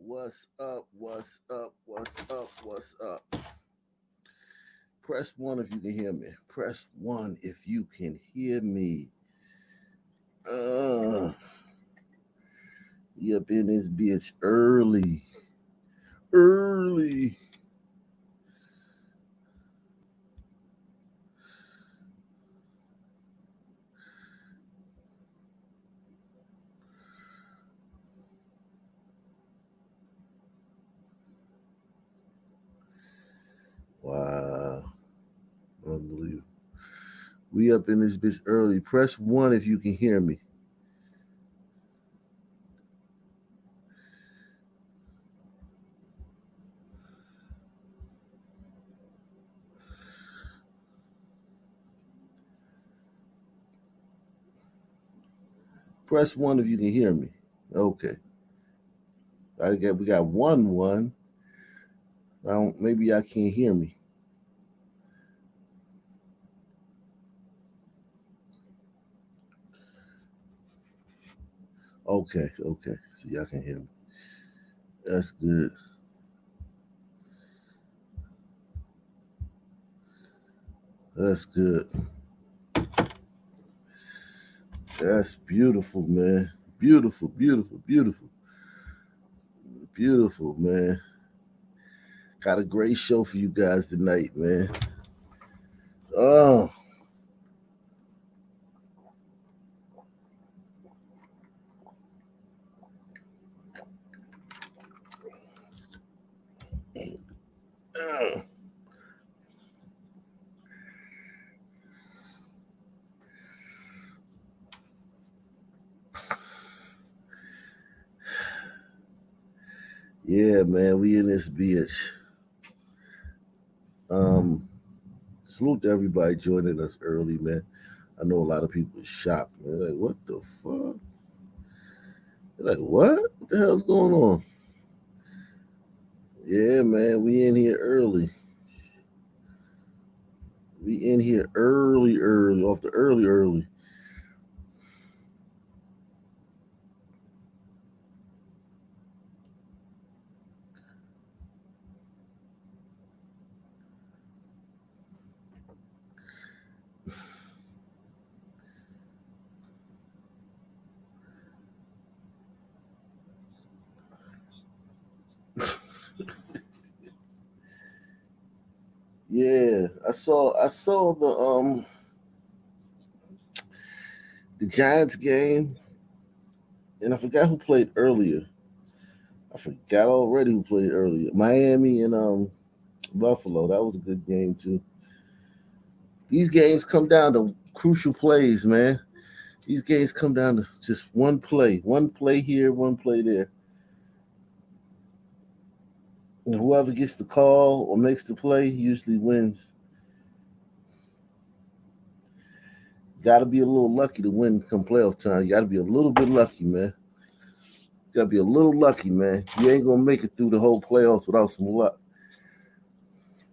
What's up? What's up? What's up? What's up? Press one if you can hear me. Press one if you can hear me. Uh, you up in this bitch early. Early. Wow. Unbelievable. We up in this bitch early. Press one if you can hear me. Press one if you can hear me. Okay. We got one. I don't maybe I can't hear me. Okay. So y'all can hear me. That's good. That's good. That's beautiful, man. Beautiful, man. Got a great show for you guys tonight, man. Oh, uh, yeah, man. We in this bitch. Um, Salute to everybody joining us early, man. I know a lot of people are shocked, man. Like, what the fuck? They're like, what the hell's going on? Yeah, man. We in here early. We in here early, off the early. Yeah, I saw the Giants game, and I forgot who played earlier. I forgot already who played earlier. Miami and Buffalo. That was a good game too. These games come down to crucial plays, man. These games come down to just one play here, one play there. And whoever gets the call or makes the play usually wins. Got to be a little lucky to win come playoff time. You got to be a little bit lucky, man. You got to be a little lucky, man. You ain't gonna make it through the whole playoffs without some luck.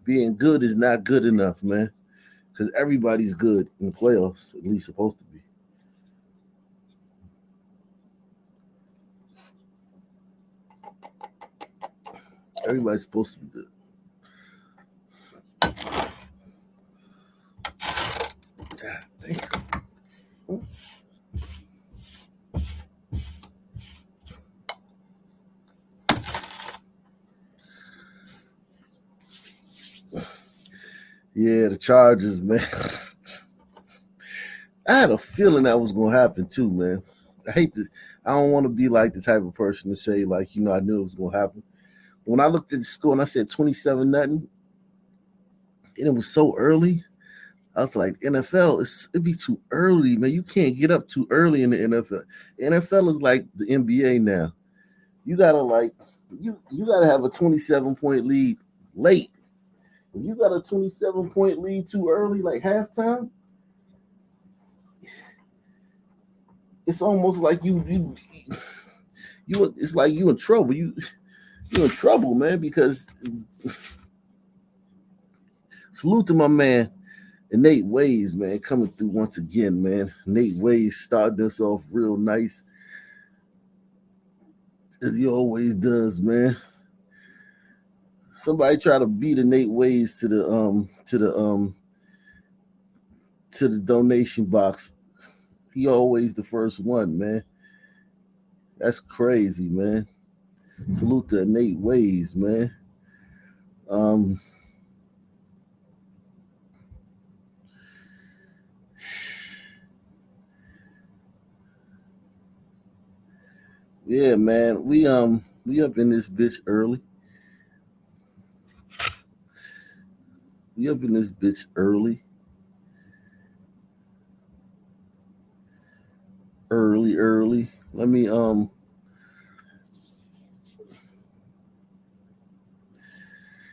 Being good is not good enough, man. Because everybody's good in the playoffs, at least supposed to be. Everybody's supposed to be good. God damn. Yeah, the Chargers, man. I had a feeling that was gonna happen too, man. I hate to. I don't want to be like the type of person to say like, I knew it was gonna happen. When I looked at the score and I said 27-0, and it was so early, I was like, NFL, it'd be too early, man. You can't get up too early in the NFL. The NFL is like the NBA now. You gotta like you gotta have a 27-point lead late. If you got a 27-point lead too early, like halftime, it's almost like you it's like you in trouble. You in trouble, man, because salute to my man Nate Ways, man, coming through once again, man. Nate Ways starting us off real nice. as he always does, man. Somebody try to beat a Nate Ways to the donation box. He always the first one, man. That's crazy, man. Salute to Nate Ways, man. Um, yeah, man. We up in this bitch early. We up in this bitch early, early. Let me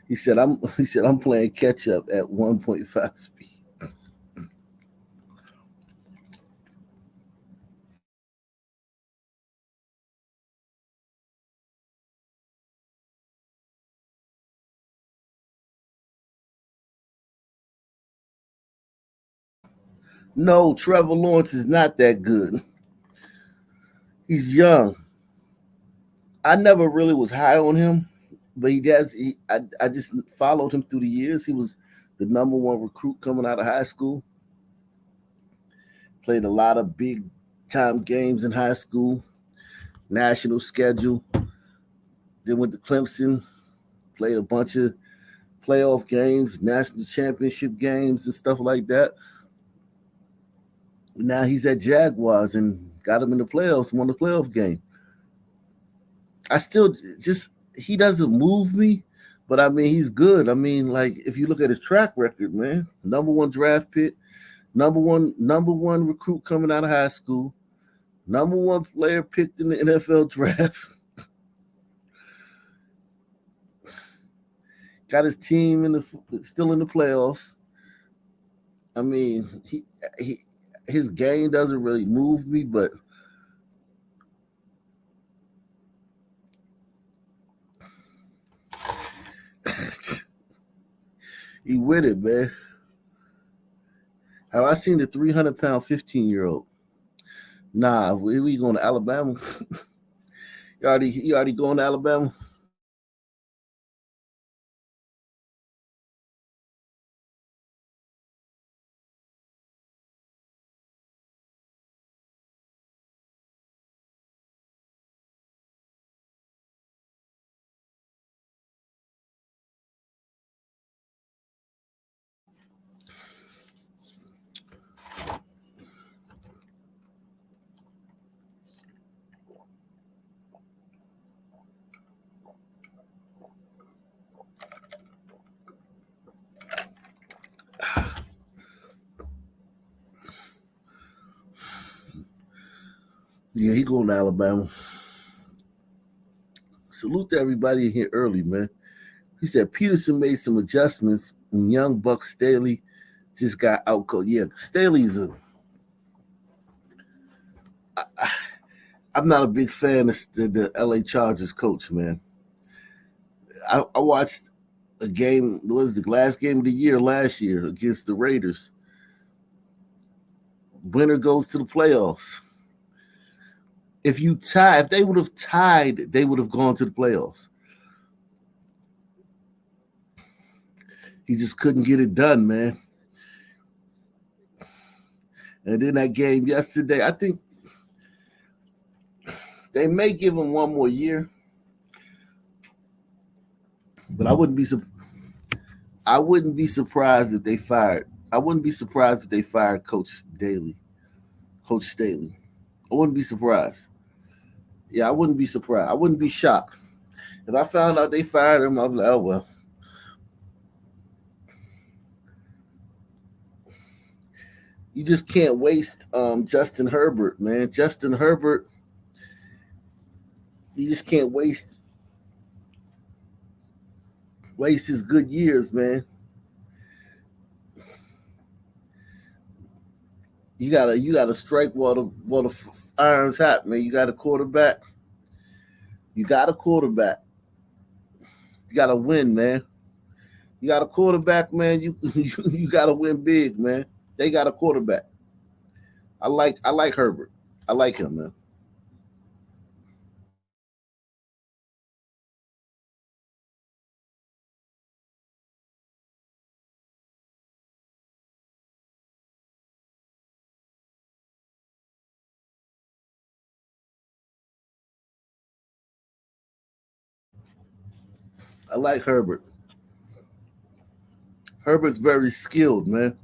he said I'm playing catch up at 1.5 speed. No, Trevor Lawrence is not that good. He's young. I never really was high on him, but he does. I just followed him through the years. He was the number one recruit coming out of high school. Played a lot of big time games in high school, national schedule. Then went to Clemson, played a bunch of playoff games, national championship games, and stuff like that. Now he's at Jaguars and got him in the playoffs, won the playoff game. I still just he doesn't move me, but I mean he's good. I mean, like if you look at his track record, man, number one draft pick, number one recruit coming out of high school, number one player picked in the NFL draft, got his team in the still in the playoffs. I mean, he his game doesn't really move me, but he with it, man. Have I seen the 300-pound 15-year-old? Nah, we going to Alabama. You already going to Alabama? Yeah, he going to Alabama. Salute to everybody in here early, man. He said Peterson made some adjustments, and young Buck Staley just got outcoached. Yeah, Staley's a. I'm not a big fan of the LA Chargers coach, man. I watched a game. What was the last game of the year last year against the Raiders? Winner goes to the playoffs. If they would have tied, they would have gone to the playoffs. He just couldn't get it done, man. And then that game yesterday, I think they may give him one more year, but I wouldn't be surprised if they fired. I wouldn't be surprised if they fired Coach Staley. I wouldn't be surprised. Yeah, I wouldn't be surprised. I wouldn't be shocked if I found out they fired him. I'd be like, oh well. You just can't waste Justin Herbert, man. Justin Herbert, you just can't waste his good years, man. You gotta strike while the iron's hot, man. You got a quarterback. You got a quarterback. You gotta win, man. You got a quarterback, man. You gotta win big, man. They got a quarterback. I like Herbert. I like him, man. I like Herbert. Herbert's very skilled, man.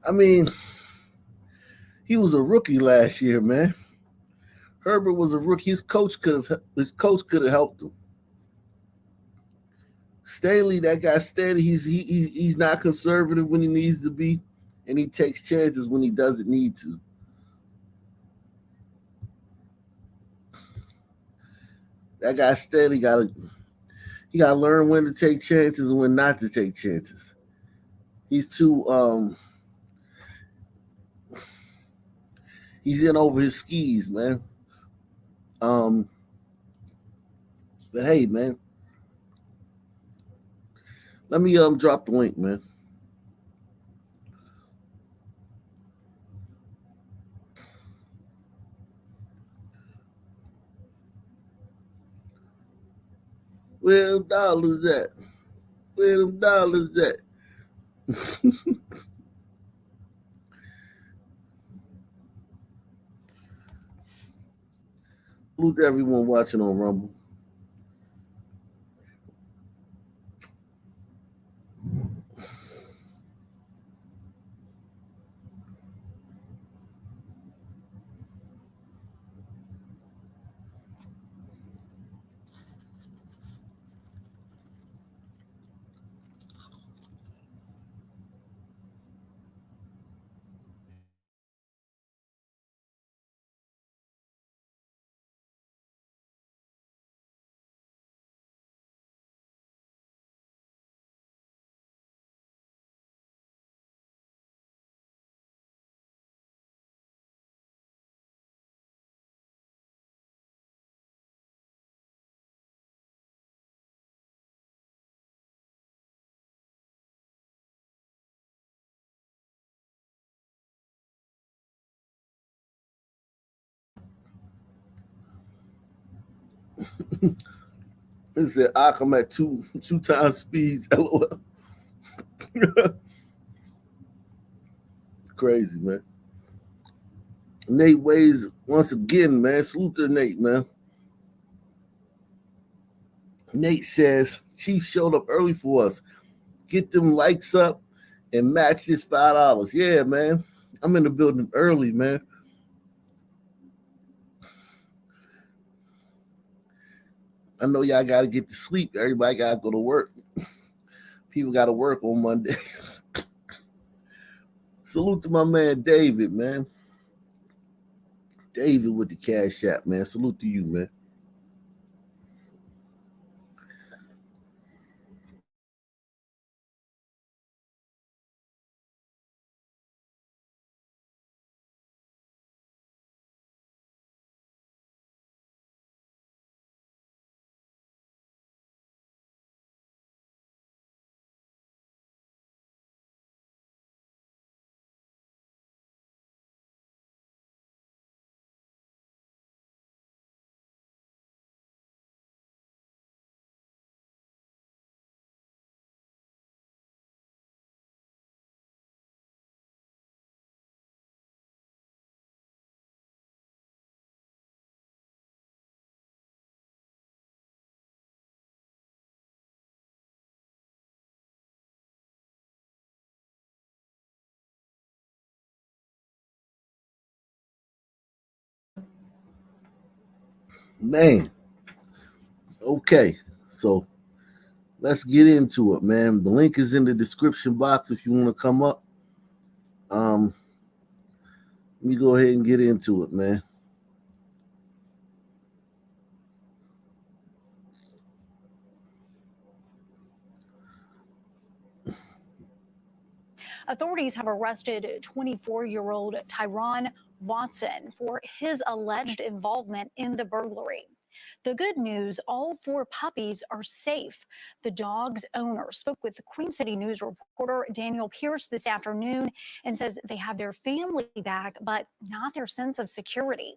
I mean, he was a rookie last year, man. Herbert was a rookie. His coach could have helped him. Staley, that guy Staley, he's not conservative when he needs to be, and he takes chances when he doesn't need to. That guy Staley he gotta learn when to take chances and when not to take chances. He's too he's in over his skis, man. Um, but hey, man, let me drop the link, man. Where them dollars at? Where them dollars at? Salute to everyone watching on Rumble. It said Akam at two times speeds. LOL. Crazy, man. Nate Ways once again, man. Salute to Nate, man. Nate says Chief showed up early for us. Get them likes up and match this $5. Yeah, man. I'm in the building early, man. I know y'all got to get to sleep. Everybody got to go to work. People got to work on Monday. Salute to my man David, man. David with the cash app, man. Salute to you, man. Man, okay. So let's get into it, man. The link is in the description box if you want to come up. Um, Let me go ahead and get into it, man. Authorities have arrested 24-year-old Tyron Watson for his alleged involvement in the burglary. The good news, all four puppies are safe. The dog's owner spoke with the Queen City News reporter Daniel Pierce this afternoon and says they have their family back, but not their sense of security.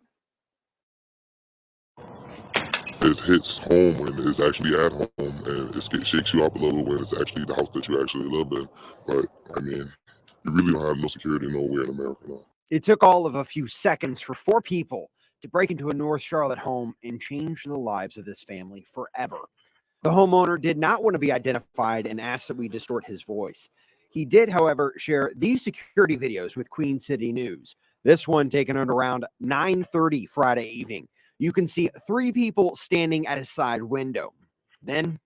it hits home when it's actually at home, and it shakes you up a little when it's actually the house that you actually live in. But I mean, you really don't have no security nowhere in America now. It took all of a few seconds for 4 people to break into a North Charlotte home and change the lives of this family forever. The homeowner did not want to be identified and asked that we distort his voice. He did, however, share these security videos with Queen City News. This one taken at around 9:30 Friday evening. You can see 3 people standing at a side window. Then,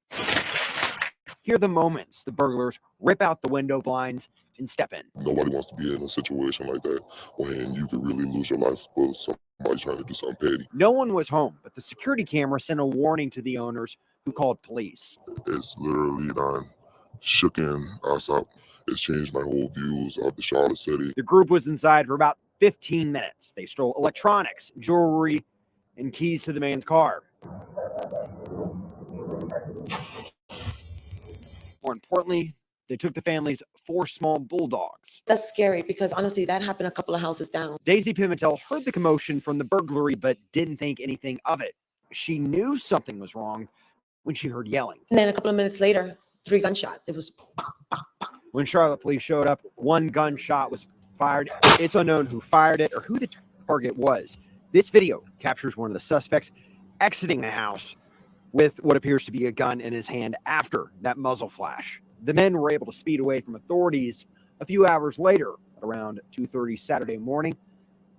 hear the moments the burglars rip out the window blinds and step in. Nobody wants to be in a situation like that when you could really lose your life for somebody trying to do something petty. No one was home, but the security camera sent a warning to the owners, who called police. It's literally done shooken us up. It's changed my whole views of the Charlotte city. The group was inside for about 15 minutes. They stole electronics, jewelry, and keys to the man's car. More importantly, they took the family's 4 small bulldogs. That's scary because honestly, that happened a couple of houses down. Daisy Pimentel heard the commotion from the burglary, but didn't think anything of it. She knew something was wrong when she heard yelling. And then a couple of minutes later, 3 gunshots. It was pop, pop, pop. When Charlotte police showed up, 1 gunshot was fired. It's unknown who fired it or who the target was. This video captures one of the suspects exiting the house with what appears to be a gun in his hand after that muzzle flash. The men were able to speed away from authorities a few hours later. At around 2:30 Saturday morning,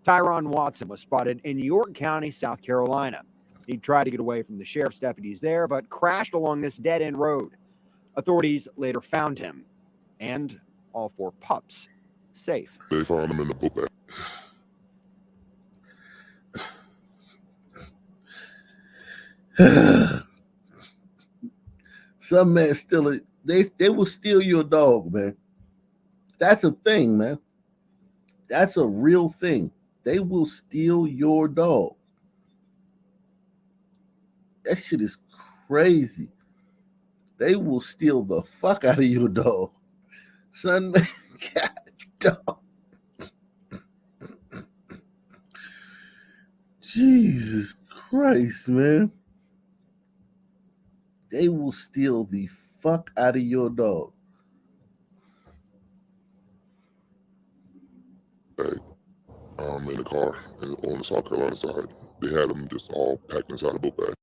Tyron Watson was spotted in York County, South Carolina. He tried to get away from the sheriff's deputies there, but crashed along this dead-end road. Authorities later found him and all 4 pups safe. They found him in the book bag. Some man steal it. They will steal your dog, man. That's a thing, man. That's a real thing. They will steal your dog. That shit is crazy. They will steal the fuck out of your dog. Son, man, God, dog. Jesus Christ, man. They will steal the fuck out of your dog. Bag, in the car on the South Carolina side. They had them just all packed inside a book bag.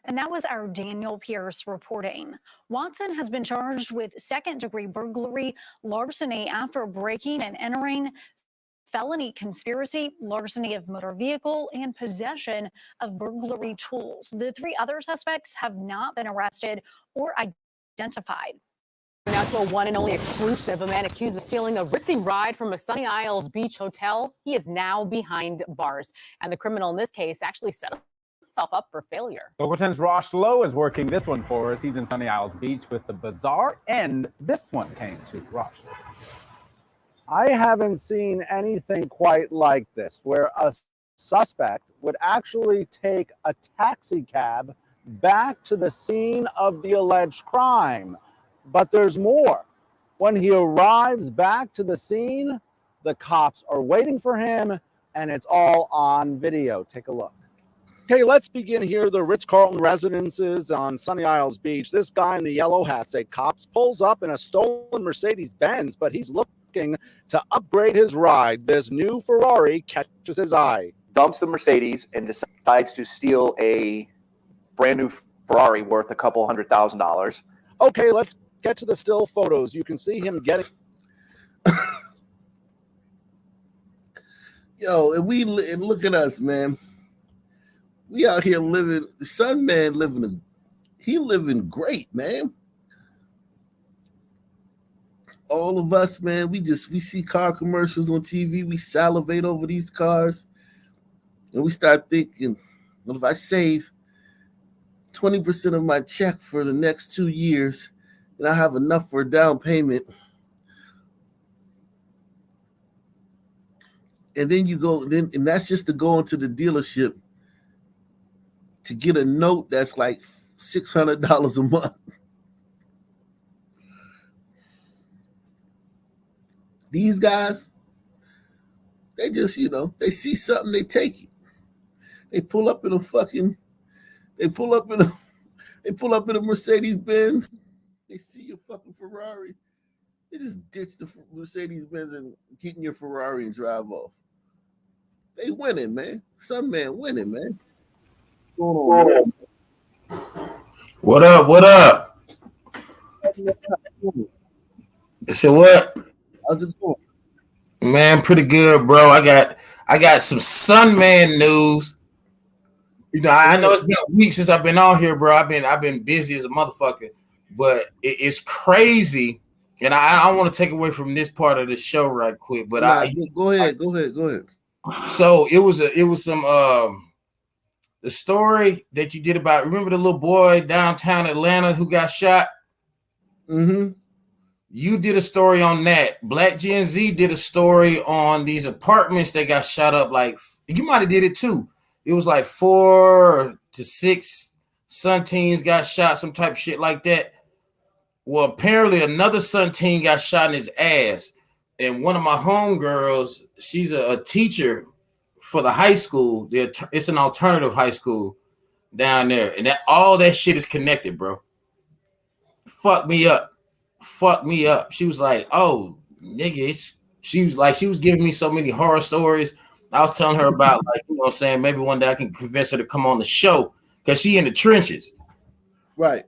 And that was our Daniel Pierce reporting. Watson has been charged with second-degree burglary, larceny after breaking and entering, felony conspiracy, larceny of motor vehicle, and possession of burglary tools. The 3 other suspects have not been arrested or identified. Now to a one and only exclusive. A man accused of stealing a ritzy ride from a Sunny Isles beach hotel. He is now behind bars. And the criminal in this case actually set himself up for failure. Local 10's Rosh Lowe is working this one for us. He's in Sunny Isles Beach with the bizarre end this one came to. Rosh. I haven't seen anything quite like this, where a suspect would actually take a taxi cab back to the scene of the alleged crime. But there's more. When he arrives back to the scene, the cops are waiting for him, and it's all on video. Take a look. Okay, let's begin here. The Ritz-Carlton residences on Sunny Isles Beach. This guy in the yellow hat, say cops, pulls up in a stolen Mercedes-Benz, but he's looking to upgrade his ride. This new Ferrari catches his eye. Dumps the Mercedes and decides to steal a brand new Ferrari worth a couple $100,000. Okay, let's get to the still photos. You can see him getting. Yo, and look at us, man. We out here living. The Sun Man living great, man. All of us, man. We see car commercials on TV. We salivate over these cars, and we start thinking, well, if I save 20% of my check for the next 2 years, and I have enough for a down payment. And then you go, and that's just to go into the dealership to get a note that's like $600 a month. These guys, they just, they see something, they take it. They pull up in a fucking They pull up in a Mercedes Benz. They see your fucking Ferrari. They just ditch the Mercedes Benz and get in your Ferrari and drive off. They winning, man. Some man winning, man. What's going on, man? What up? What up? So what? How's it going? Man, pretty good, bro. I got some Sunman news. You know, I know it's been a week since I've been on here, bro. I've been busy as a motherfucker, but it's crazy. And I don't want to take away from this part of the show right quick, but go ahead. So it was some the story that you did about, remember the little boy downtown Atlanta who got shot? Mm-hmm. You did a story on that. Black Gen Z did a story on these apartments that got shot up. Like, you might have did it too. It was like 4 to 6 Sun teens got shot, some type of shit like that. Well, apparently another Sun teen got shot in his ass. And one of my homegirls, she's a teacher for the high school. It's an alternative high school down there. And all that shit is connected, bro. Fuck me up. She was like, oh, nigga, she was giving me so many horror stories. I was telling her about, like, you know what I'm saying, maybe one day I can convince her to come on the show because she in the trenches. Right.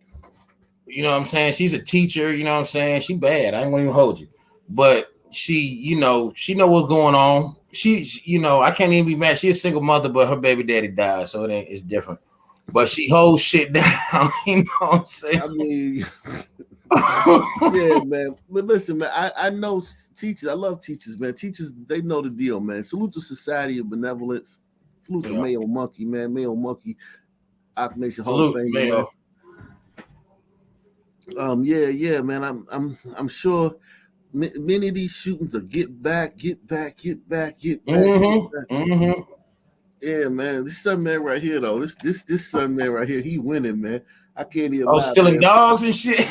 You know what I'm saying? She's a teacher, you know what I'm saying? She bad. I ain't gonna even hold you. But she know what's going on. She's, I can't even be mad. She's a single mother, but her baby daddy died, so it's different. But she holds shit down, you know what I'm saying? I mean, yeah, man. But listen, man, I know teachers. I love teachers, man. Teachers, they know the deal, man. Salute to Society of Benevolence. Salute to Mayo Monkey, man. Mayo Monkey, Op Nation Hall of Fame, man. Yeah, man. I'm sure many of these shootings are get back. Mm-hmm. Yeah, man. This son man right here, though. This son man right here, he winning, man. I can't even. Stealing dogs and shit.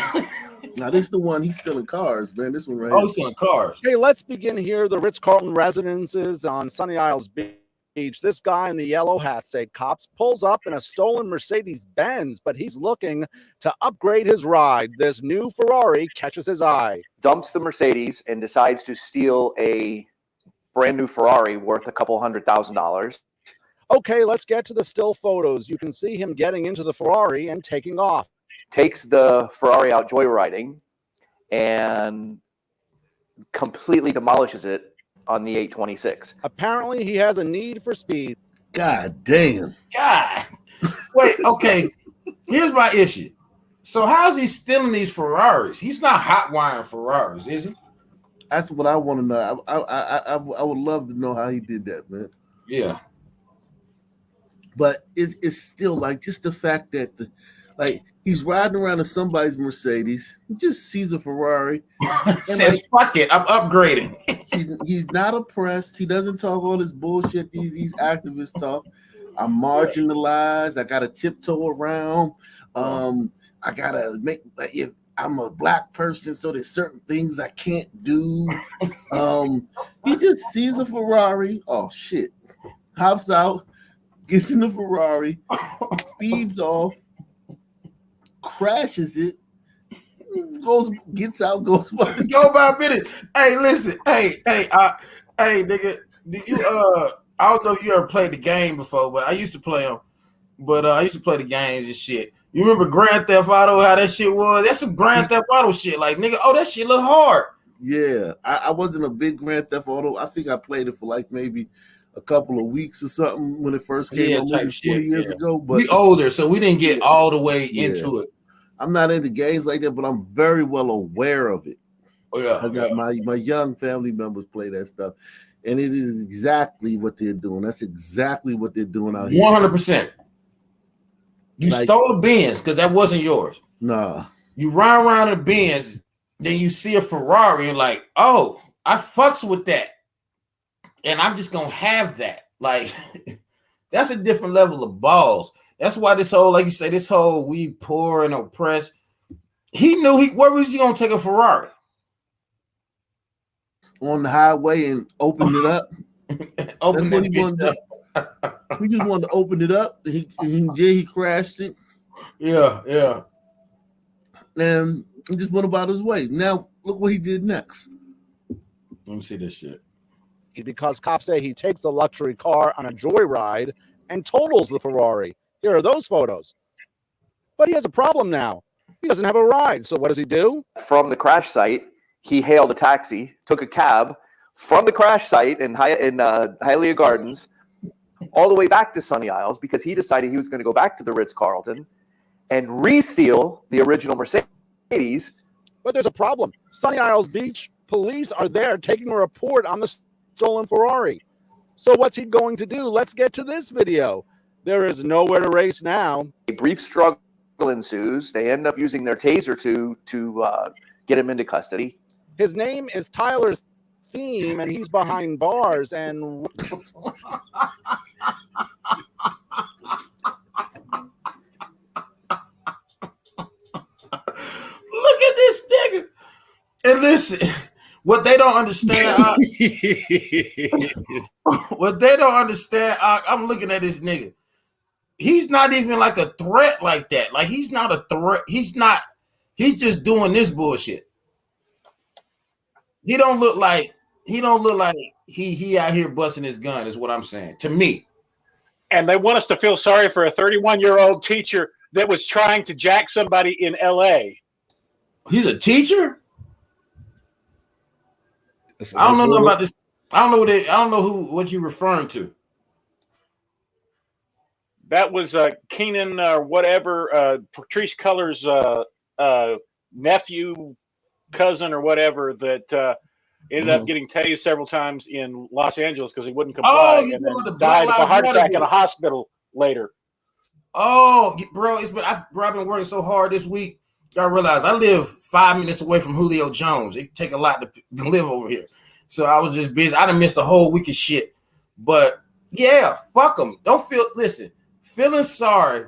Now this the one he's stealing cars, man. This one right here. Stealing cars. Okay, let's begin here. The Ritz-Carlton residences on Sunny Isles Beach. This guy in the yellow hat, say cops, pulls up in a stolen Mercedes-Benz, but he's looking to upgrade his ride. This new Ferrari catches his eye. Dumps the Mercedes and decides to steal a brand new Ferrari worth a couple $100,000. Okay, let's get to the still photos. You can see him getting into the Ferrari and taking off. Takes the Ferrari out joyriding and completely demolishes it on the 826. Apparently, he has a need for speed. God damn. God. Wait, okay. Here's my issue. So how's he stealing these Ferraris? He's not hot wiring Ferraris, is he? That's what I want to know. I would love to know how he did that, man. Yeah. But it's still like just the fact that he's riding around in somebody's Mercedes, he just sees a Ferrari, says fuck it, I'm upgrading. he's not oppressed. He doesn't talk all this bullshit these activists talk. I'm marginalized. I gotta tiptoe around. I gotta make if I'm a black person, so there's certain things I can't do. He just sees a Ferrari. Oh shit! Hops out. Gets in the Ferrari, speeds off, crashes it, gets out, goes by. Go by a minute. Hey, listen. Hey, nigga. Did you I don't know if you ever played the game before, but I used to play them. But I used to play the games and shit. You remember Grand Theft Auto? How that shit was? That's some Grand Theft Auto shit. Like, nigga, that shit look hard. Yeah, I wasn't a big Grand Theft Auto. I think I played it for like maybe a couple of weeks or something when it first came out 20 years ago. But we older, so we didn't get all the way into it. I'm not into games like that, but I'm very well aware of it. Oh yeah, I got my young family members play that stuff, and it is exactly what they're doing. That's exactly what they're doing out here. 100%. You stole a Benz because that wasn't yours. Nah. You ride around in a Benz, then you see a Ferrari and like, oh, I fucks with that. And I'm just gonna have that. Like, that's a different level of balls. That's why this whole, like you say, this whole we poor and oppressed. He knew where was he gonna take a Ferrari? On the highway and open it up. Open that bitch up. He just wanted to open it up. He crashed it. Yeah. And he just went about his way. Now look what he did next. Let me see this shit. Because cops say he takes a luxury car on a joyride and totals the Ferrari. Here are those photos. But he has a problem now. He doesn't have a ride. So what does he do? From the crash site, he hailed a taxi, took a cab from the crash site in Hialeah Gardens all the way back to Sunny Isles because he decided he was going to go back to the Ritz-Carlton and re-steal the original Mercedes. But there's a problem. Sunny Isles Beach police are there taking a report on the stolen Ferrari. So what's he going to do? Let's get to this video. There is nowhere to race now. A brief struggle ensues. They end up using their taser to get him into custody. His name is Tyler Theme, and he's behind bars. And Look at this nigga. And listen, what they don't understand, I'm looking at this nigga. He's not even like a threat like that. Like he's not a threat. He's just doing this bullshit. He don't look like he out here busting his gun, is what I'm saying. To me. And they want us to feel sorry for a 31-year-old teacher that was trying to jack somebody in LA. He's a teacher? I don't know about this. I don't know what you're referring to. That was Keenan or whatever, Patrice Culler's nephew, cousin, or whatever that ended up getting tased several times in Los Angeles because he wouldn't comply and then died of a heart attack in a hospital later. Oh, bro, I've been working so hard this week. I realize I live 5 minutes away from Julio Jones. It take a lot to live over here. So I was just busy. I done missed a whole week of shit. But yeah, fuck them. Listen, feeling sorry.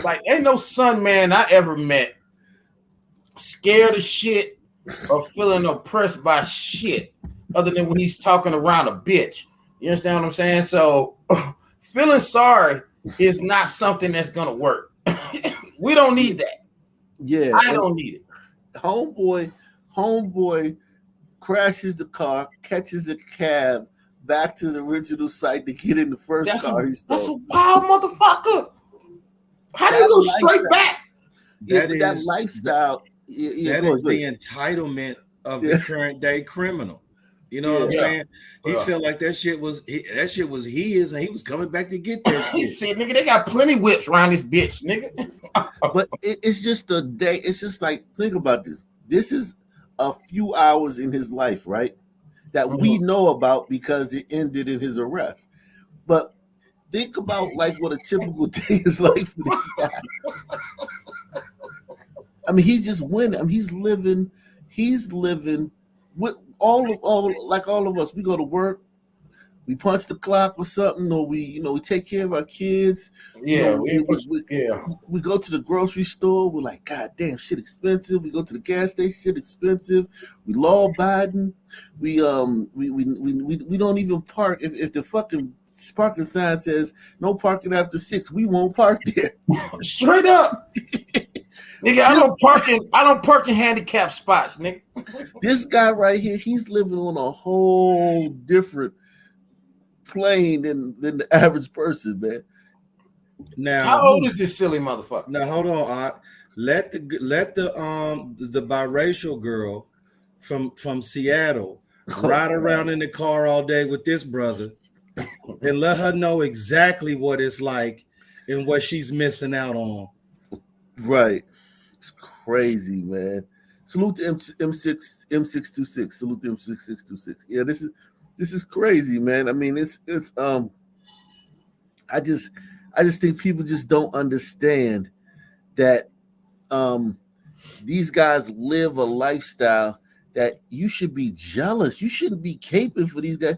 Like, ain't no son man I ever met scared of shit or feeling oppressed by shit other than when he's talking around a bitch. You understand what I'm saying? So feeling sorry is not something that's going to work. We don't need that. Yeah. I don't need it. Homeboy crashes the car, catches a cab back to the original site to get in the first car he stole. That's a wild motherfucker. How do you go straight back? That lifestyle. That is the entitlement of the current day criminal. You know what I'm saying? He felt like that shit was his, and he was coming back to get that He shit. said, nigga, they got plenty whips around this bitch, nigga. But it's just a day. It's just like, think about this. This is a few hours in his life, right? That we know about because it ended in his arrest. But think about like what a typical day is like for this guy. I mean, he just went. I mean, he's living with all of us. We go to work, we punch the clock or something, or we take care of our kids. Yeah, we go to the grocery store. We're like, God damn, shit expensive. We go to the gas station, shit expensive. We law abiding. We don't even park if the fucking parking sign says no parking after 6. We won't park there. Straight up. Nigga, I don't park in handicapped spots, nigga. This guy right here, he's living on a whole different plane than the average person, man. Now, how old is this silly motherfucker? Now, hold on, Art. Let the biracial girl from Seattle ride around in the car all day with this brother and let her know exactly what it's like and what she's missing out on. Right. It's crazy, man. Salute to M626. Salute to M6626. Yeah, this is crazy, man. I mean, it's I just think people just don't understand that these guys live a lifestyle that you should be jealous. You shouldn't be caping for these guys.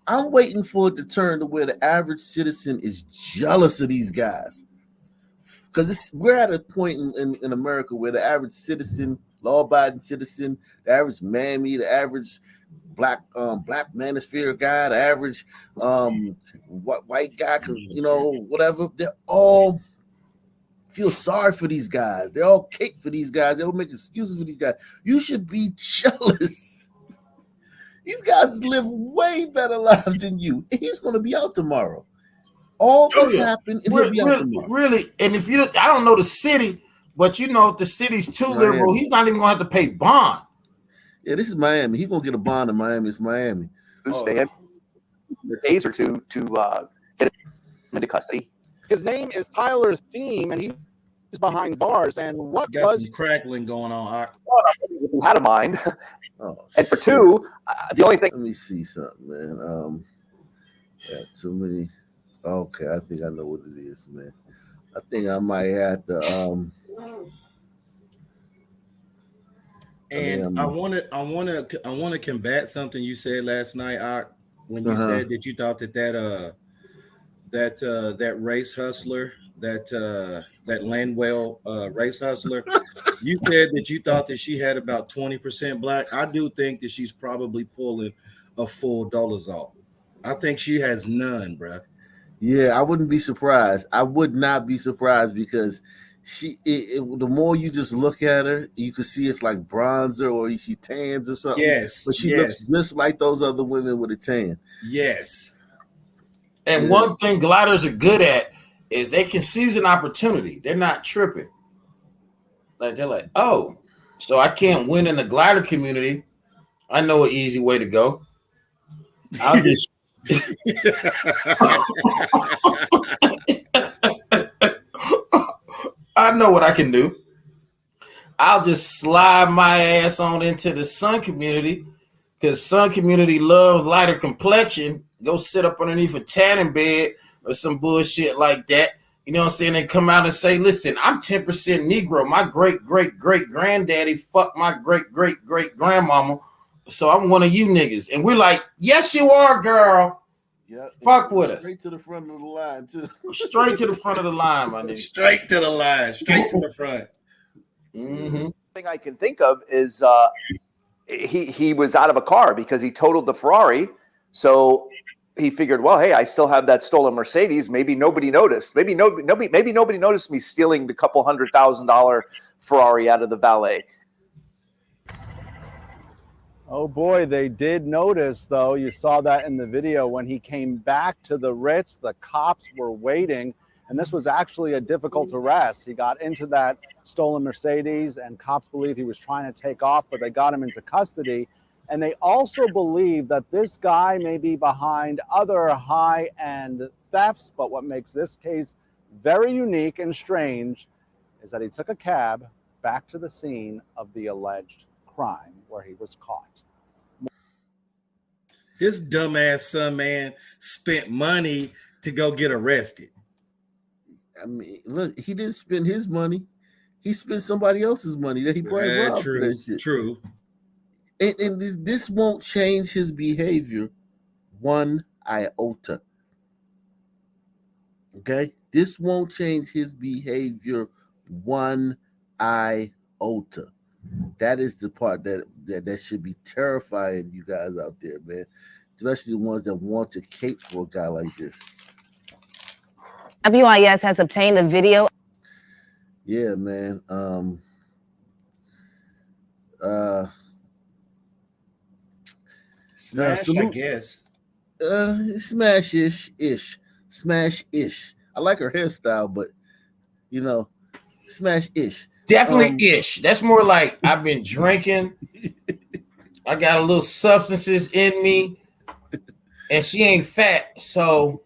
I'm waiting for it to turn to where the average citizen is jealous of these guys. Because we're at a point in America where the average citizen, law-abiding citizen, the average mammy, the average black manosphere guy, the average white guy, whatever. They're all feel sorry for these guys. They're all cake for these guys. They all make excuses for these guys. You should be jealous. These guys live way better lives than you. And he's going to be out tomorrow. All this happened, and he'll be out tomorrow. Really, and if I don't know the city, but if the city's too liberal, he's not even going to have to pay bond. Yeah, this is Miami. He's going to get a bond in Miami. It's Miami. They have the taser to get him into custody. His name is Tyler Thiem, and he's behind bars. And what got some crackling going on? Out of mind. And for two, the only thing. Let me see something, man. Got too many. Okay, I think I know what it is, man. I think I might have to. And I want to combat something you said last night, when you said that you thought that race hustler, that Landwell race hustler, you said that you thought that she had about 20% black. I do think that she's probably pulling a full Dolezal. I think she has none, bro. Yeah, I wouldn't be surprised. I would not be surprised because the more you just look at her, you can see it's like bronzer or she tans or something. Yes, but she looks just like those other women with a tan. Yes. And one thing gliders are good at is they can seize an opportunity. They're not tripping. Like they're like, oh, so I can't win in the glider community. I know an easy way to go. I'll just I know what I can do. I'll just slide my ass on into the Sun community because Sun community loves lighter complexion. Go sit up underneath a tanning bed or some bullshit like that. You know what I'm saying? And come out and say, listen, I'm 10% Negro. My great-great-great-granddaddy fucked my great-great-great-grandmama. So I'm one of you niggas. And we're like, yes, you are, girl. Yeah, fuck with us. Straight to the front of the line, too. Straight to the front of the line, my nigga. Straight to the line. Straight to the front. Mm-hmm. Thing I can think of is he was out of a car because he totaled the Ferrari. So he figured, well, hey, I still have that stolen Mercedes. Maybe nobody noticed. Maybe nobody noticed me stealing the couple $100,000 Ferrari out of the valet. Oh boy, they did notice, though. You saw that in the video when he came back to the Ritz. The cops were waiting, and this was actually a difficult arrest. He got into that stolen Mercedes, and cops believe he was trying to take off, but they got him into custody. And they also believe that this guy may be behind other high-end thefts, but what makes this case very unique and strange is that he took a cab back to the scene of the alleged crime where he was caught. This dumbass son man spent money to go get arrested. I mean, look, he didn't spend his money. He spent somebody else's money that he probably robbed for that shit. True. And this won't change his behavior one iota. Okay? This won't change his behavior one iota. That is the part that should be terrifying you guys out there, man. Especially the ones that want to cape for a guy like this. WIS has obtained a video. Yeah, man. Smash, I guess. Smash-ish. I like her hairstyle, but smash-ish. Definitely ish. That's more like I've been drinking. I got a little substances in me, and she ain't fat, so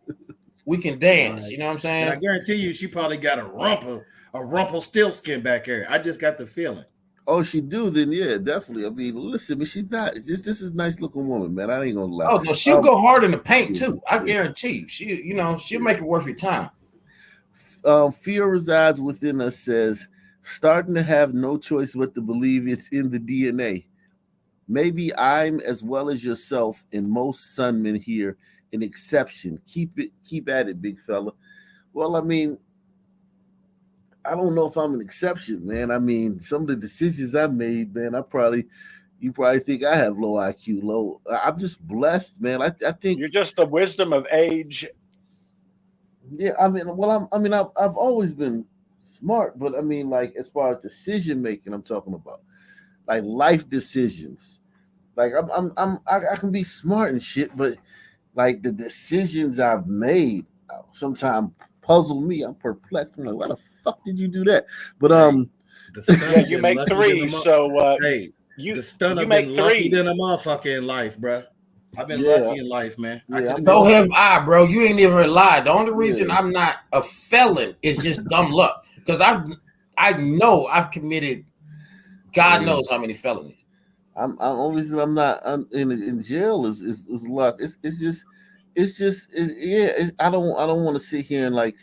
we can dance. Right. You know what I'm saying? And I guarantee you, she probably got a Rumpelstiltskin back here. I just got the feeling. Oh, she do? Then yeah, definitely. I mean, listen, but she's not. This is a nice looking woman, man. I ain't gonna lie. Oh no, she'll go hard in the paint too. I guarantee you. She'll make it worth your time. Fear resides within us says. Starting to have no choice but to believe it's in the DNA. Maybe I'm, as well as yourself and most Sunmen here, an exception. Keep at it, big fella. Well, I mean, I don't know if I'm an exception, man. I mean, some of the decisions I made, man, I probably You probably think I have low IQ. I'm just blessed, man. I think you're just the wisdom of age. Yeah, I mean, well, I've always been smart, but I mean, like as far as decision making, I'm talking about like life decisions. Like I can be smart and shit, but like the decisions I've made sometimes puzzle me. I'm perplexed. I'm like, why the fuck did you do that? But the stunner Yeah, you been make lucky than three, so hey, you the stunner you been make lucky three. than a motherfucker in life, bruh. I've been yeah, lucky in life, man. I yeah, could I'm have So been. lucky. have I, bro. You ain't never lied. The only reason Yeah, I'm not a felon is just dumb luck. Because I know I've committed God yeah. knows how many felonies. I'm only reason I'm not in jail is luck. I don't want to sit here and like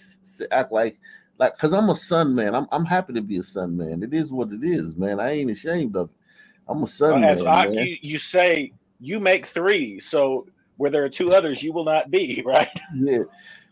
act like because I'm a son man. I'm happy to be a son man. It is what it is, man. I ain't ashamed of it. I'm a son As man, I, man. you say, you make three. So where there are two others, you will not be, right? Yeah.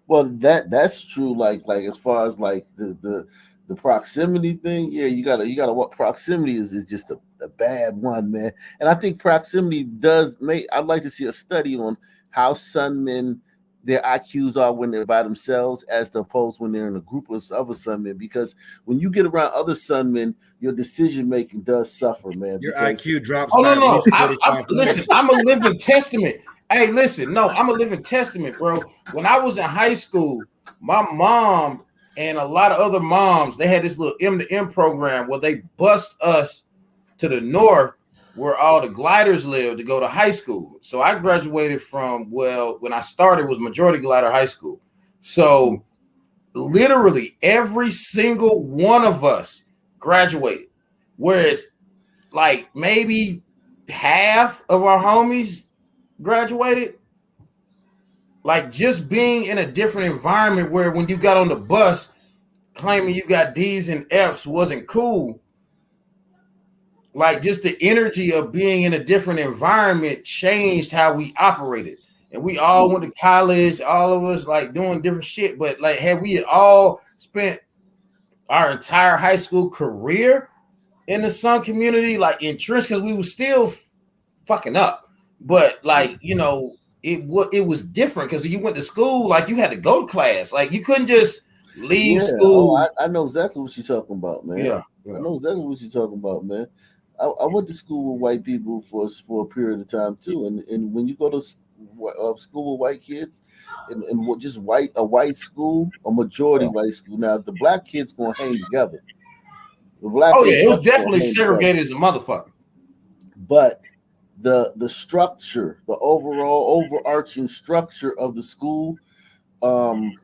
Well, that's true. Like as far as like the proximity thing, yeah, you gotta what proximity is just a bad one, man. And I think proximity does make. I'd like to see a study on how sunmen their IQs are when they're by themselves, as opposed when they're in a group of other sunmen. Because when you get around other sunmen, your decision making does suffer, man. Your Because IQ drops Oh by no, at no. least I'm 45 listen, points. I'm a living testament. Hey, listen, no, I'm a living testament, bro. When I was in high school, my mom and a lot of other moms, they had this little M to M program where they bust us to the north where all the gliders live to go to high school. So I graduated from, well, when I started was Majority Glider High School. So literally every single one of us graduated. Whereas like maybe half of our homies graduated. Like just being in a different environment where when you got on the bus claiming you got D's and F's wasn't cool. Like just the energy of being in a different environment changed how we operated. And we all went to college, all of us like doing different shit. But like had we had all spent our entire high school career in the Sun community, like entrenched, because we were still fucking up. But like, you know, it was different because you went to school, like you had to go to class. Like you couldn't just leave yeah, oh, school. I know exactly what you're talking about, man. Yeah, I yeah. know exactly what you're talking about, man. I went to school with white people for a period of time too, and when you go to school with white kids, and just a white school, a majority white school. Now the black kids gonna hang together. The black Oh kids yeah, it was definitely gonna definitely hang together, segregated as a motherfucker. but the structure, the overall overarching structure of the school, um,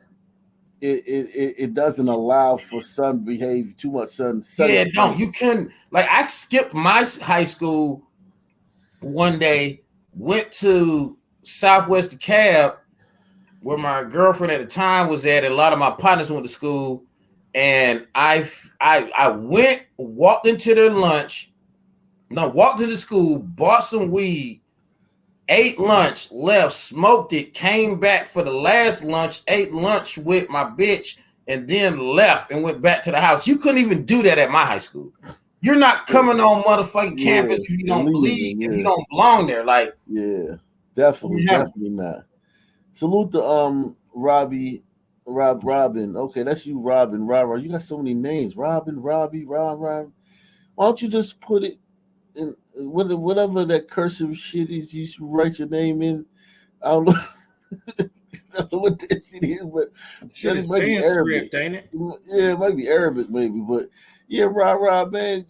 it doesn't allow for son behavior too much son Yeah, no, behavior. you couldn't. Like I skipped my high school one day, went to Southwest DeKalb where my girlfriend at the time was at, and a lot of my partners went to school. And I went, walked into their lunch, no, walked to the school, bought some weed, ate lunch, left, smoked it, came back for the last lunch, ate lunch with my bitch, and then left and went back to the house. You couldn't even do that at my high school. You're not coming on motherfucking Yeah, campus if you and don't believe, leaving. if you Yeah, don't belong there. Like, yeah, definitely, definitely not. Salute to Robin. Okay, that's you, Robin. Robin, you got so many names. Robin, Robbie, Rob. Why don't you just put it in whatever that cursive shit is you should write your name in? I don't know. I don't know what that shit is, but Shit that is might be Arabic. Sanskrit, ain't it? Yeah, it might be Arabic, maybe. But yeah, Rob, man,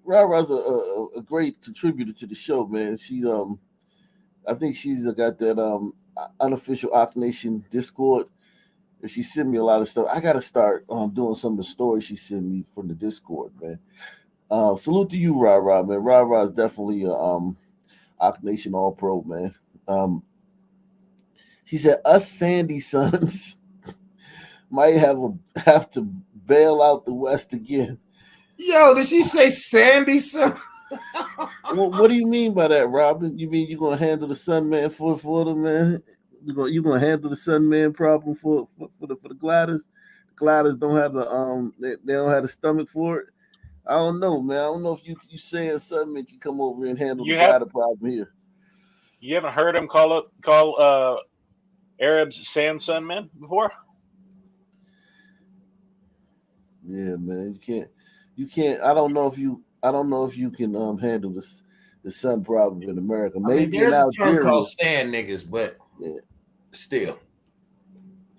Ra's a great contributor to the show, man. I think she's got that unofficial Ock Nation Discord. And she sent me a lot of stuff. I gotta start doing some of the stories she sent me from the Discord, man. Salute to you, Ra, man. Ra is definitely a Ock Nation All Pro, man. She said us Sandy sons might have to bail out the West again. yo, did she say Sandy son? What do you mean by that, Robin? You mean you're gonna handle the Sun Man for them, man? You gonna handle the Sun Man problem for the gliders? Gliders don't have the they don't have the stomach for it. I don't know, man. I don't know if you saying something that can come over and handle You the have glider problem here. you haven't heard him call Arabs sand sunmen before? Yeah, man. You can't. I don't know if you can handle this the sun problem in America. I mean, Maybe in there's a term Algeria. called sand niggas, but Yeah. still.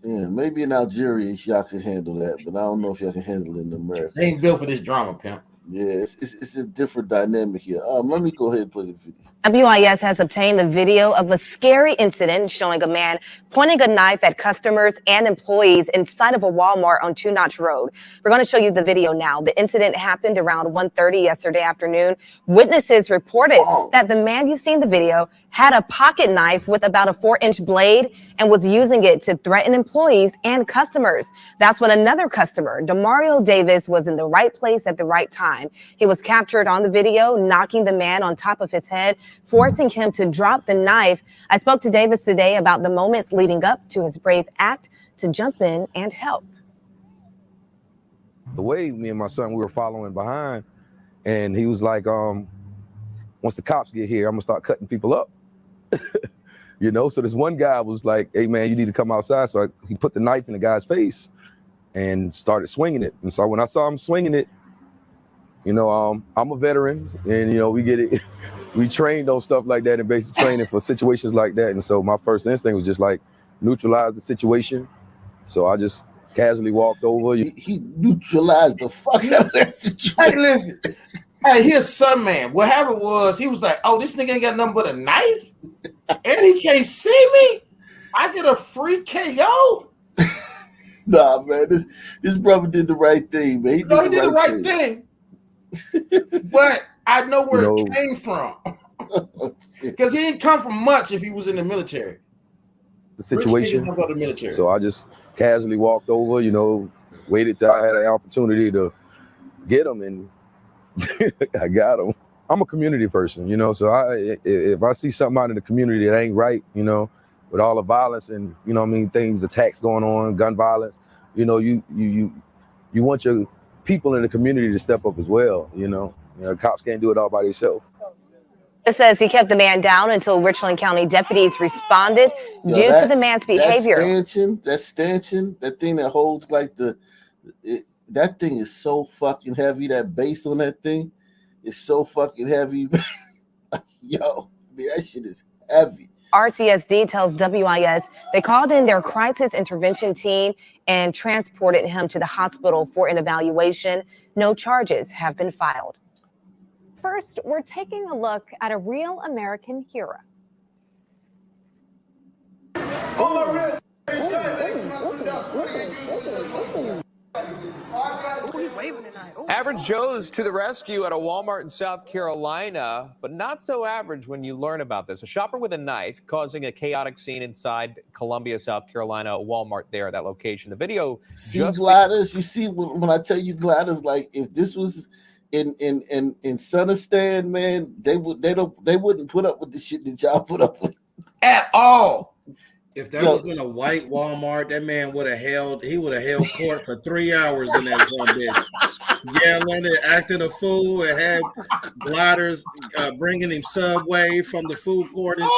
Yeah, maybe in Algeria y'all can handle that, but I don't know if y'all can handle it in America. They ain't built for this drama, pimp. Yeah, it's a different dynamic here. Let me go ahead and play the video. WIS has obtained the video of a scary incident showing a man pointing a knife at customers and employees inside of a Walmart on Two Notch Road. We're going to show you the video now. The incident happened around 1:30 yesterday afternoon. Witnesses reported that the man you see in the video had a pocket knife with about a 4-inch blade and was using it to threaten employees and customers. That's when another customer, Demario Davis, was in the right place at the right time. He was captured on the video, knocking the man on top of his head, forcing him to drop the knife. I spoke to Davis today about the moments leading up to his brave act to jump in and help. The way me and my son, we were following behind, and he was like, once the cops get here, I'm gonna start cutting people up. You know, so this one guy was like, hey man, you need to come outside. So he put the knife in the guy's face and started swinging it. And so when I saw him swinging it, you know, I'm a veteran, and you know, we get it. We trained on stuff like that in basic training for situations like that. And so my first instinct was just like neutralize the situation. So I just casually walked over. He neutralized the fuck out of that situation. Hey, listen. Hey, here's some man. What happened was he was like, oh, this nigga ain't got nothing but a knife? And he can't see me? I get a free KO? Nah, man, this brother did the right thing, man. He did the right thing. But I know where it came from. Because he didn't come from much if he was in the military. The situation. Don't go to the military. So I just casually walked over, you know, waited till I had an opportunity to get him, and I got him. I'm a community person, you know, so if I see something out in the community that ain't right, you know, with all the violence and, you know what I mean, attacks going on, gun violence, you know, you want your people in the community to step up as well, you know. Cops can't do it all by themselves. It says he kept the man down until Richland County deputies responded due to the man's behavior. That stanchion, that thing that holds like that thing is so fucking heavy. That base on that thing is so fucking heavy. Yo, I mean, that shit is heavy. RCSD tells WIS they called in their crisis intervention team and transported him to the hospital for an evaluation. No charges have been filed. First, we're taking a look at a real American hero. Average Joe's to the rescue at a Walmart in South Carolina, but not so average when you learn about this. A shopper with a knife causing a chaotic scene inside Columbia, South Carolina, a Walmart there at that location. The video. See, gliders, you see when I tell you gliders, like if this was in Sunistan, man, they wouldn't put up with the shit that y'all put up with at all. If that was in a white Walmart, that man would have held court for 3 hours in that one bitch, yelling and acting a fool, and had gliders bringing him Subway from the food court and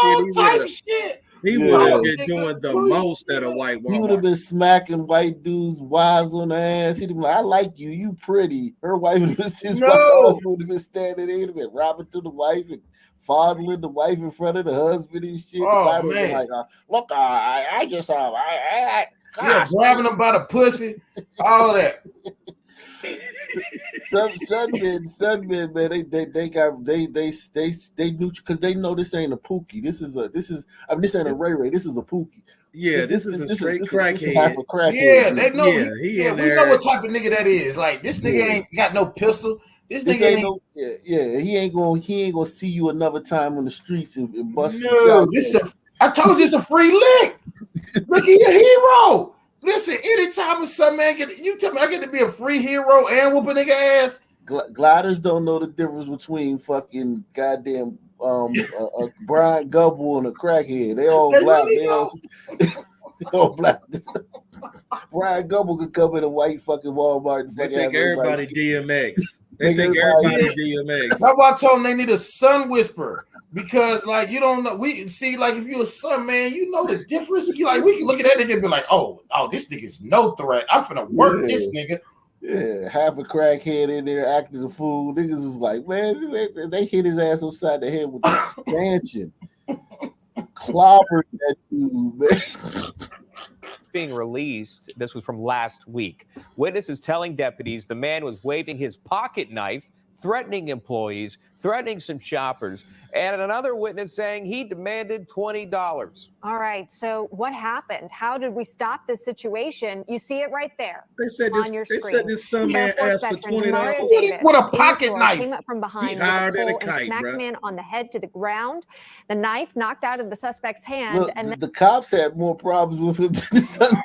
shit. He would have been doing the most at a white Walmart. He would have been smacking white dudes' wives on the ass. He'd be like, I like you, you pretty. Her wife would have been his wife would have been standing there. He'd have been robbing to the wife and fondling the wife in front of the husband and shit. Oh, man. Like, look, I just grabbing him by the pussy, all that. Sunmen, man, they knew because they know this ain't a Pookie. This ain't a Ray Ray. This is a Pookie. Yeah, this is a straight crackhead. Yeah, they know. Yeah, we know what type of nigga that is. Like this nigga ain't got no pistol. This nigga ain't. He ain't gonna see you another time on the streets and bust. No, I told you it's a free lick. Look, he a hero. Listen, anytime some man you tell me I get to be a free hero and whoop a nigga ass. Gliders don't know the difference between fucking goddamn Brian Gubble and a crackhead. They all black. They all black. Brian Gubble could come in a white fucking Walmart. And they think everybody DMX. They Make think everybody. everybody DMX. That's why I told them they need a sun whisperer. Because like you don't know, we see like if you're a son, man, you know the difference. You like we can look at that nigga and be like, oh, this nigga's no threat. I'm finna work this nigga. Yeah, half a crackhead in there acting a fool. Niggas was like, man, they hit his ass upside the head with the stanchion. Clobbered that dude, man. Being released. This was from last week. Witnesses telling deputies the man was waving his pocket knife, threatening employees, threatening some shoppers, and another witness saying he demanded $20. All right. So what happened? How did we stop this situation? You see it right there. They said on this. your They screen. said this son Air man Force asked for veteran $20. Demario Davis With a in the pocket store knife. came up from behind He with a higher than a pole and kite, smacked bruh. the man on the head to the ground. The knife knocked out of the suspect's hand, Look, and the cops had more problems with him than the son.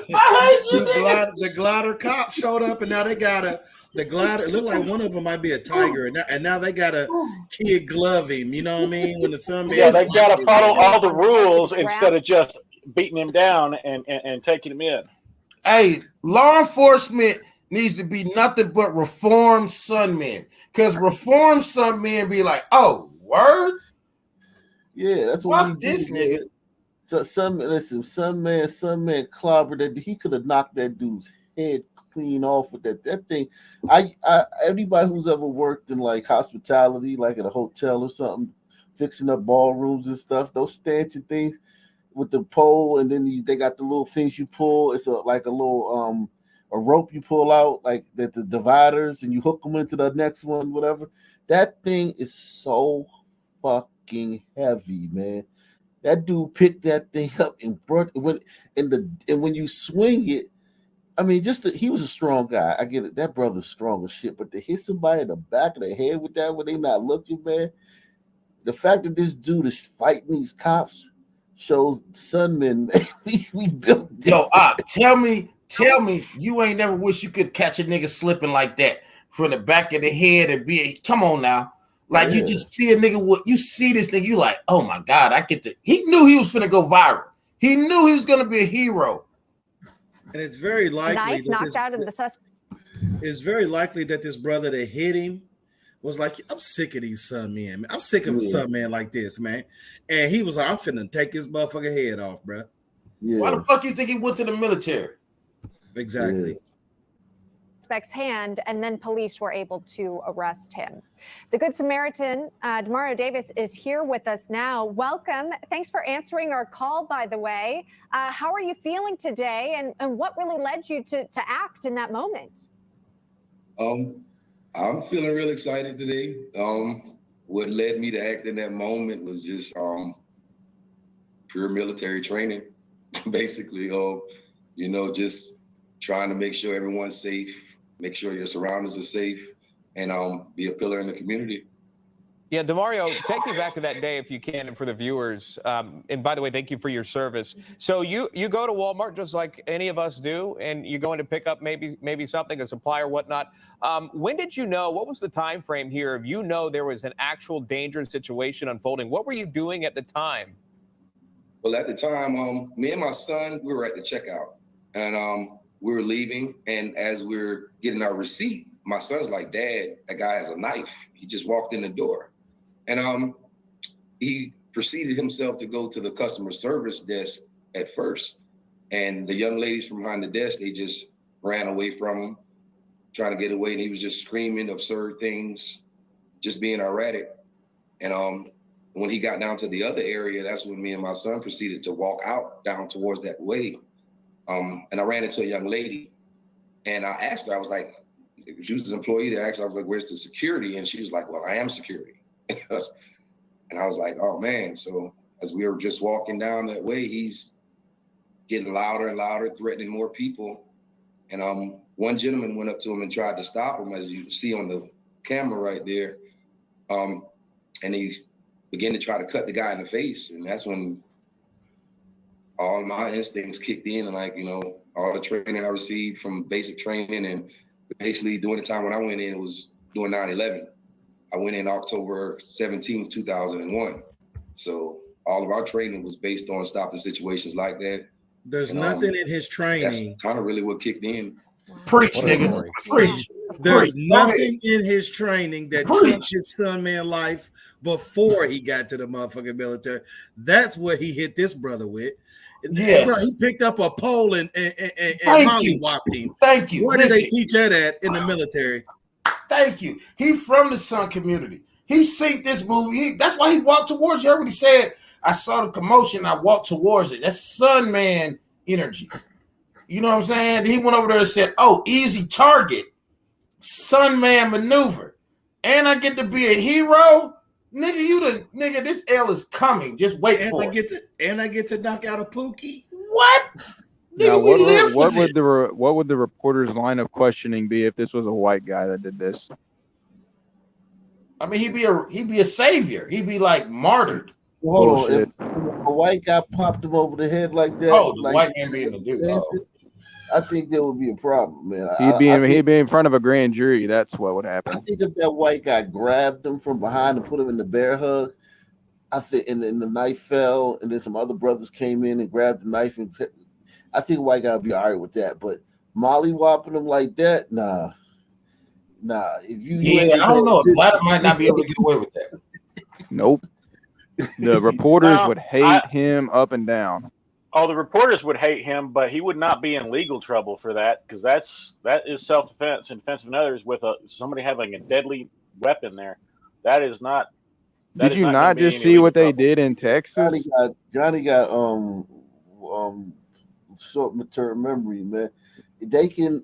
The glider cop showed up, and now they got the glider. It looked like one of them might be a tiger, and now they got a kid glove him. You know what I mean? When the sun Yeah, they've got to follow all the on the head to rules the instead ground. of just beating him down and taking him in. Hey, law enforcement needs to be nothing but reformed sun men. Because reformed sun men be like, oh, word? Yeah, that's what we Fuck do, this man. nigga. So some man clobbered that. He could have knocked that dude's head clean off with that thing. I anybody who's ever worked in like hospitality, like at a hotel or something, fixing up ballrooms and stuff, those stanchion things with the pole, and then they got the little things you pull. It's like a little a rope you pull out, like that the dividers, and you hook them into the next one, whatever. That thing is so fucking heavy, man. That dude picked that thing up and brought when you swing it. I mean, he was a strong guy. I get it. That brother's strong as shit. But to hit somebody in the back of the head with that when they not looking, man. The fact that this dude is fighting these cops shows Sunmen, man, we built. Yo, tell me, you ain't never wish you could catch a nigga slipping like that from the back of the head and come on now. Like you just see a nigga, you see this nigga, you like, oh my God, he knew he was finna go viral. He knew he was gonna be a hero. And it's very likely Knife knocked out of the suspect. It's very likely that this brother that hit him was like, I'm sick of these sun men. I'm sick of a sun man like this, man. And he was like, I'm finna take his motherfucking head off, bro. Yeah. Why the fuck you think he went to the military? Exactly. Yeah. Suspect's hand, and then police were able to arrest him. The Good Samaritan, Demario Davis, is here with us now. Welcome. Thanks for answering our call, by the way. How are you feeling today, and what really led you to act in that moment? I'm feeling real excited today. What led me to act in that moment was just pure military training, basically. Just trying to make sure everyone's safe, make sure your surroundings are safe, and be a pillar in the community. Yeah, Demario, take me back to that day if you can, and for the viewers. And by the way, thank you for your service. So you go to Walmart just like any of us do, and you go in to pick up maybe something, a supply or whatnot. When did you know? What was the time frame here? If you know there was an actual dangerous situation unfolding, what were you doing at the time? Well, at the time, me and my son, we were at the checkout, and we were leaving. And as we were getting our receipt, my son's like, "Dad, that guy has a knife." He just walked in the door. And he proceeded himself to go to the customer service desk at first. And the young ladies from behind the desk, they just ran away from him, trying to get away. And he was just screaming absurd things, just being erratic. And when he got down to the other area, that's when me and my son proceeded to walk out down towards that way. And I ran into a young lady, and I asked her, I was like, she was an employee there. Actually, I was like, "Where's the security?" And she was like, "Well, I am security." And I was like, oh man. So as we were just walking down that way, he's getting louder and louder, threatening more people. And one gentleman went up to him and tried to stop him, as you see on the camera right there. And he began to try to cut the guy in the face. And that's when all my instincts kicked in, and all the training I received from basic training, and basically during the time when I went in, it was during 9/11. I went in October 17, 2001. So all of our training was based on stopping situations like that. There's And, nothing in his that's training. kind of really what kicked in. Preach, What a nigga. story. Preach. There's Preach. Go ahead. nothing in his training that Preach. trumped his son man life before he got to the motherfucking military. That's what he hit this brother with. Yes. Bro, he picked up a pole and Thank you. mollywopped him. Thank you. Where did they Listen. teach that at in the military? Thank you. He from the Sun community. He seen this movie. That's why he walked towards you. Everybody said, I saw the commotion. I walked towards it. That's Sun man energy. You know what I'm saying? He went over there and said, oh, easy target. Sun man maneuver. And I get to be a hero. Nigga, this L is coming. Just wait for it. I get to knock out a Pookie. What? Now, Nigga, what would the reporter's line of questioning be if this was a white guy that did this? I mean, he'd be a savior. He'd be like martyred. Well, hold on. If a white guy popped him over the head like that, Oh, the like, white man being the dude. I think there would be a problem, man. He'd be in front of a grand jury. That's what would happen. I think if that white guy grabbed him from behind and put him in the bear hug, I think, and then the knife fell, and then some other brothers came in and grabbed the knife, and I think a white guy would be all right with that. But mollywopping him like that, nah. If you, I don't know. Black might not be able to get away with that. Nope. The reporters would hate him up and down. Oh, the reporters would hate him, but he would not be in legal trouble for that because that is self-defense and defense of others with somebody having a deadly weapon there. That is not. Did you not just see what they did in Texas? Johnny got short-term memory, man. They can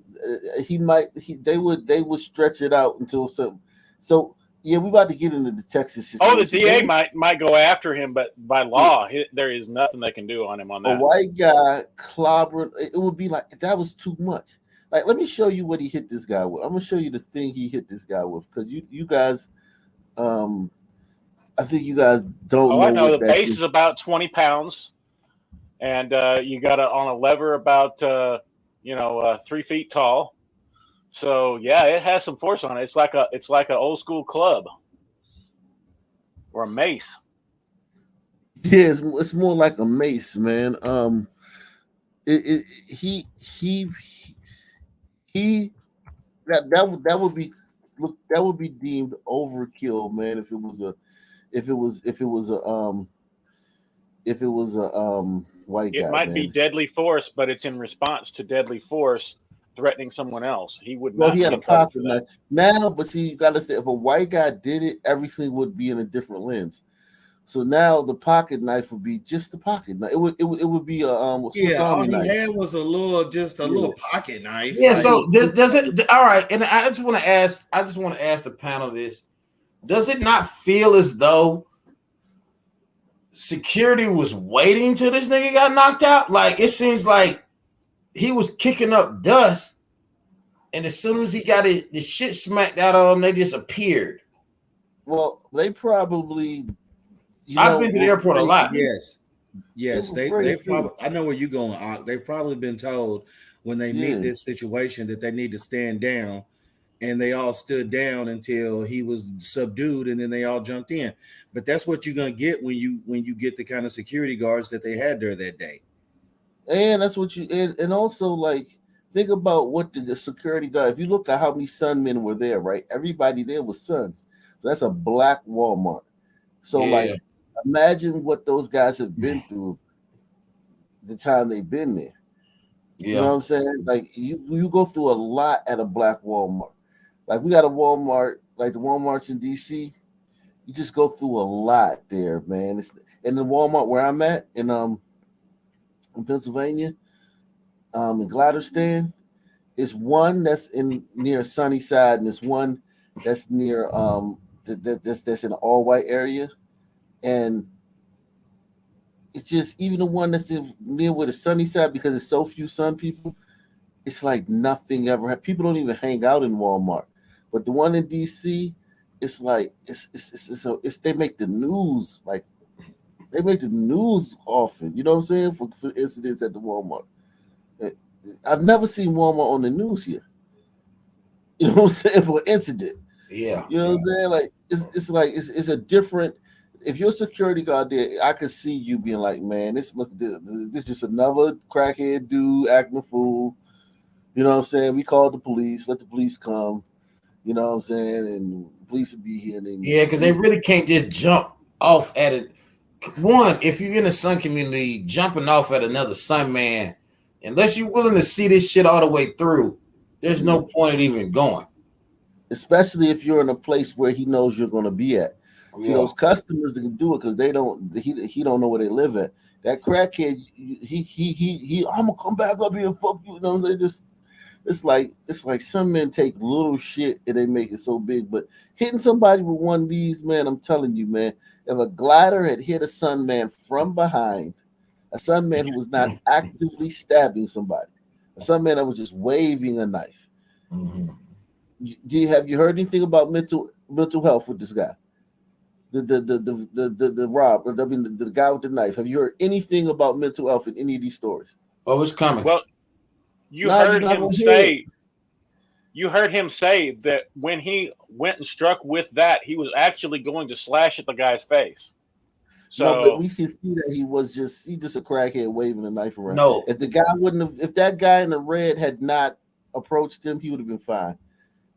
they would stretch it out until something. So yeah, we about to get into the Texas situation. Oh, the DA might go after him, but by law, there is nothing they can do on him on that. A white guy clobbering, it would be like that was too much. Like, let me show you what he hit this guy with. I'm gonna show you the thing he hit this guy with because you guys, I think you guys don't. Oh, I know the base is about 20 pounds, and you got it on a lever about 3 feet tall. So yeah, it has some force on it. It's like an old school club or a mace. Yeah, it's more like a mace, man. That would be deemed overkill, man. If it was a white guy. It might be deadly force, but it's in response to deadly force threatening someone else. He would not. Well, he had a pocket knife now, but see, you got to say if a white guy did it, everything would be in a different lens. So now the pocket knife would be just the pocket knife. It would be a all he had was a little pocket knife. Yeah. So does it? All right. And I just want to ask the panel this: does it not feel as though security was waiting till this nigga got knocked out? Like it seems like he was kicking up dust, and as soon as he got the shit smacked out of him, they just appeared. Well, they probably. I've been to the airport a lot. Yes. They probably. I know where you're going. They've probably been told when they meet this situation that they need to stand down, and they all stood down until he was subdued, and then they all jumped in. But that's what you're gonna get when you get the kind of security guards that they had there that day. And that's what and also like think about what the security guard. If you look at how many Sun men were there, right? Everybody there was Suns. So that's a black Walmart. So like imagine what those guys have been through the time they've been there. You know what I'm saying? Like you go through a lot at a black Walmart. Like we got a Walmart, like the Walmarts in DC. You just go through a lot there, man. And the Walmart where I'm at in Pennsylvania, in Blakistan, is one that's near Sunnyside, and there's one that's near that's in an all white area, and it's just even the one that's near where the Sunnyside, because it's so few Sun people, it's like nothing ever happened. People don't even hang out in Walmart, but the one in DC, it's like it's they make the news like. They make the news often, you know what I'm saying, for incidents at the Walmart. I've never seen Walmart on the news here. You know what I'm saying, for an incident. Yeah. You know what I'm saying? Like it's a different. if you're a security guard there, I could see you being like, man, this just another crackhead dude acting a fool. You know what I'm saying? We called the police, let the police come. You know what I'm saying? And the police will be here. And Yeah, because they really can't just jump off at it. One, if you're in the Sun community, jumping off at another Sun man, unless you're willing to see this shit all the way through, there's no point in even going. Especially if you're in a place where he knows you're going to be at. See, Yeah. those customers that can do it because they don't. He don't know where they live at. That crackhead, he. I'm gonna come back up here and fuck you. You know, they just. It's like some men take little shit and they make it so big. But hitting somebody with one of these, man, I'm telling you, man, if a glider had hit a Sun man from behind, a Sun man who was not actively stabbing somebody, a Sun man that was just waving a knife. Have you heard anything about mental health with this guy? The Rob, I mean the guy with the knife. Have you heard anything about mental health in any of these stories? Oh, it's coming. Well, you heard him say that when he went and struck with that, he was actually going to slash at the guy's face. So no, but we can see that he just a crackhead waving a knife around. No. If that guy in the red had not approached him, he would have been fine.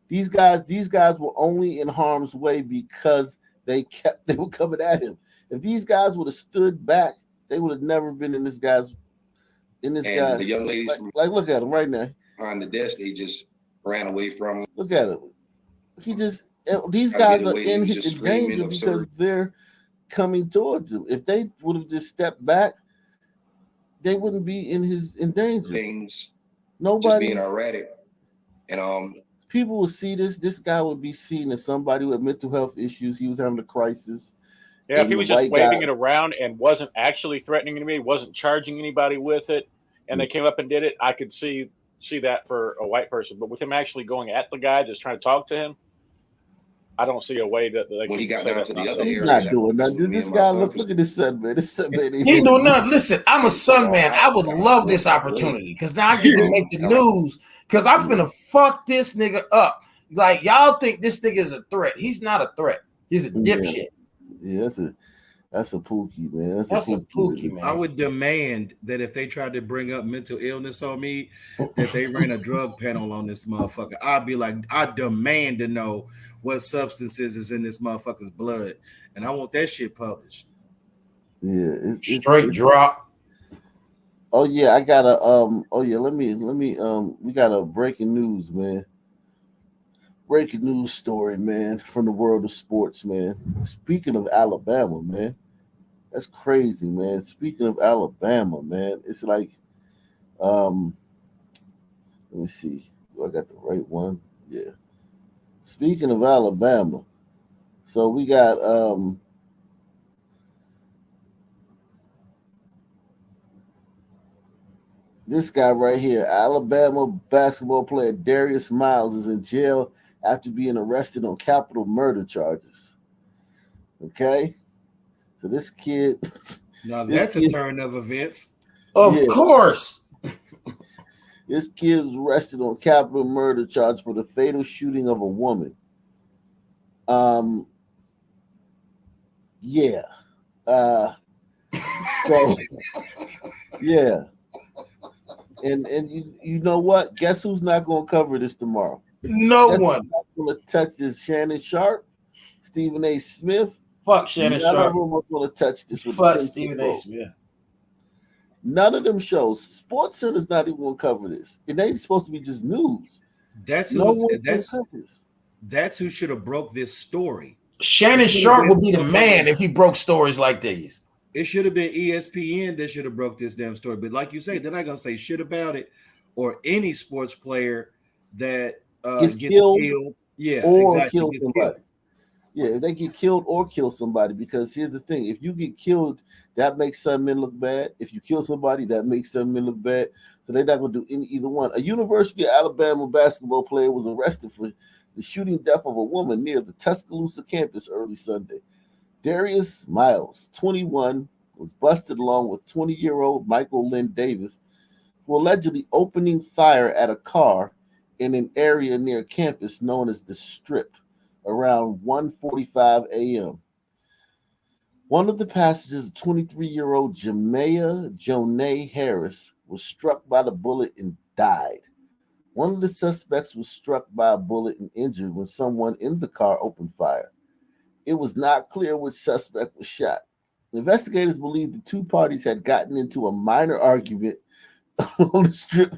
These guys were only in harm's way because they were coming at him. If these guys would have stood back, they would have never been in this guy's. The young ladies, like look at him right now behind the desk, they just ran away from him. Look at him. These guys are in danger because they're coming towards him. If they would have just stepped back, they wouldn't be in danger. Things Nobody just being erratic, and people will see this. This guy would be seen as somebody with mental health issues. He was having a crisis. yeah, if he was just waving it around and wasn't actually threatening anybody, wasn't charging anybody with it, and they came up and did it, I could see that for a white person. But with him actually going at the guy, just trying to talk to him, I don't see a way that they when he got down to the other He's area, not doing nothing. This guy look at this Sun man. This Sun man. He ain't doing nothing. Listen, I'm a Sun man. I would love this opportunity because now I get to make the news because I'm finna fuck this nigga up. Like y'all think this nigga is a threat. He's not a threat. He's a dipshit. Yeah, that's a pookie, man. That's a pookie, man. I would demand that if they tried to bring up mental illness on me, that they ran a drug panel on this motherfucker. I'd be like, I demand to know what substances is in this motherfucker's blood, and I want that shit published. Yeah, straight drop. Oh yeah, I got a Oh yeah, let me. We got a breaking news, man. Breaking news story, man, from the world of sports, man. Speaking of Alabama, man, that's crazy, man. Speaking of Alabama, man, it's like, let me see. Do I got the right one? Yeah. Speaking of Alabama, so we got this guy right here, Alabama basketball player Darius Miles is in jail after being arrested on capital murder charges. Okay? So this kid... Now that's a turn of events. Of course. This kid was arrested on capital murder charge for the fatal shooting of a woman. Yeah. So, yeah. And you know what? Guess who's not going to cover this tomorrow? No one. Going to touch this. Shannon Sharp, Stephen A. Smith. Fuck Shannon Sharp. None of them are going to touch this. With Fuck Stephen A. Smith. None of them shows. Sports Center's not even going to cover this. It ain't supposed to be just news. That's who should have broke this story. Shannon Sharp would be the man if he broke stories like these. It should have been ESPN that should have broke this damn story. But like you say, they're not gonna say shit about it, or any sports player that gets killed. Yeah, or exactly. kill somebody. Yeah, if they get killed or kill somebody, because here's the thing: if you get killed, that makes some men look bad. If you kill somebody, that makes some men look bad. So they're not gonna do either one. A University of Alabama basketball player was arrested for the shooting death of a woman near the Tuscaloosa campus early Sunday. Darius Miles, 21, was busted along with 20-year-old Michael Lynn Davis for allegedly opening fire at a car in an area near campus known as the Strip around 1:45 a.m. One of the passengers, 23-year-old Jamea Jonay Harris, was struck by the bullet and died. One of the suspects was struck by a bullet and injured when someone in the car opened fire. It was not clear which suspect was shot. Investigators believe the two parties had gotten into a minor argument on the strip.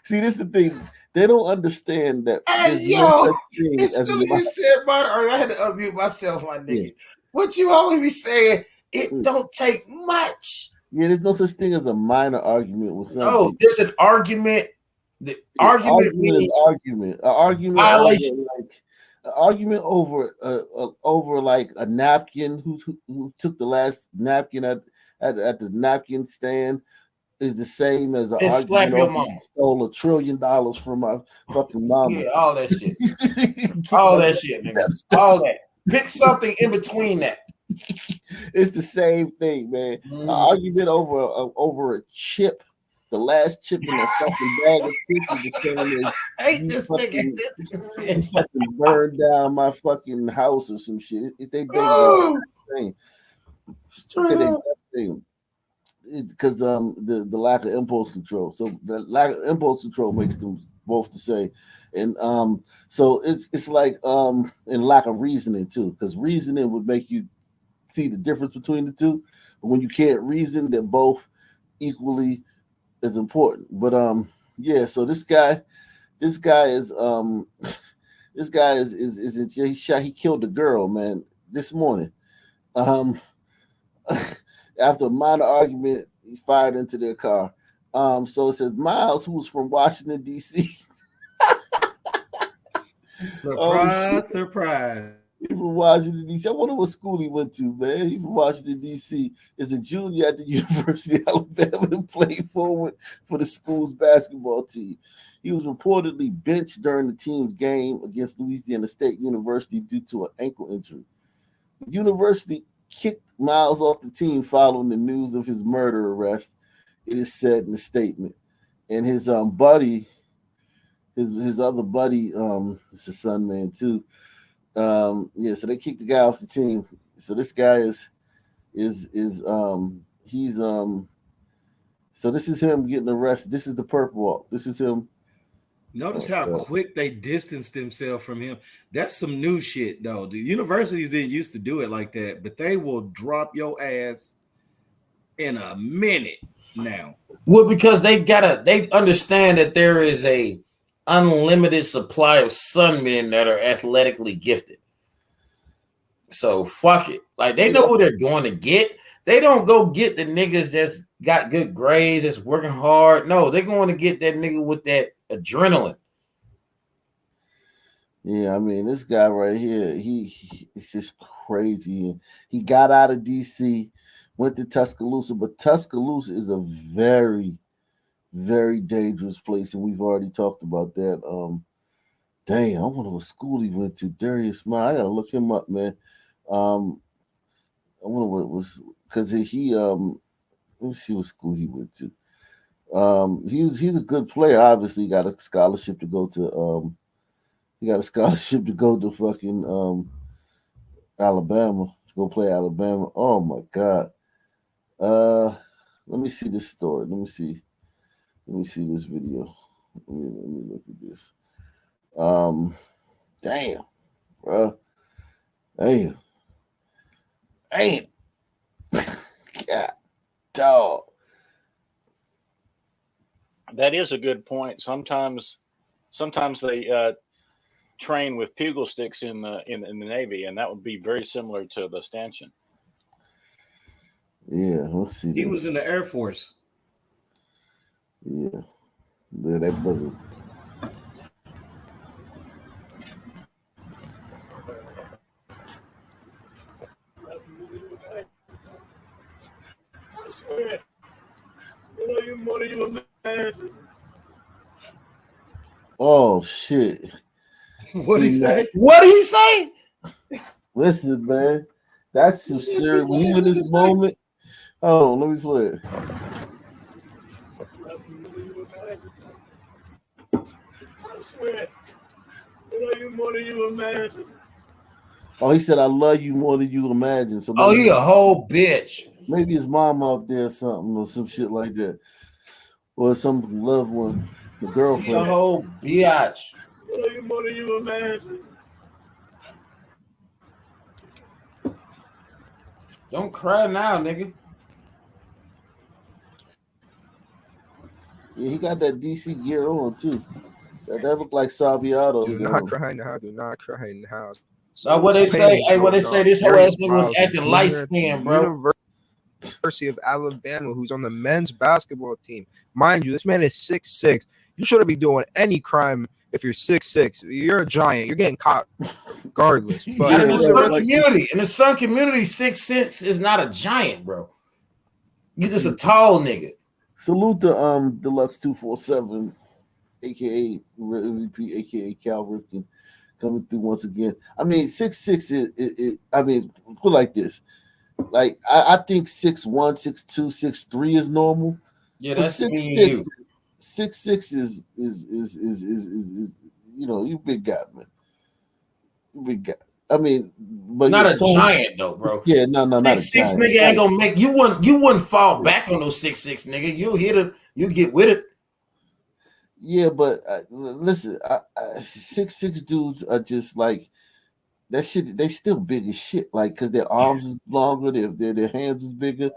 See, this is the thing. They don't understand that Hey, there's no yo, such thing it's as a still you said about I had to unmute myself, my nigga. What you always be saying, it don't take much. Yeah, there's no such thing as a minor argument with No, something. there's an argument. The argument Argument means is argument. An argument violation. over like an argument over like a napkin. Who took the last napkin at the napkin stand is the same as an And slap argument your over mama. who stole $1 trillion from my fucking mama. Yeah, all that shit. All that shit, nigga. All that. Pick something in between that. It's the same thing, man. An argument over a chip, the last chip in a fucking bag of chips is the same as I hate you this fucking, nigga. you fucking burned down my fucking house or some shit. They the same. Because the lack of impulse control. So the lack of impulse control makes them both the same. And so it's like and lack of reasoning too, because reasoning would make you see the difference between the two. But when you can't reason, they're both equally as important. But yeah, so this guy is this guy is in jail. He killed a girl, man, this morning. After a minor argument, he fired into their car. So it says Miles, who was from Washington, D.C. Surprise, surprise. He from Washington, D.C. I wonder what school he went to, man. He from Washington, D.C. Is a junior at the University of Alabama and played forward for the school's basketball team. He was reportedly benched during the team's game against Louisiana State University due to an ankle injury. The university kicked Miles off the team following the news of his murder arrest, it is said in the statement. And his buddy, his other buddy, it's a son man too. Yeah, so they kicked the guy off the team. So this guy is so this is him getting arrested. This is the perp walk. This is him. Notice how quick they distanced themselves from him. That's some new shit, though. The universities didn't used to do it like that, but they will drop your ass in a minute now. Well, because they understand that there is a unlimited supply of sunmen that are athletically gifted. So fuck it. Like they know who they're going to get. They don't go get the niggas that's got good grades, that's working hard. No, they're going to get that nigga with that adrenaline. Yeah, I mean, this guy right here, it's just crazy. He got out of DC, went to Tuscaloosa, but Tuscaloosa is a very, very dangerous place, and we've already talked about that. Damn, I wonder what school he went to. Darius Mine. I gotta look him up, man. I wonder what it was because he let me see what school he went to. He's a good player. Obviously, got a scholarship to go to fucking Alabama to go play Alabama. Oh my God. Let me see this story. Let me see this video. Let me look at this. Damn, bro. Damn. God, dog. That is a good point. Sometimes they train with pugil sticks in the Navy, and that would be very similar to the stanchion. Yeah, let's see. He was in the Air Force. Yeah, that brother. Oh shit! What'd he say? What did he say? Listen, man, that's some serious. You in this moment? Hold on, let me play it. I swear, you more than you imagine. Oh, he said, "I love you more than you imagine." So Oh, maybe, he a whole bitch. maybe his mom out there or something or some shit like that, or some loved one, the He a girlfriend. whole bitch. Love you more than you imagine. Don't cry now, nigga. Yeah, he got that DC gear on too. That looked like Sabiato. Do not cry now. Do not cry in the house. Now what they say? Hey, what they say? This whole ass nigga was acting light skinned, bro. University of Alabama, who's on the men's basketball team. Mind you, this man is 6'6". You shouldn't be doing any crime if you're 6'6". You're a giant. You're getting caught regardless. But in the Sun community, 6'6" is not a giant, bro. You just a tall nigga. Salute to Deluxe 247, aka MVP, aka Cal Ripken, coming through once again. I mean, 6'6" is I mean, put it like this. Like I think 6'1", 6'2", 6'3" is normal. Yeah, But that's 6'6" is you know, you big guy, man. You big guy. I mean, but not yeah, a giant though, bro. Yeah, no, not a 6'6" giant. nigga ain't gonna make you wouldn't fall back on those 6'6" nigga. You'll hit it, you get with it. Yeah, but listen, 6'6" dudes are just like that shit. They still big as shit, like because their arms is longer, their hands is bigger,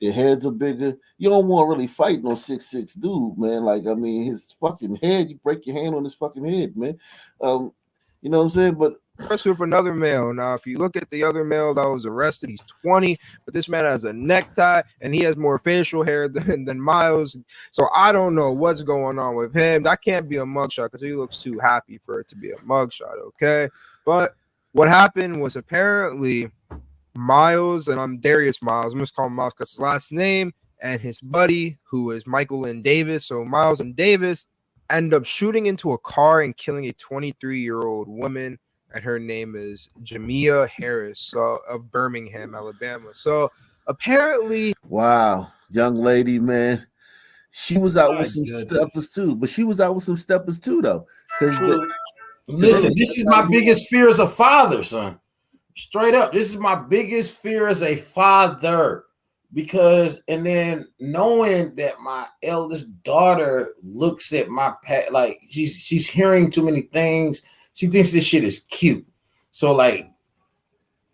their heads are bigger. You don't want to really fight no 6'6" dude, man. Like I mean, his fucking head, you break your hand on his fucking head, man. You know what I'm saying? But with another male. Now, if you look at the other male that was arrested, he's 20, but this man has a necktie and he has more facial hair than Miles. So I don't know what's going on with him. That can't be a mugshot because he looks too happy for it to be a mugshot, okay? But what happened was apparently Miles, and I'm Darius Miles, I'm just calling him Miles because his last name, and his buddy, who is Michael and Davis. So Miles and Davis end up shooting into a car and killing a 23-year-old woman, and her name is Jamia Harris of Birmingham, Alabama. So apparently, wow, young lady, man, she was out with some steppers too. But she was out with some steppers too, though. Listen, this is my biggest fear as a father, son. Straight up, this is my biggest fear as a father. Because and then knowing that my eldest daughter looks at my pet, like she's hearing too many things. She thinks this shit is cute. So like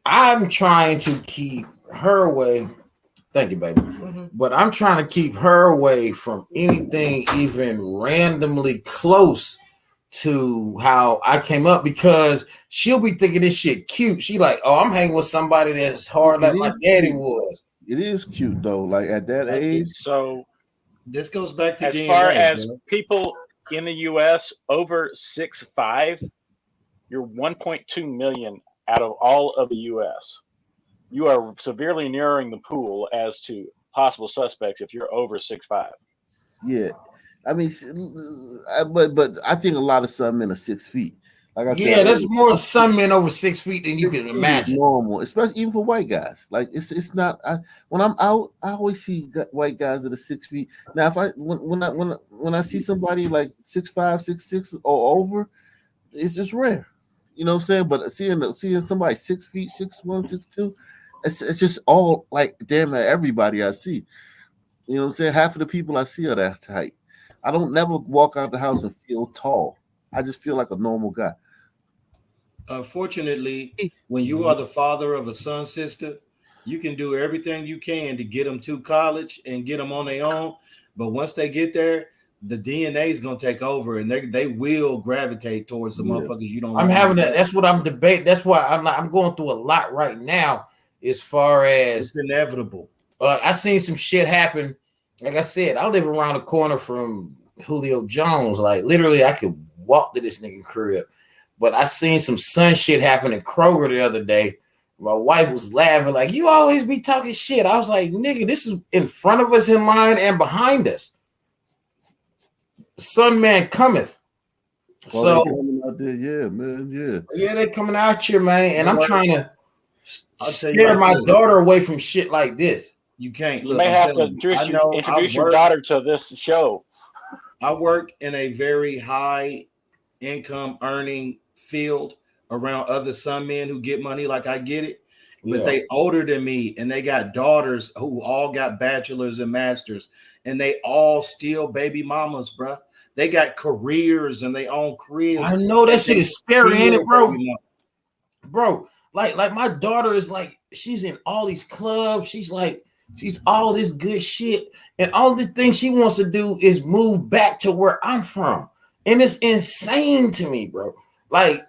I'm trying to keep her away. Thank you, baby. But I'm trying to keep her away from anything even randomly close to how I came up, because she'll be thinking this shit cute. She like, oh, I'm hanging with somebody that's hard like my daddy was. It is cute though, like at that age. So this goes back to as DNA, far as bro. people in the U.S. over 6'5", you're 1.2 million out of all of the U.S. You are severely narrowing the pool as to possible suspects if you're over 6'5". Yeah, I mean, but I think a lot of some men are 6 feet. Like I said, yeah, there's more some men over 6 feet than you can imagine. Normal, especially even for white guys. Like it's not. When I'm out, I always see white guys that are 6 feet. Now, if when I see somebody like 6'5", 6'6" or over, it's just rare. You know what I'm saying? But seeing somebody 6 feet, 6'1", 6'2", it's just all like damn near everybody I see. You know what I'm saying? Half of the people I see are that height. I don't never walk out the house and feel tall. I just feel like a normal guy. Unfortunately, when you are the father of a son, sister, you can do everything you can to get them to college and get them on their own. But once they get there, the DNA is gonna take over, and they will gravitate towards the motherfuckers you don't. I'm having that. That's what I'm debating. That's why I'm going through a lot right now. As far as it's inevitable. I seen some shit happen. Like I said, I live around the corner from Julio Jones. Like literally, I could walk to this nigga crib. But I seen some son shit happen in Kroger the other day. My wife was laughing like, "You always be talking shit." I was like, "Nigga, this is in front of us in line and behind us. Son man cometh." Well, so they coming out there, yeah, man, yeah, they coming out here, man, and I'm trying to scare scare my daughter away from shit like this. You can't. You may have to introduce your daughter to this show. I work in a very high income earning field around other son men who get money like I get it, but Yeah. they older than me and they got daughters who all got bachelors and masters, and they all still baby mamas, bro. They got careers and they own cribs. I know that and shit they is scary, ain't still it, bro? baby mamas. Bro, like my daughter is like, she's in all these clubs. She's all this good shit, and all the things she wants to do is move back to where I'm from, and it's insane to me, bro. Like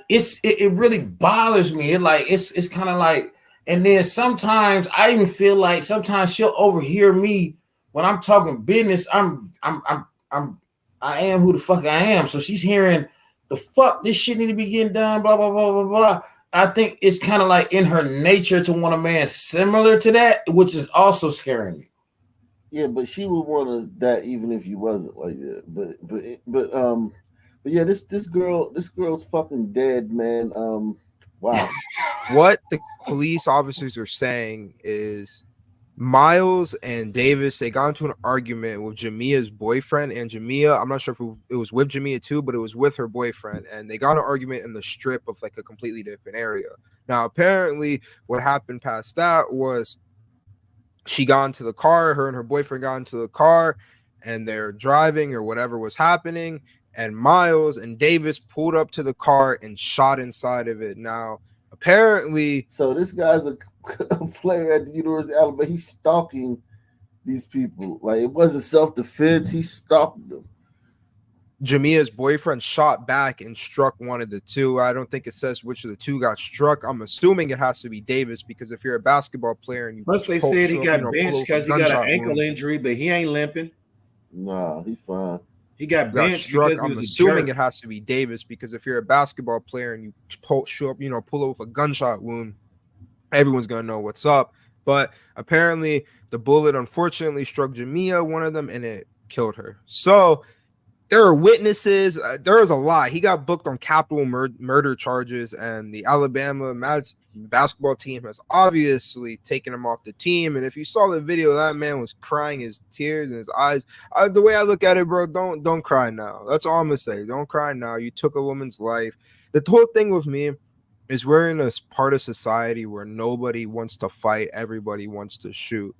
it really bothers me. It's kind of like, and then sometimes I even feel like sometimes she'll overhear me when I'm talking business. I am who the fuck I am. So she's hearing the fuck this shit need to be getting done, blah blah blah blah blah. I think it's kind of like in her nature to want a man similar to that, which is also scaring me. Yeah, but she would want that even if you wasn't like that. But yeah, this girl's fucking dead, man. Wow. What the police officers are saying is Miles and Davis, they got into an argument with Jamia's boyfriend, and Jamia, I'm not sure if it was with Jamia too, but it was with her boyfriend, and they got an argument in the strip of like a completely different area. Now, apparently what happened past that was she got into the car, her and her boyfriend got into the car, and they're driving or whatever was happening, and Miles and Davis pulled up to the car and shot inside of it. Now, apparently, so this guy's a player at the University of Alabama. He's stalking these people. Like, it wasn't self-defense. He stalked them. Jamia's boyfriend shot back and struck one of the two. I don't think it says which of the two got struck. I'm assuming it has to be Davis, because if you're a basketball player and you Plus, they said he got benched because he got an ankle injury, but he ain't limping. Nah, he's fine. He got benched struck. because he I'm was assuming a it has to be Davis, because if you're a basketball player and you pull up with a gunshot wound, everyone's gonna know what's up. But apparently, the bullet unfortunately struck Jamia, one of them, and it killed her. So there are witnesses. There is a lot. He got booked on capital murder charges, and the Alabama basketball team has obviously taken him off the team. And if you saw the video, that man was crying his tears in his eyes. The way I look at it, bro, don't cry now. That's all I'm gonna say. Don't cry now. You took a woman's life. The whole thing with me is we're in a part of society where nobody wants to fight. Everybody wants to shoot.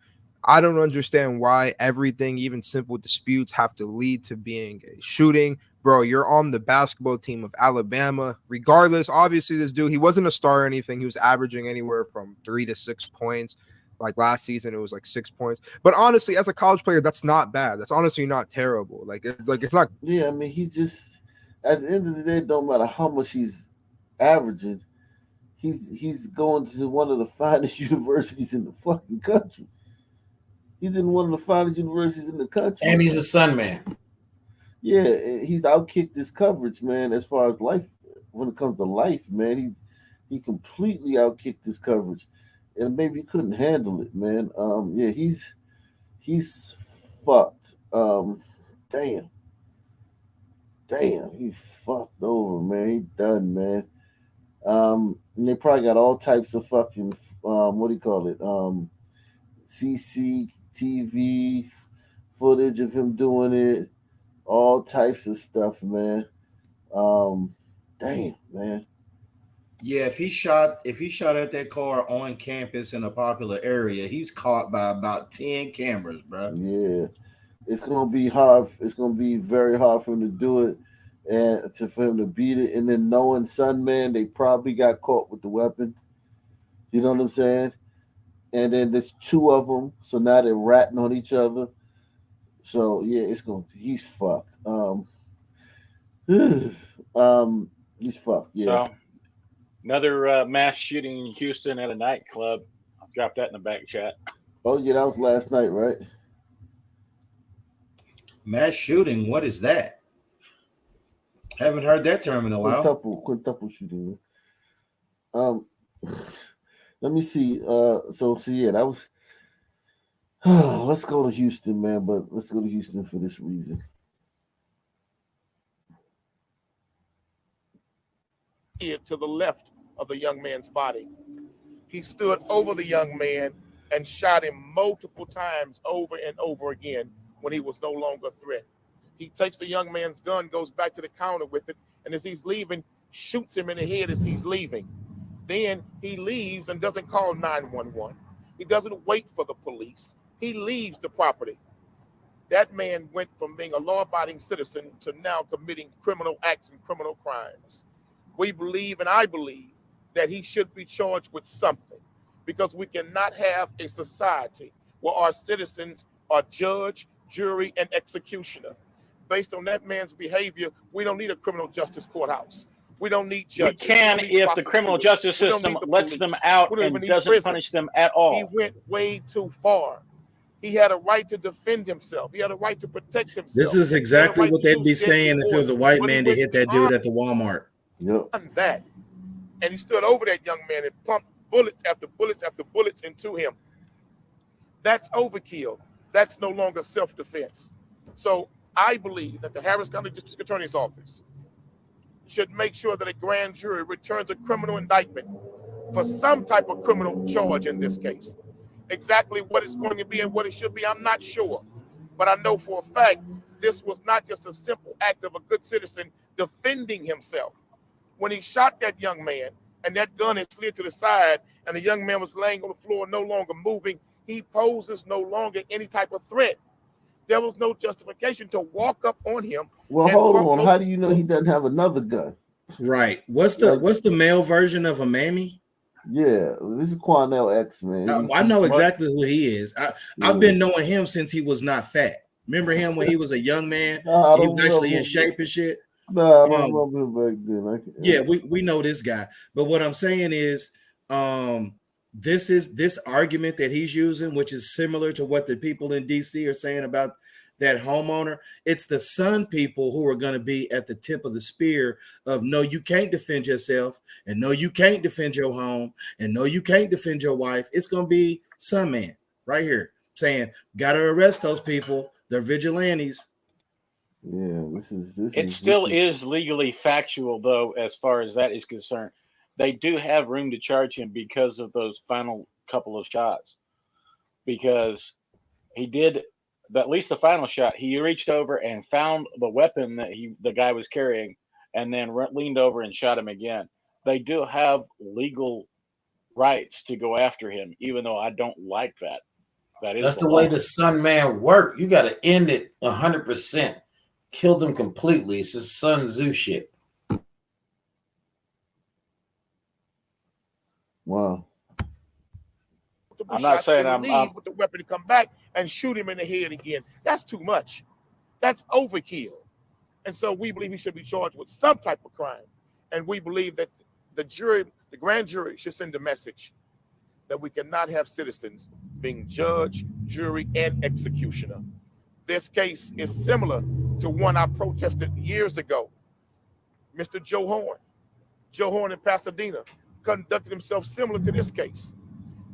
I don't understand why everything, even simple disputes, have to lead to being a shooting. Bro, you're on the basketball team of Alabama. Regardless, obviously, this dude, he wasn't a star or anything. He was averaging anywhere from 3 to 6 points. Like last season, it was like 6 points. But honestly, as a college player, that's not bad. That's honestly not terrible. It's not. Yeah, I mean, he just, at the end of the day, it don't matter how much he's averaging. He's going to one of the finest universities in the fucking country. He's in one of the finest universities in the country. And he's a Sun man. Yeah, he's outkicked his coverage, man, as far as life. When it comes to life, man, he completely outkicked his coverage. And maybe he couldn't handle it, man. Yeah, he's fucked. Damn, he fucked over, man. He done, man. And they probably got all types of fucking what do you call it? CCTV footage of him doing it, all types of stuff, man. Damn, man. Yeah, if he shot at that car on campus in a popular area, he's caught by about 10 cameras, bro. Yeah, it's gonna be hard. It's gonna be very hard for him to do it, and for him to beat it. And then knowing Sunman, they probably got caught with the weapon. You know what I'm saying? And then there's two of them, so now they're ratting on each other. So yeah, he's fucked. He's fucked. Yeah. So another mass shooting in Houston at a nightclub. I'll drop that in the back chat. Oh yeah, that was last night, right? Mass shooting. What is that? Haven't heard that term in a while. Quintuple shooting. Let me see. So yeah, that was. Let's go to Houston, man. But let's go to Houston for this reason. To the left of the young man's body. He stood over the young man and shot him multiple times over and over again when he was no longer a threat. He takes the young man's gun, goes back to the counter with it, and as he's leaving, shoots him in the head as he's leaving. Then he leaves and doesn't call 911. He doesn't wait for the police. He leaves the property. That man went from being a law-abiding citizen to now committing criminal acts and criminal crimes. We believe, and I believe, that he should be charged with something, because we cannot have a society where our citizens are judge, jury, and executioner. Based on that man's behavior, we don't need a criminal justice courthouse. We don't need judges. You can if the criminal justice system lets them out and doesn't punish them at all. He went way too far. He had a right to defend himself. He had a right to protect himself. This is exactly what they'd be saying if it was a white man to hit that dude at the Walmart. Yep. That. And he stood over that young man and pumped bullets after bullets after bullets into him. That's overkill. That's no longer self-defense. So I believe that the Harris County District Attorney's Office should make sure that a grand jury returns a criminal indictment for some type of criminal charge in this case. Exactly what it's going to be and what it should be, I'm not sure. But I know for a fact this was not just a simple act of a good citizen defending himself. When he shot that young man and that gun had slid to the side and the young man was laying on the floor no longer moving, he poses no longer any type of threat. There was no justification to walk up on him. Well, hold on. How do you know he doesn't have another gun? Right. What's the male version of a mammy? Yeah, this is Quanell X, man. I know exactly who he is. I've been knowing him since he was not fat. Remember him when he was a young man? He was actually in shape and shit. No, I don't remember him back then. Yeah, we know this guy. But what I'm saying is, this argument that he's using, which is similar to what the people in DC are saying about that homeowner. It's the Sun people who are going to be at the tip of the spear of no, you can't defend yourself, and no, you can't defend your home, and no, you can't defend your wife. It's going to be Sun Man right here saying, got to arrest those people. They're vigilantes. Yeah, It still is legally factual, though, as far as that is concerned. They do have room to charge him because of those final couple of shots. Because he did, at least the final shot, he reached over and found the weapon that the guy was carrying, and then leaned over and shot him again. They do have legal rights to go after him, even though I don't like that. That's the way the Sun Man worked. You got to end it 100%. Kill them completely. It's just Sun Tzu shit. Wow. I'm not saying I'm leave with the weapon to come back and shoot him in the head again. That's too much. That's overkill. And so we believe he should be charged with some type of crime. And we believe that the jury, the grand jury, should send a message that we cannot have citizens being judge, jury, and executioner. This case is similar to one I protested years ago. Mr. Joe Horn in Pasadena conducted himself similar to this case.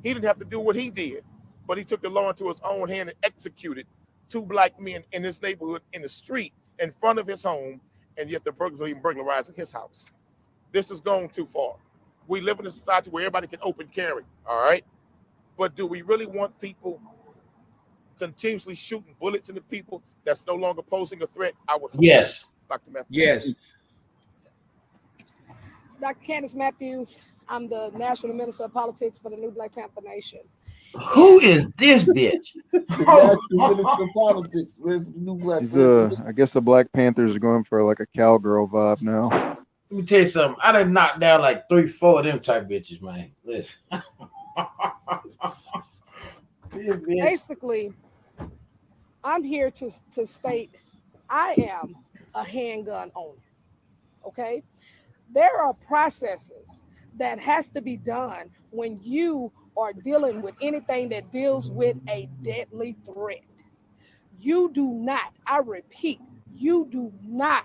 He didn't have to do what he did, but he took the law into his own hand and executed two black men in his neighborhood in the street in front of his home, and yet the burglars even burglarizing his house. This has gone too far. We live in a society where everybody can open carry, all right? But do we really want people continuously shooting bullets into people that's no longer posing a threat? I would hope. Yes. Dr. Matthews. Yes. Dr. Candace Matthews, I'm the National Minister of Politics for the New Black Panther Nation. Who is this bitch? Politics, man, for the New Black Panther. I guess the Black Panthers are going for like a cowgirl vibe now. Let me tell you something. I done knocked down like 3-4 of them type bitches, man. Listen. Basically, I'm here to state I am a handgun owner, okay? There are processes that has to be done when you are dealing with anything that deals with a deadly threat. You do not, I repeat, you do not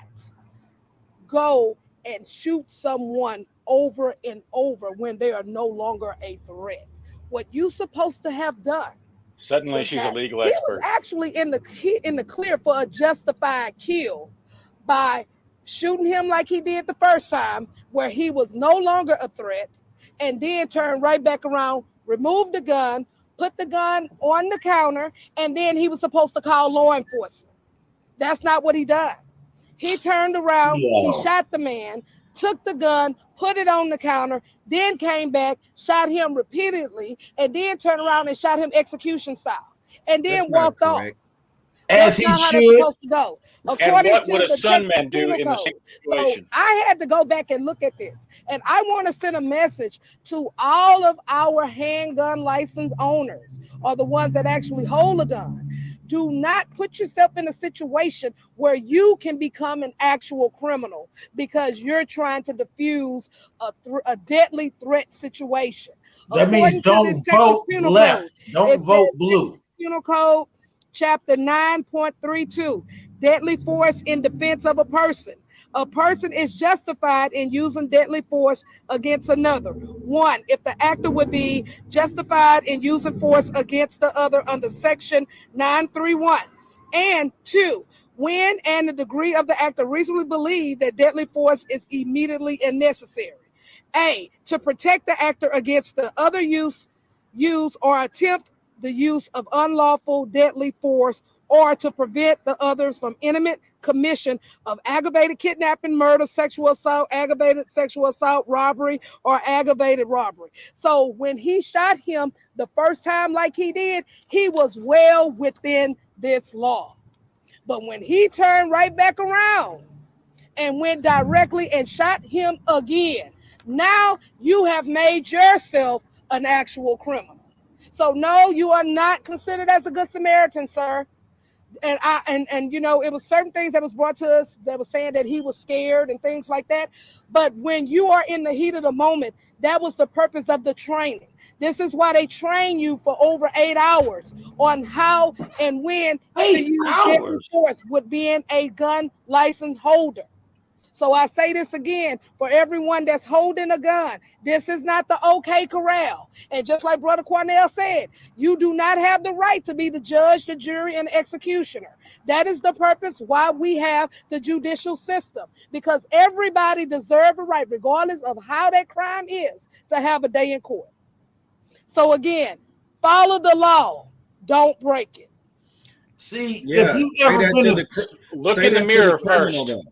go and shoot someone over and over when they are no longer a threat. What you supposed to have done. Suddenly she's a legal He expert. was actually in the clear for a justified kill by shooting him like he did the first time, where he was no longer a threat, and then turn right back around, remove the gun, put the gun on the counter, and then he was supposed to call law enforcement. That's not what he done. He turned around, he shot the man, took the gun, put it on the counter, then came back, shot him repeatedly, and then turned around and shot him execution style, and then That's not walked off. correct. As That's he not how that's should. supposed to go, And according what to would a the Texas sunman do Penal in the Code. same So situation? I had to go back and look at this, and I want to send a message to all of our handgun license owners, or the ones that actually hold a gun. Do not put yourself in a situation where you can become an actual criminal because you're trying to defuse a deadly threat situation. That means According to this don't Texas vote Penal left. Code, Don't it vote says blue. Texas Penal Code, Chapter 9.32, deadly force in defense of a person. A person is justified in using deadly force against another. 1, if the actor would be justified in using force against the other under Section 931. And 2, when and the degree of the actor reasonably believe that deadly force is immediately necessary. A, to protect the actor against the other use or attempt the use of unlawful deadly force, or to prevent the others from imminent commission of aggravated kidnapping, murder, sexual assault, aggravated sexual assault, robbery, or aggravated robbery. So when he shot him the first time like he did, he was well within this law. But when he turned right back around and went directly and shot him again, now you have made yourself an actual criminal. So no, you are not considered as a good Samaritan, sir. And you know, it was certain things that was brought to us that was saying that he was scared and things like that. But when you are in the heat of the moment, that was the purpose of the training. This is why they train you for over 8 hours on how and when to use deadly force with being a gun license holder. So I say this again for everyone that's holding a gun. This is not the OK Corral. And just like Brother Cornell said, you do not have the right to be the judge, the jury, and executioner. That is the purpose why we have the judicial system, because everybody deserves a right, regardless of how that crime is, to have a day in court. So again, follow the law. Don't break it. See, Yeah, if you say ever that been to a, the Look say in the that to the mirror criminal first. though.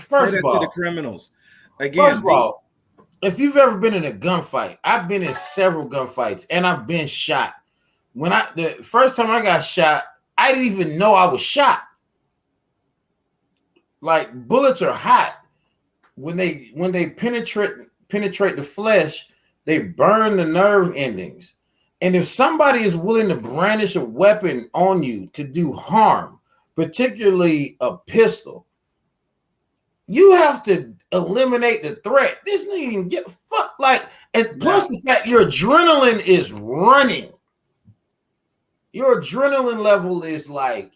First Say of that to the all, criminals. Again, first of all, if you've ever been in a gunfight, I've been in several gunfights and I've been shot. When the first time I got shot, I didn't even know I was shot. Like, bullets are hot. When they penetrate the flesh, they burn the nerve endings. And if somebody is willing to brandish a weapon on you to do harm, particularly a pistol, you have to eliminate the threat. This nigga can get fucked. Like, and plus the fact your adrenaline is running. Your adrenaline level is like.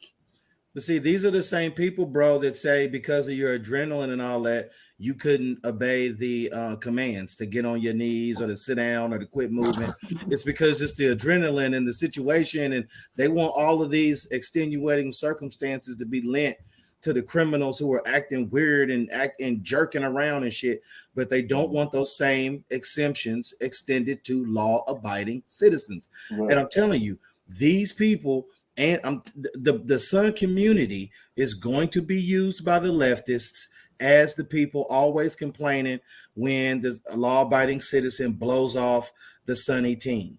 But see, these are the same people, bro, that say because of your adrenaline and all that, you couldn't obey the commands to get on your knees or to sit down or to quit moving. It's because it's the adrenaline and the situation, and they want all of these extenuating circumstances to be lent to the criminals who are acting weird and jerking around and shit, but they don't want those same exemptions extended to law-abiding citizens. Right. And I'm telling you, these people and the Sun community is going to be used by the leftists as the people always complaining when the law-abiding citizen blows off the sunny teen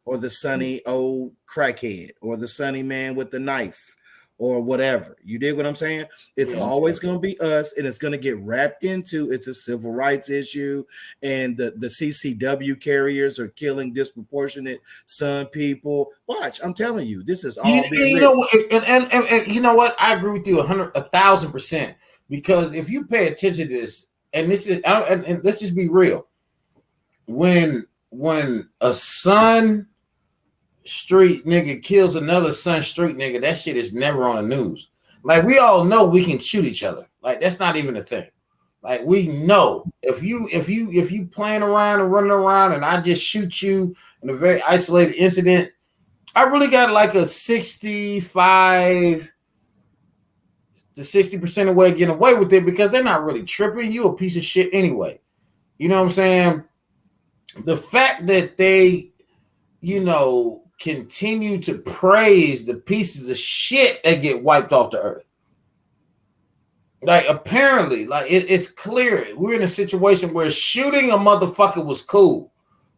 or the sunny old crackhead or the sunny man with the knife or whatever. You dig what I'm saying? It's always going to be us, and it's going to get wrapped into it's a civil rights issue, and the CCW carriers are killing disproportionate Sun people. Watch, I'm telling you, this is all You know what? And you know what? I agree with you 1,000%. Because if you pay attention to this, and this is, and let's just be real, when a Sun street nigga kills another Sun street nigga, that shit is never on the news. Like, we all know we can shoot each other. Like, that's not even a thing. Like, we know if you playing around and running around and I just shoot you in a very isolated incident, I really got like a 65 to 60% of way getting away with it because they're not really tripping. You a piece of shit anyway. You know what I'm saying? The fact that they, continue to praise the pieces of shit that get wiped off the earth. Like apparently, like it's clear we're in a situation where shooting a motherfucker was cool,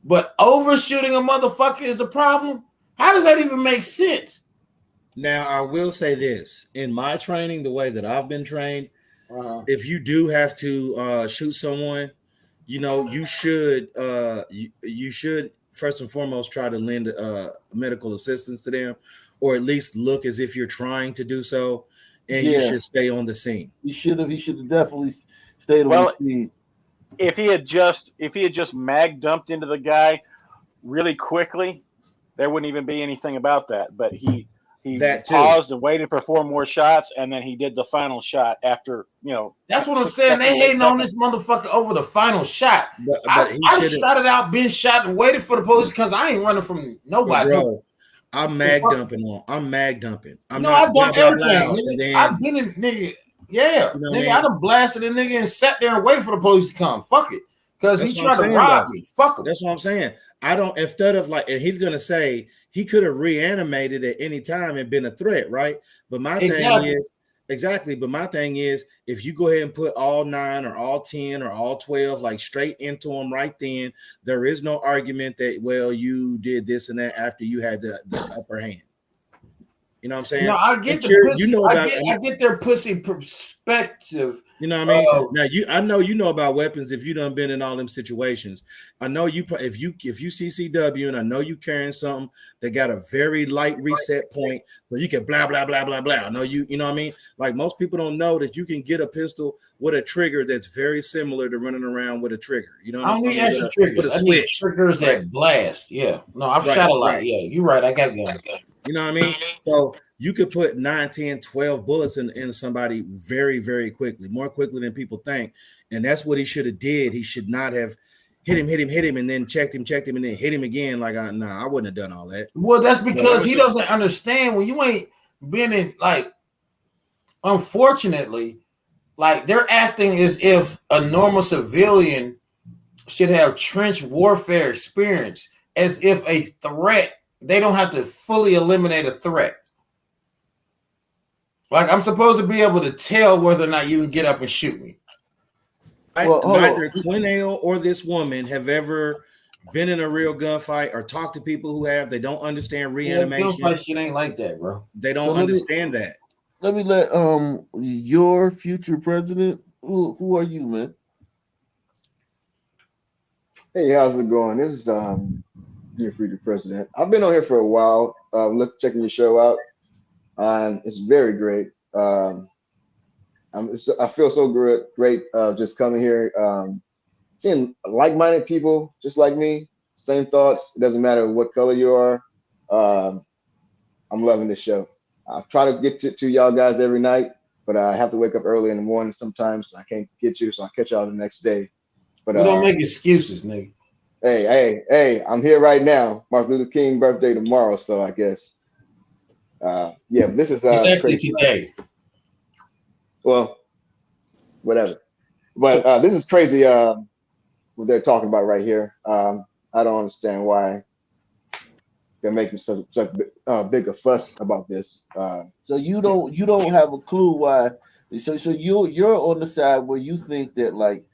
but overshooting a motherfucker is a problem. How does that even make sense? Now, I will say this: in my training, the way that I've been trained, if you do have to shoot someone, you know, you should you should first and foremost try to lend medical assistance to them, or at least look as if you're trying to do so, and you Yeah, should stay on the scene. he should have. He should have definitely stayed on the Well, scene. if he had just mag dumped into the guy really quickly, there wouldn't even be anything about that. But he That too. paused and waited for 4 more shots, and then he did the final shot after That's what I'm 6 seconds, saying. They 8 hating on seconds. this motherfucker over the final shot. But he I should have. shot it out, been shot, and waited for the police because I ain't running from nobody. Bro, I'm mag dumping on. I'm mag dumping. I'm No, I not blah dumped blah everything, blah. nigga. And then I've been in, nigga. Yeah, you know what I nigga, mean? I done blasted a nigga and sat there and waited for the police to come. Fuck it. Because he That's what I'm tried to saying, rob though. me. Fuck him. That's what I'm saying. I don't, instead of like, and he's gonna say he could have reanimated at any time and been a threat, right? But my thing Exactly. is exactly. But my thing is, if you go ahead and put all 9 or all 10 or all 12 like straight into him right then, there is no argument that well you did this and that after you had the upper hand. You know what I'm saying? No, I get And the sure, pussy. you know about. I get their pussy perspective. You know what I mean? of- Now I know you know about weapons if you done been in all them situations. I know you if you CCW and I know you carrying something that got a very light reset point so you can blah blah blah blah blah. I know you know what I mean? Like most people don't know that you can get a pistol with a trigger that's very similar to running around with a trigger. You know what I I don't mean? need extra triggers. With a I need switch. triggers Right. that blast. Yeah. No, I've Right, shot a lot. right. Yeah, you're right. I got guns. You know what I mean? So you could put 9, 10, 12 bullets in somebody very, very quickly, more quickly than people think. And that's what he should have did. He should not have hit him, and then checked him, and then hit him again. Like, I wouldn't have done all that. Well, that's because he But- doesn't understand when you ain't been in, like, unfortunately, like they're acting as if a normal civilian should have trench warfare experience, as if a threat, they don't have to fully eliminate a threat. Like I'm supposed to be able to tell whether or not you can get up and shoot me. Neither Quinnell or this woman have ever been in a real gunfight or talked to people who have. They don't understand reanimation. Gunfight shit ain't like that, bro. They don't So let me- understand that. Let me let your future president. Who are you, man? Hey, how's it going? This is your future president. I've been on here for a while. Checking your show out. It's very great. I feel so great just coming here, seeing like-minded people just like me, same thoughts. It doesn't matter what color you are. I'm loving this show. I try to get to y'all guys every night, but I have to wake up early in the morning sometimes. I can't get you, so I catch y'all the next day. But We don't make excuses, nigga. Hey, I'm here right now. Martin Luther King birthday tomorrow, so I guess. Yeah, this is It's actually crazy. today. Well, whatever. But this is crazy. What they're talking about right here. I don't understand why they're making such big a fuss about this. So you don't have a clue why. So you're on the side where you think that like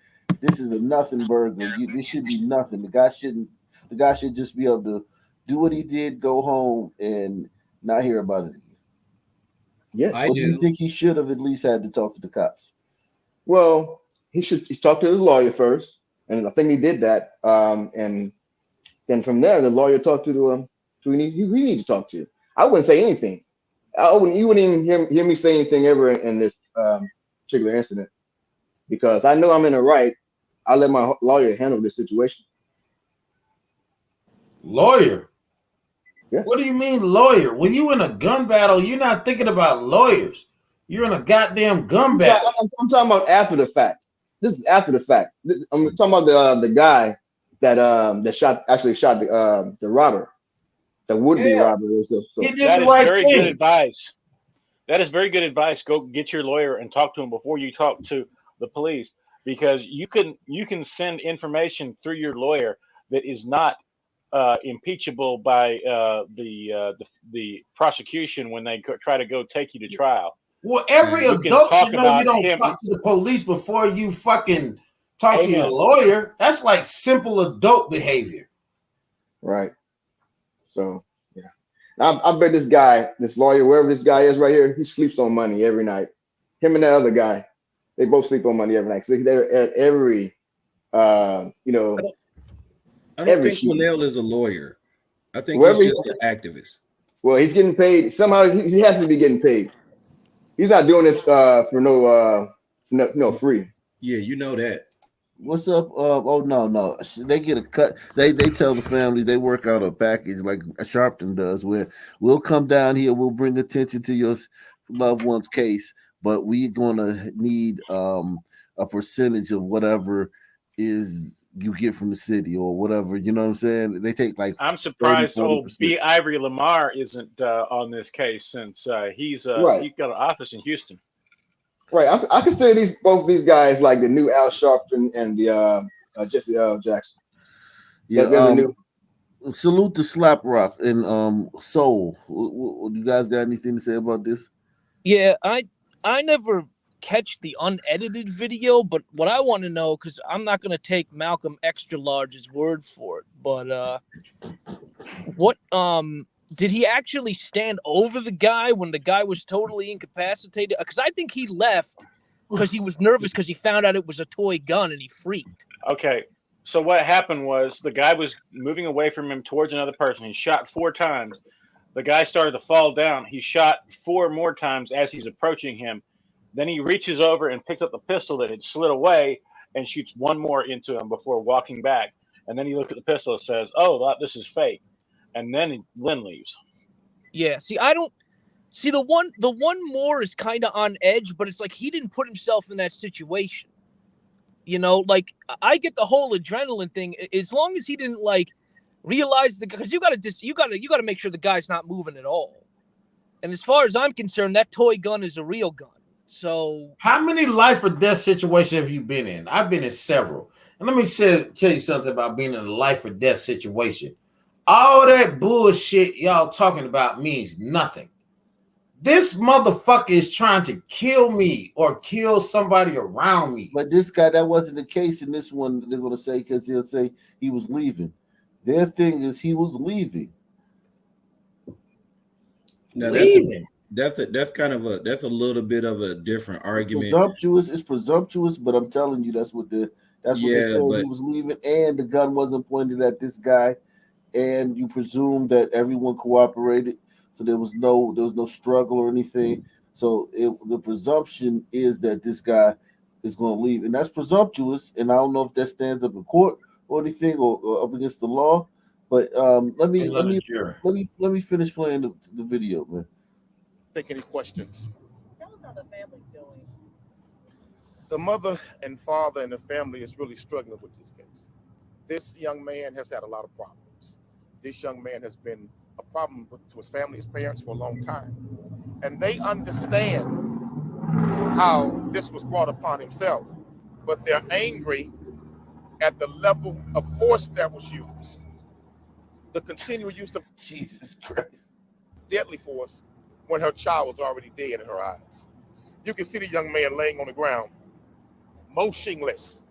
this is a nothing burger. This should be nothing. The guy should just be able to do what he did, go home, and not hear about it again. Yes, Or do you think he should have at least had to talk to the cops? Well, he talked to his lawyer first, and I think he did that. And then from there, the lawyer talked to who we need to talk to. I wouldn't say anything. You wouldn't even hear me say anything ever in this particular incident, because I know I'm in the right. I let my lawyer handle this situation. Lawyer? Yes. What do you mean lawyer? When you in a gun battle, you're not thinking about lawyers. You're in a goddamn gun battle. I'm talking about after the fact. This is after the fact. I'm talking about the guy that actually shot the robber, the would-be robber. So. That is very good advice. That is very good advice. Go get your lawyer and talk to him before you talk to the police, because you can send information through your lawyer that is not impeachable by the prosecution when they try to go take you to trial. Well, every You can adult talk should know you about don't him. talk to the police before you fucking talk to your Amen. lawyer. That's like simple adult behavior. Right. So yeah, I bet this lawyer, wherever this guy is right here, he sleeps on money every night. Him and that other guy, they both sleep on money every night. So they're at every, I don't every think shooting. Linnell is a lawyer. I think Wherever he's he, just an activist. well, he's getting paid somehow. He has to be getting paid. He's not doing this for no free. Yeah, you know that. What's up? Oh no. They get a cut. They tell the families they work out a package like Sharpton does, where we'll come down here, we'll bring attention to your loved one's case, but we're gonna need a percentage of whatever is you get from the city or whatever. You know what I'm saying? They take like I'm 30, surprised 40%. old B. Ivory Lamar isn't on this case since he's Right. got an office in Houston. Right. I consider both these guys like the new Al Sharpton and the Jesse L. Jackson. Yeah. They're the new. Salute to Slap Rock and Soul. You guys got anything to say about this? Yeah, I never catch the unedited video, but what I want to know, because I'm not going to take Malcolm Extra Large's word for it, but what did he actually stand over the guy when the guy was totally incapacitated? Because I think he left because he was nervous because he found out it was a toy gun and he freaked. Okay, so what happened was the guy was moving away from him towards another person. He shot 4 times. The guy started to fall down. He shot 4 more times as he's approaching him. Then he reaches over and picks up the pistol that had slid away and shoots 1 more into him before walking back. And then he looked at the pistol and says, "Oh, this is fake." And then Lynn leaves. Yeah, see, I don't see the one more is kind of on edge, but it's like he didn't put himself in that situation. You know, like I get the whole adrenaline thing as long as he didn't like realize because you got to make sure the guy's not moving at all. And as far as I'm concerned, that toy gun is a real gun. So how many life or death situations have you been in? I've been in several. And let me tell you something about being in a life or death situation. All that bullshit y'all talking about means nothing. This motherfucker is trying to kill me or kill somebody around me. But this guy, that wasn't the case in this one. They're going to say because he'll say he was leaving. Their thing is he was leaving. Now that's kind of a little bit of a different argument. It's presumptuous, but I'm telling you that's what they said. He was leaving, and the gun wasn't pointed at this guy, and you presume that everyone cooperated, so there was no struggle or anything. So the presumption is that this guy is going to leave, and that's presumptuous. And I don't know if that stands up in court or anything or up against the law. But let me finish playing the video, man. Take any questions. Tell us how the family's doing. The mother and father and the family is really struggling with this case. This young man has had a lot of problems. This young man has been a problem to his family, his parents for a long time. And they understand how this was brought upon himself, but they're angry at the level of force that was used. The continual use of Jesus Christ, deadly force when her child was already dead in her eyes. You can see the young man laying on the ground, motionless.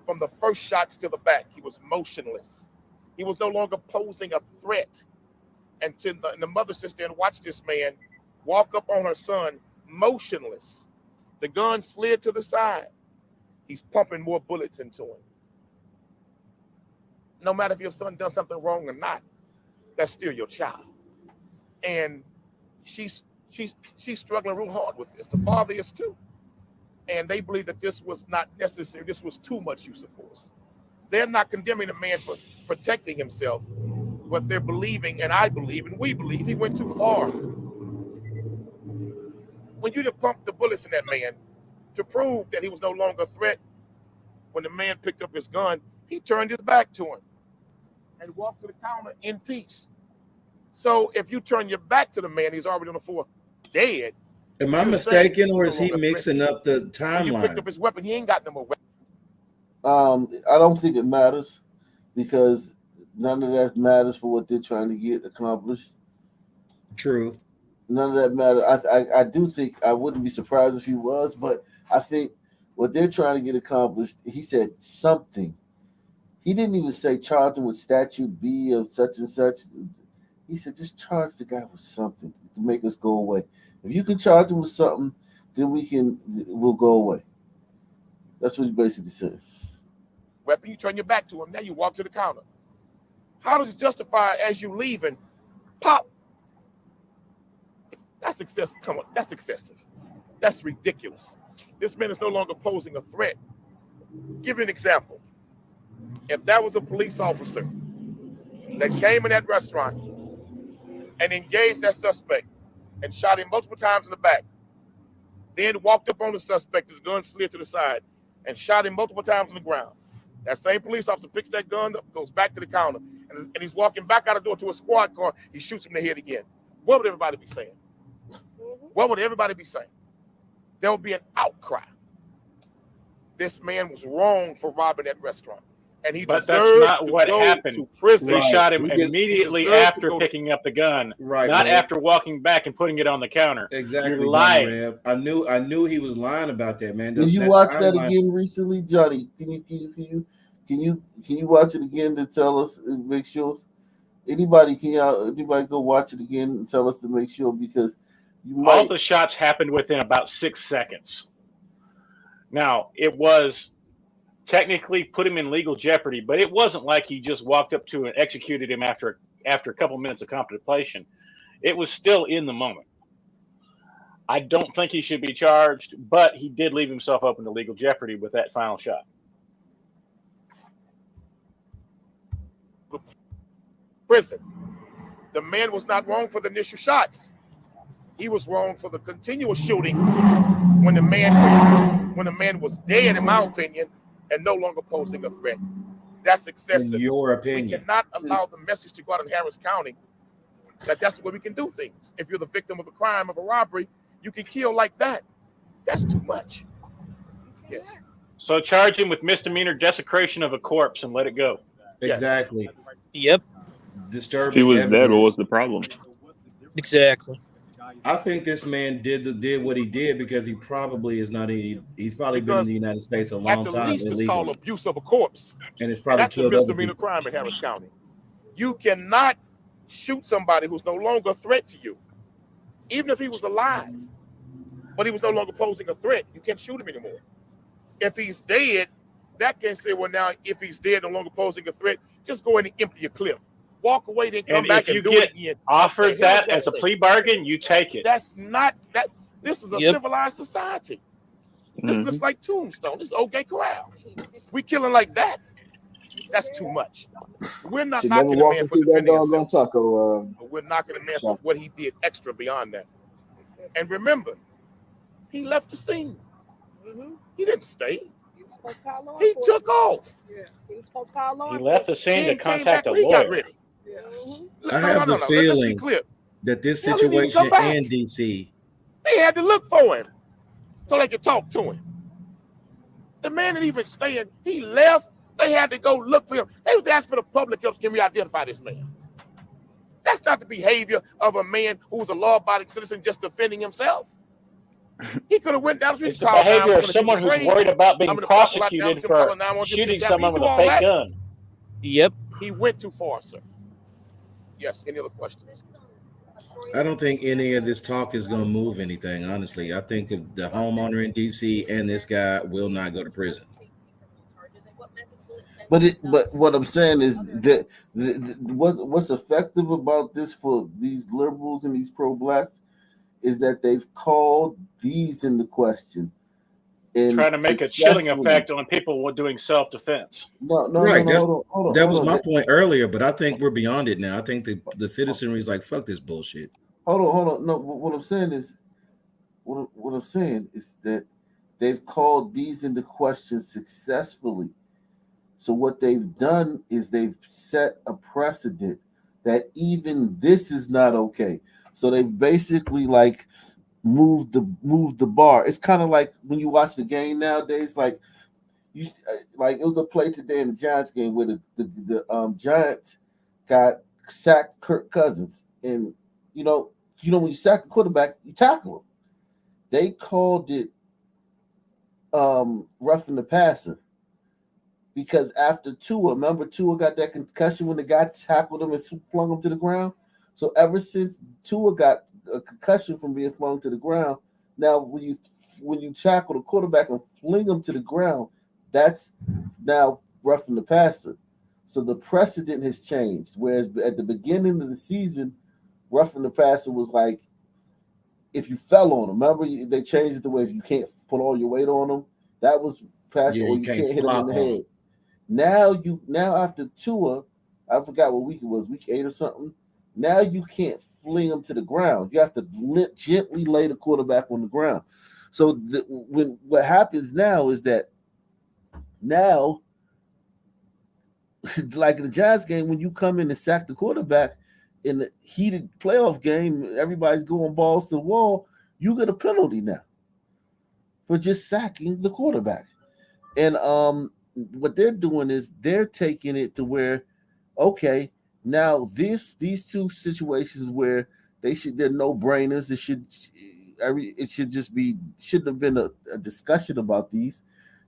From the first shots to the back, he was motionless. He was no longer posing a threat. And the mother sits there and watched this man walk up on her son, motionless. The gun slid to the side. He's pumping more bullets into him. No matter if your son does something wrong or not, that's still your child. And she's struggling real hard with this. The father is too. And they believe that this was not necessary. This was too much use of force. They're not condemning the man for protecting himself, but they're believing, and I believe, and we believe, he went too far. When you pumped the bullets in that man to prove that he was no longer a threat, when the man picked up his gun, he turned his back to him and walked to the counter in peace. So if you turn your back to the man, he's already on the floor, dead. Am I mistaken, or is he mixing up the When you picked timeline? up his weapon, he ain't got no more weapon. I don't think it matters because none of that matters for what they're trying to get accomplished. True. none of that matter. I do think I wouldn't be surprised if he was, but I think what they're trying to get accomplished. He said something. He didn't even say charge him with statute B of such and such. He said just charge the guy with something to make us go away. If you can charge him with something, then we'll go away. That's what he basically said. Weapon, you turn your back to him. Now you walk to the counter. How does it justify as you leaving? Pop. That's excessive. Come on, that's excessive. That's ridiculous. This man is no longer posing a threat. Give you an example. If that was a police officer that came in that restaurant and engaged that suspect and shot him multiple times in the back, then walked up on the suspect, his gun slid to the side, and shot him multiple times on the ground. That same police officer picks that gun up, goes back to the counter, and he's walking back out the door to a squad car. He shoots him in the head again. What would everybody be saying? What would everybody be saying? There would be an outcry. This man was wrong for robbing that restaurant. And he But that's deserved not to what go happened. to prison. They shot him He immediately deserved to after go- picking up the gun, Right, not Reb. after walking back and putting it on the counter. Exactly, You're Brother lying. Reb. I knew he was lying about that, man. Did you That watch that timeline- again recently, Johnny? Can you watch it again to tell us and make sure? Anybody go watch it again and tell us to make sure, because you All might. the shots happened within about 6 seconds. Now, it was technically put him in legal jeopardy, but it wasn't like he just walked up to and executed him after a couple minutes of contemplation. It was still in the moment. I don't think he should be charged, but he did leave himself open to legal jeopardy with that final shot. Prison. The man was not wrong for the initial shots. He was wrong for the continuous shooting when the man was dead, in my opinion, and no longer posing a threat. That's excessive. In your opinion. We cannot allow the message to go out in Harris County that that's the way we can do things. If you're the victim of a crime, of a robbery, you can kill like that. That's too much. Yes. So charge him with misdemeanor desecration of a corpse and let it go. Exactly. Yep. Disturbing He was dead. What evidence. was the problem? Exactly. I think this man did what he did because he probably is not. He's probably been in the United States a long At the time least, it's called illegally, abuse of a corpse. and it's probably That's a killed other misdemeanor people. crime in Harris County. You cannot shoot somebody who's no longer a threat to you, even if he was alive, but he was no longer posing a threat. You can't shoot him anymore. If he's dead, that can say, well, now if he's dead, no longer posing a threat, just go in and empty your clip. Walk away, then come And back if you and do get it again. offered What the hell that does as a say? plea bargain, you take it. That's not that. This is a Yep. civilized society. This Mhm. looks like Tombstone. This is OK Corral. We killing like that. That's too much. We're not Should never knocking a walk man for into that defending doggone himself. taco. But we're knocking a man for what he did extra beyond that. And remember, he left the scene. He didn't stay. He was supposed to call law He enforcement. took off. Yeah, he was supposed to call law He enforcement. left the scene to Then came contact back a when he got lawyer. ready. I have the Let's be feeling clear. that this Hell, he didn't even situation come back. in DC. They had to look for him so they could talk to him. The man didn't even stay in. He left. They had to go look for him. They was asking for the public help. Can we identify this man? That's not the behavior of a man who was a law-abiding citizen just defending himself. He could have went down the street. It's the behavior of someone who's worried about being prosecuted for shooting someone with a fake gun. Yep. He went too far, sir. Yes. Any other questions? I don't think any of this talk is going to move anything. Honestly, I think the homeowner in DC and this guy will not go to prison. But what I'm saying is that what's effective about this for these liberals and these pro-blacks is that they've called these into question. And Trying to make a chilling successfully. effect on people doing self-defense. No, Right. That's- hold on, that was hold on. my point earlier, but I think we're beyond it now. I think the citizenry is like, fuck this bullshit. Hold on. No, what I'm saying is, what I'm saying is that they've called these into question successfully. So what they've done is they've set a precedent that even this is not okay. So they've basically like moved the bar. It's kind of like when you watch the game nowadays, like it was a play today in the Giants game where the Giants got sacked Kirk Cousins, and when you sack the quarterback, you tackle him. They called it roughing the passer because after Tua, remember Tua got that concussion when the guy tackled him and flung him to the ground. So ever since Tua got a concussion from being flung to the ground, now when you tackle the quarterback and fling him to the ground, that's now roughing the passer. So the precedent has changed. Whereas at the beginning of the season, roughing the passer was like if you fell on him. Remember, they changed it the way if you can't put all your weight on him, that was passer, or you can't hit him in the head. Now after Tua, I forgot what week it was, week 8 or something. Now you can't fling him to the ground. You have to gently lay the quarterback on the ground. So what happens now is that now, like in the Giants game, when you come in and sack the quarterback in the heated playoff game, everybody's going balls to the wall. You get a penalty now for just sacking the quarterback. And what they're doing is they're taking it to where, okay, now these two situations where they're no brainers. It shouldn't have been a discussion about these.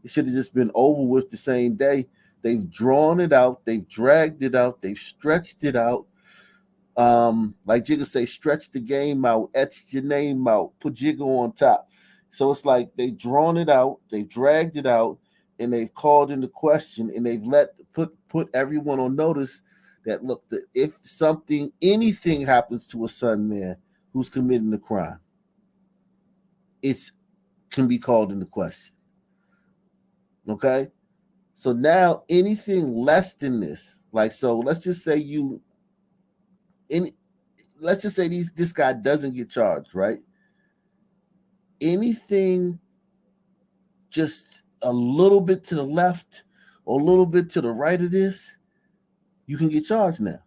It should have just been over with the same day. They've drawn it out, they've dragged it out, they've stretched it out. Like Jigga say, stretch the game out, etch your name out, put Jigga on top. So it's like they've drawn it out, they've dragged it out, and they've called into question, and they've put everyone on notice that look, if anything happens to a son man who's committing a crime, it can be called into question. Okay, so now anything less than this, like, so let's just say this guy doesn't get charged, right? Anything just a little bit to the left or a little bit to the right of this, you can get charged now.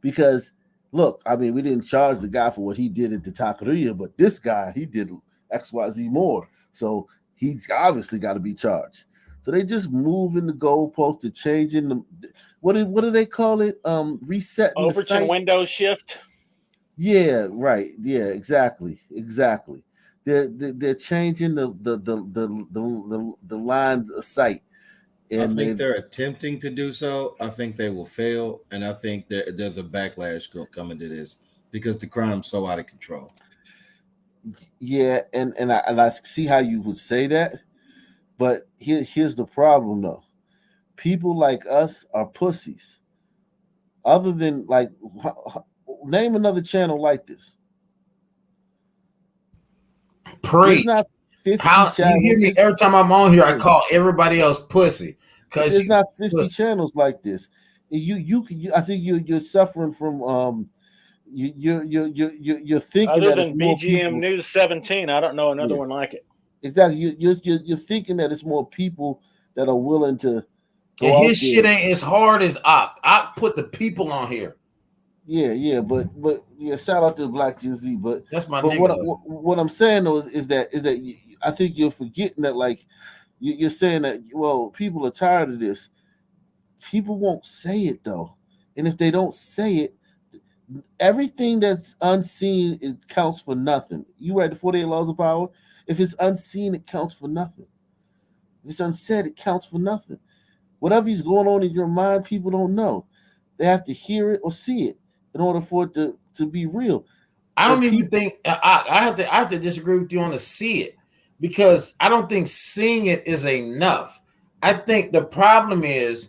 Because look, I mean, we didn't charge the guy for what he did at the taqueria, but this guy, he did XYZ more. So he's obviously got to be charged. So they just moving the goalpost to changing the what do they call it? Resetting Overton the sight. window shift. Yeah, right. Yeah, exactly. They're changing the lines of sight. And I think they're attempting to do so. I think they will fail, and I think that there's a backlash coming to this because the crime's so out of control. Yeah, and I see how you would say that, but here's the problem though. People like us are pussies. Other than like, name another channel like this. Preach. Not 50 you hear me every time I'm on here, I call everybody else pussy. Because there's not 50 channels like this. You I think you're suffering from you're thinking Other that it's than more BGM people. News 17, I don't know another one like it. Exactly. You're thinking that it's more people that are willing to go and out his shit ain't as hard as Ock. Ock put the people on here. Yeah, but shout out to Black Gen Z. But that's my but nigga. what I'm saying though is that I think you're forgetting that, like, you're saying that, well, people are tired of this. People won't say it though, and if they don't say it, everything that's unseen, it counts for nothing. You read the 48 Laws of Power? If it's unseen, it counts for nothing. If it's unsaid, it counts for nothing. Whatever is going on in your mind, people don't know. They have to hear it or see it in order for it to be real. I don't even think I have to disagree with you on the see it, because I don't think seeing it is enough. I think the problem is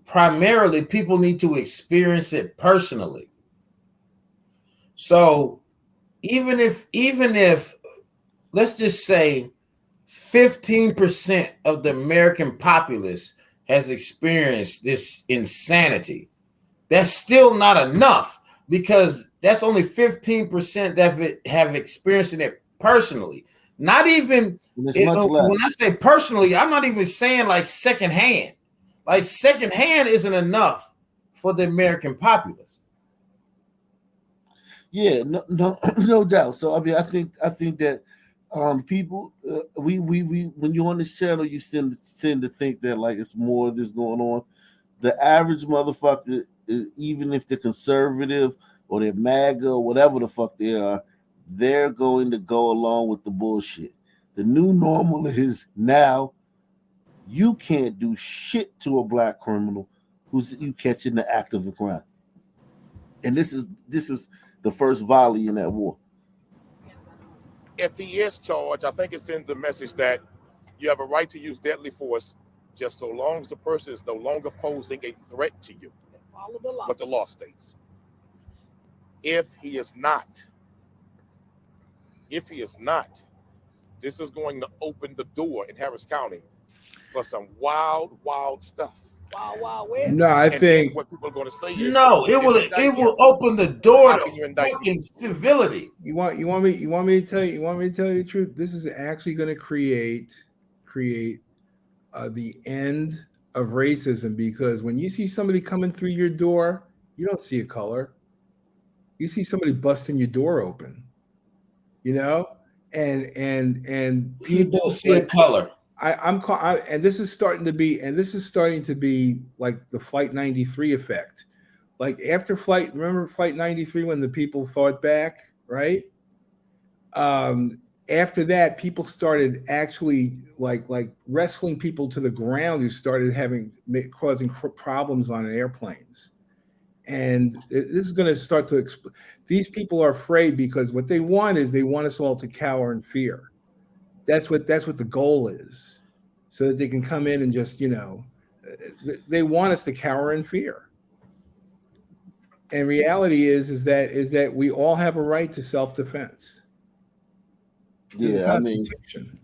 primarily people need to experience it personally. So even if let's just say 15% of the American populace has experienced this insanity, that's still not enough, because that's only 15% that have experienced it personally. Not even when I say personally, I'm not even saying like secondhand. Like secondhand isn't enough for the American populace. Yeah, no doubt. So I mean, I think that people, we when you're on this channel, you tend to think that like it's more of this going on. The average motherfucker, even if they're conservative or they're MAGA or whatever the fuck they are, they're going to go along with the bullshit. The new normal is now you can't do shit to a black criminal who's you catch in the act of a crime. And this is the first volley in that war. If he is charged, I think it sends a message that you have a right to use deadly force just so long as the person is no longer posing a threat to you. Follow the law. What the law states. If he is not, this is going to open the door in Harris County for some wild stuff. Wild West. No, I And think then what people are going to say is No, it will open the door to fucking civility. you want me to tell you the truth. This is actually going to create the end of racism, because when you see somebody coming through your door, you don't see a color. You see somebody busting your door open, you know, and people do see a color. And this is starting to be like the Flight 93 effect. Like after remember Flight 93 when the people fought back, right? After that, people started actually like wrestling people to the ground who started causing problems on airplanes. And this is going to start to these people are afraid because what they want is they want us all to cower in fear. That's what the goal is, so that they can come in and just, you know, they want us to cower in fear. And reality is that we all have a right to self-defense. Yeah, I mean,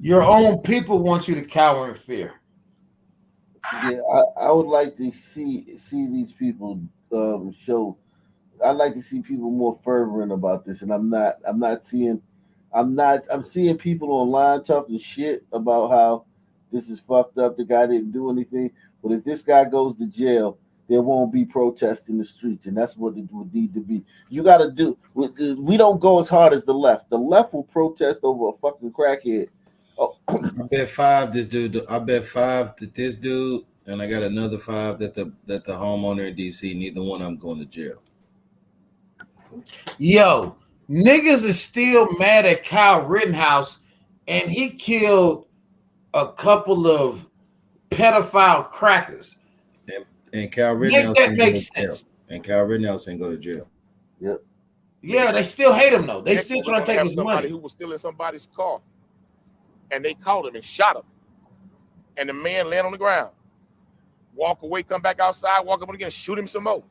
your own people want you to cower in fear. Yeah, I would like to see these people show. I'd like to see people more fervent about this, and I'm seeing people online talking shit about how this is fucked up. The guy didn't do anything, but if this guy goes to jail, there won't be protests in the streets, and that's what it would need to be. You got to do. We don't go as hard as the left. The left will protest over a fucking crackhead. Oh. I bet 5 this dude. I bet 5 that this dude, and I got another 5 that the homeowner in DC. Neither one of them going to jail. Yo, niggas is still mad at Kyle Rittenhouse, and he killed a couple of pedophile crackers. And Kyle Rittenhouse that makes sense. And Kyle Rittenhouse ain't go to jail. Yep. Yeah, they still hate him though. They still trying to take his somebody money. who was still in somebody's car, and they caught him and shot him, and the man land on the ground, walk away, come back outside, walk up again, shoot him some more.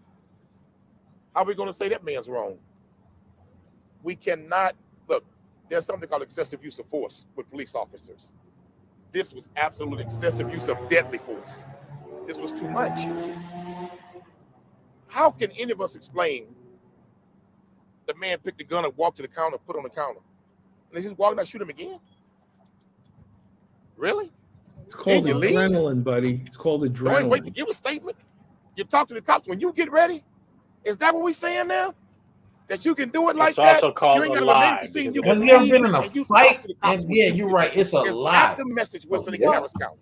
How are we going to say that man's wrong? We cannot look. There's something called excessive use of force with police officers. This was absolute excessive use of deadly force. This was too much. How can any of us explain the man picked the gun and walked to the counter, put on the counter, and they just walk out, shoot him again? Really? It's called adrenaline, buddy. It's called adrenaline. Wait to give a statement. You talk to the cops when you get ready. Is that what we're saying now? That you can do it like It's that? also called You ain't a got lie, to scene. You Have can you ever leave been in a and you fight? talk to the cops And when yeah, you you're get right. It's a ready. lie. Not the message Wilson in Harris County.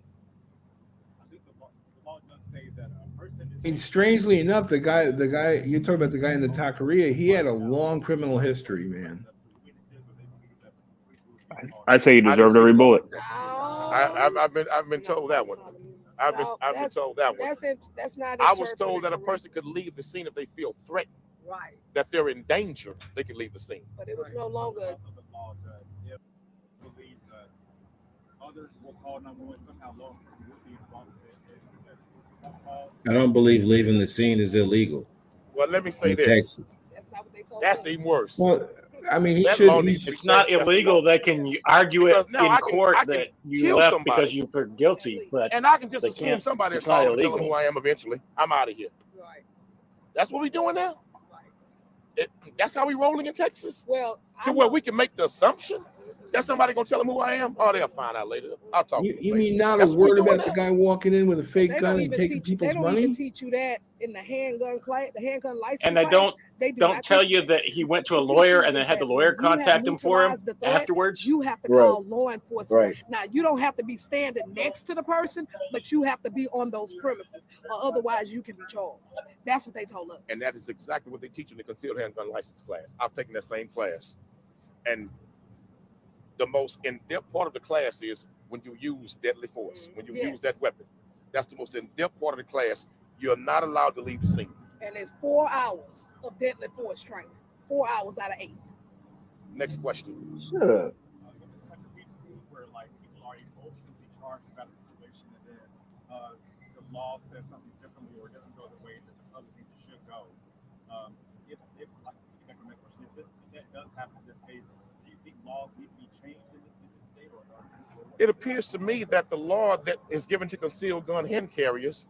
And strangely enough, the guy you're talking about, the guy in the taqueria, he had a long criminal history, man. I say you deserved every bullet. I've been told that one. I've been told that one. That's not. I was told that a person could leave the scene if they feel threatened. Right. That they're in danger, they can leave the scene. But it was no longer. I don't believe leaving the scene is illegal. Well, let me say in this. Texas. That's even worse. Well, I mean, he That should. law He needs to be It's not changed. That's the illegal. law. They can argue it Because now in I can- court I can that you kill left somebody. because you were guilty, but And I can just they assume can't. somebody will It's not call and tell them illegal. who I am eventually. I'm out of here. Right. That's what we're doing now. That's how we rolling in Texas. Well, To where we can make the assumption That's somebody gonna tell them who I am? Oh, they'll find out later. I'll talk to them You later. mean not That's a what we word doing about the now. guy walking in with a fake They gun don't and even taking teach you. They people's don't even money? teach you that in the handgun class, the handgun license And they class. They do don't not tell teach you that. that he went to a What they teach lawyer you and then is had the that lawyer when you have contact him for him neutralized the threat, afterwards. you have to Right. call law enforcement. Right. Now you don't have to be standing next to the person, but you have to be on those premises, or otherwise you can be charged. That's what they told us. And that is exactly what they teach in the concealed handgun license class. I've taken that same class. And the most in-depth part of the class is when you use deadly force, when you use that weapon. That's the most in-depth part of the class. You're not allowed to leave the scene. And it's 4 hours of deadly force training. 4 hours out of 8. Next question. Sure. Where like people are emotionally charged about a situation and then the law says something differently or doesn't go the way that the other things should go. If like if that does happen in this case, do you think laws need to be changed in this state or not? It appears to me that the law that is given to concealed gun hand carriers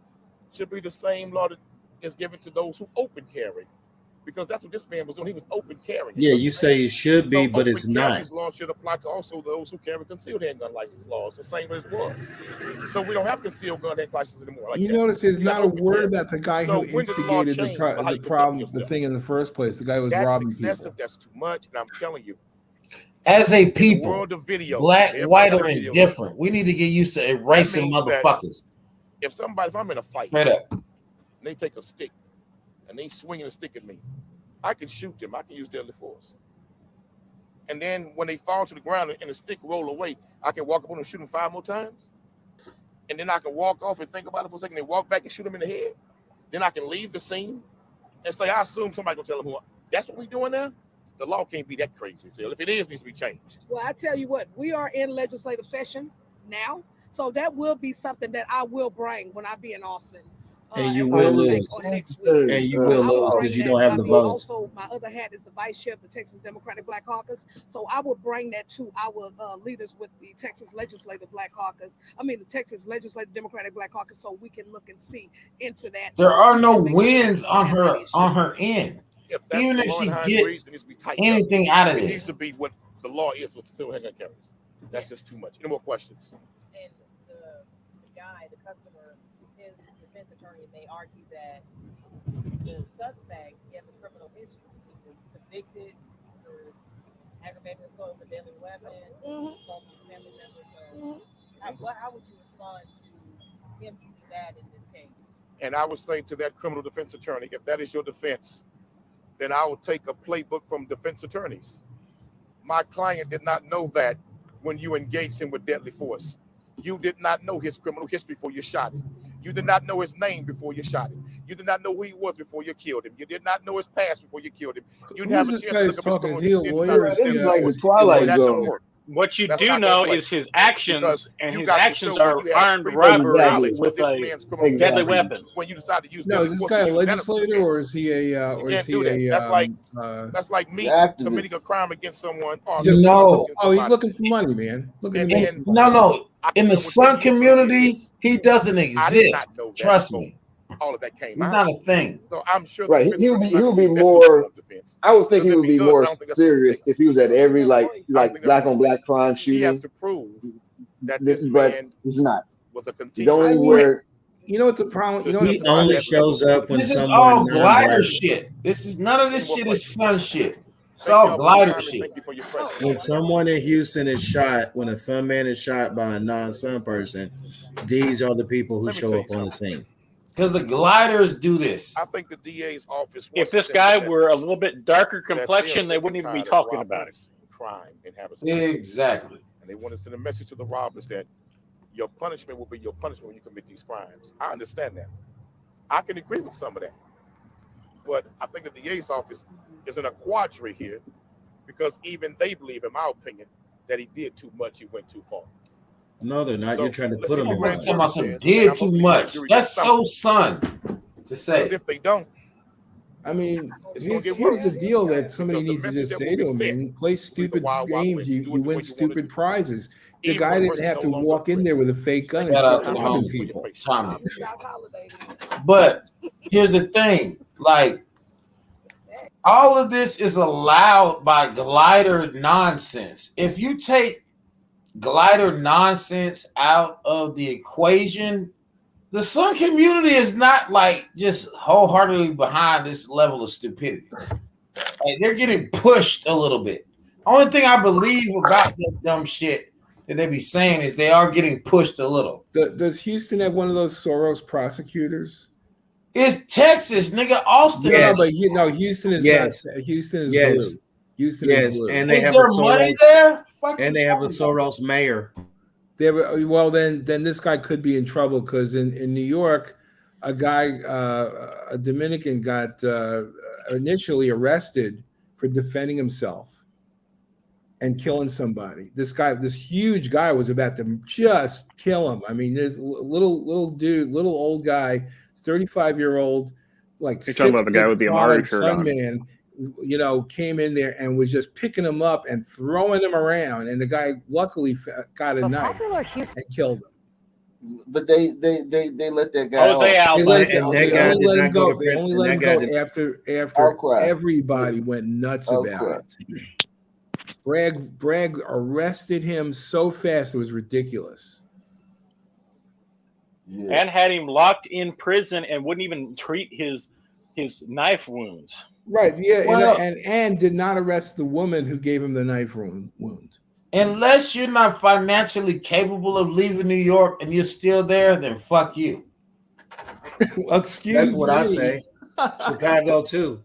should be the same law that is given to those who open carry. Because that's what this man was doing. He was open carrying. Yeah, you say it should be, but it's open not. carry's law should apply to also those who carry concealed handgun license laws, the same as it was. So we don't have concealed gun hand license anymore. Like You that. notice there's We got not a open word carry. about the guy So who when did the law instigated change about how the you conduct problem, the yourself? thing in the first place. The guy was That's robbing excessive. people. That's too much. And I'm telling you, As a in the people, world of video, black, everybody white, got a or video. indifferent, we need to get used to That erasing means that motherfuckers. if I'm in a fight, Straight up. and they take a stick and they swinging a stick at me, I can shoot them. I can use deadly force. And then when they fall to the ground and the stick roll away, I can walk up on them and shoot them 5 more times. And then I can walk off and think about it for a second and walk back and shoot them in the head. Then I can leave the scene and say, I assume somebody gonna tell them who. That's what we doing now. The law can't be that crazy. So if it is, it needs to be changed. Well, I tell you what, we are in legislative session now. So that will be something that I will bring when I be in Austin. And you as a will matter of lose. fact, on next week. And you So will I will lose bring because you that. don't have the votes. Also, my other hat is the vice chair of the Texas Democratic Black Caucus. So I will bring that to our leaders with the Texas Legislative Black Caucus. The Texas Legislative Democratic Black Caucus, so we can look and see into that. There are no and make sure that wins we don't have that issue. on her end. If that's Even the if law she and how it gets reads, it needs to be tightened anything up. out of It needs this. to be what the law is with concealed handgun carriers. That's just too much. Any more questions? And the guy, the customer, his defense attorney may argue that the suspect, he has a criminal history. He was convicted for aggravated assault with a deadly weapon, assault with a family member. So how would you respond to him using that in this case? And I would say to that criminal defense attorney, if that is your defense, then I will take a playbook from defense attorneys. My client did not know that when you engaged him with deadly force. You did not know his criminal history before you shot him. You did not know his name before you shot him. You did not know who he was before you killed him. You did not know his past before you killed him. You didn't have a Who's chance this to guy look up his talking? criminal Is he a history. lawyer? This is like the Twilight That don't Zone. work. What you That's do not know gonna work. is his actions, Because and you his got to actions show are that you had armed previous robbery knowledge with of this a man's criminal deadly history weapon. when you decide to use No, deadly is this force. guy a You use that as legislator or defense. is he a You or is can't he do that. a That's like me Activist. committing a crime against someone. Or just- No. Oh, he's looking for money, man. Look at And him. then No. I In the still would Sun take your money community, is. he doesn't I did exist. not know that Trust before me. all of that came He's out. not a thing. So I'm sure the Right. defense He would attorney's not be gonna do the best more. form of defense. I would think Because he if would he be does, more I don't think that's what he's serious saying. if he was at every I don't think that's black what on he's black crime He has shooting. to prove that this But man he's not. was a He's continuous only threat where You know what the problem? You know to what He the justify only that level shows of up when This is someone all glider non-black. shit. None of Any this more shit is questions? Sun shit. It's Thank all y'all for your glider time and shit. thank you for your presence. When someone in Houston is shot, when a Sun man is shot by a non-Sun person, these are the people who Let me show tell you up on the something. scene. Because the gliders do this. I think the DA's office If wants to this send guy the were a message little bit darker that they are complexion, they sick wouldn't and even be tired of talking about it. robberies and crime in Harrisburg. Exactly. And they want to send a message to the robbers that your punishment will be your punishment when you commit these crimes. I understand that. I can agree with some of that. But I think the DA's office is in a quandary here because even they believe, in my opinion, that he did too much, he went too far. No, they're not. So, You're trying to let's put see them what in grand one. Talking jury about some says, and did I'm too hoping the grand much. jury That's does so something. Sun to Because say. if they don't, I mean, it's gonna here's get worse. the deal that somebody Because the needs to message just that say will be to him, sent man. Play will be the stupid Wild Wild games, West. you Do it the way win you want stupid to. prizes. The Even guy when a didn't person's have no to longer a walk in threat. there with a fake gun Thank and you Shout for start your out to the time. robbing Thank you for your people. patience. Tommy. But here's the thing. Like, all of this is allowed by glider nonsense. If you take glider nonsense out of the equation, the Sun community is not like just wholeheartedly behind this level of stupidity. Like, they're getting pushed a little bit. Only thing I believe about that dumb shit that they be saying is they are getting pushed a little. Does Houston have one of those Soros prosecutors? It's Texas, nigga. Austin. No, but Houston is Yes. not. Houston is Yes. blue. Houston Yes, is blue. and they Is have there a money Soros there? and they have a Soros mayor. Well, then this guy could be in trouble because in New York, a guy, a Dominican, got initially arrested for defending himself and killing somebody. This huge guy, was about to just kill him. I mean, this little dude, little old guy, 35-year-old, like You're talking about the guy with the Amari shirt on. man, came in there and was just picking him up and throwing him around. And the guy luckily got a knife and killed him. But they let that guy Jose off. Alba. They only let him go after everybody went nuts about it. Bragg arrested him so fast it was ridiculous. Yeah. And had him locked in prison and wouldn't even treat his knife wounds. Right, yeah, Well- and did not arrest the woman who gave him the knife wound. Unless you're not financially capable of leaving New York and you're still there, then fuck you. Excuse That's what I me. say. Chicago too.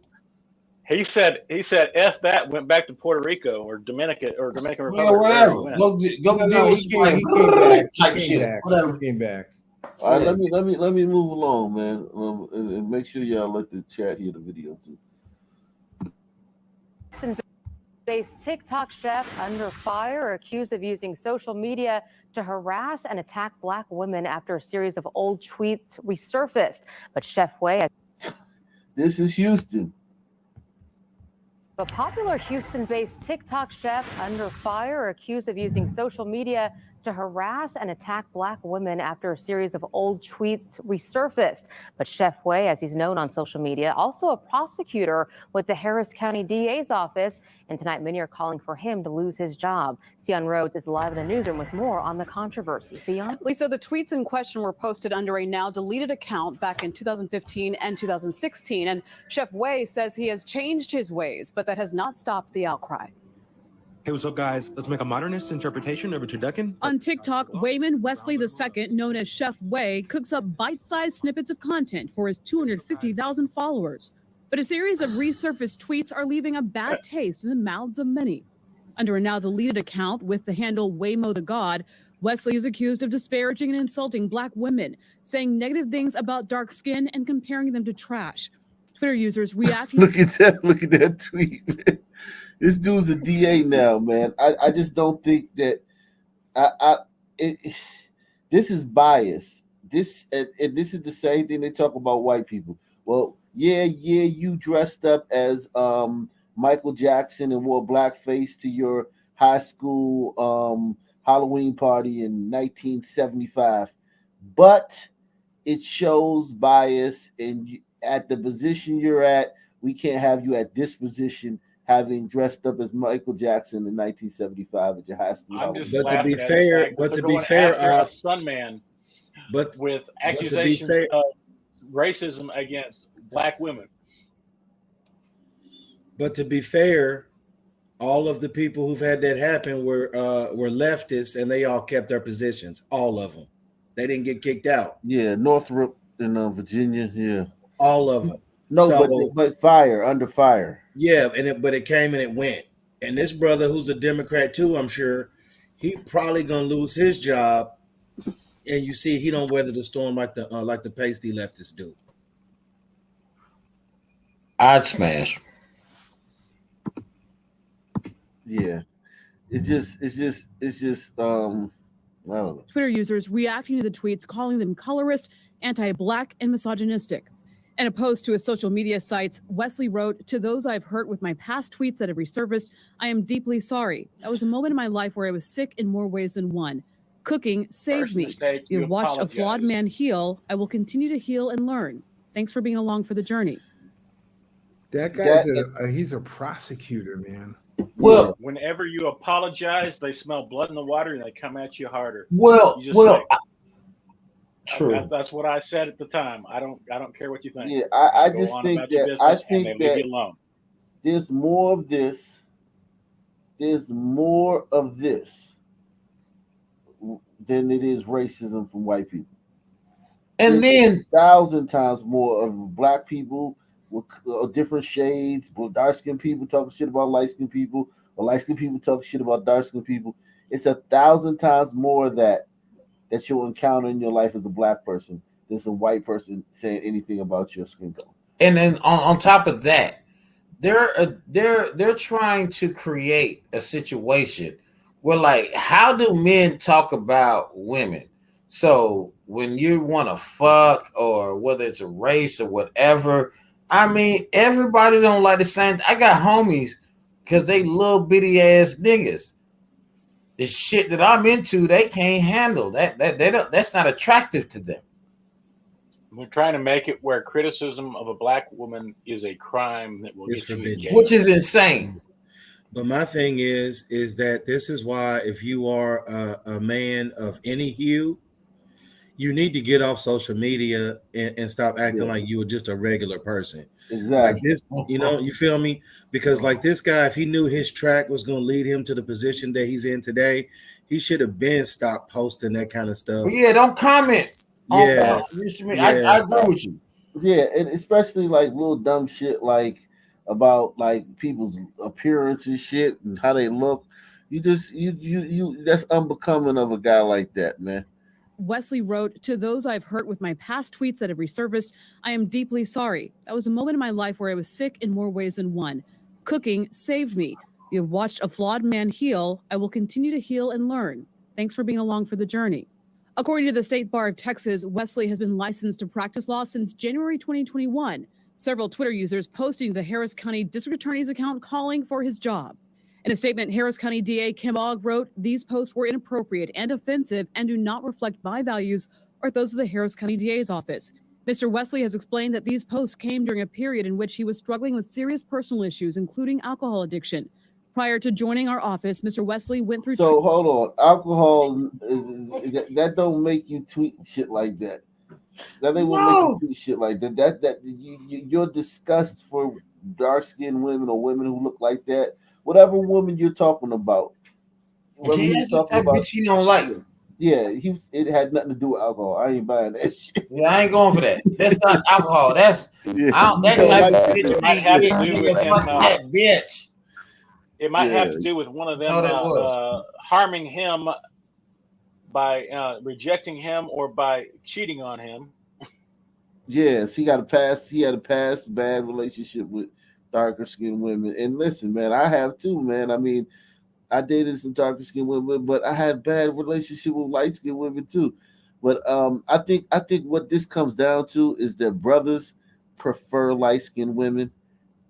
He said F that, went back to Puerto Rico or Dominican Republic. Well, wherever whatever. he went. Go deal with he came back. type He shit. came back. Whatever. He came back. All right, let me move along, man, and make sure y'all let the chat hear the video too. Based TikTok chef under fire, accused of using social media to harass and attack Black women after a series of old tweets resurfaced. But Chef Wei, This is Houston. a popular Houston-based TikTok chef under fire, accused of using social media to harass and attack Black women after a series of old tweets resurfaced. But Chef Wei, as he's known on social media, also a prosecutor with the Harris County DA's office. And tonight, many are calling for him to lose his job. Sion Rhodes is live in the newsroom with more on the controversy. Sion? Lisa, the tweets in question were posted under a now deleted account back in 2015 and 2016. And Chef Wei says he has changed his ways, but that has not stopped the outcry. Hey, what's up, guys? Let's make a modernist interpretation of a turducken. On TikTok, Wayman Wesley II, known as Chef Wei, cooks up bite-sized snippets of content for his 250,000 followers. But a series of resurfaced tweets are leaving a bad taste in the mouths of many. Under a now deleted account with the handle Waymo the God, Wesley is accused of disparaging and insulting Black women, saying negative things about dark skin and comparing them to trash. Twitter users reacting. Look at that tweet, man. This dude's a DA now, man. I just don't think that this is bias. This is the same thing they talk about white people. Well, yeah, you dressed up as Michael Jackson and wore blackface to your high school Halloween party in 1975, but it shows bias, and at the position you're at, we can't have you at this position, having dressed up as Michael Jackson in 1975 at your high school. I'm just But to be laughing at fair- the fact but that to they're be going fair, after a Sun man but with but to be accusations fair- of racism against Black women. But to be fair, all of the people who've had that happen were leftists, and they all kept their positions. All of them. They didn't get kicked out. Yeah, Northrop in Virginia. Yeah, all of them. No, So- but under fire. Yeah, but it came and it went. And this brother, who's a Democrat too, I'm sure, he probably gonna lose his job. And you see, he don't weather the storm like the pasty leftists do. I'd smash. Yeah, it's just I don't know. Twitter users reacting to the tweets, calling them colorist, anti-Black, and misogynistic. In a post to his social media sites, Wesley wrote, "To those I've hurt with my past tweets that have resurfaced, I am deeply sorry. That was a moment in my life where I was sick in more ways than one. Cooking saved First me. mistake, You you have watched a flawed apologize. man heal. I will continue to heal and learn. Thanks for being along for the journey." That guy's he's a prosecutor, man. Well, whenever you apologize, they smell blood in the water and they come at you harder. Well, you just say, true. That's what I said at the time. I don't care what you think. Yeah, I Go just on think about your that business and they leave you alone. There's more of this. There's more of this than it is racism from white people. And There's 1,000 times more of black people with different shades, dark skinned people talking shit about light skinned people, or light skinned people talking shit about dark skinned people. It's 1,000 times more of that you'll encounter in your life as a black person than some white person saying anything about your skin color. And then on top of that, they're trying to create a situation where, like, how do men talk about women? So when you want to fuck, or whether it's a race or whatever, I mean, everybody don't like the same. I got homies because they little bitty ass niggas. The shit that I'm into, they can't handle. That's not attractive to them. We're trying to make it where criticism of a black woman is a crime that will get you in jail. Which is insane. But my thing is that this is why, if you are a man of any hue, you need to get off social media and stop acting like you were just a regular person. Exactly. Like this, you feel me? Because like this guy, if he knew his track was going to lead him to the position that he's in today, he should have been stopped posting that kind of stuff. But yeah, don't comment. Yeah, I agree with you. Yeah, and especially like little dumb shit like about like people's appearance and shit and how they look. You that's unbecoming of a guy like that, man. Wesley wrote, "To those I've hurt with my past tweets that have resurfaced, I am deeply sorry. That was a moment in my life where I was sick in more ways than one. Cooking saved me. You have watched a flawed man heal. I will continue to heal and learn. Thanks for being along for the journey." According to the State Bar of Texas, Wesley has been licensed to practice law since January 2021. Several Twitter users posting to the Harris County District Attorney's account calling for his job. In a statement, Harris County DA Kim Ogg wrote, "These posts were inappropriate and offensive and do not reflect my values or those of the Harris County DA's office." Mr. Wesley has explained that these posts came during a period in which he was struggling with serious personal issues, including alcohol addiction. Prior to joining our office, Mr. Wesley went through... So hold on, alcohol, that don't make you tweet shit like that. That ain't what make you tweet shit like that. Your disgust for dark-skinned women or women who look like that, whatever woman you're talking about. Okay, that's just that bitch you don't like. Yeah, it had nothing to do with alcohol. I ain't buying that shit. Yeah, I ain't going for that. That's not alcohol. That's It might have to do with him. That bitch. It might have to do with one of them harming him by rejecting him or by cheating on him. Yes, he had a past bad relationship with darker skinned women. And listen, man, I have too, man. I mean, I dated some darker skinned women, but I had bad relationship with light skinned women too. But I think what this comes down to is that brothers prefer light skinned women,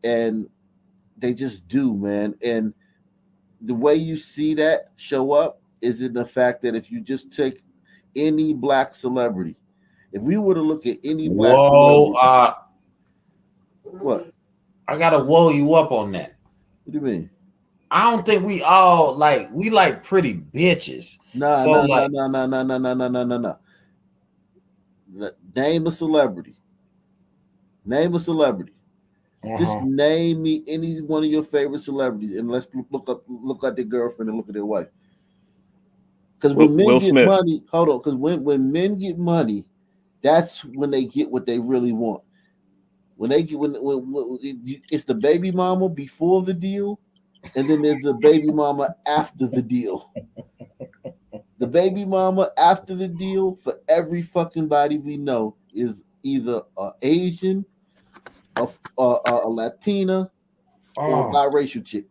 and they just do, man. And the way you see that show up is in the fact that if you just take any black celebrity, if we were to look at any black celebrity, what? I gotta whoa you up on that. What do you mean? I don't think we all like pretty bitches. No. Name a celebrity. Just name me any one of your favorite celebrities, and let's look at their girlfriend and look at their wife. Because when men get money, hold on. Because when men get money, that's when they get what they really want. When it's the baby mama before the deal, and then there's the baby mama after the deal. The baby mama after the deal for every fucking body we know is either an Asian, a Latina, or a biracial chick.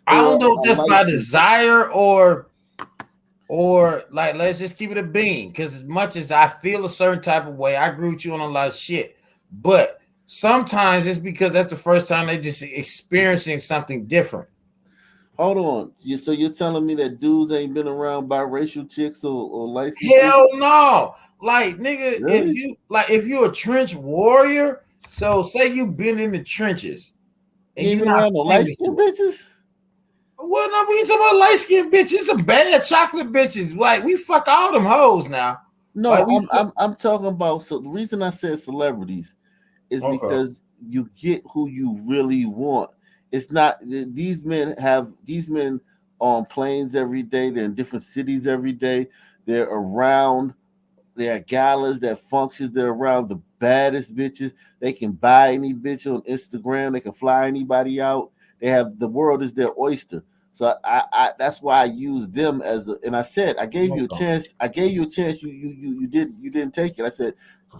I don't know if that's by desire or like, let's just keep it a bean. Because as much as I feel a certain type of way, I agree with you on a lot of shit. But sometimes it's because that's the first time they just experiencing something different. Hold on. So you're telling me that dudes ain't been around biracial chicks or light? Hell no. Like, nigga, really? if you're a trench warrior So say you've been in the trenches and You you're ain't not around no light famous. skinned bitches? Well, no, we ain't talking about light skinned bitches. Some bad chocolate bitches. Like we fuck all them hoes now. No, Like, I'm talking about. So the reason I said celebrities is Okay. because you get who you really want. It's not these men on planes every day. They're in different cities every day. They're around. There are galas that functions. They're around the baddest bitches. They can buy any bitch on Instagram. They can fly anybody out. They have the world is their oyster. So I that's why I use them as a. And I said I gave you a chance. I gave you a chance. You didn't take it. I said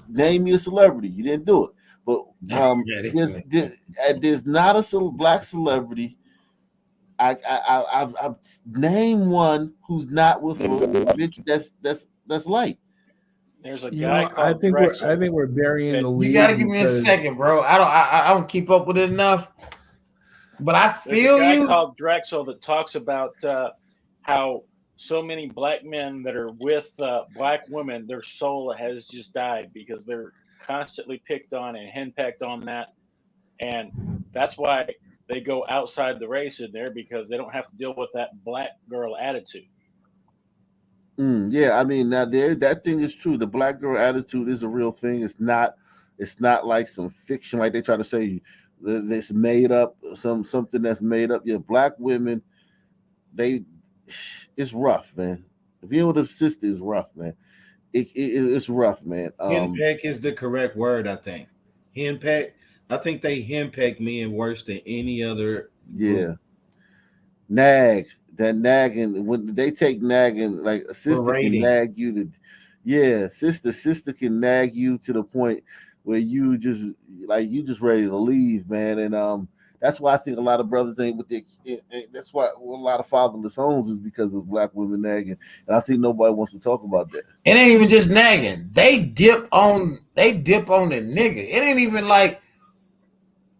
name me a celebrity. You didn't do it. But there's not a black celebrity. I name one who's not with a bitch that's light. There's a You guy know, called Drexel. I think we're burying the lead. You gotta give me a second, bro. I don't keep up with it enough. But I feel There's a guy you. called Drexel that talks about how so many black men that are with black women, their soul has just died because they're constantly picked on and henpecked on that, and that's why they go outside the race in there because they don't have to deal with that black girl attitude. Yeah, I mean now that thing is true. The black girl attitude is a real thing. It's not like some fiction like they try to say that's made up, something that's made up. Yeah, black women, it's rough, man. Being with a sister is rough, man. It's rough, man. Henpeck is the correct word, I think. Henpeck. I think they henpeck men worse than any other Yeah. group. Nag. That nagging when they take nagging, like a sister can Berating. nag you to sister can nag you to the point where you just ready to leave, man. And that's why I think a lot of brothers ain't with their that's why a lot of fatherless homes is because of black women nagging. And I think nobody wants to talk about that. It ain't even just nagging. They dip on the nigga. It ain't even like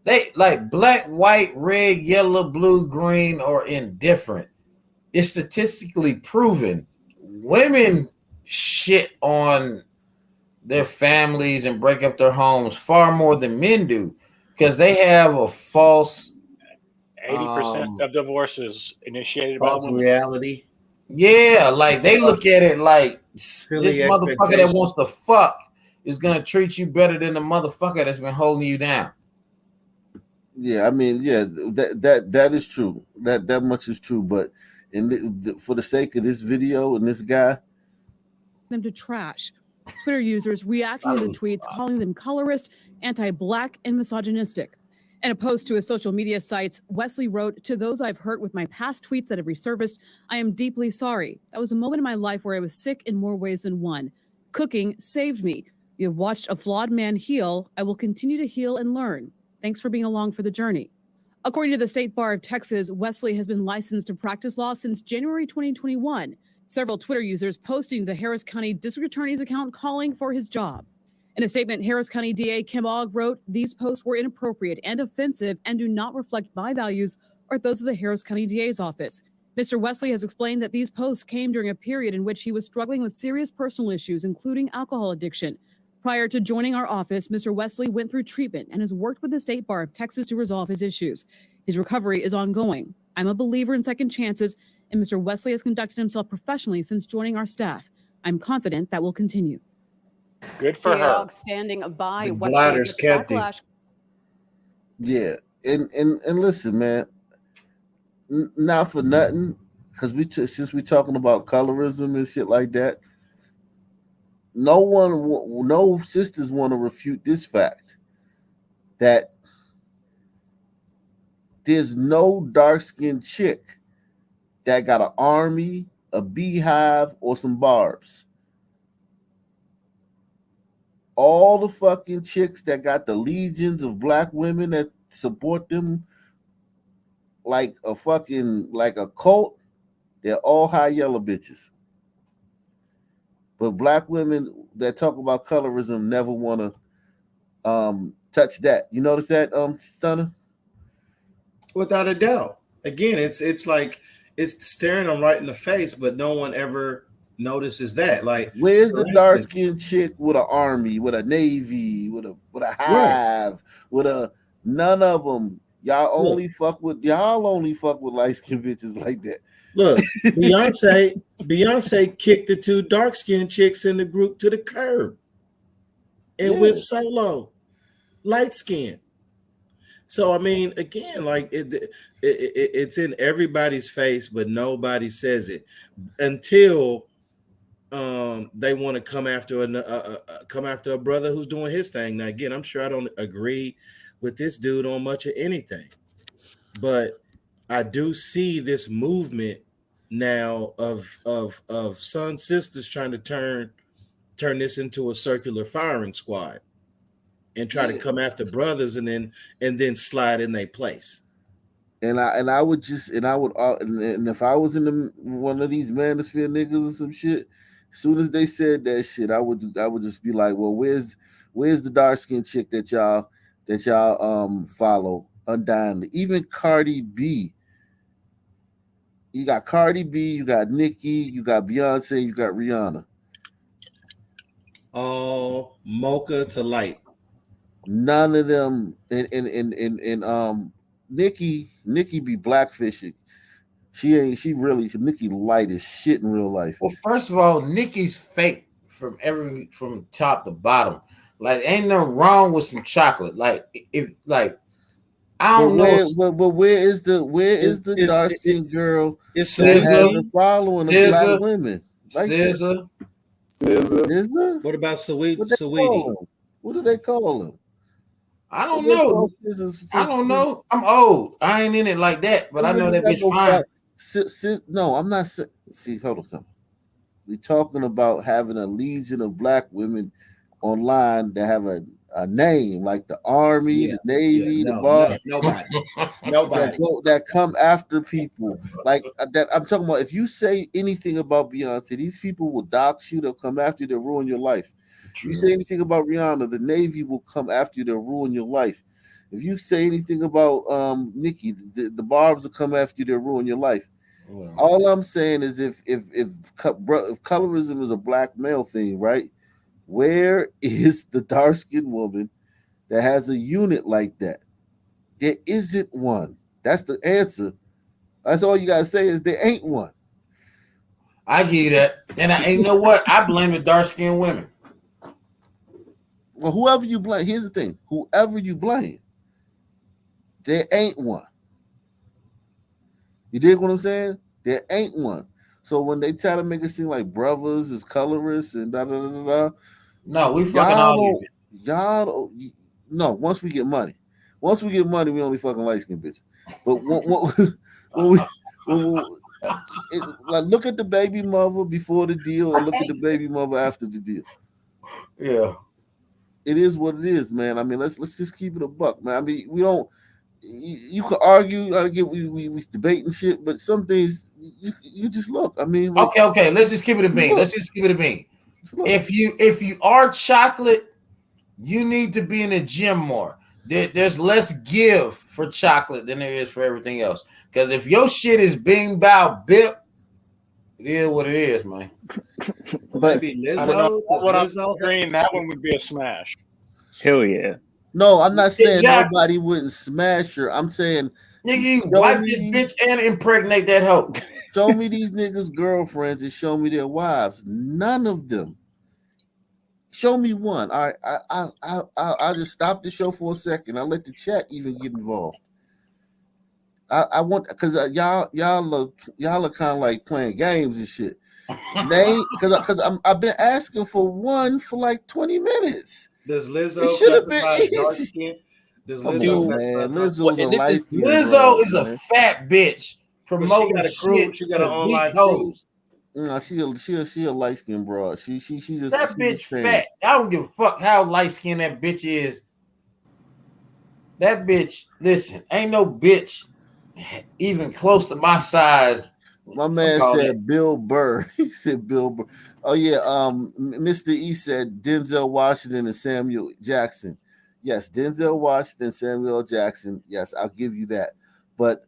they like black, white, red, yellow, blue, green, or indifferent. It's statistically proven women shit on their families and break up their homes far more than men do because they have a false 80% of divorces initiated by the False women. reality. Yeah, like they look at it like Silly this motherfucker that expectations. wants to fuck is gonna treat you better than the motherfucker that's been holding you down. Yeah, I mean, yeah, that is true. That much is true. But for the sake of this video and this guy, them to trash. Twitter users reacting to the tweets, calling them colorist, anti-black, and misogynistic. In a post to his social media sites, Wesley wrote, "To those I've hurt with my past tweets that have resurfaced, I am deeply sorry. That was a moment in my life where I was sick in more ways than one. Cooking saved me. You have watched a flawed man heal. I will continue to heal and learn. Thanks for being along for the journey." According to the State Bar of Texas, Wesley has been licensed to practice law since January 2021. Several Twitter users posting the Harris County District Attorney's account calling for his job. In a statement, Harris County DA Kim Ogg wrote, "These posts were inappropriate and offensive and do not reflect my values or those of the Harris County DA's office." Mr. Wesley has explained that these posts came during a period in which he was struggling with serious personal issues, including alcohol addiction. Prior to joining our office, Mr. Wesley went through treatment and has worked with the State Bar of Texas to resolve his issues. His recovery is ongoing. I'm a believer in second chances, and Mr. Wesley has conducted himself professionally since joining our staff. I'm confident that will continue. Good for her. Standing by The Wesley bladders against kept him. backlash. yeah, and listen, man, not for nothing, because since we talking about colorism and shit like that, no sisters want to refute this fact that there's no dark skinned chick that got an army, a beehive, or some barbs. All the fucking chicks that got the legions of black women that support them like a cult, they're all high yellow bitches. But black women that talk about colorism never want to touch that. You notice that, Stunner? Without a doubt. Again, it's like it's staring them right in the face, but no one ever notices that. Like, where's for the dark instance, skinned chick with an army, with a navy, with a right. hive, with a none of them. Y'all Look, only fuck with light skinned bitches like that. look, Beyonce kicked the two dark skinned chicks in the group to the curb and Yeah. went solo, light skin. So I mean, again, like it's in everybody's face, but nobody says it until they want to come after a brother who's doing his thing. Now, again, I'm sure I don't agree with this dude on much of anything, but I do see this movement now of son sisters trying to turn this into a circular firing squad and try to Yeah. come after brothers and then slide in their place. And I would and if I was in one of these manosphere niggas or some shit, as soon as they said that shit, I would just be like, well, where's the dark skinned chick that y'all follow undyingly? Even Cardi B. You got Cardi B, you got Nicki, you got Beyonce, you got Rihanna. All mocha to light. None of them and Nicki be blackfishing. Nicki light as shit in real life. Well, first of all, Nicki's fake from top to bottom. Like, ain't nothing wrong with some chocolate. Like, if like I don't know. But where is the dark skinned girl it's that has SZA, a following of black SZA, women? Like that? SZA. What about What Saweetie? do they call him? I don't What they know. call I don't know. I'm old. I ain't in it like that, but I know that bitch fine. No, I'm not. See, hold on. We're talking about having a legion of black women online that have a name like the Army, the Navy, the bar. Nobody. that come after people like that. I'm talking about. If you say anything about Beyonce, these people will dox you. They'll come after you. They'll ruin your life. If you say anything about Rihanna, the Navy will come after you. They'll ruin your life. If you say anything about Nicki, the Barbs will come after you. They'll ruin your life. All I'm saying is if colorism is a black male thing, right? Where is the dark skinned woman that has a unit like that? There isn't one. That's the answer. That's all you gotta say is there ain't one. I give you that. And you know what? I blame the dark skinned women. Well, whoever you blame, here's the thing: whoever you blame, there ain't one. You dig what I'm saying? There ain't one. So when they try to make it seem like brothers is colorists and da da da da, no, we fucking all y'all don't. No, once we get money, we only fucking light skinned bitches. But like look at the baby mother before the deal and look at the baby mother after the deal. Yeah. It is what it is, man. I mean, let's just keep it a buck, man. I mean, we don't. You could argue. I get we debating shit, but some things you just look. I mean, like, okay. Let's just keep it a bean. Let's just keep it a bean. If you are chocolate, you need to be in the gym more. There's less give for chocolate than there is for everything else. Because if your shit is bing bow bip, it is what it is, man. But I don't know what I'm agreeing. That one would be a smash. Hell yeah. No, I'm not saying Exactly. nobody wouldn't smash her. I'm saying nigga, you wipe this bitch and impregnate that hoe. Show me these niggas' girlfriends and show me their wives. None of them. Show me one. All right, I'll just stop the show for a second. I'll let the chat even get involved. I want because y'all are kind of like playing games and shit. Name because I've been asking for one for like 20 minutes. Does Lizzo It should have been classify as dark easy. skin? Does Come Lizzo on, classify man. as dark Lizzo's a light skin. Lizzo is a fat bitch But she promoting got a crew. shit She got an to online weak hoes. No, she a light skinned broad. She's just That bitch fat. I don't give a fuck how light skinned that bitch is. That bitch, listen, ain't no bitch even close to my size. My man said Bill Burr. He said Bill Burr. Oh yeah, Mr. E said Denzel Washington and Samuel Jackson. Yes, Denzel Washington, Samuel Jackson. Yes, I'll give you that. But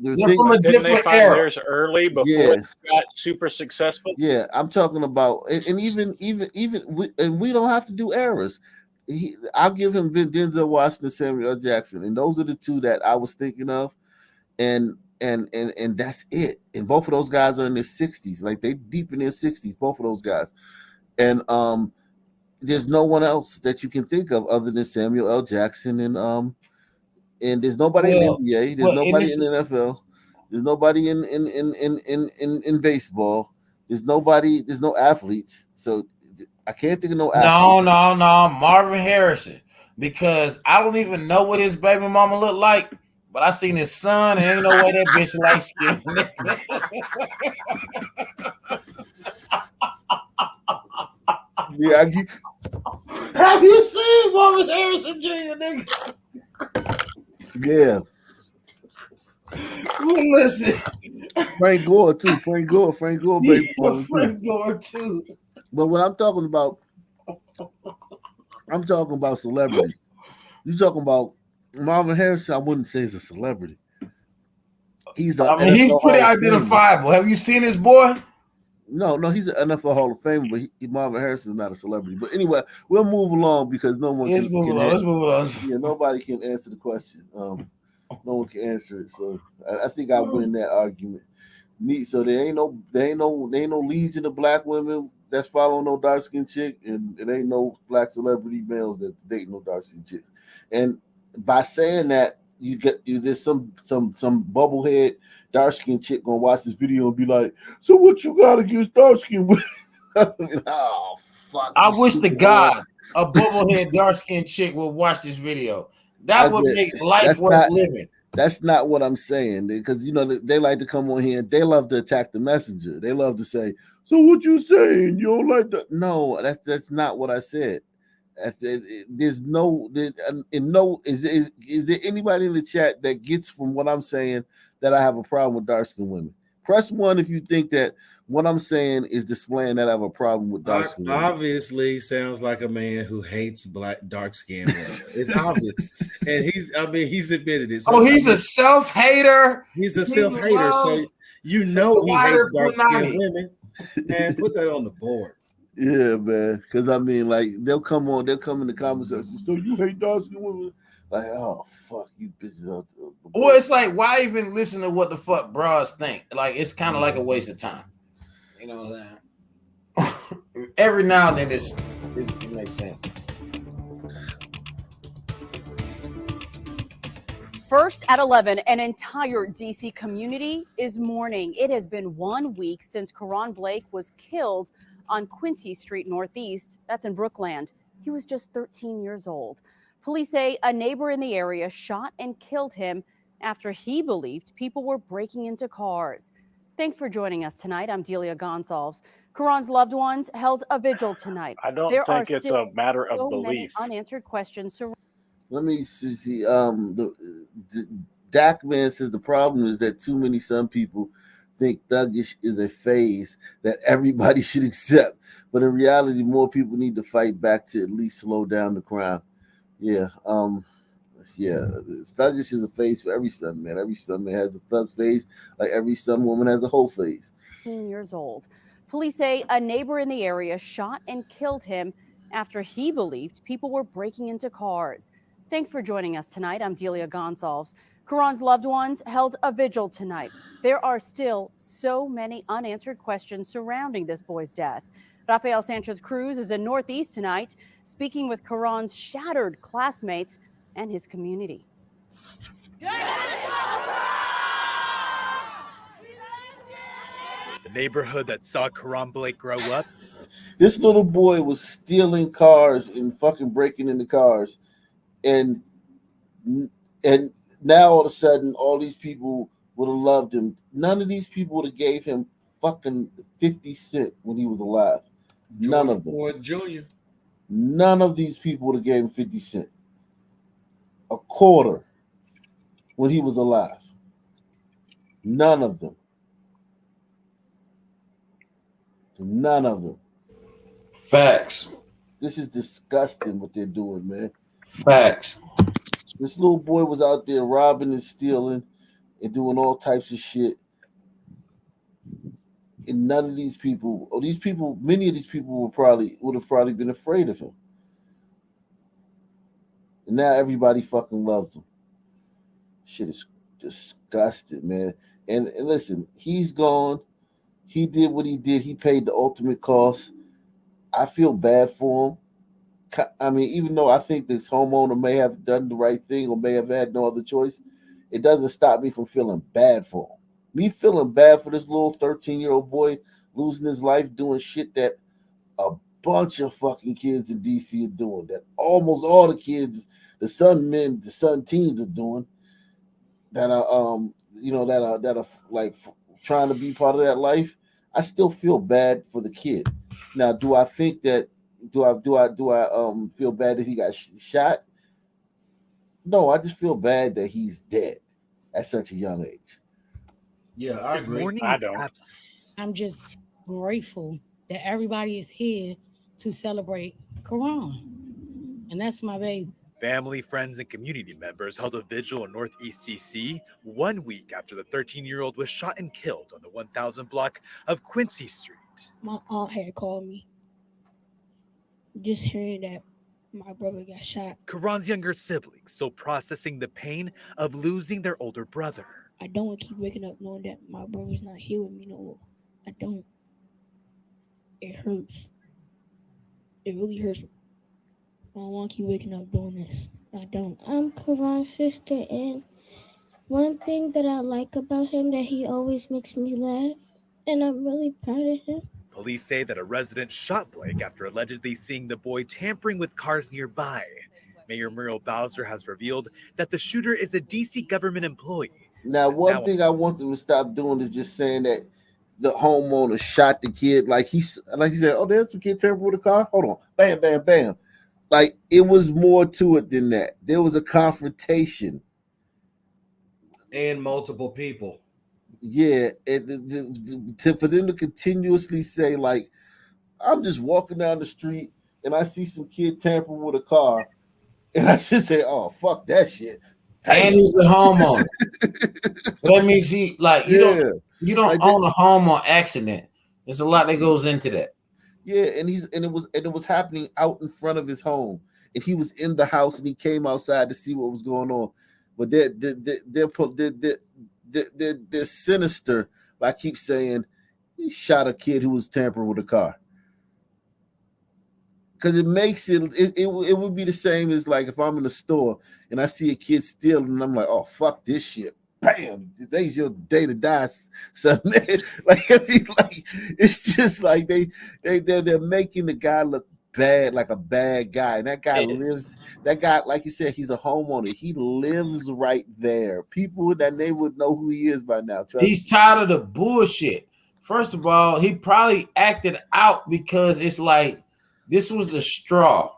They're from a Didn't they different find era. theirs early before Yeah. it got super successful? Yeah, I'm talking about, and even we don't have to do errors. I'll give him Denzel Washington, Samuel L. Jackson, and those are the two that I was thinking of, and that's it. And both of those guys are in their 60s, like they deep in their 60s, both of those guys, and there's no one else that you can think of other than Samuel L. Jackson, and there's nobody in the NBA, there's nobody in the NFL, there's nobody in baseball. There's no athletes. So I can't think of no athletes. No, Marvin Harrison. Because I don't even know what his baby mama looked like, but I seen his son, and ain't no way that bitch like skin. Yeah, have you seen Marvin Harrison Jr., nigga? Yeah. Listen. Frank Gore too. Frank Gore, baby. Yeah, Frank Gore too. But what I'm talking about celebrities. You talking about Marvin Harrison? I wouldn't say he's a celebrity. He's he's pretty identifiable. Have you seen his boy? No, he's an NFL Hall of Famer, but Marvin Harrison is not a celebrity. But anyway, we'll move along because no one. Let's move along. Yeah, nobody can answer the question. No one can answer it. So I think I win that argument. So there ain't no legion of black women that's following no dark skinned chick, and it ain't no black celebrity males that date no dark skinned chicks. And by saying that, there's some bubblehead dark skinned chick gonna watch this video and be like, "So what you got against dark skinned women?" Oh fuck! I wish to God a bubblehead dark skinned chick would watch this video. That would make life worth living. That's not what I'm saying, because they like to come on here and they love to attack the messenger. They love to say, "So what you saying? You don't like that?" No, that's not what I said. Is there anybody in the chat that gets from what I'm saying that I have a problem with dark skinned women? Press 1 if you think that what I'm saying is displaying that I have a problem with dark skin. Obviously, sounds like a man who hates dark skinned women. It's obvious, and he's admitted it. So he's a self hater. He's a self hater. So he hates dark skinned women. Man, put that on the board. Yeah, man. Because they'll come in the comment section. So you hate dark skinned women? Like, oh fuck you bitches out there. Well, it's like, why even listen to what the fuck bras think? Like, it's kind of like a waste of time. You know what I'm saying? Every now and then it makes sense. First at 11, an entire D.C. community is mourning. It has been 1 week since Karan Blake was killed on Quincy Street Northeast. That's in Brookland. He was just 13 years old. Police say a neighbor in the area shot and killed him after he believed people were breaking into cars. Thanks for joining us tonight. I'm Delia Gonsalves. Karan's loved ones held a vigil tonight. I don't think it's a matter of belief. Many unanswered questions. Let me see. Dak man says the problem is that some people think thuggish is a phase that everybody should accept, but in reality, more people need to fight back to at least slow down the crime. Yeah, thuggish is a phase for every son, man. Every son man has a thug phase, like every son woman has a whole phase. 13 years old. Police say a neighbor in the area shot and killed him after he believed people were breaking into cars. Thanks for joining us tonight. I'm Delia Gonsalves. Karan's loved ones held a vigil tonight. There are still so many unanswered questions surrounding this boy's death. Rafael Sanchez Cruz is in Northeast tonight, speaking with Karan's shattered classmates and his community. The neighborhood that saw Karan Blake grow up. This little boy was stealing cars and fucking breaking into cars, and now all of a sudden, all these people would have loved him. None of these people would have gave him fucking 50 cents when he was alive. None of them. Ford Jr. None of these people would have gave him 50 cents. A quarter when he was alive. None of them. None of them. Facts. This is disgusting what they're doing, man. Facts. This little boy was out there robbing and stealing, and doing all types of shit. And none of these people, many of these people would have probably been afraid of him. And now everybody fucking loves him. Shit is disgusting, man. And listen, he's gone. He did what he did. He paid the ultimate cost. I feel bad for him. I mean, even though I think this homeowner may have done the right thing or may have had no other choice, it doesn't stop me from feeling bad for him. Me feeling bad for this little 13-year-old boy losing his life doing shit that a bunch of fucking kids in DC are doing, that almost all the kids, the son teens are doing, that are that are like trying to be part of that life. I still feel bad for the kid. Now, do I think that do I feel bad that he got shot? No, I just feel bad that he's dead at such a young age. Yeah, I His agree. mourning I is don't. absence. I'm just grateful that everybody is here to celebrate Quran. And that's my baby. Family, friends, and community members held a vigil in Northeast DC 1 week after the 13-year-old was shot and killed on the 1000 block of Quincy Street. My aunt had called me. Just hearing that my brother got shot. Quran's younger siblings still processing the pain of losing their older brother. I don't want to keep waking up knowing that my brother's not here with me no more. I don't. It hurts. It really hurts. I don't want to keep waking up doing this. I don't. I'm Quran's sister, and one thing that I like about him that he always makes me laugh, and I'm really proud of him. Police say that a resident shot Blake after allegedly seeing the boy tampering with cars nearby. Mayor Muriel Bowser has revealed that the shooter is a DC government employee. Now, one thing I want them to stop doing is just saying that the homeowner shot the kid like he said, oh, there's a kid tampering with a car. Hold on, bam, bam, bam. Like, it was more to it than that. There was a confrontation and multiple people. Yeah, for them to continuously say, like, I'm just walking down the street and I see some kid tampering with a car, and I just say, oh, fuck that shit. And he's a homeowner. That means he you don't own a home on accident. There's a lot that goes into that. Yeah, and it was happening out in front of his home, and he was in the house and he came outside to see what was going on. But they're sinister. I keep saying he shot a kid who was tampering with a car. Because it makes it would be the same as like if I'm in the store and I see a kid stealing and I'm like, oh, fuck this shit. Bam, today's your day to die, son. Like, I mean, like, it's just like they're making the guy look bad, like a bad guy. And that guy like you said, he's a homeowner. He lives right there. People in that neighborhood know who he is by now. He's tired of the bullshit. First of all, he probably acted out because it's like this was the straw.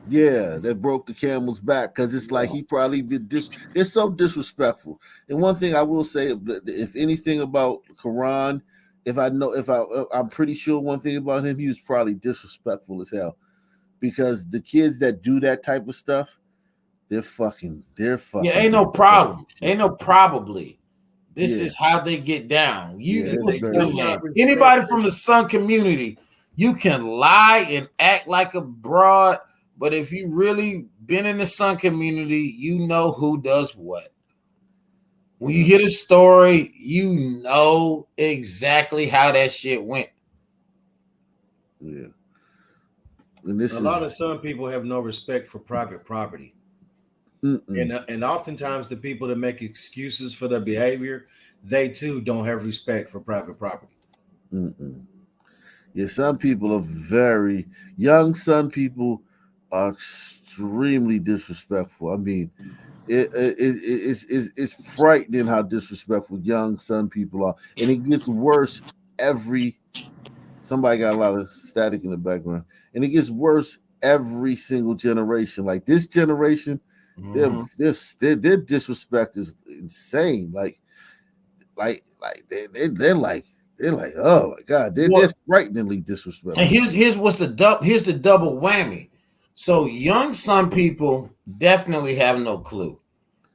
Yeah, that broke the camel's back, because it's like he probably been they're so disrespectful. And one thing I will say, if anything about Quran, I'm pretty sure one thing about him, he was probably disrespectful as hell. Because the kids that do that type of stuff, they're fucking. Yeah, ain't no problem. Ain't no probably. This is how they get down. Anybody from the Sun community, you can lie and act like a broad, but if you really been in the Sun community, you know who does what. When you hear the story, you know exactly how that shit went. Yeah. And a lot of Sun people have no respect for private property. And oftentimes the people that make excuses for their behavior, they too don't have respect for private property. Yeah, some people are very young. Sun people are extremely disrespectful. I mean, it's frightening how disrespectful young Sun people are, and it gets worse every. Somebody got a lot of static in the background, and it gets worse every single generation. Like this generation, their disrespect is insane. Like they're like, oh my god, they're frighteningly disrespectful. And here's the double whammy. So young Sun people definitely have no clue.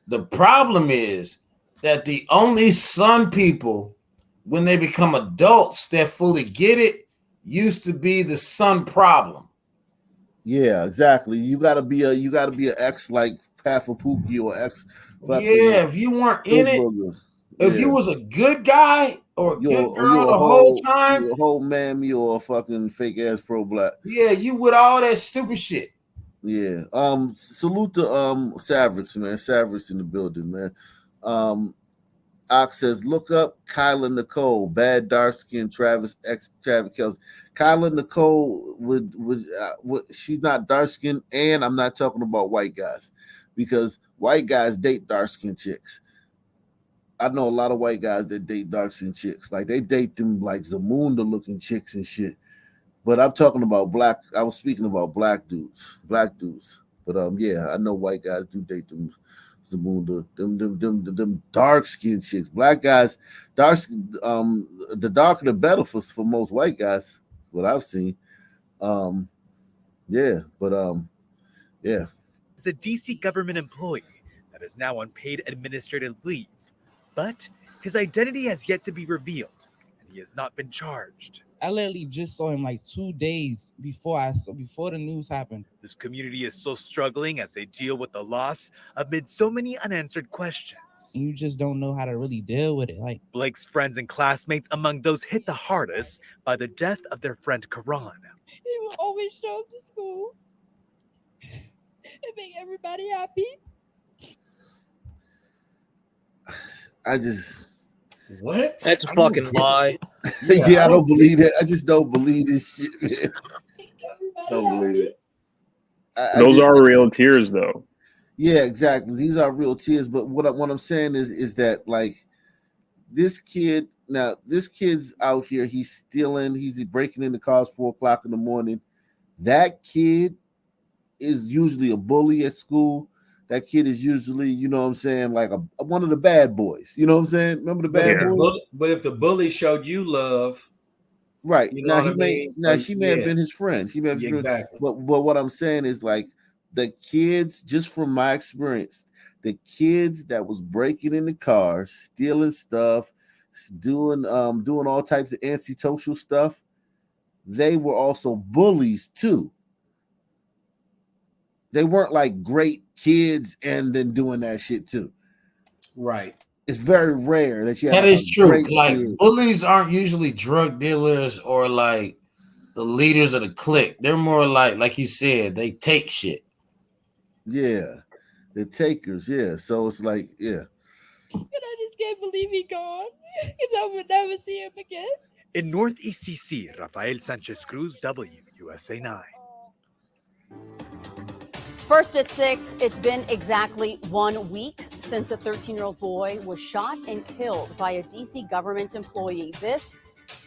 The problem is that the only Sun people, when they become adults that fully get it, used to be the Sun problem. Yeah, exactly. You gotta be an ex like Pafapuki or ex Yeah, if you weren't in it, if you yeah. was a good guy or a good girl You're a the whole whole time, you're a whole man, you're a fucking fake ass pro black. yeah, you with all that stupid shit. Yeah. Salute to Savrix, man. Savrix in the building, man. Ox says, look up Kyla Nicole, bad dark skin Travis Kelce. Kyla Nicole would she's not dark skinned, and I'm not talking about white guys because white guys date dark skinned chicks. I know a lot of white guys that date dark skinned chicks. Like they date them like Zamunda looking chicks and shit. But I'm talking about black. I was speaking about black dudes. But yeah, I know white guys do date them. Zamunda, them dark skinned chicks. Black guys, the darker the better for most white guys. What I've seen. Yeah, but yeah. Is a DC government employee that is now on paid administrative leave, but his identity has yet to be revealed, and he has not been charged. I literally just saw him like 2 days before the news happened. This community is still struggling as they deal with the loss amid so many unanswered questions. You just don't know how to really deal with it. Like Blake's friends and classmates among those hit the hardest by the death of their friend Karan. He will always show up to school and make everybody happy. I just. What? That's a fucking lie. Yeah, I don't believe it. I just don't believe this shit, man. Don't believe it. Those are real tears, though. Yeah, exactly. These are real tears. But what I'm saying is that like this kid's out here. He's stealing. He's breaking into cars 4:00 in the morning. That kid is usually a bully at school. That kid is usually, you know what I'm saying, like one of the bad boys. You know what I'm saying? Remember the bad boys? But if the bully showed you love, right. You know Now what I mean? she may have been his friend. She may have been exactly. But what I'm saying is like the kids, just from my experience, the kids that was breaking into cars, stealing stuff, doing all types of antisocial stuff, they were also bullies too. They weren't like great kids and then doing that shit too. Right. It's very rare that you have. That like is true. Like kid. bullies aren't usually drug dealers or like the leaders of the clique. They're more like you said, they take shit. Yeah, the takers. Yeah, so it's like yeah. And I just can't believe he gone because I would never see him again. In Northeast DC, Rafael Sanchez Cruz, WUSA 9. First at 6, it's been exactly 1 week since a 13-year-old boy was shot and killed by a D.C. government employee. This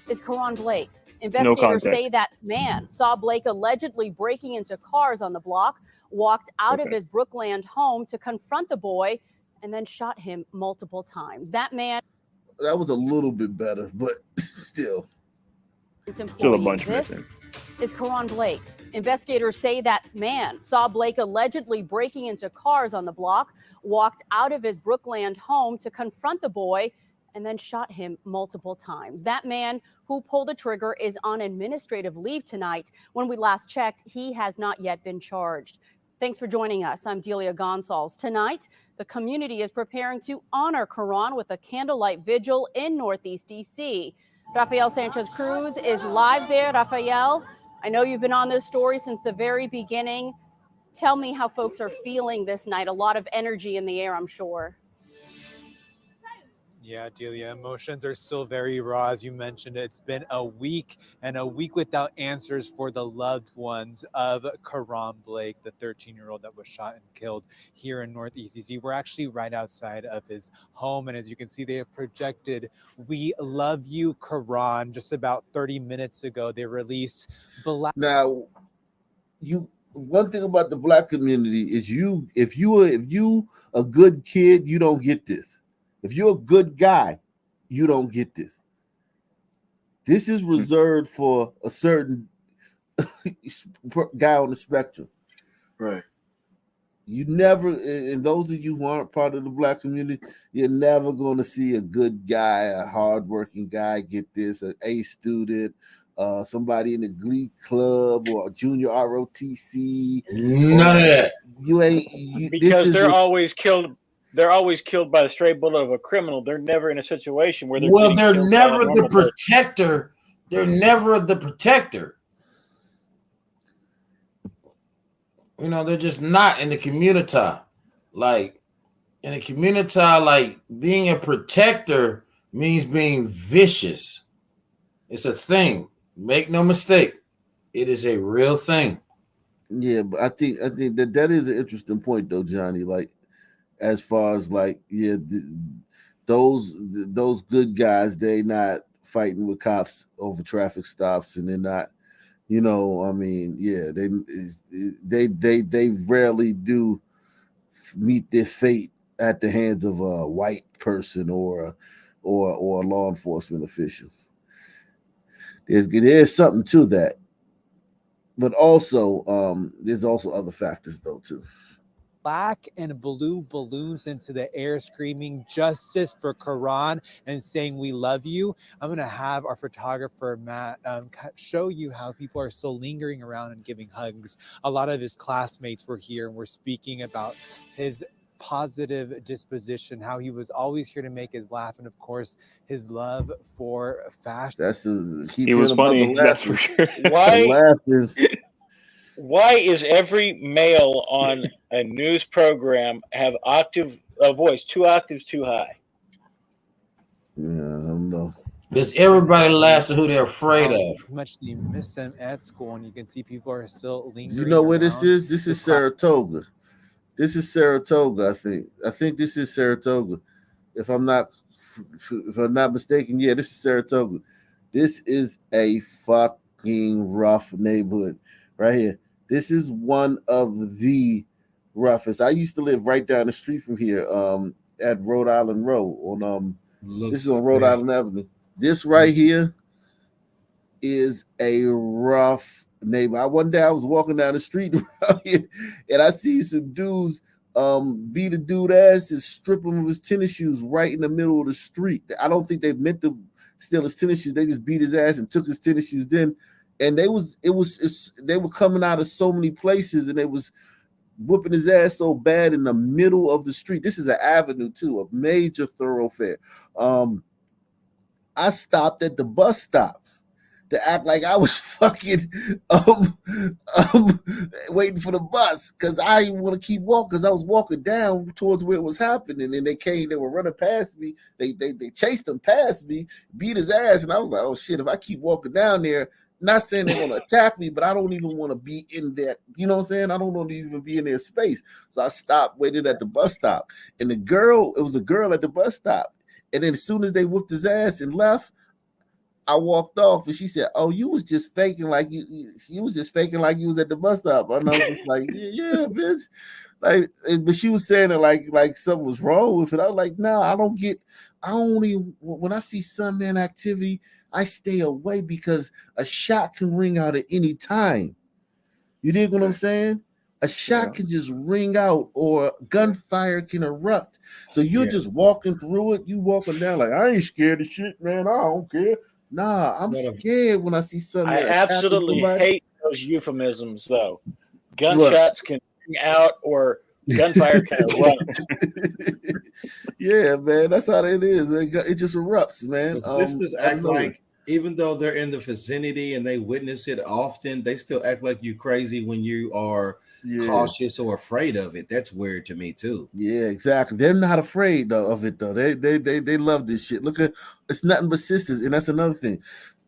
is Karan Blake. Investigators say that man saw Blake allegedly breaking into cars on the block, walked out of his Brookland home to confront the boy, and then shot him multiple times. That man... That was a little bit better, but still. Still a bunch missing. Is Karan Blake. Investigators say that man saw Blake allegedly breaking into cars on the block, walked out of his Brookland home to confront the boy, and then shot him multiple times. That man who pulled the trigger is on administrative leave tonight. When we last checked, he has not yet been charged. Thanks for joining us. I'm Delia Gonsalves. Tonight, the community is preparing to honor Karan with a candlelight vigil in Northeast DC. Rafael Sanchez Cruz is live there. Rafael, I know you've been on this story since the very beginning. Tell me how folks are feeling this night. A lot of energy in the air, I'm sure. Yeah, Delia, emotions are still very raw. As you mentioned, it's been a week and a week without answers for the loved ones of Karan Blake, the 13-year-old that was shot and killed here in Northeast DC. We're actually right outside of his home. And as you can see, they have projected "We Love You, Karan." Just about 30 minutes ago, they released Now, one thing about the black community is if you a good kid, you don't get this. If you're a good guy, you don't get this. This is reserved for a certain guy on the spectrum. Right. You never, and those of you who aren't part of the black community, you're never going to see a good guy, a hardworking guy get this, an A student, somebody in the Glee Club or a junior ROTC. None of that. You ain't. Because they're always killed. They're always killed by the stray bullet of a criminal. They're never in a situation where they're. Well, they're killed never by a the normal person. protector. They're never the protector. You know, they're just not in the community. Like in a community, like being a protector means being vicious. It's a thing. Make no mistake. It is a real thing. Yeah, but I think that is an interesting point though, Johnny. Like, as far as like, yeah, those good guys, they not fighting with cops over traffic stops, and they're not. You know, I mean, yeah, they rarely do meet their fate at the hands of a white person or a law enforcement official. There's something to that, but also there's also other factors though too. Black and blue balloons into the air screaming justice for Quran and saying we love you. I'm going to have our photographer Matt show you how people are still lingering around and giving hugs. A lot of his classmates were here and were speaking about his positive disposition, how he was always here to make us laugh, and of course his love for fashion. He was funny, that's for sure. Why is every male on a news program have a voice 2 octaves too high? Yeah, I don't know. Because everybody laughs at who they're afraid of. Pretty much they miss him at school, and you can see people are still lingering. You know where this around. is? This is Saratoga. This is Saratoga, I think. I think this is Saratoga. If I'm not mistaken, yeah, this is Saratoga. This is a fucking rough neighborhood right here. This is one of the roughest. I used to live right down the street from here, at Rhode Island Road. This is on Rhode Island Avenue. This right here is a rough neighbor. One day I was walking down the street around here, and I see some dudes beat a dude ass and strip him of his tennis shoes right in the middle of the street. I don't think they meant to steal his tennis shoes. They just beat his ass and took his tennis shoes then. And they were coming out of so many places, and they was whooping his ass so bad in the middle of the street. This is an avenue too, a major thoroughfare. I stopped at the bus stop to act like I was fucking waiting for the bus, because I didn't want to keep walking, because I was walking down towards where it was happening, and they were running past me. They chased him past me, beat his ass, and I was like, oh shit, if I keep walking down there, not saying they're going to attack me, but I don't even want to be in that, you know what I'm saying? I don't want to even be in their space. So I stopped, waited at the bus stop. And it was a girl at the bus stop. And then as soon as they whooped his ass and left, I walked off, and she said, oh, you was just faking like you was at the bus stop. And I was just like, yeah, bitch. Like, but she was saying it like something was wrong with it. I was like, no, when I see some man activity, I stay away, because a shot can ring out at any time. You dig what I'm saying? A shot can just ring out, or gunfire can erupt. So you're just walking through it. You walking down like, I ain't scared of shit, man. I don't care. Nah, I'm scared when I see something. I absolutely hate those euphemisms, though. Gunshots can ring out, or gunfire can erupt. Yeah, man, that's how it is, man. It just erupts, man. The sisters act like, even though they're in the vicinity and they witness it often, they still act like you crazy when you are cautious or afraid of it. That's weird to me too. Yeah, exactly. They're not afraid though of it though. They love this shit. Look at, it's nothing but sisters, and that's another thing.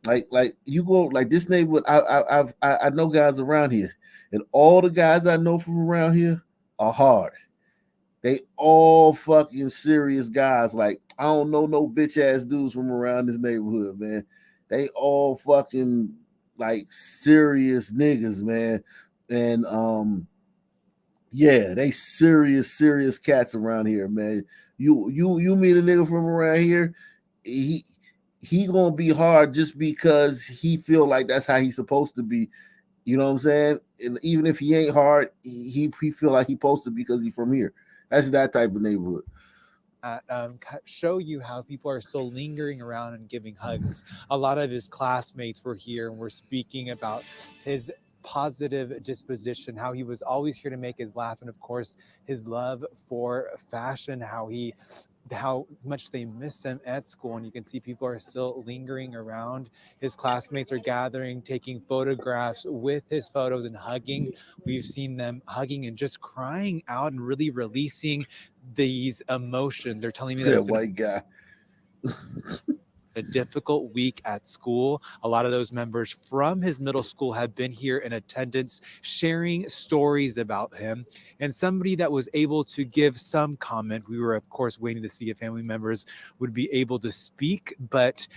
Like you go like this neighborhood. I know guys around here, and all the guys I know from around here are hard. They all fucking serious guys. Like, I don't know no bitch ass dudes from around this neighborhood, man. They all fucking like serious niggas, man. And yeah, they serious cats around here, man. You meet a nigga from around here, he gonna be hard just because he feel like that's how he's supposed to be. You know what I'm saying? And even if he ain't hard, he feel like he supposed to because he from here. That's that type of neighborhood. Show you how people are still lingering around and giving hugs. A lot of his classmates were here and were speaking about his positive disposition, how he was always here to make us laugh, and of course his love for fashion, how much they miss him at school. And you can see people are still lingering around. His classmates are gathering, taking photographs with his photos and hugging. We've seen them hugging and just crying out and really releasing these emotions. They're telling me that That white guy. a difficult week at school. A lot of those members from his middle school have been here in attendance, sharing stories about him. And somebody that was able to give some comment, we were of course waiting to see if family members would be able to speak, but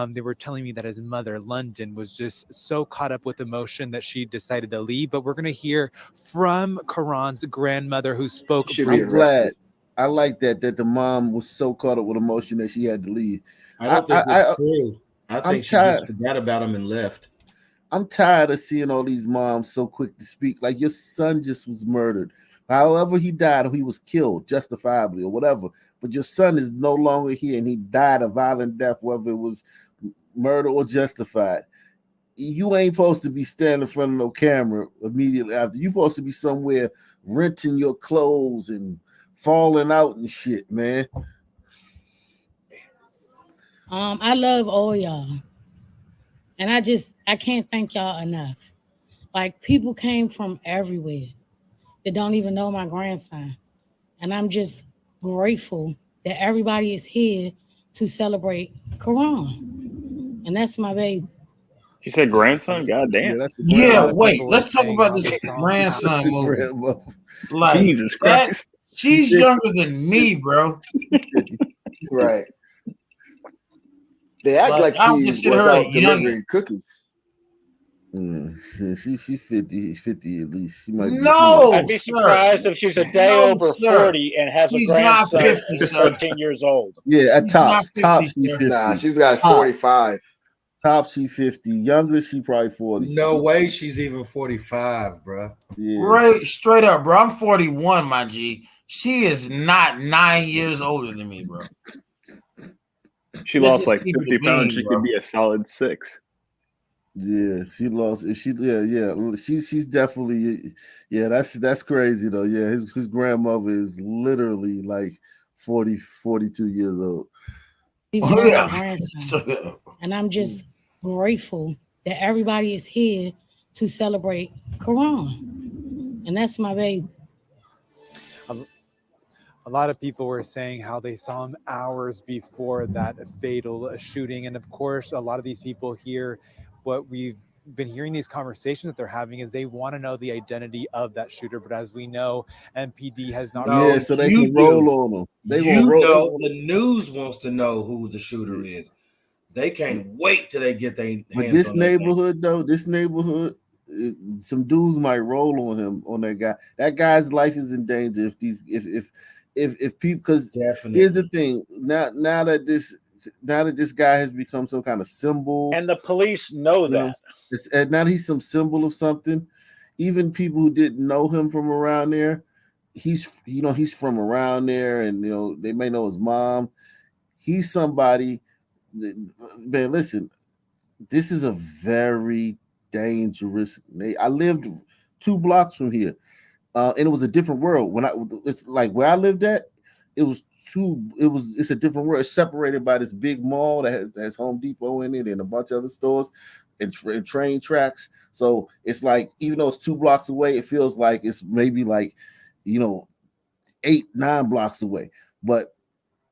they were telling me that his mother, London, was just so caught up with emotion that she decided to leave. But we're going to hear from Karan's grandmother, who spoke. I'm glad. I like that the mom was so caught up with emotion that she had to leave. I don't think it's true. I think she just forgot about him and left. I'm tired of seeing all these moms so quick to speak. Like, your son just was murdered. However he died, or he was killed justifiably or whatever. But your son is no longer here and he died a violent death, whether it was murder or justified. You ain't supposed to be standing in front of no camera immediately after. You're supposed to be somewhere renting your clothes and falling out and shit, man. I love all y'all. And I can't thank y'all enough. Like, people came from everywhere that don't even know my grandson. And I'm just grateful that everybody is here to celebrate Karan. And that's my baby. You said grandson? God damn. Yeah, wait. Let's talk about this grandson movie. Like, Jesus Christ. She's younger than me, bro. Right. They act like he was out delivering cookies. She 50 at least. She might be. I'd be surprised if she's a day over 40 and has a grandson who's 13 years old. Yeah, at tops she 50. Nah, she's got 45. Tops she 50. Younger, she probably 40. No way she's even 45, bro. Yeah. Right, straight up, bro. I'm 41, my G. She is not 9 years older than me, bro. She lost like 50 pounds. She could be a solid 6. Yeah, she lost. If she, she's definitely, that's crazy though. Yeah, his grandmother is literally like 40, 42 years old. And I'm just grateful that everybody is here to celebrate Karan. And that's my baby. A lot of people were saying how they saw him hours before that fatal shooting. And of course, a lot of these people here, what we've been hearing these conversations that they're having is they want to know the identity of that shooter. But as we know, MPD has not. Yeah, so they can roll on them. The news wants to know who the shooter is. They can't wait till they get their hands on But this that neighborhood, though, some dudes might roll on him, on that guy. That guy's life is in danger if people, because here's the thing, now that this guy has become some kind of symbol, and the police know that. Now that he's some symbol of something, even people who didn't know him from around there, he's from around there, and they may know his mom. He's somebody. Man, listen, this is a very dangerous. I lived 2 blocks from here. And it was a different world. It's like where I lived at, it's a different world. It's separated by this big mall that has Home Depot in it and a bunch of other stores and train tracks. So it's like, even though it's 2 blocks away, it feels like it's maybe like 8-9 blocks away. But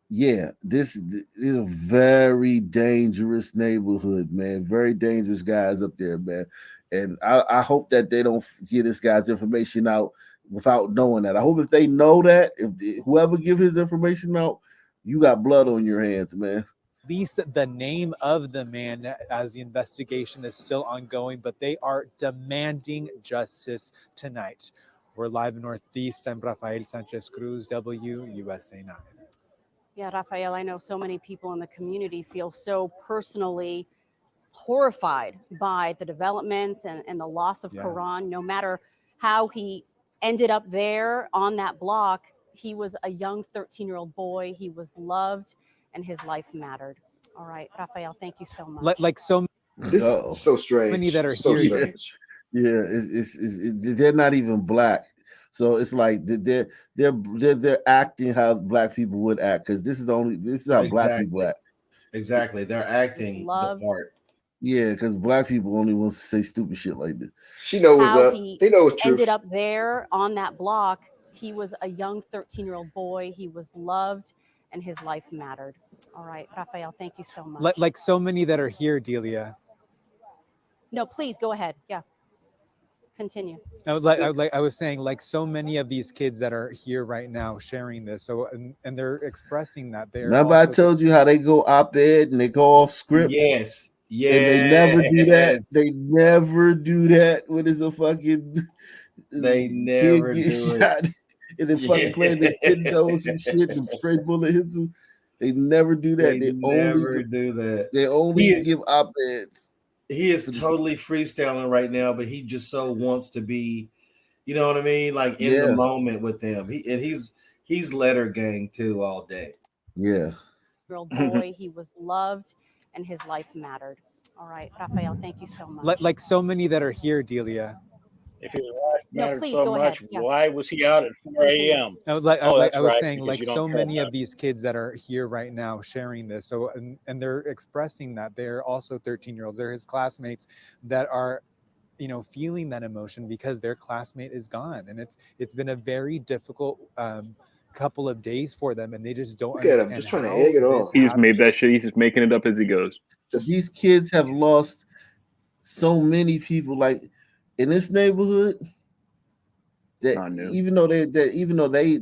yeah, this is a very dangerous neighborhood, man. Very dangerous guys up there, man. And I hope that they don't get this guy's information out without knowing that. I hope if they know that, if whoever give his information out, you got blood on your hands, man. At least the name of the man, as the investigation is still ongoing, but they are demanding justice tonight. We're live in Northeast. I'm Rafael Sanchez Cruz, WUSA 9. Yeah, Rafael, I know so many people in the community feel so personally horrified by the developments and the loss of Quran. No matter how he ended up there on that block, he was a young 13-year-old boy. He was loved, and his life mattered. All right, Rafael, thank you so much. Like so This is so strange. many that are so here. strange. Yeah, they're not even black, so it's like they're acting how black people would act, because this is how black people act. Exactly, they're acting the part. Yeah, because black people only want to say stupid shit like this. She knows How he they know it's true. ended up there on that block. He was a young 13-year-old boy. He was loved, and his life mattered. All right, Rafael, thank you so much. Like so many that are here, Delia. No, please go ahead. Yeah, continue. I was saying, like so many of these kids that are here right now sharing this. So and they're expressing that they're. Remember, I told you how they go op-ed and they go off script. Yes. Yeah, and they never do that. They never do that when it's a fucking they never kid do get shot it. and then fucking playing the Nintendo and some shit and straight bullet hits them. They never do that. They never only do that. They only give op-eds. He is totally freestyling right now, but he just so wants to be, you know what I mean, like in the moment with them. He's letter gang too all day. Yeah. Boy, he was loved, and his life mattered. All right, Rafael, thank you so much. Like so many that are here, Delia. If his life mattered please, so go much, ahead. Yeah. why was he out at 4 a.m.? I That's was right, saying, because like you don't so care many about of these kids that are here right now sharing this. So and they're expressing that they're also 13-year-olds. They're his classmates that are, feeling that emotion because their classmate is gone, and it's been a very difficult couple of days for them, and they just don't Look at him, understand just trying to how egg it this on. He just made that shit. He's just making it up as he goes. These kids have lost so many people, like in this neighborhood. That even though they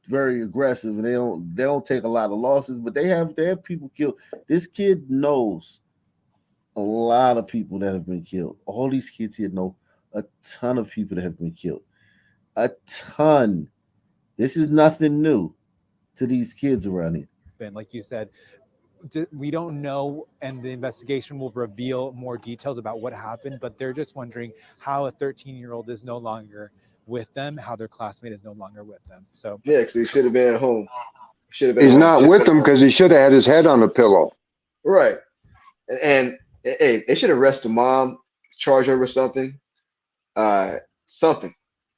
very aggressive and they don't take a lot of losses, but they have people killed. This kid knows a lot of people that have been killed. All these kids here know a ton of people that have been killed. A ton. This is nothing new to these kids around here. been, like you said, we don't know, and the investigation will reveal more details about what happened, but they're just wondering how a 13-year-old is no longer with them, how their classmate is no longer with them. So yeah, because he should have been at home. He's not with them because he should have had his head on a pillow. Right. And hey, they should arrest the mom, charge her with something. Something.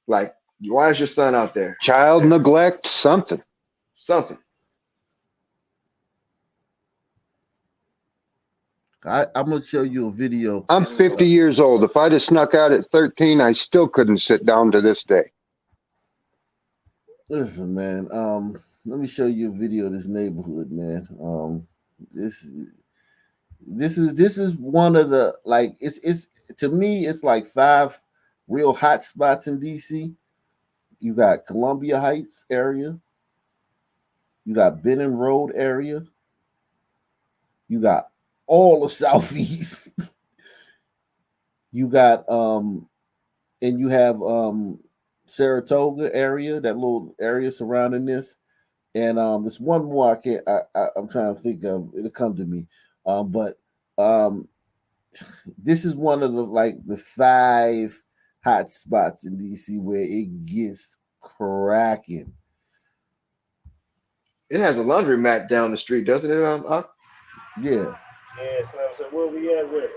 Like, why is your son out there? Child neglect, something. Something. I'm gonna show you a video. I'm 50 years old. If I'd have snuck out at 13, I still couldn't sit down to this day. Listen, man. Let me show you a video of this neighborhood, man. This is one of the, like, it's to me, it's like 5 real hot spots in DC. You got Columbia Heights area. You got Benham Road area. You got all of Southeast. You got and you have Saratoga area, that little area surrounding this. And there's one more I'm trying to think of. It'll come to me. But this is one of the 5 hot spots in DC where it gets cracking. It has a laundromat down the street, doesn't it? Yeah. Yeah, so where we at with it?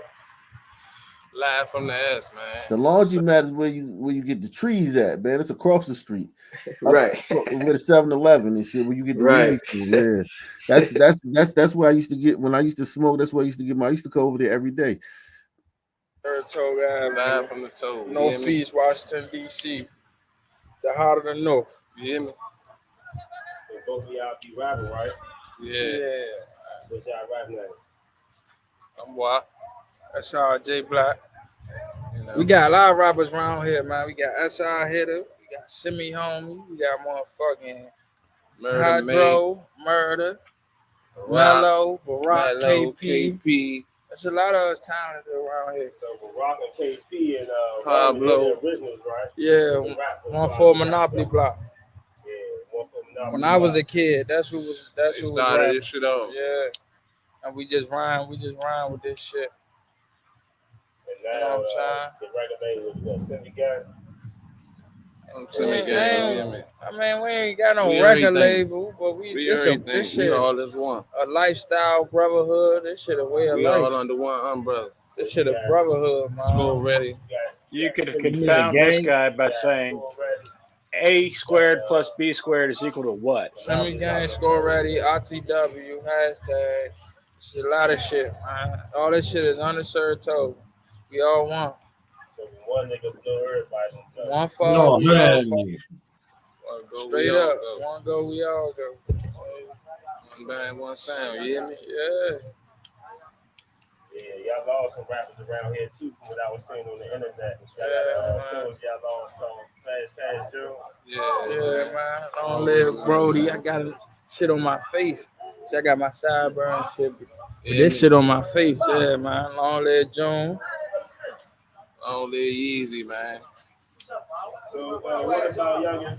Live from the S, man. The laundromat is where you get the trees at, man. It's across the street. Right. With a 7-Eleven and shit, where you get the right. Yeah. That's where I used to get when I used to smoke. That's where I used to get I used to go over there every day. Saratoga Avenue, from the toe. Northeast Washington, D.C. The heart of the North. You hear me? So both of y'all be rapping, right? Yeah. What's y'all rap name? I'm what? SR Black. We got a lot of rappers around here, man. We got SR Hitter, we got Semi Homie, we got motherfucking Hydro, Murder, Mello, Barack, KP. There's a lot of us talented around here. So Barack and KP and Pablo, the originals, right? Yeah, one for Monopoly Block. Yeah, one for Monopoly When I was a kid, that's who was started rapping. this shit off. Yeah. and we just rhyme with this shit. And You know now what I'm saying? the record label was what, Semi Gun? I mean, we ain't got no We record everything. label, but this We shit all as one. a lifestyle brotherhood. This shit a way of We life. all under one umbrella. This shit a brotherhood, man. School ready. You could You mean a confound this gang? guy by saying A squared plus B squared is equal to what? Semi gang score ready, RTW, hashtag. It's a lot of shit, man. All this shit is underserved total. We all want. So one nigga blow everybody. One No, fall, we all man. fall. Straight up. One go, we all go. One band, one sound. You hear me? Yeah. Yeah, y'all lost some rappers around here too, from what I was seeing on the internet. Y'all got singles y'all lost on Fast Cash Joe. Yeah, man. Long live Brody. I got shit on my face. See, I got my sideburn shit. But this shit on my face, yeah, man. Long live June. Long live Yeezy, man. So what about young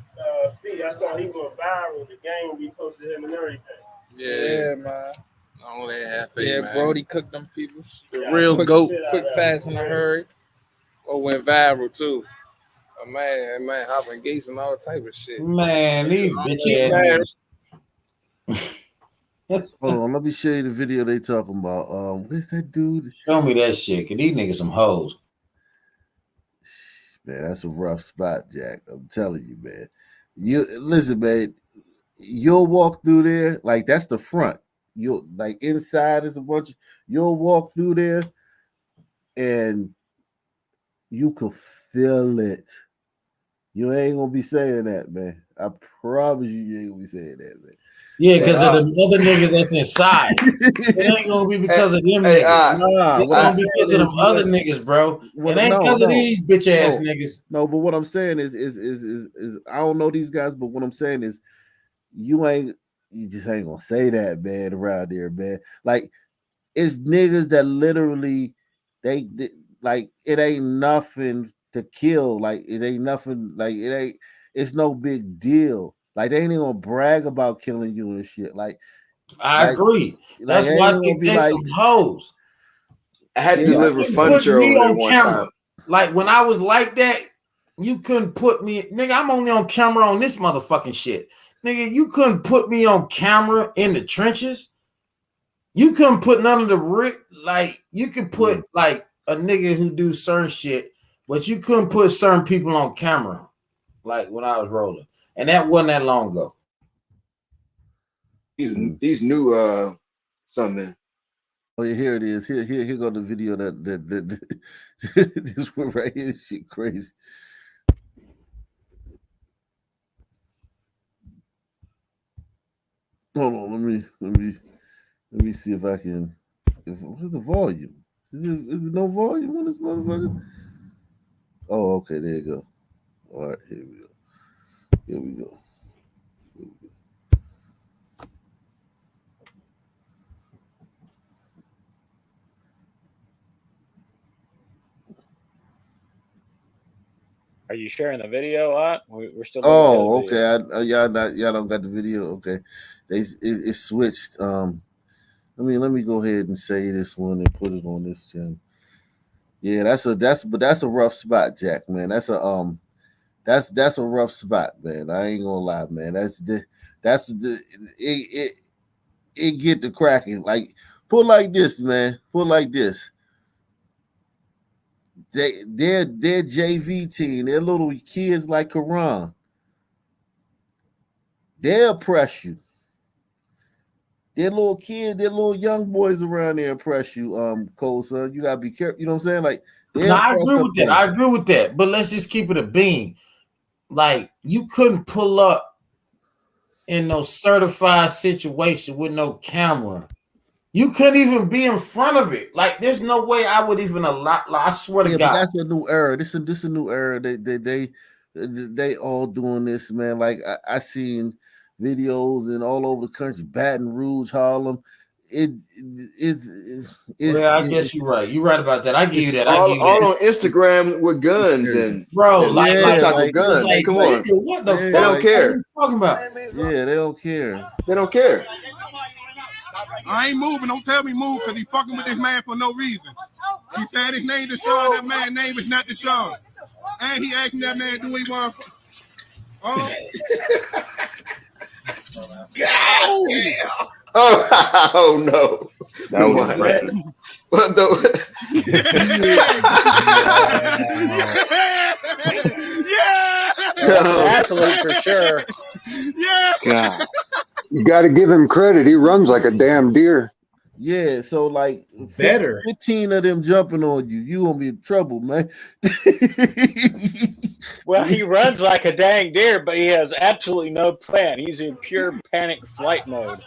P? I saw he went viral. The game reposted him and everything. Yeah, man. Long live Half A, Yeah, man. Brody cooked them people. The real GOAT. Quick, fast, in a hurry. Or went viral too. Man, hopping gates and all type of shit. Man, these bitch ass niggas. Hold on, let me show you the video they talking about. Where's that dude? Show me that shit, cause these niggas some hoes. Man, that's a rough spot, Jack. I'm telling you, man. You listen, man. You'll walk through there, like that's the front. You'll like inside is a bunch. You'll walk through there, and you can feel it. You ain't gonna be saying that, man. I promise you ain't gonna be saying that, man. Yeah, because of the other niggas that's inside. It ain't gonna be because of them niggas. It's gonna be because of them other niggas, bro. It ain't because of these bitch ass niggas. No, but what I'm saying is I don't know these guys, but what I'm saying is you just ain't gonna say that, man, around there, man. Like it's niggas that literally they like it ain't nothing to kill. Like it ain't nothing. Like it's no big deal. Like they ain't even gonna brag about killing you and shit. Like I agree. That's why I think they some hoes. I had to deliver furniture over there one time. Like when I was like that, you couldn't put me, nigga. I'm only on camera on this motherfucking shit, nigga. You couldn't put me on camera in the trenches. You couldn't put none of the like. You could put like a nigga who do certain shit, but you couldn't put certain people on camera. Like when I was rolling. And that wasn't that long ago. These new something. Oh yeah, here it is. Here go the video that this one right here. This shit crazy. Hold on, let me see if I can. Where's the volume? Is there no volume on this motherfucker? Oh, okay, there you go. All right, here we go. Here we go. Are you sharing the video? We're still. Oh, okay. Y'all don't got the video. Okay, it switched. Let me go ahead and say this one and put it on this channel. Yeah, that's a rough spot, Jack. Man, that's a rough spot, man. I ain't gonna lie, man. It get the cracking. Like put like this, man. Put like this. Their JV team, their little kids like Quran. They'll press you. Their little kids, their little young boys around there press you, Cole, son. You gotta be careful. You know what I'm saying? Like, no, I agree with that. But let's just keep it a bean. Like, you couldn't pull up in no certified situation with no camera. You couldn't even be in front of it. Like, there's no way I would even allow. Like, I swear to God. But that's a new era. This a new era. They all doing this, man. Like I seen videos in all over the country, Baton Rouge, Harlem. Well, I guess you're right. You're right about that. I give you that. All on Instagram with guns and TikTok with guns. Like, come on, what the fuck? They don't care. What are you talking about? Yeah, they don't care. They don't care. I ain't moving. Don't tell me move because he fucking with this man for no reason. He said his name Deshaun. That man's name is not Deshaun. And he asking that man, do he want to... Oh. Oh no. That was impressive. What the... Yeah. Athlete for sure. Yeah. God. You got to give him credit. He runs like a damn deer. Yeah, so like better 15 of them jumping on you, you gonna be in trouble, man. Well, he runs like a dang deer, but he has absolutely no plan. He's in pure panic flight mode.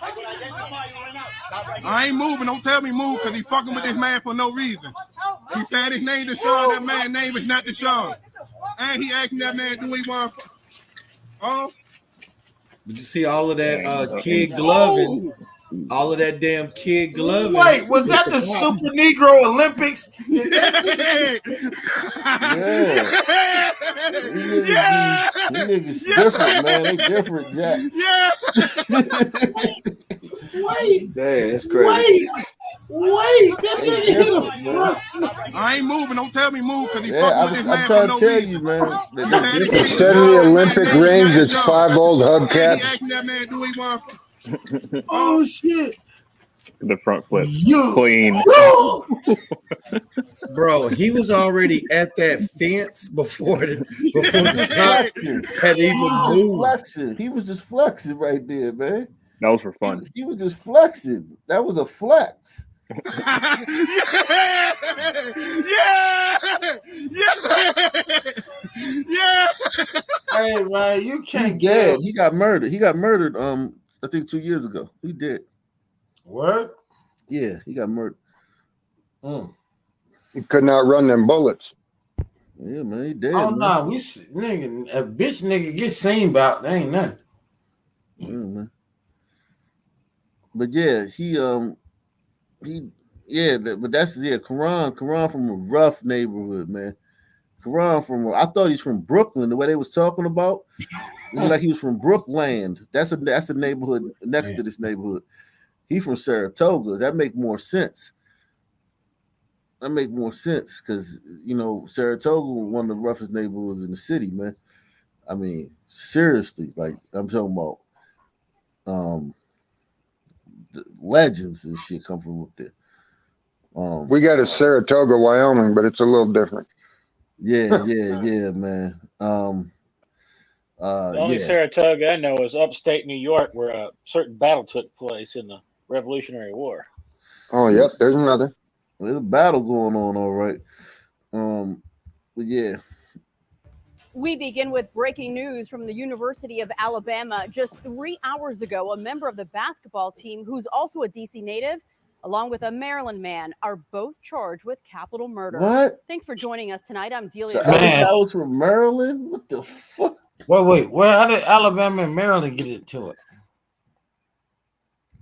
I ain't moving. Don't tell me move because he fucking with this man for no reason. He said his name Deshaun. That man's name is not Deshaun. And he asking that man, do he want to... Oh. Did you see all of that kid gloving? All of that damn kid gloving. Wait, was that the Super Negro Olympics? Yeah. These niggas different, man. They different, Jack. Yeah. Wait. Dang, that's crazy. Wait. That nigga hit a front. I ain't moving. Don't tell me move because he Yeah, fucking with this man I'm for trying no to tell reason. you, man. Instead of the Olympic rings, it's 5 old And he hubcaps. asking that man, do he want to... Oh shit. The front flip. Clean. Bro, he was already at that fence before the cops had even moved. Flexing. He was just flexing right there, man. That was for fun. He was just flexing. That was a flex. Yeah. Hey man, you He's can't dead. get He got murdered. He got murdered. I think 2 years ago. He did. Word? Yeah, he got murdered. He could not run them bullets. Yeah, man, he dead. Oh man. no, a bitch nigga get seen about. That ain't nothing. Yeah, man. But yeah, but that's Karan from a rough neighborhood, man. I thought he's from Brooklyn. The way they was talking about, it was like he was from Brookland. That's a neighborhood next to this neighborhood. He from Saratoga. That make more sense. Because Saratoga was one of the roughest neighborhoods in the city, man. I mean, seriously, like I'm talking about the legends and shit come from up there. We got a Saratoga, Wyoming, but it's a little different. Yeah, man. The only Saratoga I know is upstate New York, where a certain battle took place in the Revolutionary War. Oh, yep. There's another. There's a battle going on, all right. But yeah. We begin with breaking news from the University of Alabama. Just 3 hours ago, a member of the basketball team, who's also a DC native, along with a Maryland man, are both charged with capital murder. What? Thanks for joining us tonight. I'm Delia. So that was from Maryland? What the fuck? Wait. How did Alabama and Maryland get into it?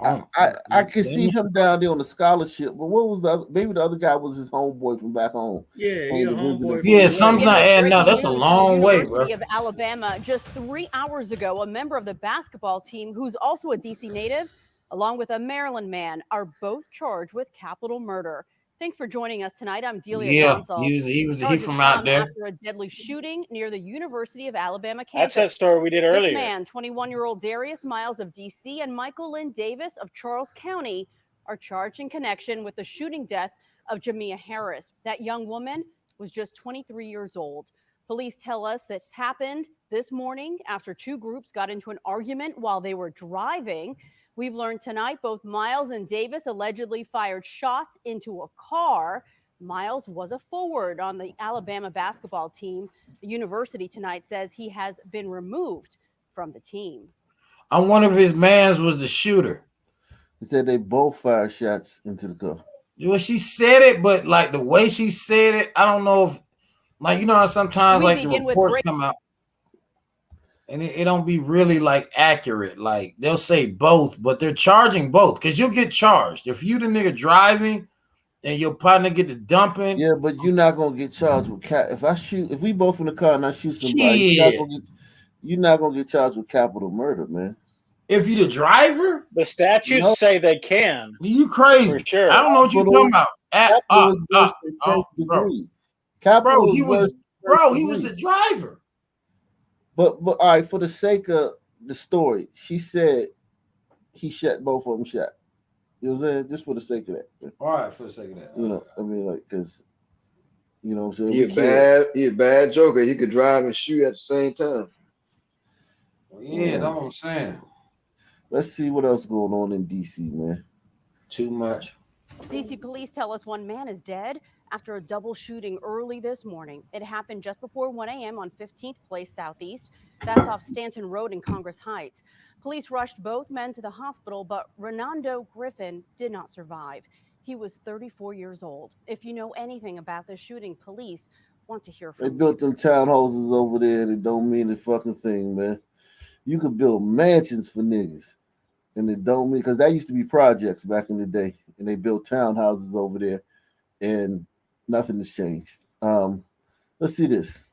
I can see him down there on the scholarship, but what was the other? Maybe the other guy was his homeboy from back home. Yeah, homeboy. Yeah, something's not adding up. That's a long way, bro. University of Alabama. Just 3 hours ago, a member of the basketball team, who's also a DC native, along with a Maryland man, are both charged with capital murder. Thanks for joining us tonight. I'm Delia. Yeah, he from out there. After a deadly shooting near the University of Alabama That's campus. that story we did earlier. This man, 21-year-old Darius Miles of D.C. and Michael Lynn Davis of Charles County are charged in connection with the shooting death of Jamia Harris. That young woman was just 23 years old. Police tell us this happened this morning after two groups got into an argument while they were driving. We've learned tonight both Miles and Davis allegedly fired shots into a car. Miles was a forward on the Alabama basketball team. The university tonight says he has been removed from the team. I'm one of his mans was the shooter. He said they both fired shots into the car. Well, she said it, but like the way she said it, I don't know if, like, you know how sometimes like the reports come out and it don't be really like accurate. Like they'll say both, but they're charging both because you'll get charged if you the nigga driving and your partner get the dumping. Yeah, but you're not gonna get charged with if we both in the car and I shoot somebody, you're not gonna get charged with capital murder, man. If you the driver, the statutes say they can. You crazy? For sure. I don't know what you're talking about. Capital is worse than first degree. Capital Bro, he is worse was than first he was degree. the driver. But all right, for the sake of the story, she said he shot both of them shot. You know what I'm saying? Just for the sake of that. All right, for the sake of that. You know, I mean, like, because, you know what I'm saying? He a bad joker. He could drive and shoot at the same time. Yeah, that's what I'm saying. Let's see what else going on in DC, man. Too much. DC police tell us one man is dead after a double shooting early this morning. It happened just before 1 a.m. on 15th Place Southeast. That's off Stanton Road in Congress Heights. Police rushed both men to the hospital, but Renando Griffin did not survive. He was 34 years old. If you know anything about the shooting, police want to hear from They you. built them townhouses over there, and it don't mean a fucking thing, man. You could build mansions for niggas, and it don't mean, because that used to be projects back in the day, and they built townhouses over there, and nothing has changed. Let's see this.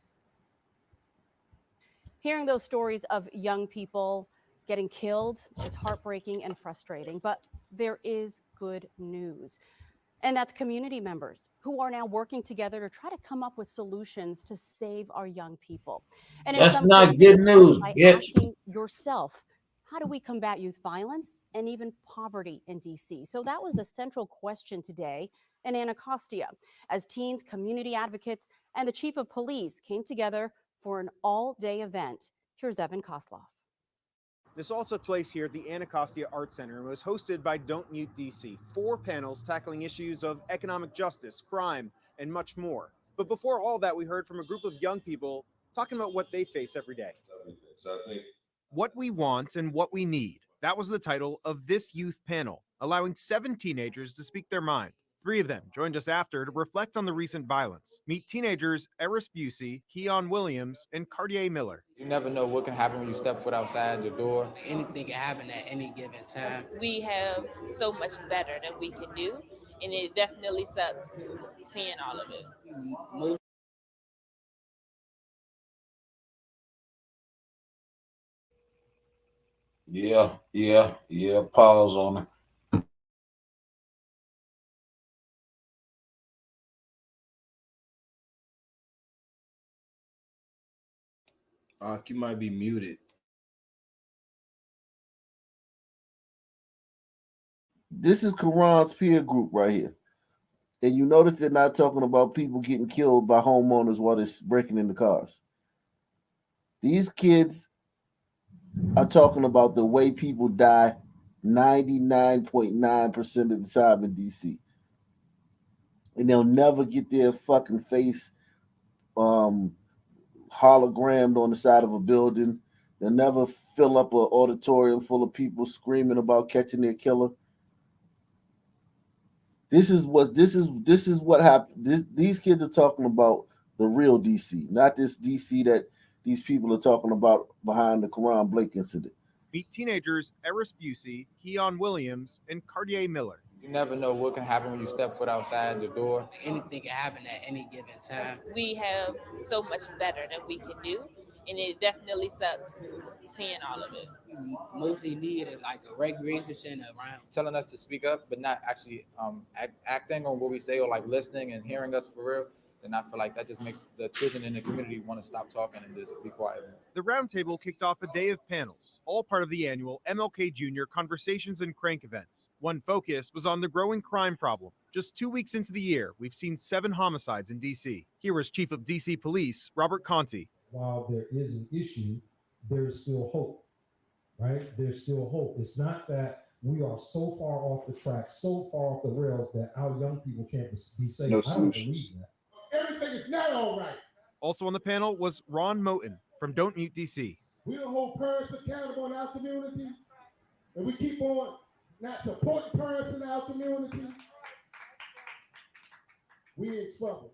Hearing those stories of young people getting killed is heartbreaking and frustrating, but there is good news. And that's community members who are now working together to try to come up with solutions to save our young people. And in That's some not cases, good it starts news, by bitch. asking yourself, how do we combat youth violence and even poverty in DC? So that was the central question today in Anacostia, as teens, community advocates, and the chief of police came together for an all-day event. Here's Evan Kosloff. This all took place here at the Anacostia Art Center and was hosted by Don't Mute DC. 4 panels tackling issues of economic justice, crime, and much more. But before all that, we heard from a group of young people talking about what they face every day. What we want and what we need. That was the title of this youth panel, allowing 7 teenagers to speak their mind. 3 of them joined us after to reflect on the recent violence. Meet teenagers Eris Busey, Keon Williams, and Cartier Miller. You never know what can happen when you step foot outside your door. Anything can happen at any given time. We have so much better that we can do, and it definitely sucks seeing all of it. Yeah. Pause on it. You might be muted. This is Quran's peer group right here. And you notice they're not talking about people getting killed by homeowners while they're breaking into cars. These kids are talking about the way people die 99.9% of the time in DC. And they'll never get their fucking face hologrammed on the side of a building. They'll never fill up an auditorium full of people screaming about catching their killer. This is what happened. These kids are talking about the real DC, not this DC that these people are talking about behind the Quran Blake incident. Meet teenagers Eris Busey, Keon Williams, and Cartier Miller. You never know what can happen when you step foot outside your door. Anything can happen at any given time. We have so much better that we can do, and it definitely sucks seeing all of it. Mostly need is like a recreation center around. Telling us to speak up, but not actually acting on what we say or like listening and hearing us for real. And I feel like that just makes the children in the community want to stop talking and just be quiet. The roundtable kicked off a day of panels, all part of the annual MLK Jr. Conversations and Crank events. One focus was on the growing crime problem. Just 2 weeks into the year, we've seen 7 homicides in D.C. Here is Chief of D.C. Police, Robert Conti. While there is an issue, there's still hope, right? There's still hope. It's not that we are so far off the track, so far off the rails that our young people can't be safe. No I don't solutions. believe that. Everything is not all right. Also on the panel was Ron Moten from Don't Mute DC. We don't hold parents accountable in our community, and we keep on not supporting parents in our community. We in trouble.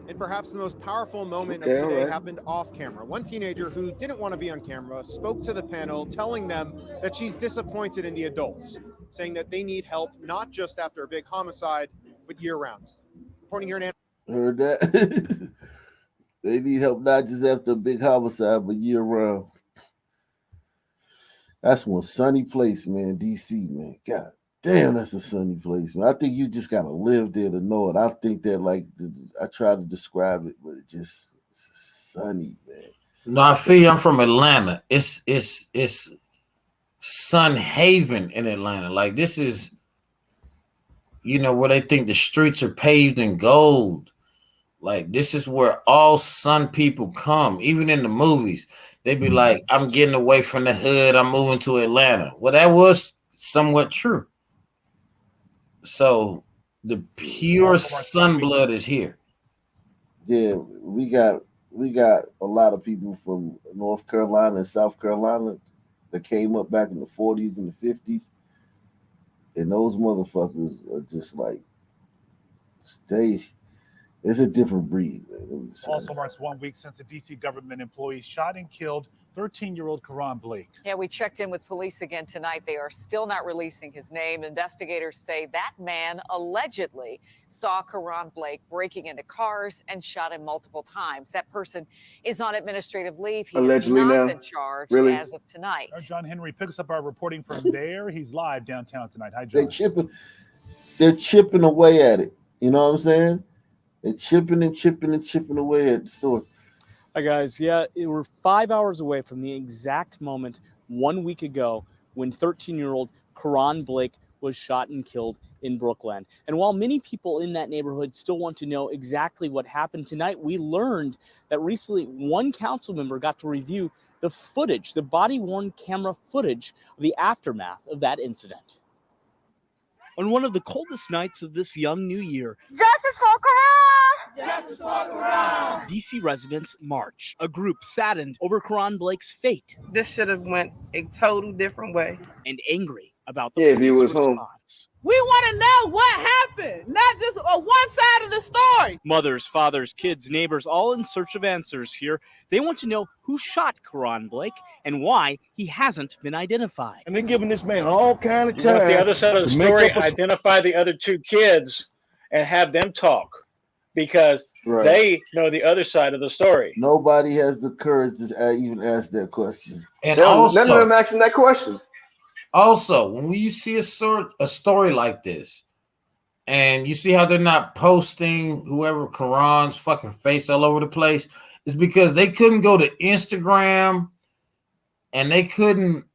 And perhaps the most powerful moment Okay, of today alright. happened off camera. One teenager who didn't want to be on camera spoke to the panel, telling them that she's disappointed in the adults, saying that they need help not just after a big homicide, but year-round. Reporting here in Heard that? They need help not just after a big homicide, but year round. That's one sunny place, man. DC, man. God damn, that's a sunny place, man. I think you just gotta live there to know it. I think that like I try to describe it, but it just it's sunny, man. No, I feel you. I'm from Atlanta. It's Sun Haven in Atlanta. Like this is, where they think the streets are paved in gold. Like this is where all Sun people come. Even in the movies, they be like, "I'm getting away from the hood. I'm moving to Atlanta." Well, that was somewhat true. So the pure Sun blood is here. Yeah, we got a lot of people from North Carolina and South Carolina that came up back in the 40s and the 50s. And those motherfuckers are just like it's a different breed, man. Also marks 1 week since a D.C. government employee shot and killed 13-year-old Karan Blake. Yeah, we checked in with police again tonight. They are still not releasing his name. Investigators say that man allegedly saw Karan Blake breaking into cars and shot him multiple times. That person is on administrative leave. He Allegedly has not now? been charged Really? as of tonight. Our John Henry picks up our reporting from there. He's live downtown tonight. Hi, John. They're chipping away at it. You know what I'm saying? They're chipping and chipping and chipping away at the store. Hi, guys. Yeah, we're 5 hours away from the exact moment 1 week ago when 13-year-old Karan Blake was shot and killed in Brooklyn. And while many people in that neighborhood still want to know exactly what happened tonight, we learned that recently one council member got to review the footage, the body-worn camera footage of the aftermath of that incident. On one of the coldest nights of this young new year, Justice for Karan! Justice for Karan! DC residents march, a group saddened over Karan Blake's fate. This should have went a total different way. And angry about the Yeah, if he police was home. response. We want to know what happened, not just one side of the story. Mothers, fathers, kids, neighbors, all in search of answers here. They want to know who shot Karan Blake and why he hasn't been identified. And they're giving this man all kind of You time. want the other side of the to make story, up a- identify the other two kids and have them talk because Right. they know the other side of the story. Nobody has the courage to even ask that question. And None of also, them asking that question. Also, when you see a story like this, and you see how they're not posting whoever Karan's fucking face all over the place, it's because they couldn't go to Instagram and they couldn't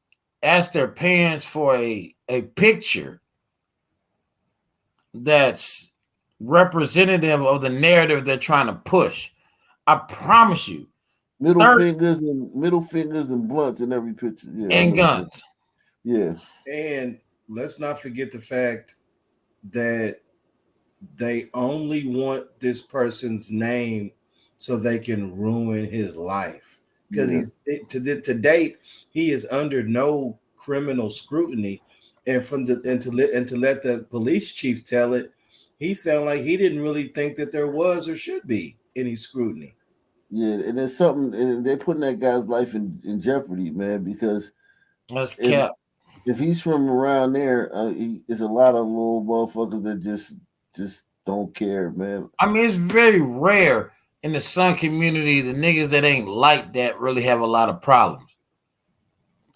ask their parents for a picture that's representative of the narrative they're trying to push. I promise you. Middle fingers and blunts in every picture. Yeah, and guns. Yeah. And let's not forget the fact that they only want this person's name so they can ruin his life. Because to date, he is under no criminal scrutiny. And to let the police chief tell it, he sounded like he didn't really think that there was or should be any scrutiny. Yeah, and there's something, and they're putting that guy's life in jeopardy, man, because if he's from around there, there's a lot of little motherfuckers that just don't care, man. I mean, it's very rare in the Sun community, the niggas that ain't like that really have a lot of problems.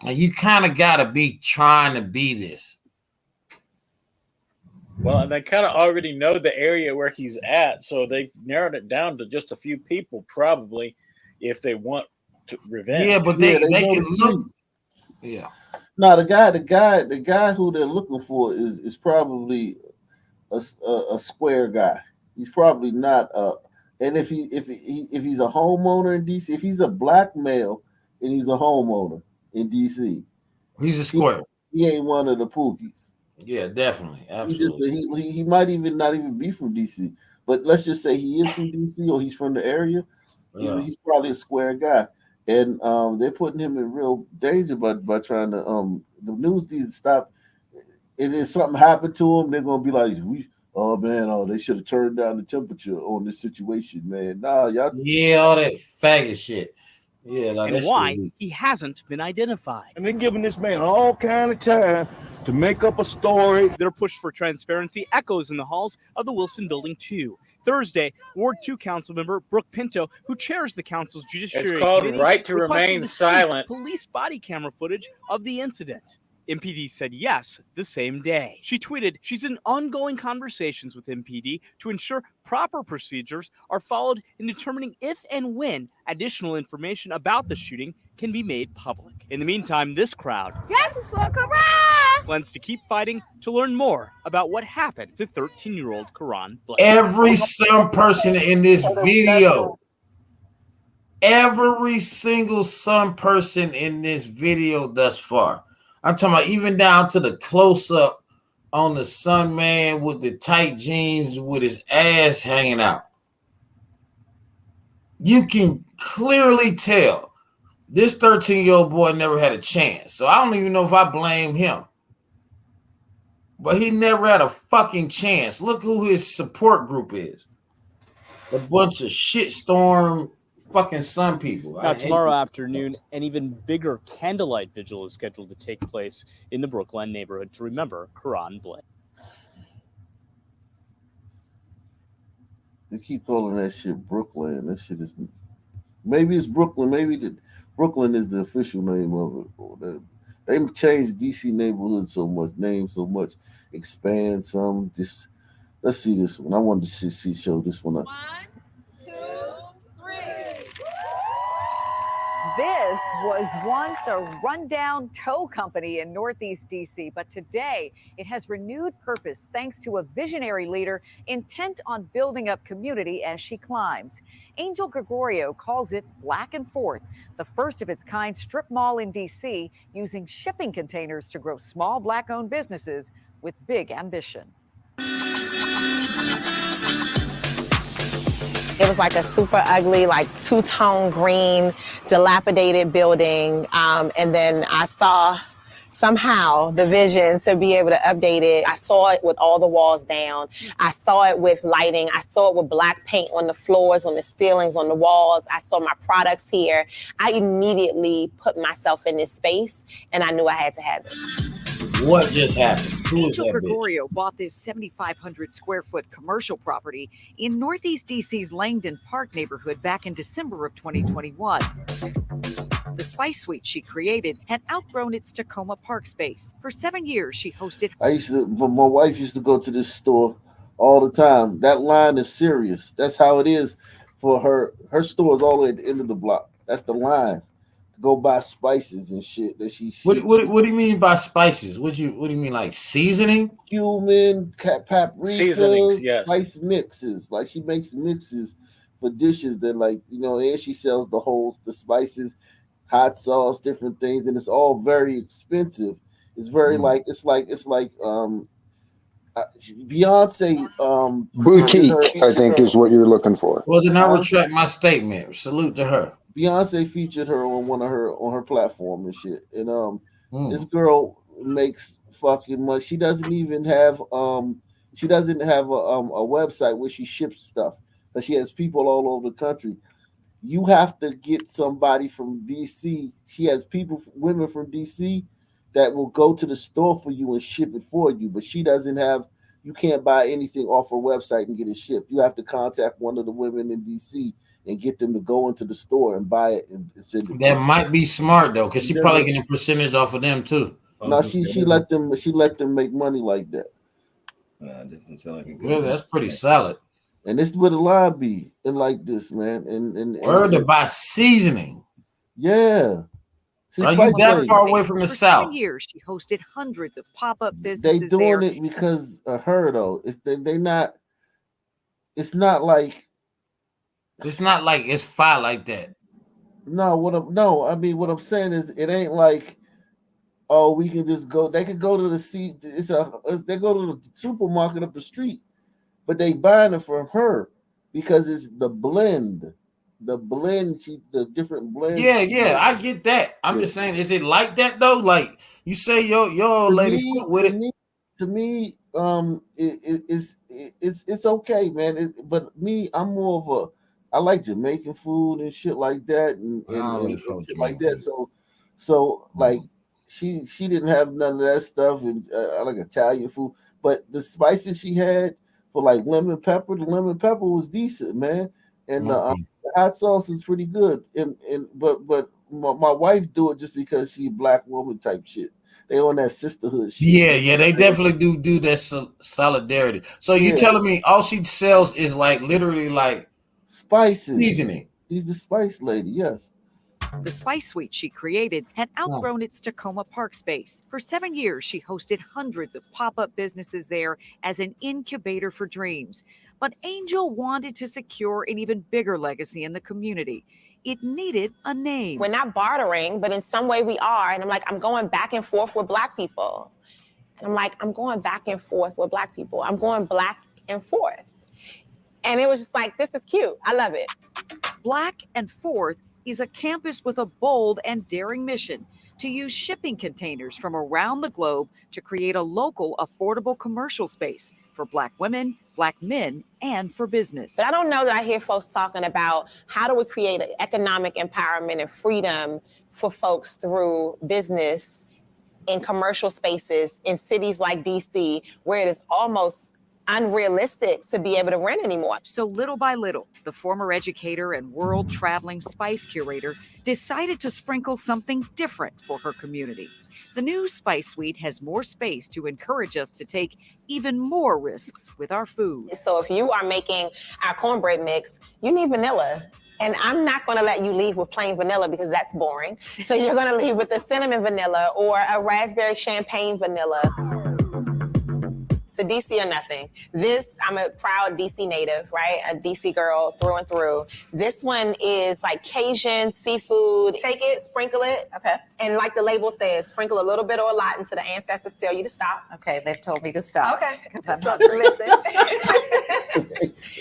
And you kind of got to be trying to be this. Well, and they kind of already know the area where he's at, so they narrowed it down to just a few people, probably, if they want to revenge. Yeah, but they can look. Yeah. No, the guy who they're looking for is probably a square guy. He's probably not and if he's a homeowner in DC, if he's a black male and he's a homeowner in DC, he's a square. He ain't one of the pookies. Yeah, definitely. Absolutely. He might even not even be from DC. But let's just say he is from DC or he's from the area. He's probably a square guy. And they're putting him in real danger by trying to the news needs to stop. And if something happened to him, they're gonna be like, they should have turned down the temperature on this situation, man. Nah, y'all. Yeah, all that faggot shit. Yeah, like And why he hasn't been identified. And they're giving this man all kind of time to make up a story. Their push for transparency echoes in the halls of the Wilson Building 2. Thursday, Ward 2 council member Brooke Pinto, who chairs the council's judiciary It's called committee, right to requested remain to see silent. police body camera footage of the incident. MPD said yes the same day. She tweeted, she's in ongoing conversations with MPD to ensure proper procedures are followed in determining if and when additional information about the shooting can be made public. In the meantime, this crowd Justice for Karan! plans to keep fighting to learn more about what happened to 13-year-old Karan Blake. Every some person in this video, every single some person in this video thus far, I'm talking about even down to the close-up on the son man with the tight jeans with his ass hanging out. You can clearly tell this 13-year-old boy never had a chance. So I don't even know if I blame him. But he never had a fucking chance. Look who his support group is. A bunch of shitstorm fucking sun people. Now, tomorrow afternoon, an even bigger candlelight vigil is scheduled to take place in the Brookland neighborhood to remember Karan Blake. They keep calling that shit Brooklyn. That shit is, maybe it's Brooklyn. Maybe Brooklyn is the official name of it. They changed DC neighborhood so much, expand some. Just let's see this one. I wanted to show this one up. 1, 2, 3. This was once a rundown tow company in Northeast DC, but today it has renewed purpose thanks to a visionary leader intent on building up community as she climbs. Angel Gregorio calls it Black and Forth, the first of its kind strip mall in DC, using shipping containers to grow small Black-owned businesses with big ambition. It was like a super ugly, like two-tone green, dilapidated building. And then I saw somehow the vision to be able to update it. I saw it with all the walls down. I saw it with lighting. I saw it with black paint on the floors, on the ceilings, on the walls. I saw my products here. I immediately put myself in this space and I knew I had to have it. What just happened? Who is Angel that Gregorio bought this 7,500 square foot commercial property in Northeast DC's Langdon Park neighborhood back in December of 2021. The Spice Suite she created had outgrown its Tacoma Park space. For 7 years, she hosted. My wife used to go to this store all the time. That line is serious. That's how it is for her. Her store is all the way at the end of the block. That's the line. Go buy spices and shit that she. What do you mean by spices? What do you mean, like seasoning? Cumin, paprika, Seasonings, yes. Spice mixes. Like she makes mixes for dishes that, like, you know, and she sells the spices, hot sauce, different things, and it's all very expensive. It's very it's like Beyonce boutique, I think, is what you're looking for. Well, then I retract my statement. Salute to her. Beyonce featured her on her platform and shit. And this girl makes fucking money. She doesn't even have a website where she ships stuff. But she has people all over the country. You have to get somebody from DC. She has women from DC that will go to the store for you and ship it for you. But she doesn't have. You can't buy anything off her website and get it shipped. You have to contact one of the women in DC and get them to go into the store and buy it and send it. That might be smart though, because she probably getting a percentage off of them too. No, she let them make money like that. Doesn't sound like a good. Well, that's pretty solid. And this is where the line be and like this, man. And word to buy seasoning. Yeah. Are you that far away from the South? For 7 years, she hosted hundreds of pop-up businesses. They doing it because of her though. They not. It's not like. It's not like it's fire like that. No, I mean what I'm saying is it ain't like, oh, we can just go. They could go to they go to the supermarket up the street, but they buying it from her because it's the blend. The different blends. Yeah, I get that. I'm just saying, is it like that though? Like you say, your old lady with it. To me, it's okay, man. But me, I'm more of a. I like Jamaican food and shit like that, and shit like that. So like she didn't have none of that stuff, and I like Italian food. But the spices she had for like lemon pepper. The lemon pepper was decent, man, and Okay. the hot sauce was pretty good. But my wife do it just because she a black woman type shit. They on that sisterhood shit. Yeah, they definitely do that solidarity. So you Yeah. telling me all she sells is like literally like Spices. seasoning? She's the spice lady. Yes. The Spice Suite she created had outgrown its Tacoma Park space. For 7 years, she hosted hundreds of pop-up businesses there as an incubator for dreams. But Angel wanted to secure an even bigger legacy in the community. It needed a name. We're not bartering, but in some way we are. And I'm like, I'm going back and forth with Black people. And I'm like, I'm going back and forth with Black people. I'm going back and forth. And it was just like, this is cute. I love it. Black and Forth is a campus with a bold and daring mission to use shipping containers from around the globe to create a local, affordable commercial space for Black women, Black men, and for business. But I don't know that I hear folks talking about how do we create economic empowerment and freedom for folks through business in commercial spaces in cities like DC, where it is almost unrealistic to be able to rent anymore. So little by little, the former educator and world-traveling spice curator decided to sprinkle something different for her community. The new Spice Suite has more space to encourage us to take even more risks with our food. So if you are making our cornbread mix, you need vanilla. And I'm not going to let you leave with plain vanilla because that's boring. So you're going to leave with a cinnamon vanilla or a raspberry champagne vanilla. So DC or nothing. This, I'm a proud DC native, right? A DC girl through and through. This one is like Cajun seafood. Take it, sprinkle it. Okay. And like the label says, sprinkle a little bit or a lot until the ancestors tell you to stop. Okay, they've told me to stop. Okay. I'm So not- listen.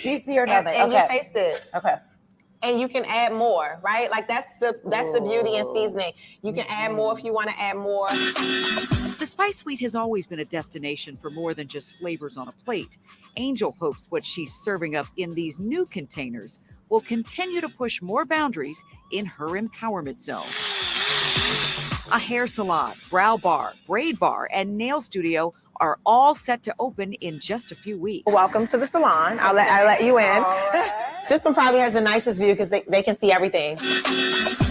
DC or nothing. And Okay. you taste it. Okay. And you can add more, right? Like that's the beauty in seasoning. You can add more if you want to add more. The Spice Suite has always been a destination for more than just flavors on a plate. Angel hopes what she's serving up in these new containers will continue to push more boundaries in her empowerment zone. A hair salon, brow bar, braid bar, and nail studio are all set to open in just a few weeks. Welcome to the salon. I'll let you in. This one probably has the nicest view because they can see everything.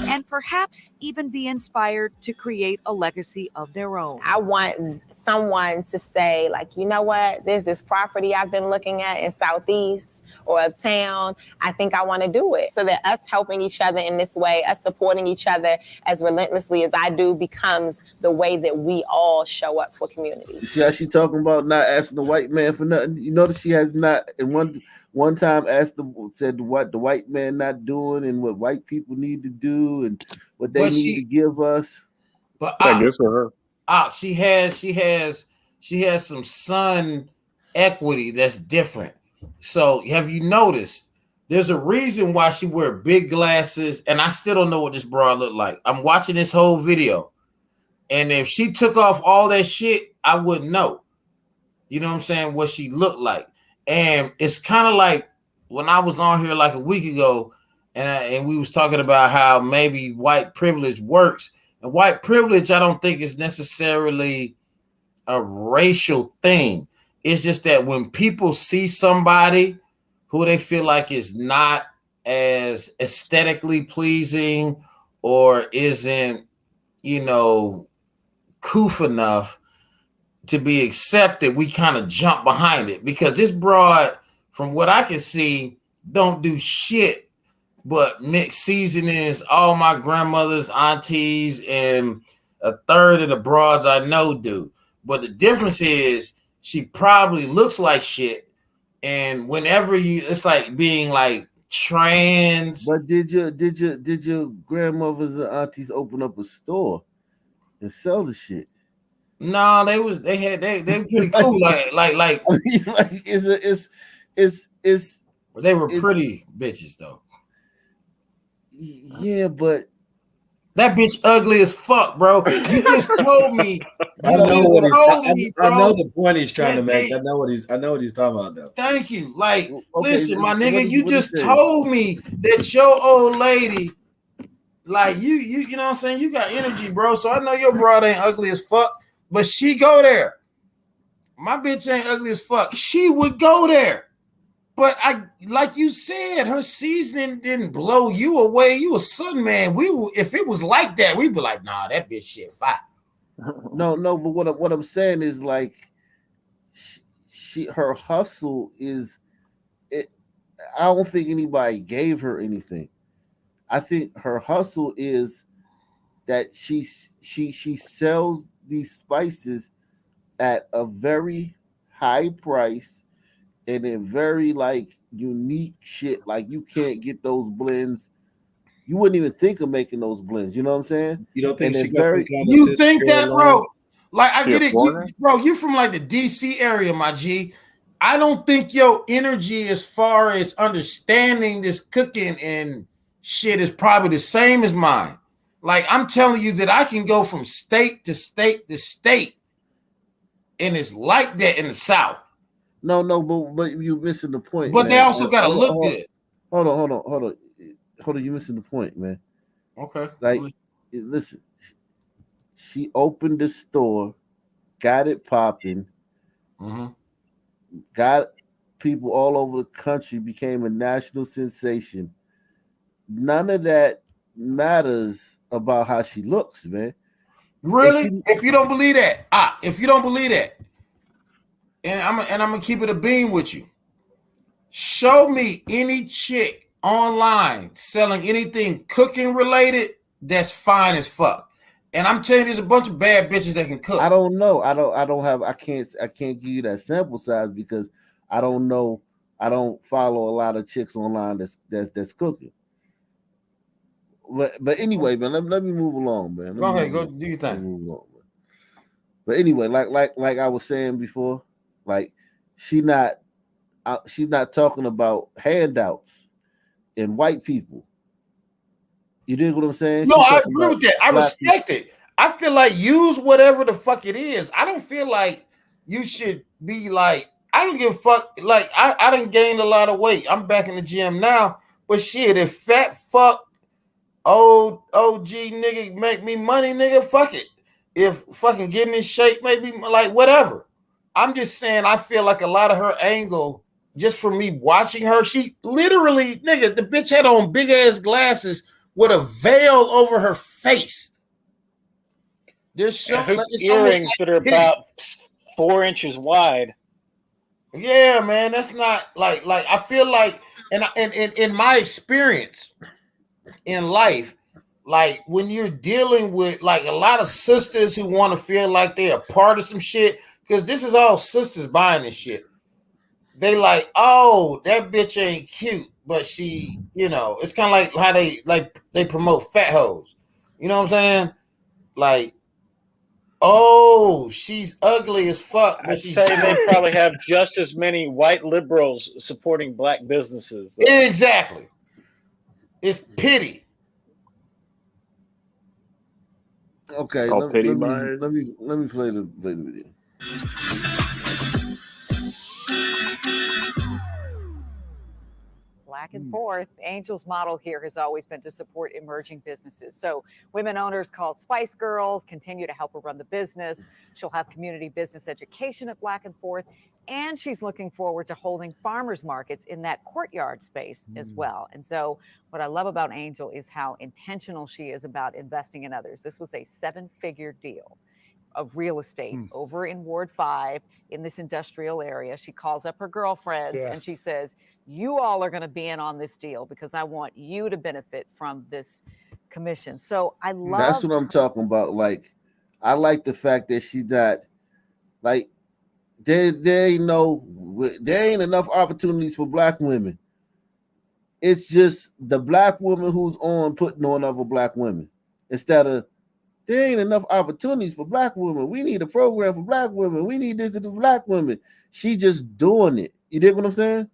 And perhaps even be inspired to create a legacy of their own. I want someone to say, like, you know what? There's this property I've been looking at in Southeast or uptown. I think I want to do it. So that us helping each other in this way, us supporting each other as relentlessly as I do becomes the way that we all show up for community. You see how she talking about not asking the white man for nothing? You notice she has not in one time said what the white man not doing and what white people need to do and what they need to give us. But I guess for her. She has some sun equity that's different. So have you noticed there's a reason why she wear big glasses, and I still don't know what this broad looked like. I'm watching this whole video, and if she took off all that shit, I wouldn't know. You know what I'm saying? What she looked like. And it's kind of like when I was on here like a week ago, and we was talking about how maybe white privilege works. And white privilege, I don't think is necessarily a racial thing. It's just that when people see somebody who they feel like is not as aesthetically pleasing or isn't, coof enough to be accepted, we kind of jump behind it, because this broad, from what I can see, don't do shit but mix seasonings. All my grandmothers, aunties, and a third of the broads I know do. But the difference is she probably looks like shit, and whenever it's like being like trans. But did your grandmothers and aunties open up a store and sell the shit? No, they were pretty cool. like it's they were pretty bitches though. Yeah, but that bitch ugly as fuck, bro. You just told me. I know the point he's trying to make. I know what he's talking about though. Thank you. Like, listen, my nigga, you just told me that your old lady, like you know what I'm saying? You got energy, bro. So I know your broad ain't ugly as fuck, but she go there. My bitch ain't ugly as fuck. She would go there. But like you said, her seasoning didn't blow you away. You a sun man. If it was like that, we'd be like, nah, that bitch shit fire. No, but what I'm saying is like her hustle is it. I don't think anybody gave her anything. I think her hustle is that she sells these spices at a very high price and in very like unique shit. Like you can't get those blends. You wouldn't even think of making those blends. You know what I'm saying? You don't think And she it's got some very. kind of You think that, bro? Like I She get a it, foreigner? you from like the DC area, my G. I don't think your energy as far as understanding this cooking and shit is probably the same as mine. Like I'm telling you that I can go from state to state to state, and it's like that in the South. No, but you're missing the point, But man. they also gotta look good. Hold on. You're missing the point, man. Okay. Like, listen, she opened the store, got it popping, got people all over the country, became a national sensation. None of that matters about how she looks, man. Really? If you don't believe that, and I'm gonna keep it a beam with you. Show me any chick online selling anything cooking related that's fine as fuck. And I'm telling you, there's a bunch of bad bitches that can cook. I don't know. I can't give you that sample size because I don't know. I don't follow a lot of chicks online that's cooking. But anyway, man, let me move along, man. Go ahead, go do your thing. Move along, man. But anyway, like I was saying before, like she's not talking about handouts and white people. You dig what I'm saying? No, I agree with that. I respect it. I feel like use whatever the fuck it is. I don't feel like you should be like, I don't give a fuck. Like, I done gained a lot of weight. I'm back in the gym now. But shit, if fat fuck old OG nigga make me money, nigga, fuck it. If fucking getting in shape make me like whatever. I'm just saying I feel like a lot of her angle, just from me watching her, she literally, nigga, the bitch had on big ass glasses with a veil over her face. There's some earrings that are about 4 inches wide. Yeah, man, that's not like I feel like, and in my experience in life, like when you're dealing with like a lot of sisters who want to feel like they're a part of some shit, because this is all sisters buying this shit. They like, oh, that bitch ain't cute, but she, it's kind of like how they promote fat hoes. You know what I'm saying? Like, oh, she's ugly as fuck. But I'd say they probably have just as many white liberals supporting black businesses. Exactly. It's pity. Okay, let me play the video. Back and forth. Angel's model here has always been to support emerging businesses. So women owners called Spice Girls continue to help her run the business. She'll have community business education at Black and Forth. And she's looking forward to holding farmers markets in that courtyard space as well. And so what I love about Angel is how intentional she is about investing in others. This was a 7-figure deal of real estate over in Ward 5 in this industrial area. She calls up her girlfriends and she says, you all are going to be in on this deal because I want you to benefit from this commission. So I love That's what I'm talking about. Like, I like the fact that she's not like there ain't enough opportunities for black women. It's just the black woman who's putting on other black women instead of there ain't enough opportunities for black women. We need a program for black women. We need this to do black women. She just doing it. You dig what I'm saying?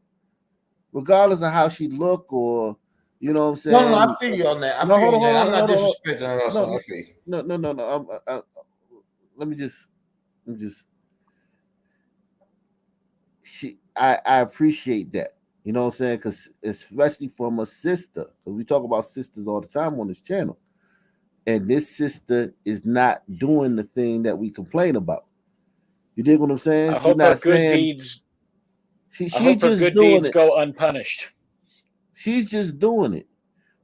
Regardless of how she look or, you know what I'm saying? No, I feel you on that. I'm not disrespecting her also. I feel you. No. Let me just. I appreciate that. You know what I'm saying? Because especially from a sister. Because we talk about sisters all the time on this channel. And this sister is not doing the thing that we complain about. You dig what I'm saying? I She's hope her not good saying deeds. I she's hope her just good doing deeds it. go unpunished. She's just doing it.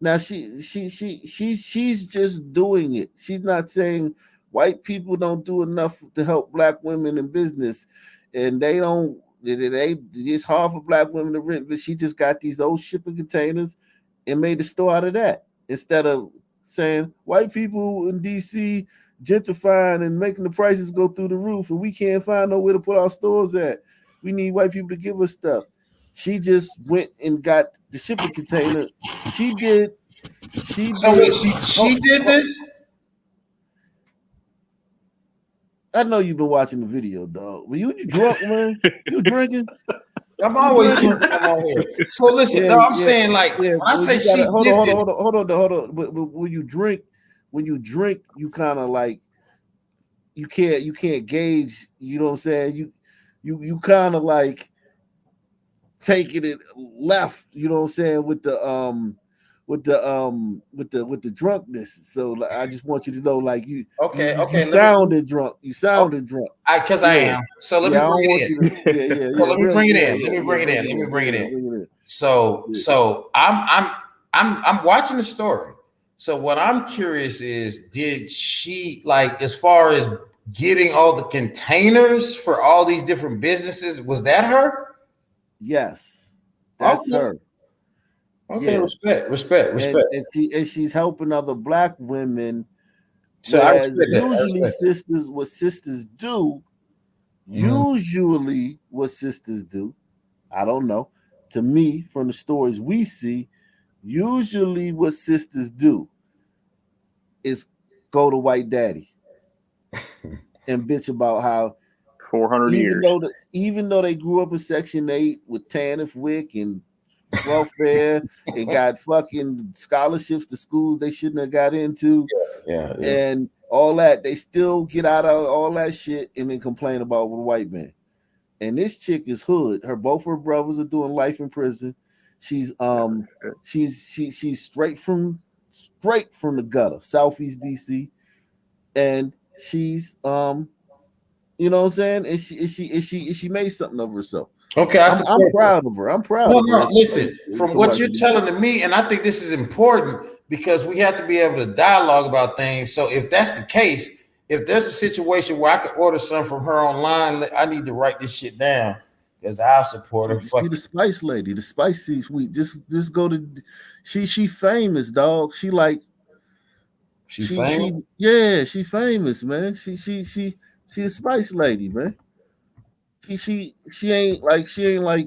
Now she's just doing it. She's not saying white people don't do enough to help black women in business, and they don't. It's hard for black women to rent, but she just got these old shipping containers and made the store out of that instead of saying white people in DC gentrifying and making the prices go through the roof, and we can't find nowhere to put our stores at. We need white people to give us stuff. She just went and got the shipping container. She did. So wait, she did this? I know you've been watching the video, dog. Were you drunk, man? You drinking? I'm always drinking on here. So listen, no, I'm saying like when I say she did hold on. But when you drink, you kind of like you can't gauge. You know what I'm saying? You kind of like taking it left. You know what I'm saying with the drunkenness. So like, I just want you to know, like you sounded drunk. You sounded drunk. Because I am. So let me bring it in. So let me bring it in. So I'm watching the story. So what I'm curious is, did she like as far as getting all the containers for all these different businesses? Was that her? Yes, that's her. Okay, yeah. Respect. And she's helping other black women. So I respect that. Usually, sisters, what sisters do, I don't know. To me, from the stories we see, usually what sisters do is go to white daddy and bitch about how 400 years. Even though they grew up in Section 8 with TANF, WIC, and welfare and got fucking scholarships to schools they shouldn't have got into, and all that, they still get out of all that shit and then complain about the white man. And this chick is hood. Both her brothers are doing life in prison. She's straight from the gutter, Southeast DC, and she's you know what I'm saying? And she made something of herself. Okay, I'm proud of her. I'm proud of her. No, listen, from what you're telling to me, and I think this is important because we have to be able to dialogue about things. So if that's the case, if there's a situation where I could order something from her online, I need to write this shit down because I'll support her. See the Spice Lady, the spicy sweet. Just go to she famous, dog. She famous? She famous, man. She a Spice Lady, man. She ain't like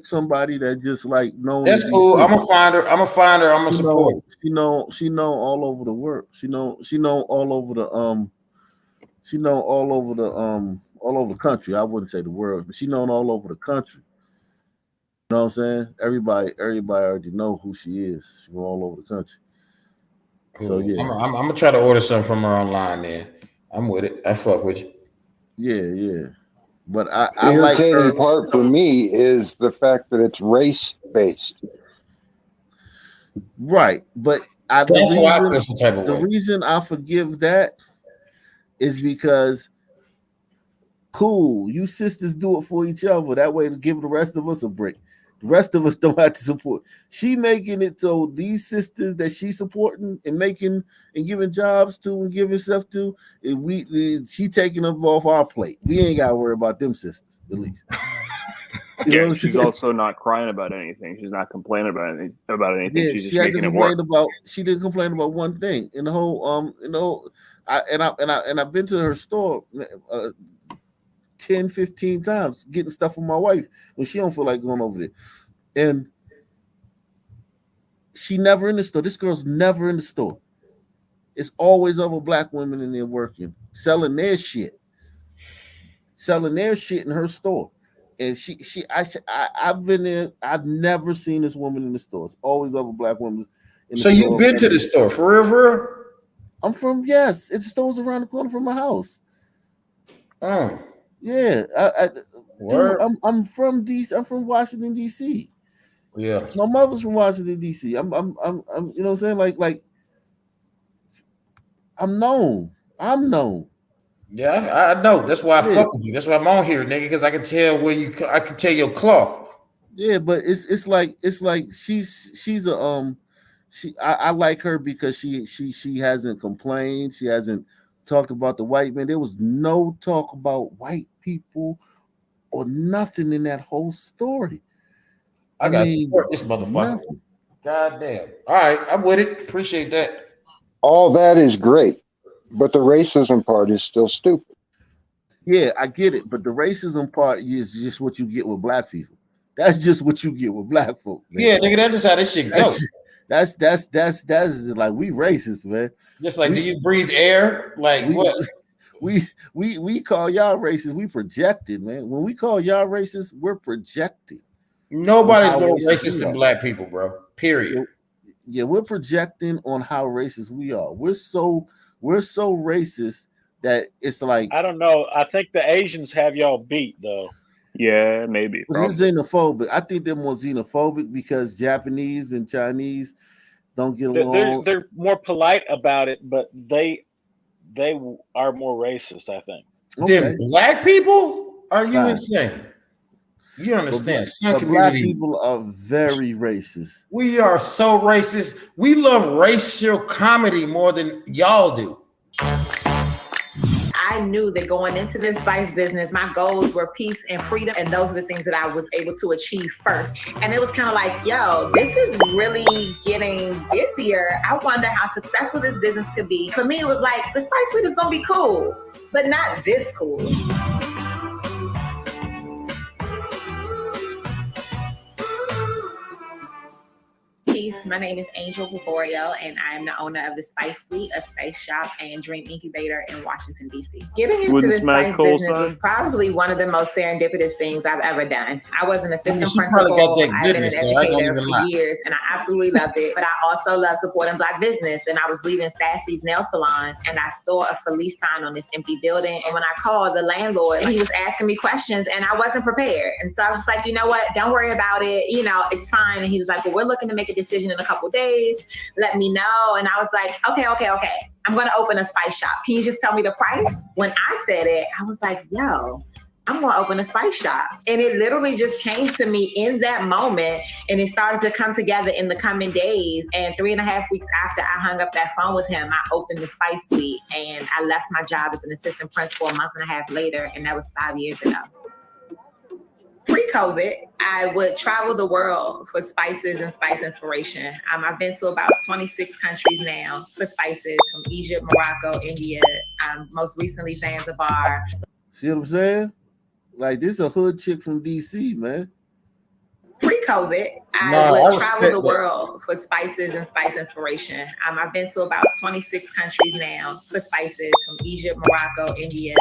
somebody that just like known. That's cool. I'm gonna find her. I'm gonna support her. She know all over the world. She know all over the all over the country. I wouldn't say the world, but she known all over the country. You know what I'm saying? Everybody already know who she is. She's all over the country. Cool. So yeah, I'm gonna try to order something from her online. Then I'm with it. I fuck with you. Yeah. But I irritating like her. part for me is the fact that it's race based. Right, but the reason I forgive that is because cool, you sisters do it for each other. That way to give the rest of us a break. The rest of us don't have to support. She making it so these sisters that she's supporting and making and giving jobs to and giving stuff to, she taking them off our plate. We ain't got to worry about them sisters, at least. Yeah, she's also not crying about anything. She's not complaining about anything. Yeah, she's just she hasn't making it work. She didn't complain about one thing in the whole I've been to her store 10, 15 times getting stuff for my wife when she don't feel like going over there. And she never in the store. This girl's never in the store. It's always other black women in there working, selling their shit in her store. And I've been there. I've never seen this woman in the store. It's always other black women in the store. So you've been to the store for real? I'm from, yes. It's stores around the corner from my house. Oh. Yeah. I'm from DC. I'm from Washington, DC. Yeah. My mother's from Washington, DC. I'm you know what I'm saying? Like I'm known. Yeah, I know. That's why I Yeah. fuck with you. That's why I'm on here, nigga, because I can tell I can tell your cloth. Yeah, but it's like she's a I like her because she hasn't complained. She hasn't talked about the white man. There was no talk about white people or nothing in that whole story. I gotta support this motherfucker. Nothing. God damn. All right, I'm with it. Appreciate that. All that is great, but the racism part is still stupid. Yeah, I get it, but the racism part is just what you get with black people. That's just what you get with black folk, man. Yeah, nigga, that's just how this shit goes. That's like we racist, man. Just like, do you breathe air? Like what? We call y'all racist. We projected, man. When we call y'all racist, we're projecting. Nobody's more racist than black people, bro. Period. Yeah, we're projecting on how racist we are. We're so racist that it's like, I don't know. I think the Asians have y'all beat though. Yeah, maybe. It's xenophobic. I think they're more xenophobic because Japanese and Chinese don't get along. They're more polite about it, but they are more racist, I think. Then black people? Are you insane? You understand? Some black community, people are very racist. we are so racist. We love racial comedy more than y'all do. I knew that going into this spice business, my goals were peace and freedom. And those are the things that I was able to achieve first. And it was kind of like, yo, this is really getting busier. I wonder how successful this business could be. For me, it was like, the spice suite is going to be cool, but not this cool. Peace. My name is Angel Gregorio, and I am the owner of the Spice Suite, a spice shop and dream incubator in Washington, D.C. Getting into this spice business was probably one of the most serendipitous things I've ever done. I was an assistant principal. I've been an educator for years, and I absolutely loved it. But I also love supporting Black business, and I was leaving Sassy's nail salon, and I saw a Felice sign on this empty building. And when I called the landlord, he was asking me questions, and I wasn't prepared. And so I was just like, you know what? Don't worry about it. You know, it's fine. And he was like, well, we're looking to make a decision in a couple days. Let me know. And I was like, okay. I'm going to open a spice shop. Can you just tell me the price? When I said it, I was like, yo, I'm going to open a spice shop. And it literally just came to me in that moment. And it started to come together in the coming days. And 3.5 weeks after I hung up that phone with him, I opened the Spice Suite. And I left my job as an assistant principal a month and a half later. And that was 5 years ago. Pre-COVID, I would travel the world for spices and spice inspiration. I've been to about 26 countries now for spices, from Egypt, Morocco, India, most recently Zanzibar. See what I'm saying? Like, this is a hood chick from DC, man. Pre-COVID, I would travel the world for spices and spice inspiration. I've been to about 26 countries now for spices, from Egypt, Morocco, India,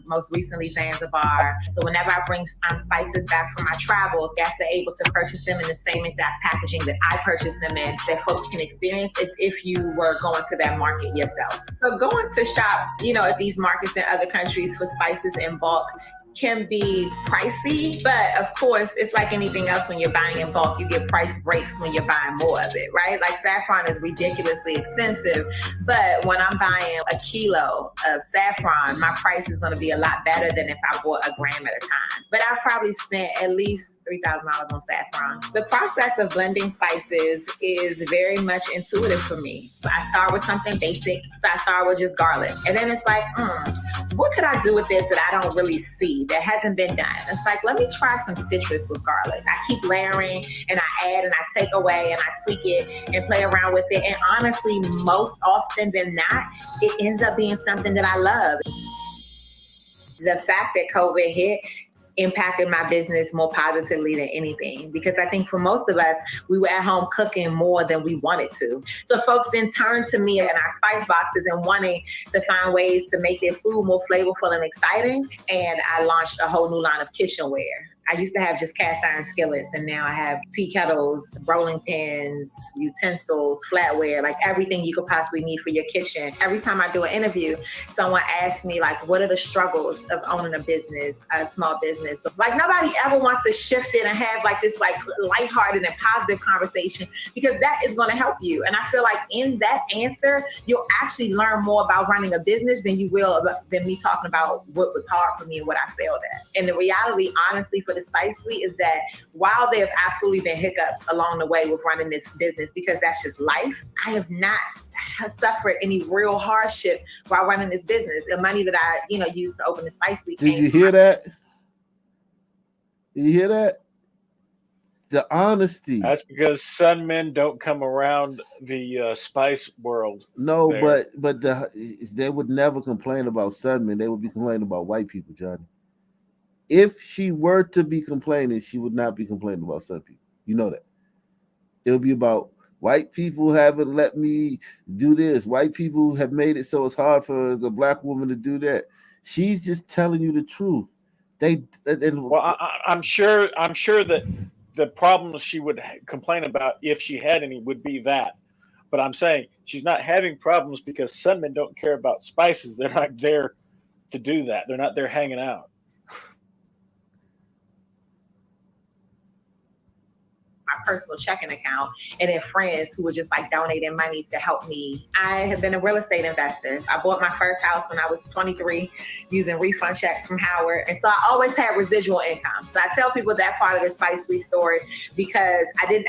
most recently Zanzibar. So whenever I bring spices back from my travels, guests are able to purchase them in the same exact packaging that I purchased them in, that folks can experience as if you were going to that market yourself. So going to shop, at these markets in other countries for spices in bulk can be pricey, but of course, it's like anything else. When you're buying in bulk, you get price breaks when you're buying more of it, right? Like saffron is ridiculously expensive, but when I'm buying a kilo of saffron, my price is going to be a lot better than if I bought a gram at a time. But I've probably spent at least $3,000 on saffron. The process of blending spices is very much intuitive for me. So I start with something basic. So I start with just garlic. And then it's like, what could I do with this that I don't really see, that hasn't been done? It's like, let me try some citrus with garlic. I keep layering and I add and I take away and I tweak it and play around with it. And honestly, most often than not, it ends up being something that I love. The fact that COVID hit impacted my business more positively than anything, because I think for most of us, we were at home cooking more than we wanted to. So folks then turned to me and our spice boxes and wanting to find ways to make their food more flavorful and exciting. And I launched a whole new line of kitchenware. I used to have just cast iron skillets, and now I have tea kettles, rolling pins, utensils, flatware, like everything you could possibly need for your kitchen. Every time I do an interview, someone asks me, like, what are the struggles of owning a business, a small business? So, like, nobody ever wants to shift it and have like this like lighthearted and positive conversation, because that is going to help you. And I feel like in that answer, you'll actually learn more about running a business than you will than me talking about what was hard for me and what I failed at. And the reality, honestly, for the Spice Suite is that while there have absolutely been hiccups along the way with running this business, because that's just life, I have not suffered any real hardship while running this business. The money that I, used to open the Spice Suite. Did you hear that? Did you hear that? The honesty. That's because Sun Men don't come around the spice world. No, there. but they would never complain about Sudman. They would be complaining about white people, Johnny. If she were to be complaining, she would not be complaining about Sun people. You know that. It would be about white people haven't let me do this. White people have made it so it's hard for the black woman to do that. She's just telling you the truth. I'm sure that the problems she would complain about, if she had any, would be that. But I'm saying she's not having problems because some men don't care about spices. They're not there to do that. They're not there hanging out. My personal checking account, and then friends who were just like donating money to help me. I have been a real estate investor. I bought my first house when I was 23 using refund checks from Howard. And so I always had residual income. So I tell people that part of the Spice Suite story because I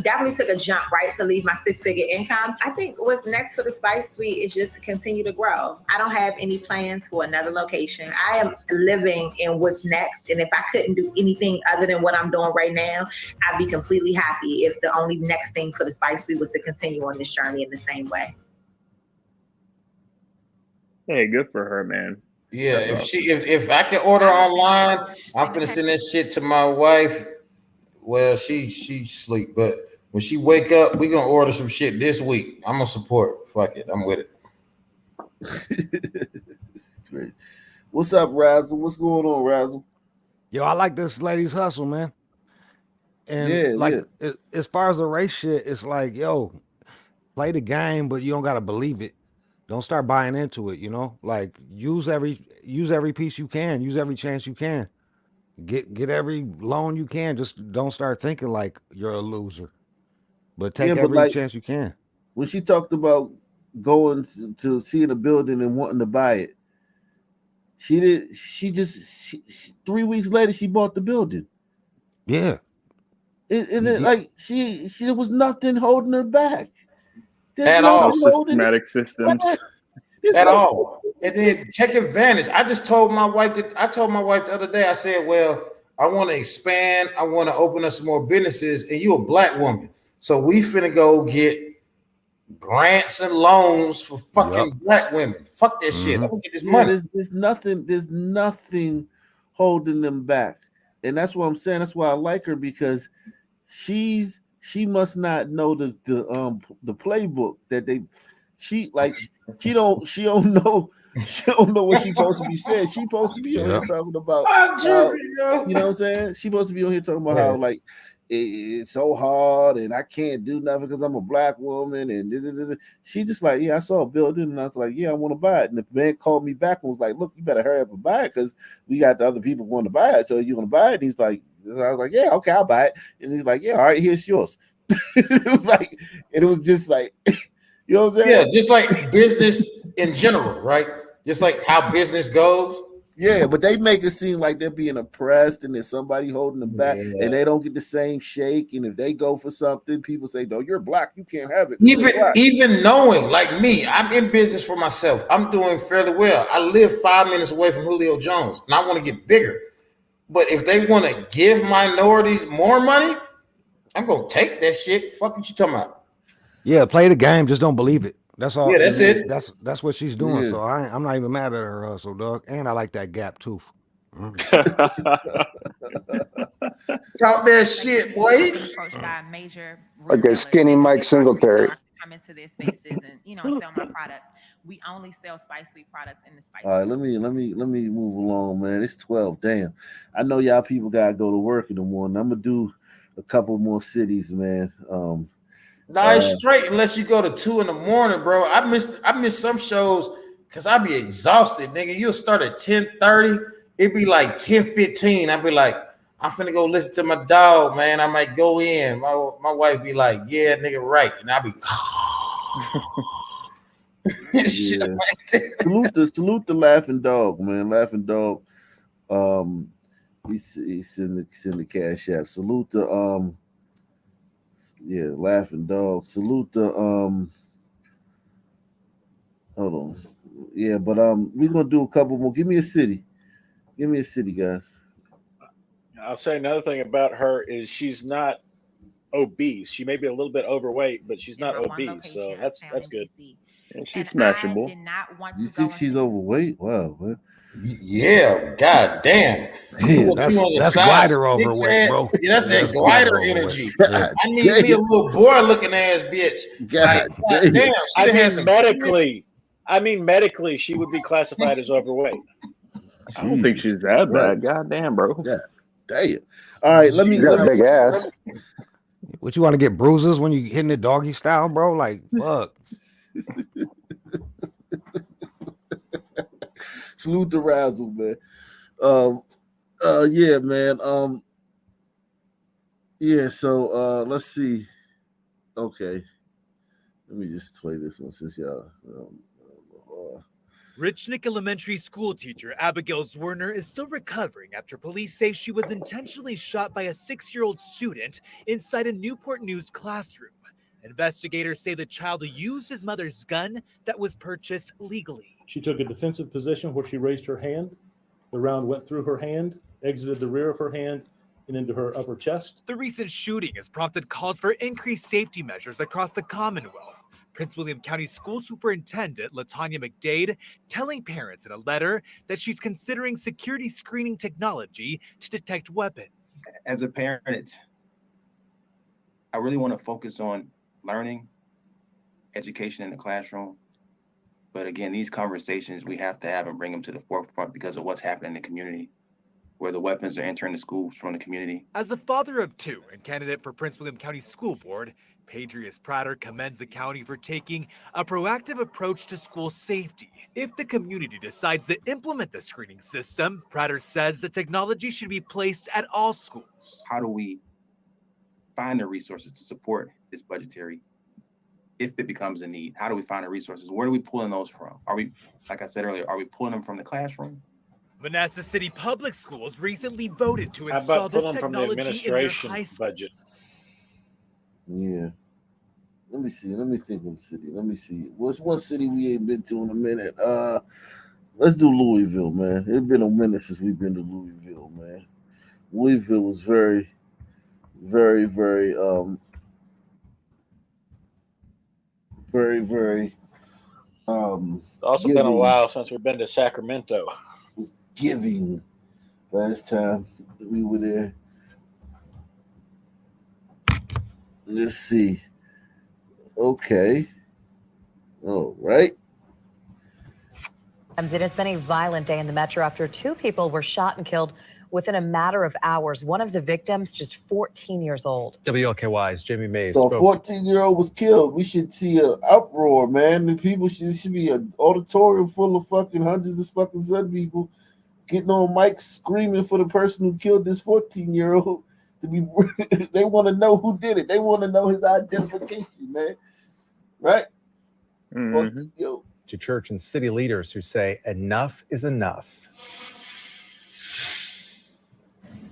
definitely took a jump, right, to leave my 6-figure income. I think what's next for the Spice Suite is just to continue to grow. I don't have any plans for another location. I am living in what's next. And if I couldn't do anything other than what I'm doing right now, I'd be completely happy if the only next thing for the Spice Suite was to continue on this journey in the same way. Hey, good for her, man. Yeah, if I can order online, I'm finna send that shit to my wife. Well, she sleep, but when she wake up, we gonna order some shit this week. I'm gonna support. Fuck it, I'm with it. What's up, Razzle? What's going on, Razzle? Yo, I like this lady's hustle, man. And as far as the race shit, it's like, yo, play the game, but you don't gotta believe it. Don't start buying into it, Like use every piece you can, use every chance you can. Get every loan you can. Just don't start thinking like you're a loser. But take every chance you can. When she talked about going to see the building and wanting to buy it, she 3 weeks later she bought the building. Yeah. There was nothing holding her back. At all. Systematic systems. At all. And then take advantage. I told my wife the other day, I said, well, I want to expand. I want to open up some more businesses. And you a black woman. So we finna go get grants and loans for fucking black women. Fuck that shit. I'm gonna get this money. There's nothing holding them back. And that's what I'm saying. That's why I like her, because she must not know the playbook that she don't know what she's supposed to be saying. She's supposed to be on here talking about you know what I'm saying? She's supposed to be on here talking about how like it's so hard and I can't do nothing because I'm a black woman and she just like, yeah, I saw a building and I was like, yeah, I want to buy it. And the man called me back and was like, look, you better hurry up and buy it because we got the other people want to buy it. So you want to buy it? And he's like, I was like, yeah, okay, I'll buy it. And he's like, yeah, all right, here's yours. It was just like, you know what I'm saying? Yeah, just like business in general, right? Just like how business goes. Yeah, but they make it seem like they're being oppressed and there's somebody holding them back and they don't get the same shake. And if they go for something, people say, no, you're black, you can't have it. Even knowing, like me, I'm in business for myself. I'm doing fairly well. I live 5 minutes away from Julio Jones and I want to get bigger. But if they want to give minorities more money, I'm going to take that shit. Fuck what you talking about? Yeah, play the game. Just don't believe it. That's all. Yeah, that's it. That's what she's doing. Yeah. So I'm not even mad at her hustle, dog. And I like that gap tooth. Talk that shit, boy. Like a skinny Mike Singletary. come into their spaces and, you know, sell my products. We only sell Spice Sweet products in the Spice. All right, let me move along, man. It's 12. Damn. I know y'all people gotta go to work in the morning. I'm gonna do a couple more cities, man. Nah, it's straight unless you go to 2 in the morning, bro. I miss some shows because I be exhausted, nigga. You'll start at 10:30. It'd be like 10:15. I'd be like, I'm finna go listen to my dog, man. I might go in. My wife be like, yeah, nigga, right. And I'll be shit Yeah. like that. Salute the laughing dog, man. Laughing dog. He's in the cash app. Salute the laughing dog. Salute the hold on. Yeah, but we're gonna do a couple more. Give me a city. Give me a city, guys. I'll say another thing about her is she's not obese. She may be a little bit overweight, but she's not obese. So that's good. Yeah, she's smashable. Did not want You to think go she's overweight? Wow, man. Yeah, god damn. Damn, that's glider overweight, bro. Yeah, that's that glider energy. Yeah. I need me a little boy looking ass bitch. God Like, damn, I she mean, has some medically, she would be classified as overweight. I don't think she's that bad. God damn, bro. God damn. All right, let me. You got a big ass. What you want to get bruises when you hitting the doggy style, bro? Like fuck. Salute the razzle, man. Yeah, man. Yeah, so let's see. Okay. Let me just play this one since y'all Rich Nick Elementary school teacher Abigail Zwerner is still recovering after police say she was intentionally shot by a 6-year-old student inside a Newport News classroom. Investigators say the child used his mother's gun that was purchased legally. She took a defensive position where she raised her hand. The round went through her hand, exited the rear of her hand, and into her upper chest. The recent shooting has prompted calls for increased safety measures across the Commonwealth. Prince William County School Superintendent LaTanya McDade telling parents in a letter that she's considering security screening technology to detect weapons. As a parent, I really want to focus on learning, education in the classroom. But again, these conversations we have to have and bring them to the forefront because of what's happening in the community, where the weapons are entering the schools from the community. As a father of two and candidate for Prince William County School Board, Padrius Prater commends the county for taking a proactive approach to school safety. If the community decides to implement the screening system, Prater says the technology should be placed at all schools. How do we find the resources to support this budgetary if it becomes a need? How do we find the resources? Where are we pulling those from? Are we, like I said earlier, are we pulling them from the classroom? Manassas City Public Schools recently voted to How install about this pulling from the technology in their administration high school. budget? Yeah. Let me see. Let me think of the city. Let me see. What's one city we ain't been to in a minute? Let's do Louisville, man. It's been a minute since we've been to Louisville, man. Louisville was very, very, very, very, It's also been a while since we've been to Sacramento. Was giving last time we were there. Let's see. Okay. All right. It has been a violent day in the metro after 2 people were shot and killed within a matter of hours. One of the victims, just 14 years old. WLKY's Jamie Mays So a spoke. 14-year-old was killed. We should see an uproar, man. The people should be an auditorium full of fucking hundreds of fucking Sun people getting on mics screaming for the person who killed this 14-year-old to be. They want to know who did it. They want to know his identification, man. Right? Mhm. Yo. To church and city leaders who say enough is enough.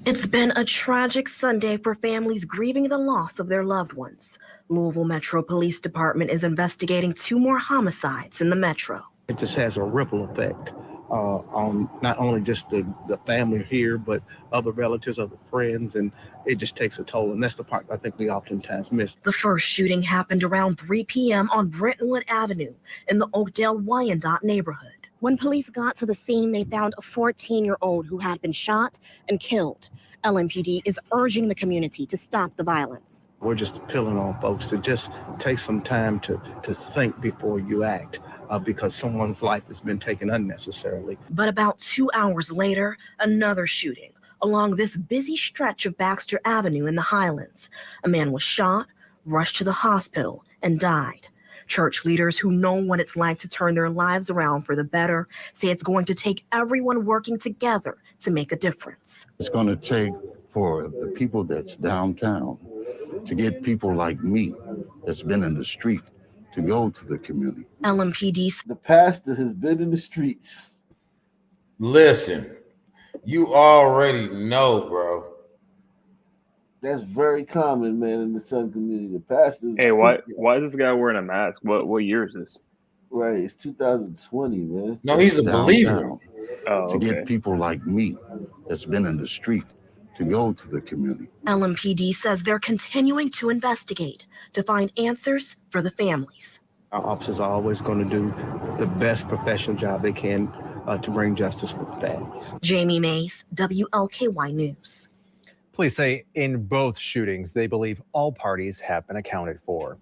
It's been a tragic Sunday for families grieving the loss of their loved ones. Louisville Metro Police Department is investigating 2 more homicides in the metro. It just has a ripple effect on not only just the family here, but other relatives, other friends, and it just takes a toll. And that's the part I think we oftentimes miss. The first shooting happened around 3 p.m. on Brentwood Avenue in the Oakdale Wyandotte neighborhood. When police got to the scene, they found a 14-year-old who had been shot and killed. LMPD is urging the community to stop the violence. We're just appealing on folks to just take some time to think before you act, because someone's life has been taken unnecessarily. But about 2 hours later, another shooting along this busy stretch of Baxter Avenue in the Highlands. A man was shot, rushed to the hospital, and died. Church leaders who know what it's like to turn their lives around for the better say it's going to take everyone working together to make a difference. It's going to take for the people that's downtown to get people like me that's been in the street to go to the community. LMPD. The pastor has been in the streets. Listen, you already know, bro. That's very common, man, in the Sun community. The pastors. Hey, why is this guy wearing a mask? What year is this? Right, it's 2020, man. No, he's a believer. To get people like me that's been in the street to go to the community. LMPD says they're continuing to investigate to find answers for the families. Our officers are always going to do the best professional job they can to bring justice for the families. Jamie Mays, WLKY News. Police say in both shootings, they believe all parties have been accounted for.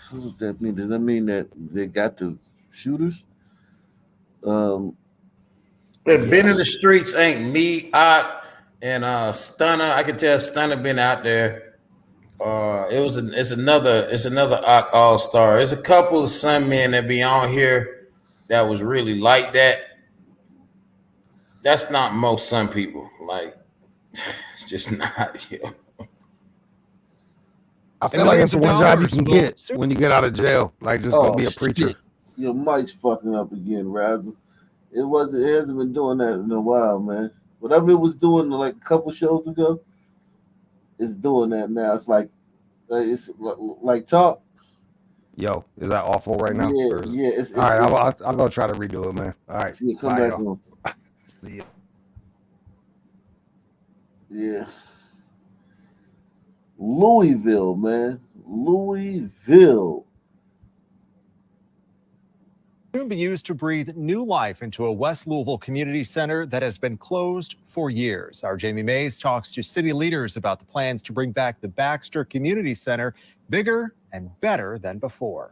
What does that mean? Does that mean that they got the shooters? Been in the streets ain't me, and Stunner. I can tell Stunner been out there. It's another all-star. There's a couple of Sun men that be on here that was really like that. That's not most Sun people. Like, it's just not. I feel like it's the one job you can get when you get out of jail. Like, just go be a preacher. Shit. Your mic's fucking up again, Razzle. It hasn't been doing that in a while, man. Whatever it was doing like a couple shows ago, it's doing that now. It's like talk. Yo, is that awful right now? Yeah. All right, I'll go try to redo it, man. All right, yeah, come bye, back y'all. on. See ya. Yeah. Louisville, man. Louisville. Soon be used to breathe new life into a West Louisville community center that has been closed for years. Our Jamie Mays talks to city leaders about the plans to bring back the Baxter Community Center bigger and better than before.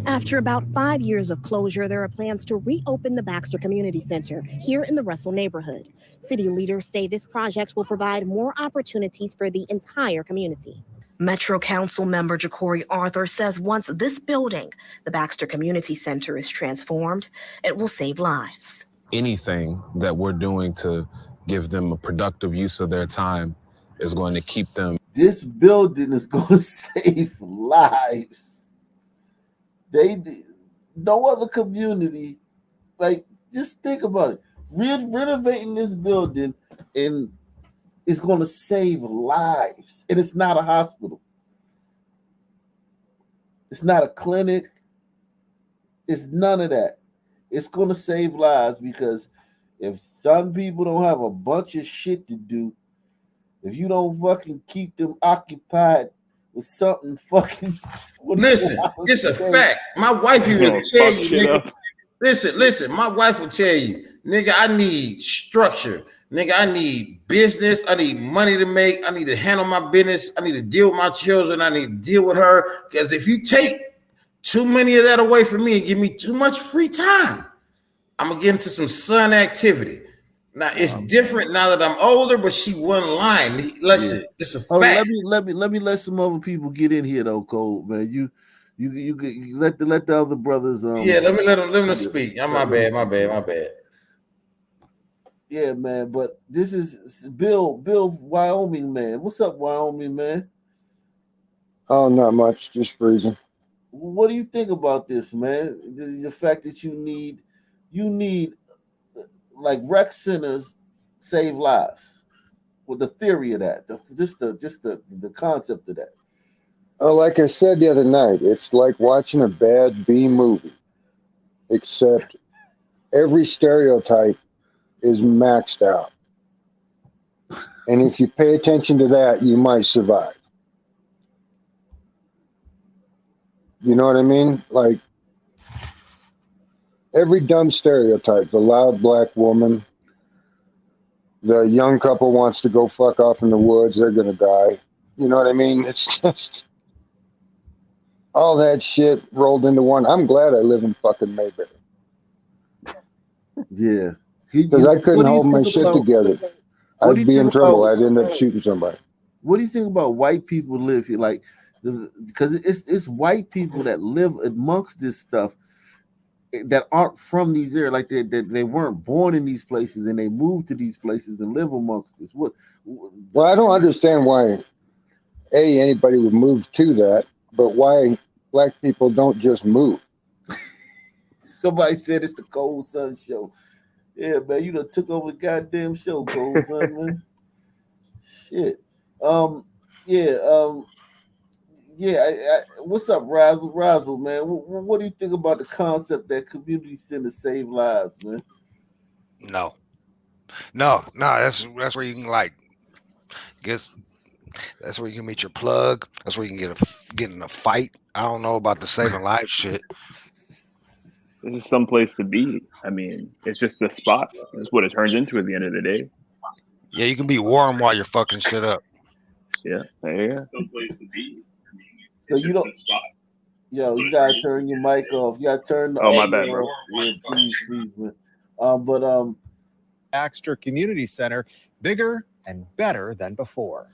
After about 5 years of closure, there are plans to reopen the Baxter Community Center here in the Russell neighborhood. City leaders say this project will provide more opportunities for the entire community. Metro Council member Ja'Cory Arthur says once this building, the Baxter Community Center, is transformed, it will save lives. Anything that we're doing to give them a productive use of their time is going to keep them. This building is going to save lives. No other community, like, just think about it. Renovating this building and it's going to save lives. And it's not a hospital. It's not a clinic. It's none of that. It's going to save lives because if some people don't have a bunch of shit to do, if you don't fucking keep them occupied with something fucking... Listen, it's a fact. My wife will tell you, nigga. Listen, my wife will tell you, nigga, I need structure. Nigga, I need business. I need money to make. I need to handle my business. I need to deal with my children. I need to deal with her. Because if you take too many of that away from me and give me too much free time, I'm going to get into some sun activity. Now, it's different now that I'm older, but she wasn't lying. Listen, it's a fact. Let me let some other people get in here, though, Cole, man. You let the other brothers. Yeah, let them speak. My bad. Yeah, man, but this is Bill, Wyoming, man. What's up, Wyoming, man? Oh, not much, just freezing. What do you think about this, man? The fact that you need like rec centers save lives. With the theory of that, just the concept of that. Oh, like I said the other night, it's like watching a bad B movie, except every stereotype is maxed out. And if you pay attention to that, you might survive. You know what I mean? Like every dumb stereotype, the loud black woman, The young couple wants to go fuck off in the woods. They're gonna die. You know what I mean? It's just all that shit rolled into one. I'm glad I live in fucking Mayberry. Yeah. Because I couldn't What do you hold my think shit about? together. What do I'd you be in think trouble. about? I'd end up shooting somebody. What do you think about white people live here? Like, because it's white people that live amongst this stuff that aren't from these areas. Like they weren't born in these places and they moved to these places and live amongst this. Well, I don't understand why anybody would move to that, but why black people don't just move. Somebody said it's the Cold Sun Show. Yeah, man, you done took over the goddamn show, Cold Sun, man. Shit. Yeah. What's up, Razzle? Razzle, man. What do you think about the concept that community centers save lives, man? No. That's where you can like get. That's where you can meet your plug. That's where you can get in a fight. I don't know about the saving lives shit. It's just some place to be. I mean, it's just a spot. That's what it turns into at the end of the day. Yeah, you can be warm while you're fucking shit up. Yeah, there you go. Some place to be. So you don't. Yo, you gotta turn your mic off. You gotta turn the Oh, my audio bad, bro. off. Yeah, please, man. Baxter Community Center, bigger and better than before.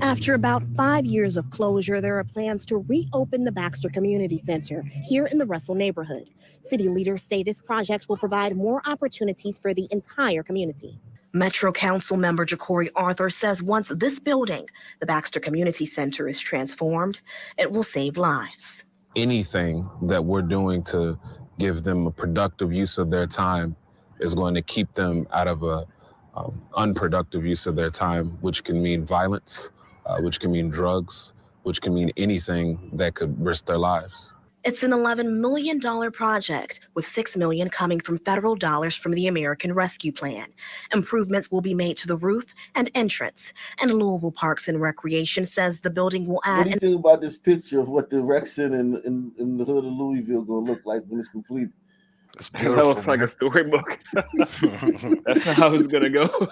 After about 5 years of closure, there are plans to reopen the Baxter Community Center here in the Russell neighborhood. City leaders say this project will provide more opportunities for the entire community. Metro Council member Ja'Cory Arthur says once this building, the Baxter Community Center, is transformed, it will save lives. Anything that we're doing to give them a productive use of their time is going to keep them out of a unproductive use of their time, which can mean violence, which can mean drugs, which can mean anything that could risk their lives. It's an $11 million project, with $6 million coming from federal dollars from the American Rescue Plan. Improvements will be made to the roof and entrance. And Louisville Parks and Recreation says the building will add. What do you think about this picture of what the rec center in the hood of Louisville gonna look like when it's completed? It's beautiful. That looks like a storybook. That's not how it's gonna go.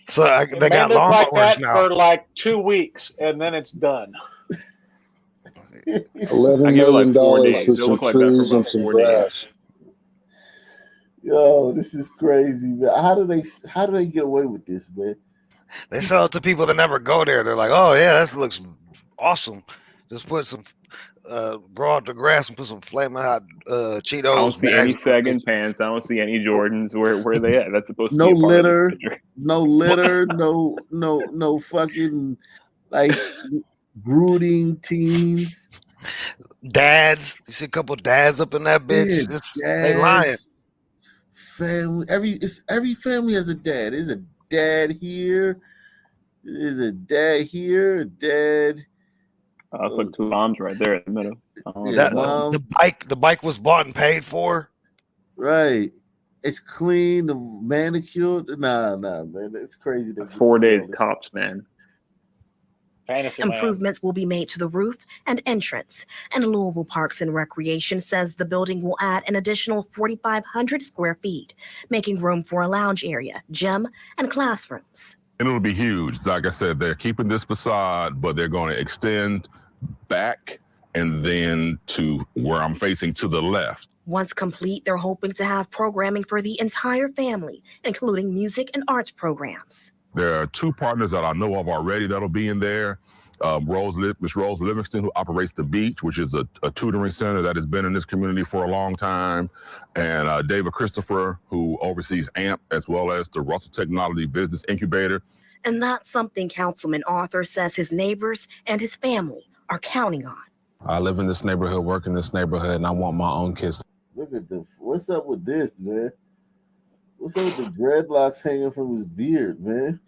So they got look like lawnmowers that now. for like 2 weeks, and then it's done. $11 million for some trees and some grass. Yo, this is crazy, man. How do they get away with this, man? They sell it to people that never go there. They're like, oh yeah, this looks awesome. Just put some grow out the grass and put some flaming hot Cheetos. I don't see any sagging pants. I don't see any Jordans. Where are they at? That's supposed to No be a part litter, of this picture. no litter, no fucking like brooding teens. Dads, you see a couple dads up in that bitch. They lying. Family, every family has a dad. There's a dad here. There's a dad here. A dad. It's like two moms right there in the middle. The bike was bought and paid for. Right. It's clean, the manicured. Nah, man. It's crazy. That's 4 days tops, man. Improvements will be made to the roof and entrance. And Louisville Parks and Recreation says the building will add an additional 4,500 square feet, making room for a lounge area, gym, and classrooms. And it'll be huge. Like I said, they're keeping this facade, but they're going to extend back and then to where I'm facing to the left. Once complete, they're hoping to have programming for the entire family, including music and arts programs. There are two partners that I know of already that'll be in there. Miss Rose Livingston, who operates The Beach, which is a tutoring center that has been in this community for a long time. And David Christopher, who oversees AMP, as well as the Russell Technology Business Incubator. And that's something Councilman Arthur says his neighbors and his family are counting on. I live in this neighborhood, work in this neighborhood, and I want my own kids. Look at what's up with this, man? What's up with the dreadlocks hanging from his beard, man?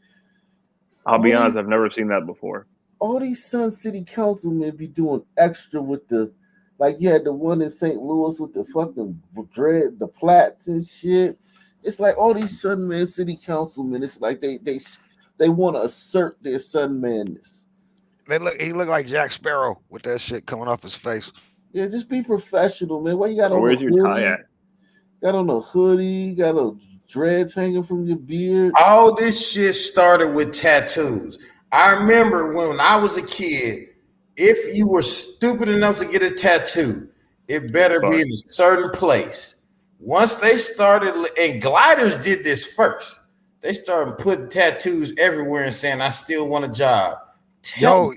I'll be honest, I've never seen that before. All these Sun City councilmen be doing extra with like you had the one in St. Louis with the fucking the plaits and shit. It's like all these Sun City councilmen, it's like they want to assert their Sun manness. He looked like Jack Sparrow with that shit coming off his face. Yeah, just be professional, man. Why you got on where's your tie at? Got on a hoodie, got a dreads hanging from your beard. All this shit started with tattoos. I remember when I was a kid, if you were stupid enough to get a tattoo, it better be in a certain place. Once they started, and gliders did this first. They started putting tattoos everywhere and saying, "I still want a job." Yo,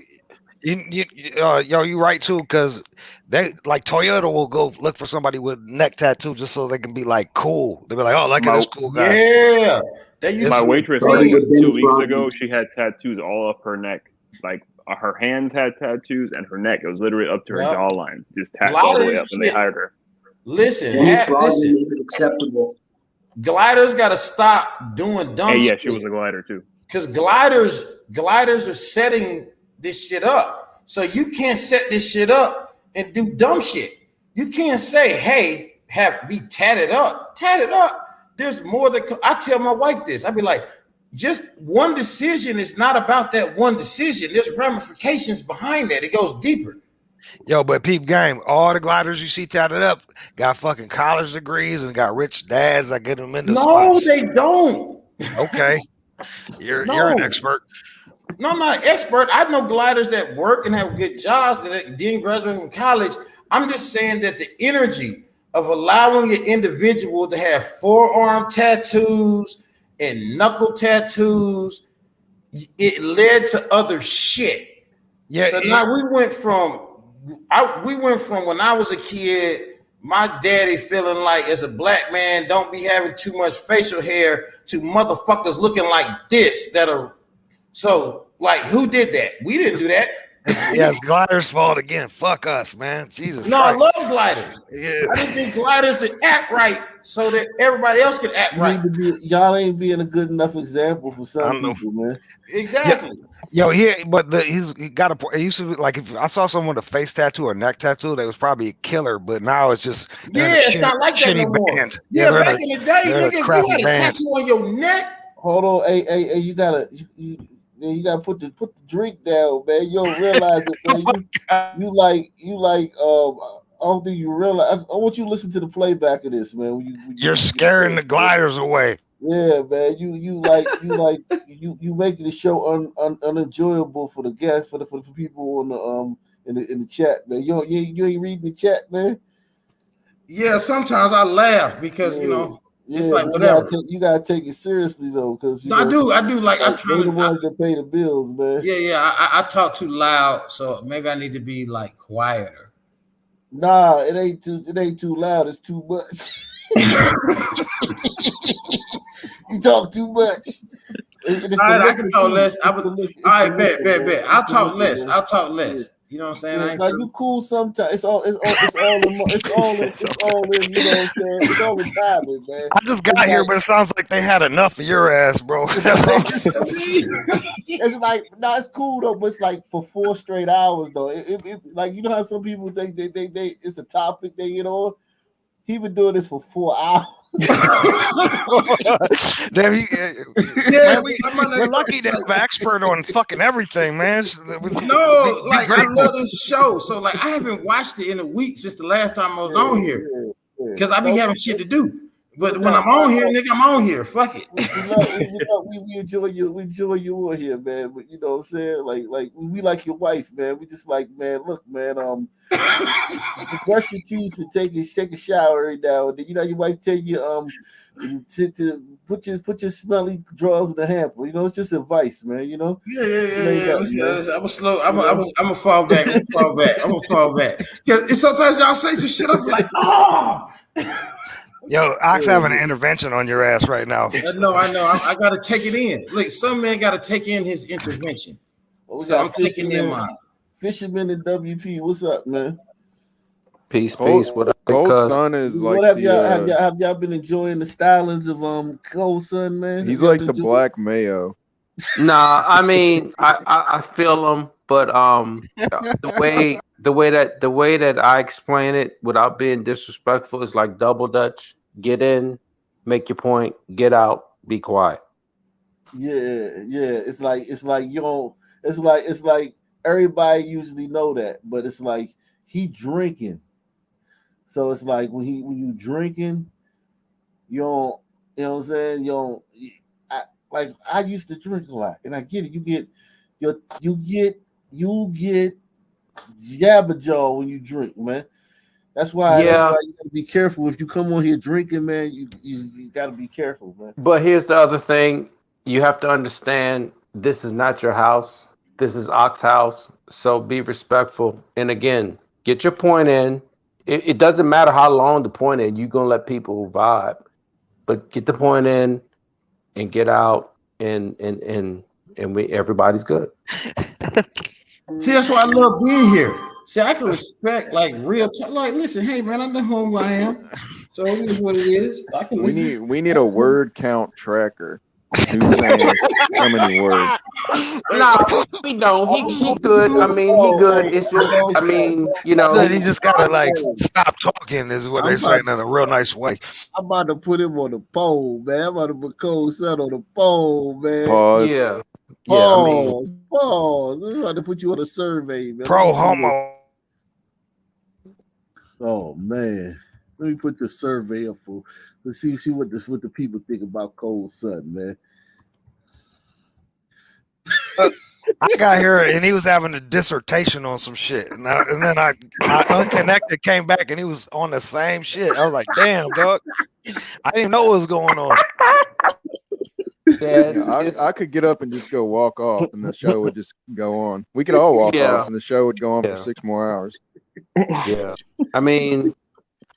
you right too, because they like Toyota will go look for somebody with neck tattoo just so they can be like cool. They'll be like, oh, look at this cool guy. Yeah, they used My to waitress bring like it. 2 weeks ago, she had tattoos all up her neck. Like her hands had tattoos and her neck. It was literally up to her Yup. jawline, just tattooed A lot all the of way this up. And they shit- hired her. Listen, Any listen. fraud Acceptable. Gliders got to stop doing dumb Hey, yeah, shit. she was a glider too. Because gliders are setting this shit up. So you can't set this shit up and do dumb shit. You can't say, hey, be tatted up. Tatted up. There's more that I tell my wife this. I be like, just one decision is not about that one decision. There's ramifications behind that. It goes deeper. Yo, but peep game, all the gliders you see tatted up got fucking college degrees and got rich dads that get them into No, spots. they don't. Okay, you're an No. expert. No, I'm not an expert. I know gliders that work and have good jobs that didn't graduate from college. I'm just saying that the energy of allowing an individual to have forearm tattoos and knuckle tattoos, it led to other shit. Yeah. So now we went from when I was a kid, my daddy feeling like as a black man, don't be having too much facial hair, to motherfuckers looking like this that are. So, like, who did that? We didn't do that. It's gliders' fault again. Fuck us, man. Jesus No, Christ. I love gliders. Yeah. I just need gliders to act right so that everybody else can act right. Y'all ain't being a good enough example for some people, man. Exactly. Yo, but he got a point. It used to be like if I saw someone with a face tattoo or neck tattoo, they was probably a killer. But now it's just Yeah, it's not like that no more. band. Yeah, they're back in the day, they're nigga, if crappy you had a band. tattoo on your neck, Hold on, hey, you gotta put the drink down, man. You don't realize it, man. You like I don't think you realize. I want you to listen to the playback of this, man. You're scaring the gliders away. Yeah, man. You making the show unenjoyable for the guests, for the people on the in the chat, man. You ain't reading the chat, man. yeah, sometimes I laugh because it's like but whatever. You gotta take it seriously though, because No, I do. Like I'm trying they're the to. ones that pay the bills, man. Yeah. I talk too loud, so maybe I need to be like quieter. Nah, it ain't too loud. It's too much. You talk too much. All right, I can talk less. All right, bet. I'll talk less. You know what I'm saying? Yeah, I ain't like tripping. you cool sometimes. It's all in. It's all in. You know what I'm saying? It's all in timing, man. I just got here, but it sounds like they had enough of your ass, bro. It's like it's cool though, but it's like for 4 straight hours though. It like you know how some people they it's a topic they get on. He been doing this for 4 hours. Damn, we're lucky to have an expert on fucking everything, man. No, like I love this show. So like I haven't watched it in a week since the last time I was on here. Because I be having shit to do. But when I'm on here, nigga, I'm on here. Fuck it. We enjoy you. We enjoy you on here, man. But you know what I'm saying? Like we like your wife, man. We just like, man, look, man, brush your teeth and take a shower every now and then. You know, your wife tell you to put your smelly drawers in the hamper. You know, it's just advice, man. You know. Yeah. Listen, I'm a slow. I'm a fall back. I'm gonna fall back. Because sometimes y'all say some shit. I'm like, oh. Yo, Ox having an intervention on your ass right now. No, I know. I gotta take it in. Look, some man gotta take in his intervention. So I'm taking in mine. Fisherman and WP, what's up, man? Peace. What up, Cold cuz? Sun is like What have y'all been enjoying the stylings of Cold Sun, man? He's like the Black Mayo. Nah, I mean, I feel him, but the way that I explain it without being disrespectful is like double dutch. Get in, make your point, get out, be quiet. Yeah. It's like you don't. It's like everybody usually know that, but it's like he drinking. So it's like when you drinking, you don't. You know what I'm saying? I used to drink a lot, and I get it. You get jabberjaw when you drink, man. That's why Yeah, you gotta be careful. If you come on here drinking, man, you gotta be careful, man. but here's the other thing. You have to understand this is not your house. This is Ox house. So be respectful. And again, get your point in. It doesn't matter how long the point is, you're gonna let people vibe. But get the point in and get out and we everybody's good. See, that's why I love being here. See, I can respect like real like listen, hey man, I know who I am. So it is what it is. I can listen. We need a word count tracker. Who's saying how many words? No, we don't. He good. I mean, he good. It's just, I mean, you know. Good. He just gotta like stop talking. Is what they're saying in a real nice way. I'm about to put him on the pole, man. I'm about to put Cold Sun on the pole, man. Pause. Yeah. Pause. Pause. I'm about to put you on a survey, man. Pro homo. Oh man. Let me put the survey up for. Let's see what the people think about Cold Sun, man. I got here and he was having a dissertation on some shit, and then I unconnected, came back, and he was on the same shit. I was like, "Damn, dog! I didn't even know what was going on." I could get up and just go walk off, and the show would just go on. We could all walk off, and the show would go on for 6 more hours. Yeah. I mean,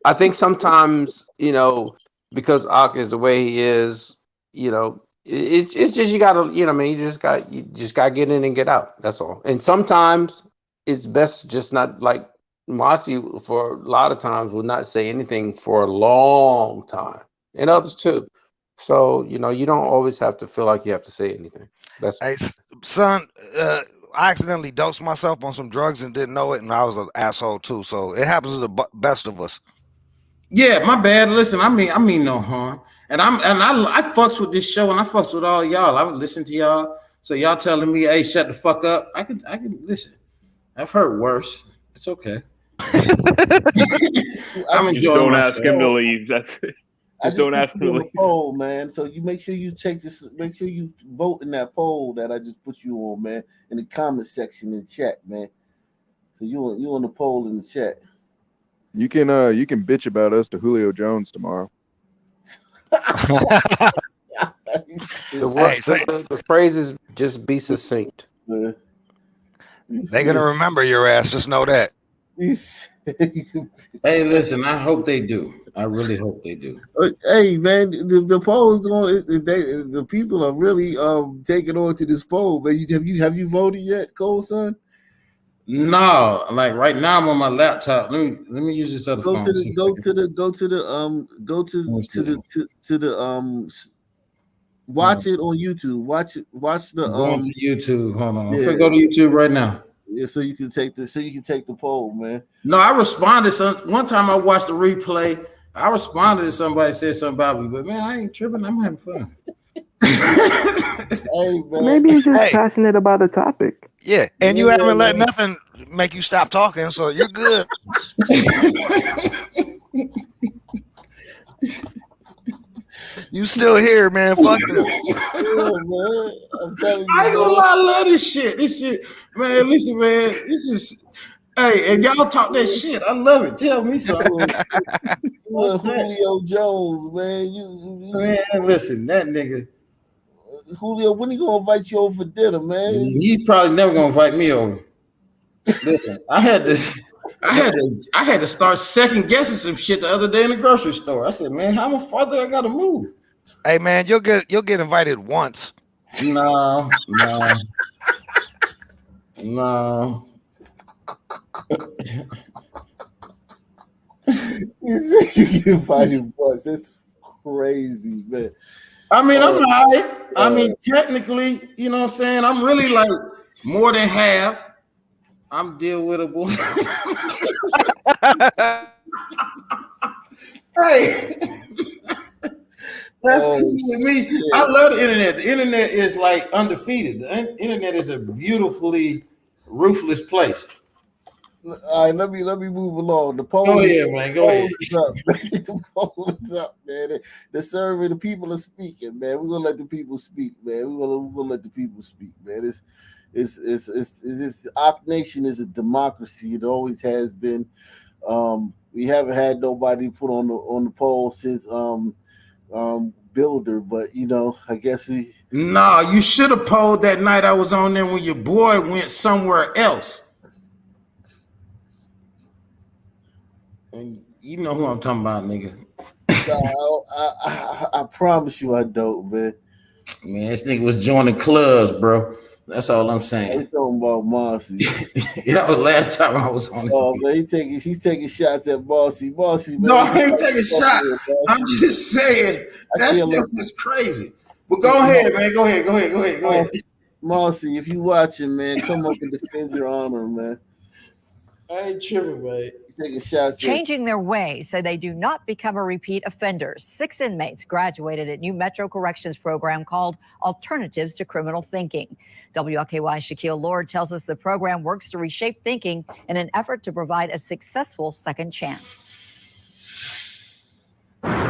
I think sometimes, you know, because Ak is the way he is, you know, it's just you gotta, you know, I mean, you just gotta get in and get out. That's all. And sometimes it's best just not like Mossy for a lot of times will not say anything for a long time, and others too. So, you know, you don't always have to feel like you have to say anything. That's Hey, son, I accidentally dosed myself on some drugs and didn't know it, and I was an asshole too. So it happens to the best of us. Yeah, my bad. Listen, I mean no harm. And I fucks with this show and I fucks with all y'all. I would listen to y'all. So y'all telling me, hey, shut the fuck up. I can listen. I've heard worse. It's okay. I'm Just enjoying don't myself. ask him to leave. That's it. Just don't ask him to on the leave. poll, man. So you make sure you make sure you vote in that poll that I just put you on, man, in the comment section in chat, man. So you on the poll in the chat. You can bitch about us to Julio Jones tomorrow. The phrase is just be succinct. They're gonna remember your ass. Just know that. Hey, listen, I hope they do. I really hope they do. Hey, man, the poll's going. The people are really taking on to this poll, man. Have you voted yet, Cole, son? No, like right now I'm on my laptop. Let me use this other phone. Watch it on YouTube. Watch the Going to YouTube. Hold on. I'm yeah. gonna go to YouTube right now. Yeah, so you can take the poll, man. No, I responded. One time I watched the replay. I responded to somebody said something about me, but man, I ain't tripping. I'm having fun. Hey, man. Maybe you're just passionate about a topic. Yeah, and you haven't let nothing make you stop talking, so you're good. You still here, man? Fuck this. Yeah, man. I'm telling you, I ain't gonna lie, I love this shit. This shit, man. Listen, man. This is. Hey, and y'all talk that shit. I love it. Tell me something. Julio Jones, man. Man, listen, that nigga. Julio, when he gonna invite you over for dinner, man? He probably never gonna invite me over. Listen, I had to start second guessing some shit the other day in the grocery store. I said, man, how much farther I gotta move? Hey, man, you'll get invited once. No. You said you get invited once. That's crazy, man. I mean, I'm all right. I mean, technically, you know what I'm saying? I'm really like more than half. I'm deal wittable. Hey, that's cool with me. I love the internet. The internet is like undefeated. The internet is a beautifully ruthless place. All right, let me move along. The poll, Go ahead, man. Go ahead. is up. The poll is up, man. The survey, the people are speaking, man. We're gonna let the people speak, man. We're gonna let the people speak, man. It's our nation is a democracy. It always has been. We haven't had nobody put on the poll since Builder, but I guess we. Nah, you should have polled that night I was on there when your boy went somewhere else. And you know who I'm talking about, nigga. I promise you I don't, man. Man, this nigga was joining clubs, bro. That's all I'm saying. He's talking about Marcy. That was last time I was on. Oh man, he's taking shots at Marcy. Man, no, I ain't taking shots. I'm just saying that shit was crazy. But go ahead, man. Go ahead. Marcy, if you watching, man, come up and defend your honor, man. I ain't tripping, man. Taking shots. Changing their ways so they do not become a repeat offender. 6 inmates graduated at new Metro Corrections program called Alternatives to Criminal Thinking. WLKY's Shaquille Lord tells us the program works to reshape thinking in an effort to provide a successful second chance.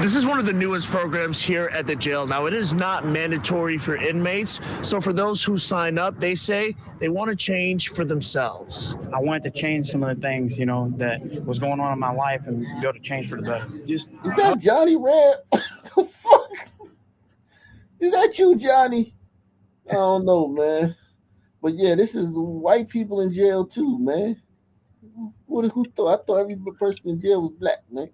This is one of the newest programs here at the jail. Now, it is not mandatory for inmates. So for those who sign up, they say they want to change for themselves. I wanted to change some of the things, that was going on in my life and be able to change for the better. Is that Johnny Red? The fuck? Is that you, Johnny? I don't know, man. But yeah, this is the white people in jail too, man. Who thought? I thought every person in jail was black, man.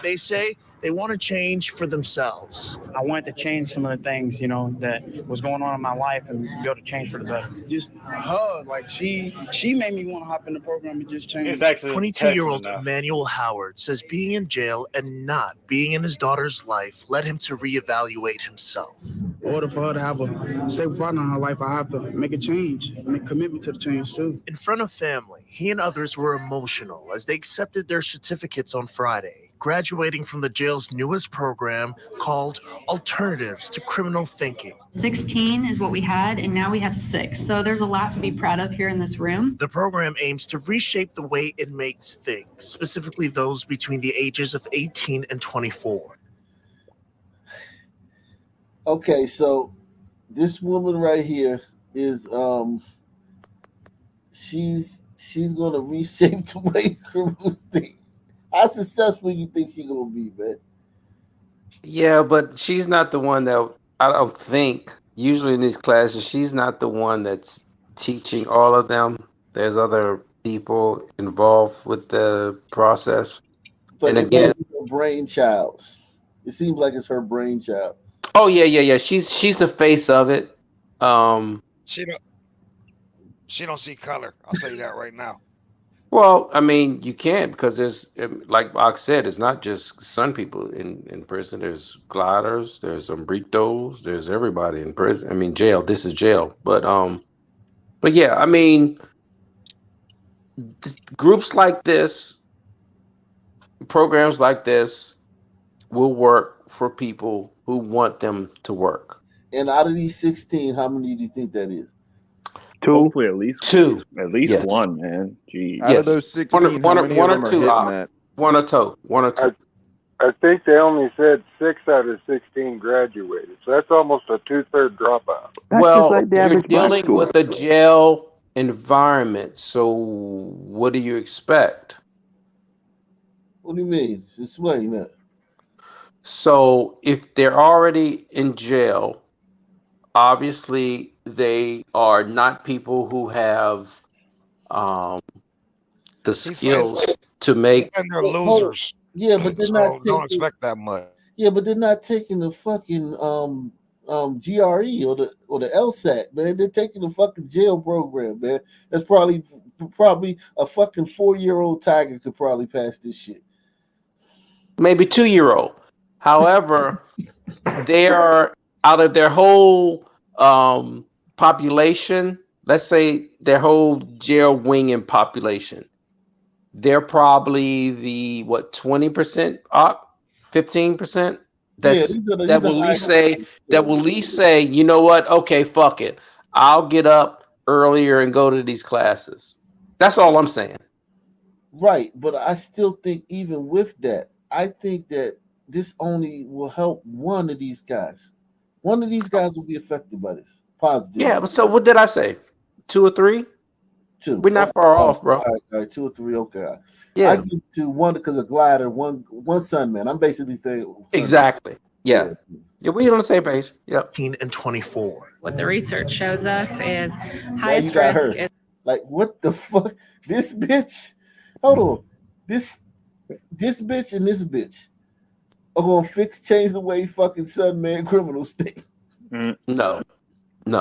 They say they want to change for themselves. I wanted to change some of the things, that was going on in my life and be able to change for the better. Just her, like she made me want to hop in the program and just change. 22-year-old Emmanuel Howard says being in jail and not being in his daughter's life led him to reevaluate himself. In order for her to have a stable partner in her life, I have to make a change, make a commitment to the change too. In front of family, he and others were emotional as they accepted their certificates on Friday, graduating from the jail's newest program called Alternatives to Criminal Thinking. 16 is what we had, and now we have 6. So there's a lot to be proud of here in this room. The program aims to reshape the way inmates think, specifically those between the ages of 18 and 24. Okay, so this woman right here is she's gonna reshape the way criminals think. How successful you think she's gonna be, man? Yeah, but she's not the one that I don't think. Usually in these classes, she's not the one that's teaching all of them. There's other people involved with the process. But and again, her brainchild. It seems like it's her brainchild. Oh yeah. She's the face of it. She don't see color. I'll tell you that right now. Well, I mean, you can't because there's, like Ox said, it's not just Sun people in prison. There's gliders, there's umbritos, there's everybody in prison. I mean, jail. This is jail, but yeah, I mean, groups like this, programs like this, will work for people who want them to work. And out of these 16, how many do you think that is? 2. Hopefully at least 2. At least yes. 1, man. Jeez. Out of those 16, one how many or of them are two. hitting that? One or two. I think they only said 6 out of 16 graduated, so that's almost a 2/3 dropout. Well, you're dealing with a jail environment, so what do you expect? What do you mean? Explain that. So if they're already in jail, obviously they are not people who have the skills to make. And they're losers. Yeah, but they're not. Don't expect that much. Yeah, but they're not taking the fucking GRE or the LSAT, man. They're taking the fucking jail program, man. That's probably a fucking 4-year-old tiger could probably pass this shit. Maybe 2-year-old. However, they are out of their whole population. Let's say their whole jail winging population. They're probably the 20% up, 15%. That will at least say, you know what? Okay, fuck it. I'll get up earlier and go to these classes. That's all I'm saying. Right, but I still think even with that, I think that this only will help one of these guys. One of these guys will be affected by this positively. Yeah, but so what did I say? 2 or 3? Two. We're not far off, bro. All right, 2 or 3. Okay. I Yeah, give to one because a glider, one Sunman. I'm basically saying exactly. Yeah. Yeah, we're on the same page. Yep. 18 and 24. What the research shows us is now highest you got risk her. is Like what the fuck? This bitch. Hold on. This bitch and this bitch are gonna change the way fucking Sunman criminals think. No.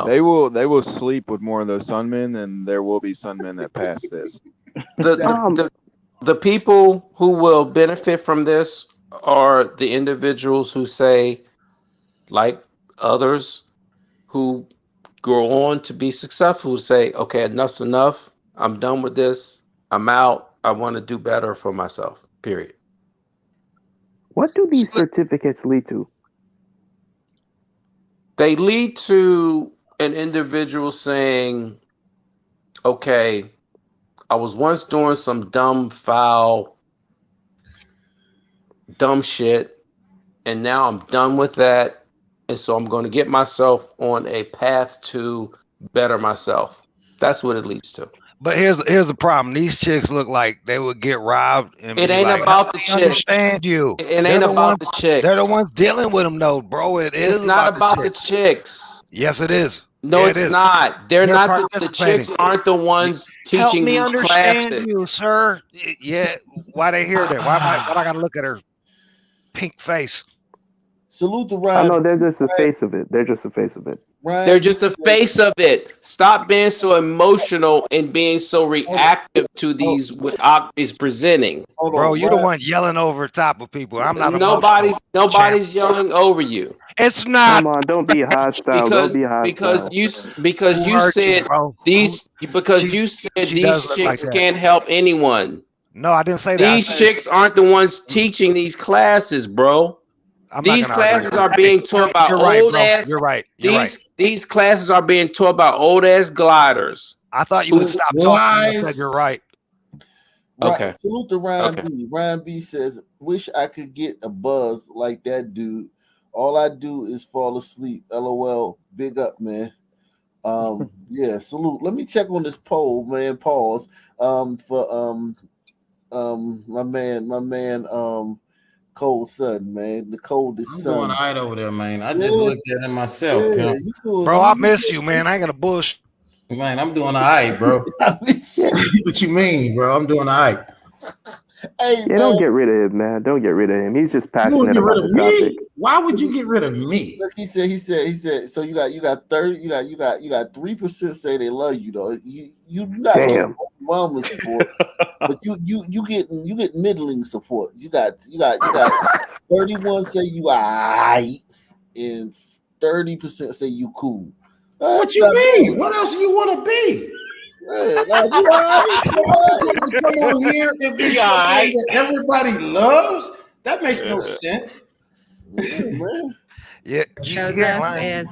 They will sleep with more of those Sunmen than there will be Sunmen that pass this. The people who will benefit from this are the individuals who say, like others who go on to be successful, who say, okay, enough's enough. I'm done with this. I'm out. I want to do better for myself. Period. What do these certificates lead to? They lead to an individual saying, okay, I was once doing some dumb, foul, dumb shit, and now I'm done with that. And so I'm going to get myself on a path to better myself. That's what it leads to. But here's the problem. These chicks look like they would get robbed and It be ain't like, about the "I chick. understand you. It ain't about the chicks. They're the ones dealing with them, though, bro. It's not about the chicks. Yes, it is. No, Yeah, it's it is. not. They're not the participating. chicks aren't the ones Help teaching me these understand classes. you, sir. Yeah. Why they hear that? Why I gotta look at her pink face? Salute to I Ryan. know they're just the face of it. They're just the face of it. They're just the face of it. Stop being so emotional and being so reactive to these what Ak is presenting. Bro, you're the one yelling over top of people. I'm not Nobody's emotional, yelling over you. It's not. Come on, don't be hostile. Don't be hostile. you Who hurt said you, bro? these she these does look like chicks that. can't help anyone. No, I didn't say that. These chicks aren't the ones teaching these classes, bro. These classes are being taught by old ass. You're right. These classes are being taught by old ass gliders. I thought you would stop talking. I said you're right. Okay. Salute to Ryan B. Ryan B says, "Wish I could get a buzz like that dude. All I do is fall asleep. LOL. Big up, man." Yeah. Salute. Let me check on this poll, man. Pause. For my man. Cold Sun, man. The coldest I'm sun. doing all right over there, man. I just looked at it myself, pimp. Bro, I miss you, man. I ain't gonna bullshit. Man, I'm doing all right, bro. What you mean, bro? I'm doing all right. Hey, Yeah, don't get rid of him, man. Don't get rid of him. He's just You want passionate to get about rid of the topic. me? Why would you get rid of me? Look, he said. So you got 30. You got 3% say they love you though. You not getting overwhelming support, but you get middling support. You got 31 say you alright, and 30% say you cool. What you mean? What else do you want to be? Yeah, like, you alright? To come on here and be something that everybody loves? That makes no sense. Yeah, shows us is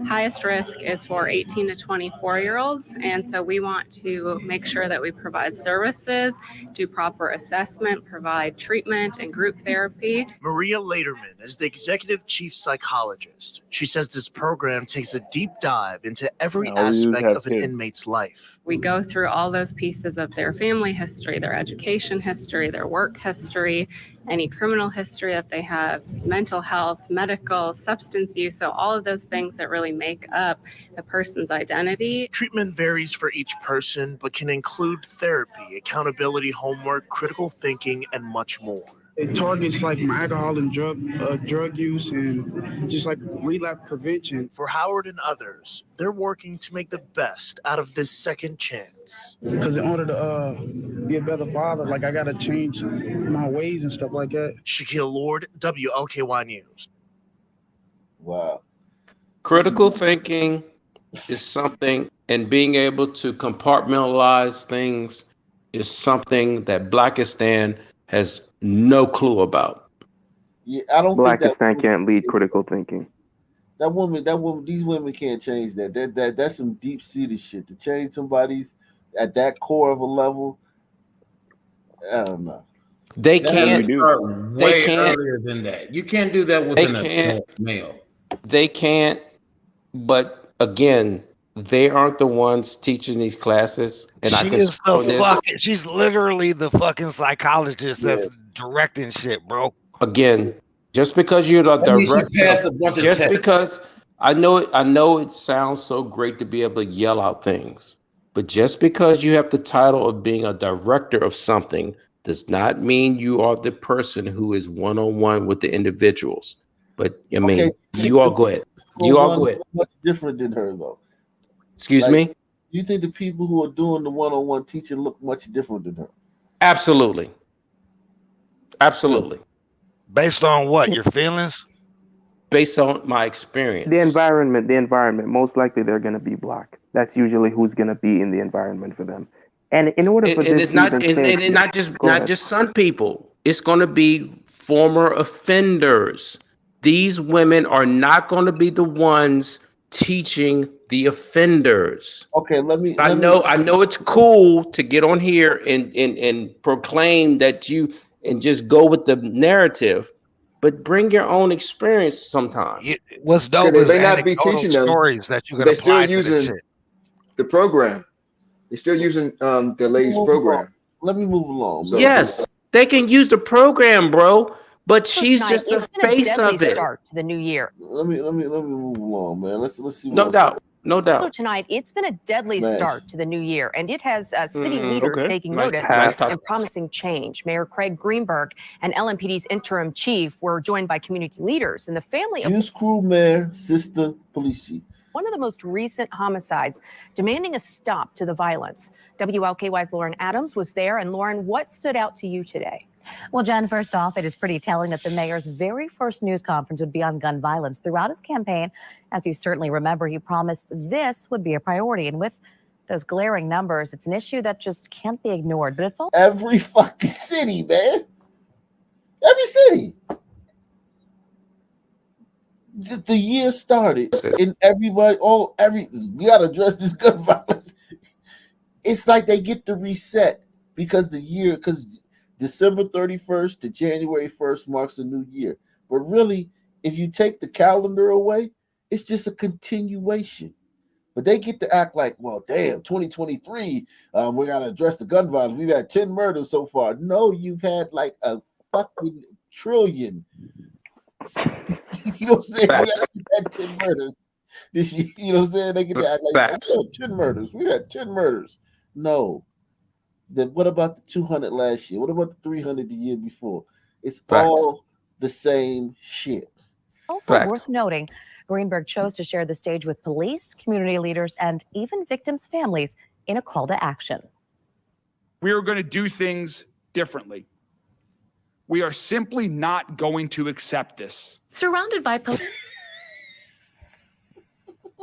highest risk is for 18 to 24-year-olds. And so we want to make sure that we provide services, do proper assessment, provide treatment and group therapy. Maria Laterman is the executive chief psychologist. She says this program takes a deep dive into every aspect of an inmate's life. We go through all those pieces of their family history, their education history, their work history, any criminal history that they have, mental health, medical, substance use. So all of those things that really make up a person's identity. Treatment varies for each person, but can include therapy, accountability, homework, critical thinking, and much more. It targets like my alcohol and drug use and just like relapse prevention. For Howard and others, they're working to make the best out of this second chance. Because in order to be a better father, like I gotta change my ways and stuff like that. Shaquille Lord, WLKY News. Wow. Critical thinking is something, and being able to compartmentalize things is something that Blakistan has no clue about. Yeah, I don't think Blakistan can't lead critical thinking. That woman, these women can't change that. That's some deep-seated shit. To change somebody's at that core of a level, I don't know. They That has can't. to start They way can't. earlier than that. You can't do that with They an can't. adult male. They can't. But again, they aren't the ones teaching these classes, and I She can is speak the on this. fucking. She's literally the fucking psychologist Yeah. that's directing shit, bro. Again, just because you're the That means she director, passed a bunch of just tests. because I know it sounds so great to be able to yell out things, but just because you have the title of being a director of something does not mean you are the person who is one-on-one with the individuals. But I mean, you all go ahead. You all go ahead. Much different than her though. Excuse Like, me? you think the people who are doing the one-on-one teaching look much different than her? Absolutely. Absolutely. Based on what? Your feelings? Based on my experience. The environment, most likely they're going to be black. That's usually who's going to be in the environment for them. And in order for And this it's to not even and change, not just some people. It's going to be former offenders. These women are not going to be the ones teaching the offenders. Okay, let me. I know it's cool to get on here and proclaim that you and just go with the narrative, but bring your own experience sometimes. What's dope They is may not be anecdotal teaching them, stories that you but can they're still apply to this using shit. the program. They're still using the ladies' program. Let me move along. So Yes, they can use the program, bro, but So she's tonight, just the it's been a face deadly of it. start to the new year. Let me move along, man. Let's see. No doubt. No doubt. So tonight, it's been a deadly Smash. start to the new year, and it has city leaders Okay. taking Nice notice topic. and promising change. Mayor Craig Greenberg and LMPD's interim chief were joined by community leaders and the family of Juice Crew Mayor, sister, police chief. one of the most recent homicides, demanding a stop to the violence. WLKY's Lauren Adams was there. And Lauren, what stood out to you today? Well, Jen, first off, it is pretty telling that the mayor's very first news conference would be on gun violence. Throughout his campaign, as you certainly remember, he promised this would be a priority. And with those glaring numbers, it's an issue that just can't be ignored. But it's all Every fucking city, man. Every city. The year started, and everybody, we gotta address this gun violence. It's like they get to reset because December 31st to January 1st marks a new year. But really, if you take the calendar away, it's just a continuation. But they get to act like, well, damn, 2023, we gotta address the gun violence. We've had 10 murders so far. No, you've had like a fucking trillion. You know what I'm saying? We had 10 murders this year. You know what I'm saying? They get to act like, oh, 10 murders. We had 10 murders. No. Then what about the 200 last year? What about the 300 the year before? It's all the same shit. also worth noting. Greenberg chose to share the stage with police, community leaders, and even victims' families in a call to action. We are going to do things differently. We are simply not going to accept this. Surrounded by police.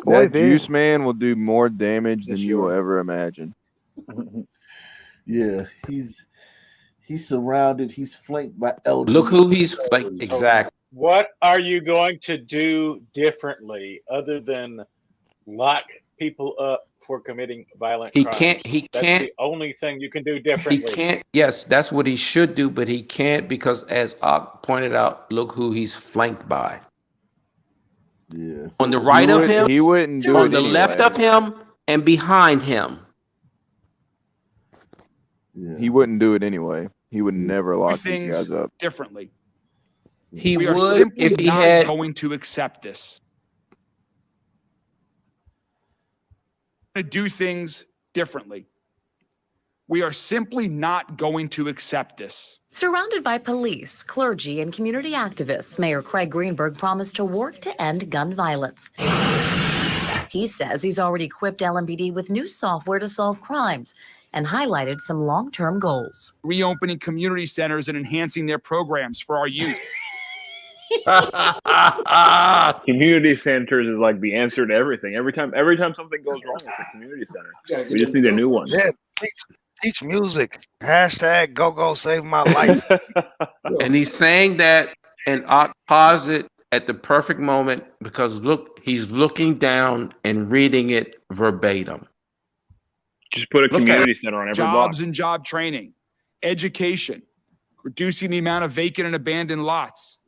That juice man will do more damage than you will ever imagine. Yeah, he's surrounded. He's flanked by elders. Look who he's flanked. Exactly. What are you going to do differently other than lock people up for committing violent crimes? That's the only thing you can do differently. He can't. Yes, that's what he should do, but he can't because, as Ak pointed out, look who he's flanked by. Yeah. On the right of him, he wouldn't do on it the anyway. left of him, and behind him. Yeah. He wouldn't do it anyway. He would never lock these Things guys up. differently. He we are would simply if he not had. going to accept this. To do things differently. We are simply not going to accept this. Surrounded by police, clergy, and community activists, Mayor Craig Greenberg promised to work to end gun violence. He says he's already equipped LMPD with new software to solve crimes and highlighted some long-term goals. Reopening community centers and enhancing their programs for our youth. Community centers is like the answer to everything. Every time something goes wrong, it's a community center. We just need a new one. Yeah, teach music. Hashtag go save my life. And he's saying that and Ak paused it at the perfect moment because look, he's looking down and reading it verbatim. Just put a Look at community center on every block. Jobs and job training, education, reducing the amount of vacant and abandoned lots,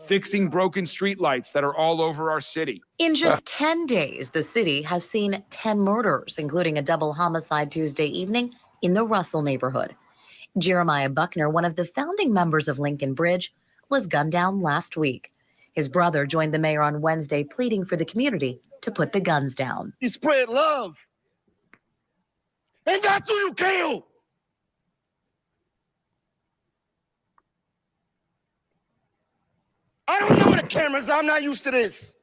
fixing broken streetlights that are all over our city. In just 10 days, the city has seen 10 murders, including a double homicide Tuesday evening in the Russell neighborhood. Jeremiah Buckner, one of the founding members of Lincoln Bridge, was gunned down last week. His brother joined the mayor on Wednesday, pleading for the community to put the guns down. You spread love, and that's who you kill. I don't know the cameras. I'm not used to this.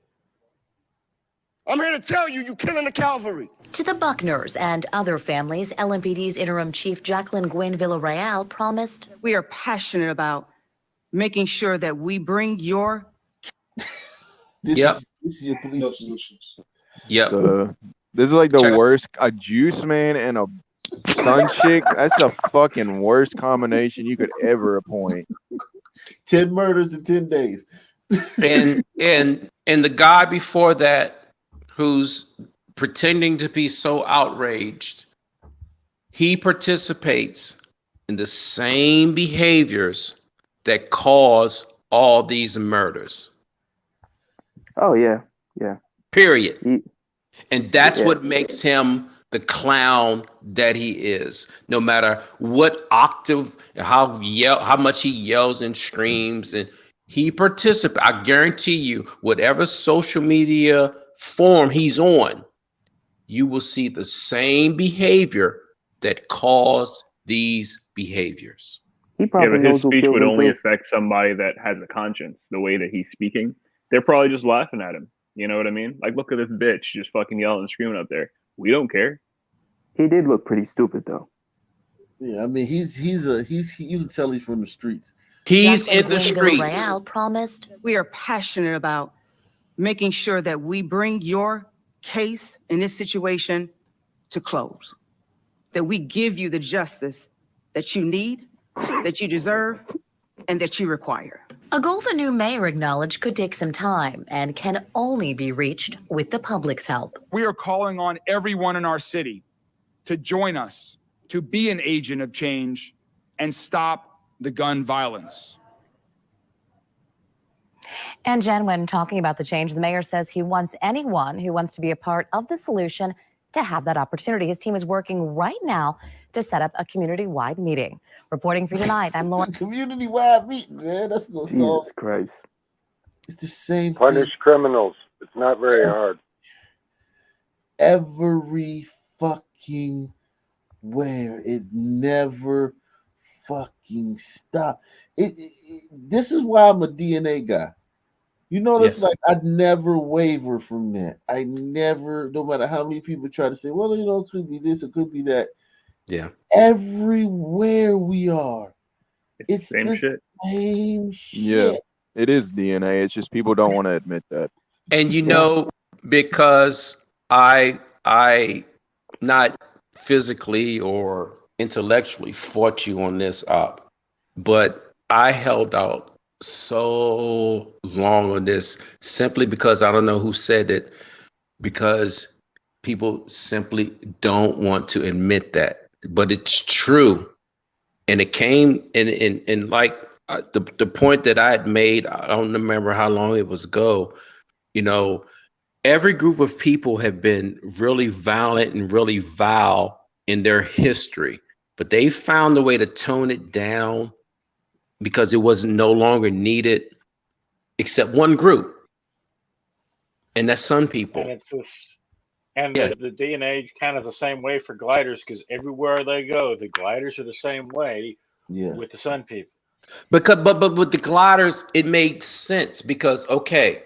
I'm here to tell you, you're killing the cavalry. To the Buckners and other families, LMPD's interim chief Jacqueline Gwynn Villarreal promised, "We are passionate about making sure that we bring your..." This is your police solutions. This is like the worst. A juice man and a sun chick. That's the fucking worst combination you could ever appoint. 10 murders in 10 days. and the guy before that, who's pretending to be so outraged, he participates in the same behaviors that cause all these murders. Oh yeah. Period. And that's what makes him the clown that he is. No matter what octave, how much he yells and screams, and he participates. I guarantee you, whatever social media form he's on, you will see the same behavior that caused these behaviors. He probably but his knows who speech killed would him, only too. affect somebody that has a conscience. The way that he's speaking, they're probably just laughing at him. You know what I mean? Like, look at this bitch just fucking yelling and screaming up there. We don't care. He did look pretty stupid though. Yeah, I mean, he's you can tell he's from the streets. He's Jacqueline in the Gwynn streets. Villarreal promised, "We are passionate about making sure that we bring your case in this situation to close, that we give you the justice that you need, that you deserve, and that you require." a goal the new mayor acknowledged could take some time and can only be reached with the public's help. We are calling on everyone in our city to join us, to be an agent of change and stop the gun violence. And Jen, when talking about the change, the mayor says he wants anyone who wants to be a part of the solution to have that opportunity. His team is working right now to set up a community-wide meeting. Reporting for you tonight, I'm Lauren. Community-wide meeting, man. That's gonna solve. Jesus Christ. It's the same. Punish criminals. It's not very hard. Every fucking where. It never fucking stop. This is why I'm a DNA guy. You notice, like, I never waver from that. I never, no matter how many people try to say, well, you know, it could be this, it could be that. Yeah. Everywhere we are, it's same the shit. same shit. Yeah, it is DNA. It's just people don't want to admit that. And you know, because I not physically or intellectually fought you on this up, but I held out so long on this simply because I don't know who said it, because people simply don't want to admit that. But it's true. And it came in like the point that I had made, I don't remember how long it was ago, you know, every group of people have been really violent and really vile in their history, but they found a way to tone it down because it was no longer needed except one group. And that's some people. And it's this, and the DNA kind of the same way for gliders, because everywhere they go, the gliders are the same way with the Sun people. But with the gliders, it made sense because, okay,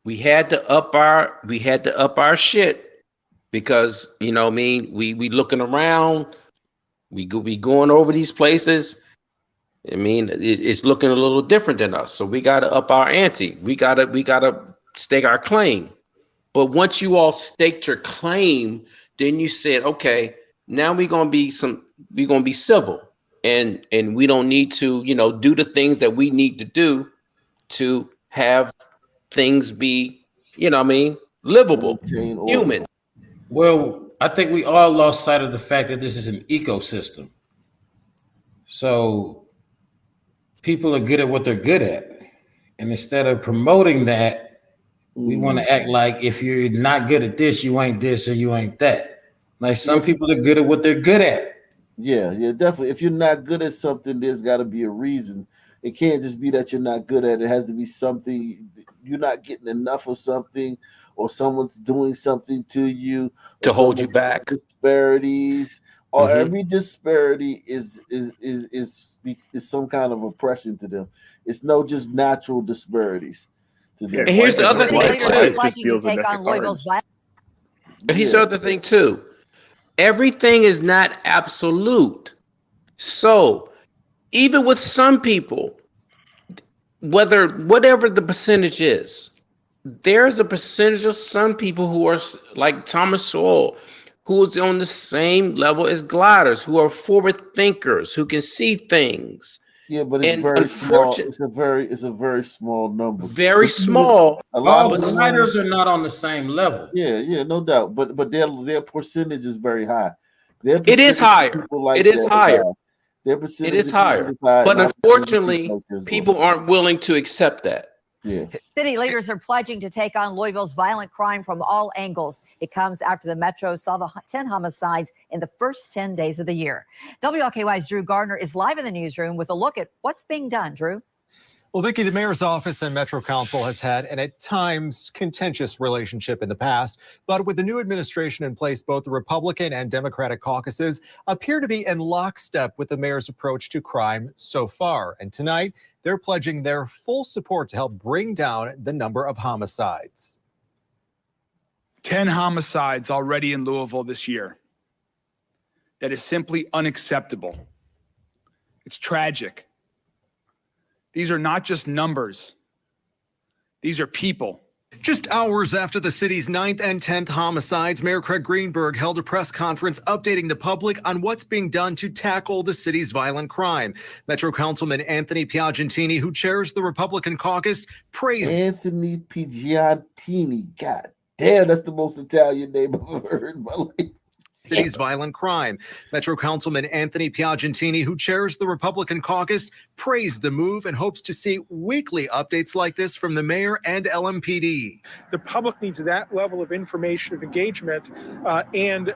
we had to up our shit because, you know what I mean, we looking around, we going over these places. I mean, it's looking a little different than us. So we got to up our ante. We got to stake our claim. But once you all staked your claim, then you said, okay, now we're going to be civil and we don't need to, you know, do the things that we need to do to have things be, you know what I mean, livable, human. Well, I think we all lost sight of the fact that this is an ecosystem. So people are good at what they're good at. And instead of promoting that, we want to act like if you're not good at this, you ain't this or you ain't that. Like some people are good at what they're good at. Yeah, definitely. If you're not good at something, there's got to be a reason. It can't just be that you're not good at it. It has to be something you're not getting enough of something, or someone's doing something to you to hold you back. Disparities, or every disparity is some kind of oppression to them. It's no just natural disparities to them. And here's the other thing too. Here's the other thing too. Everything is not absolute. So even with some people, whatever the percentage is, there's a percentage of some people who are like Thomas Sowell, who is on the same level as gliders, who are forward thinkers, who can see things. Yeah, but it's very small. It's a very small number. Very small. All gliders are not on the same level. Yeah, no doubt. But their percentage is very high. It is higher. Like it is higher. Their percentage it is higher. But unfortunately, people aren't willing to accept that. Yeah. City leaders are pledging to take on Louisville's violent crime from all angles. It comes after the Metro saw the 10 homicides in the first 10 days of the year. WLKY's Drew Gardner is live in the newsroom with a look at what's being done. Drew? Well, Vicki, the mayor's office and Metro Council has had an at times contentious relationship in the past, but with the new administration in place, both the Republican and Democratic caucuses appear to be in lockstep with the mayor's approach to crime so far. And tonight, they're pledging their full support to help bring down the number of homicides. 10 homicides already in Louisville this year. That is simply unacceptable. It's tragic. These are not just numbers. These are people. Just hours after the city's 9th and 10th homicides, Mayor Craig Greenberg held a press conference updating the public on what's being done to tackle the city's violent crime. Metro Councilman Anthony Piagentini, who chairs the Republican caucus, praised Anthony Piagentini. God damn, that's the most Italian name I've ever heard in my life. City's violent crime. Metro Councilman Anthony Piagentini, who chairs the Republican caucus, praised the move and hopes to see weekly updates like this from the mayor and LMPD. The public needs that level of information, of engagement, and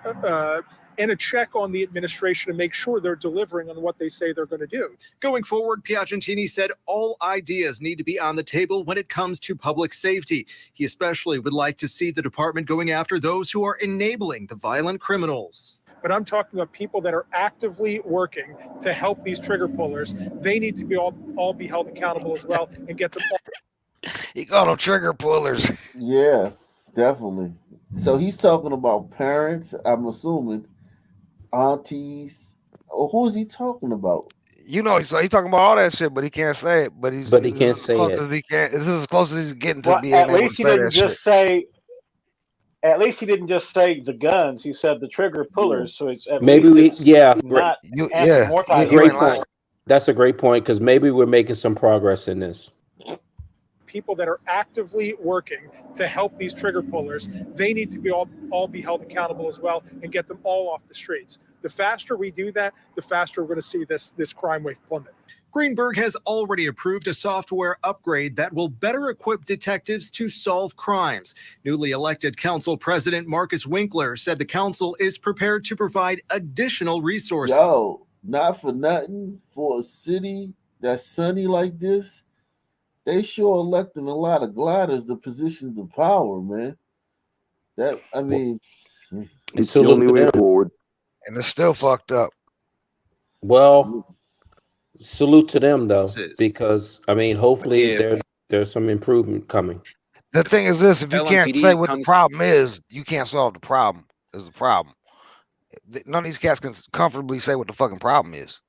a check on the administration to make sure they're delivering on what they say they're going to do. Going forward, Piagentini said all ideas need to be on the table when it comes to public safety. He especially would like to see the department going after those who are enabling the violent criminals. But I'm talking about people that are actively working to help these trigger pullers. They need to be all be held accountable as well and get them all. He called them trigger pullers. Yeah, definitely. So he's talking about parents, I'm assuming, aunties. Oh, who is he talking about? You know, he's talking about all that shit, but he can't say it. But he can't say it. This is as close as he's getting to being at able least to he say didn't that just shit. say. At least he didn't just say the guns. He said the trigger pullers. So it's at Maybe least not great point. That's a great point because maybe we're making some progress in this. People that are actively working to help these trigger pullers, they need to be all be held accountable as well and get them all off the streets. The faster we do that, the faster we're going to see this crime wave plummet. Greenberg has already approved a software upgrade that will better equip detectives to solve crimes. Newly elected council president Marcus Winkler said the council is prepared to provide additional resources. Yo, not for nothing, for a city that's sunny like this, they sure electing a lot of gliders to positions of power, man. That, I mean, it's the only way forward. And it's still fucked up. Well, salute to them though, because I mean, hopefully there's some improvement coming. The thing is this: if you can't say what the problem is, you can't solve the problem. Is the problem? None of these cats can comfortably say what the fucking problem is.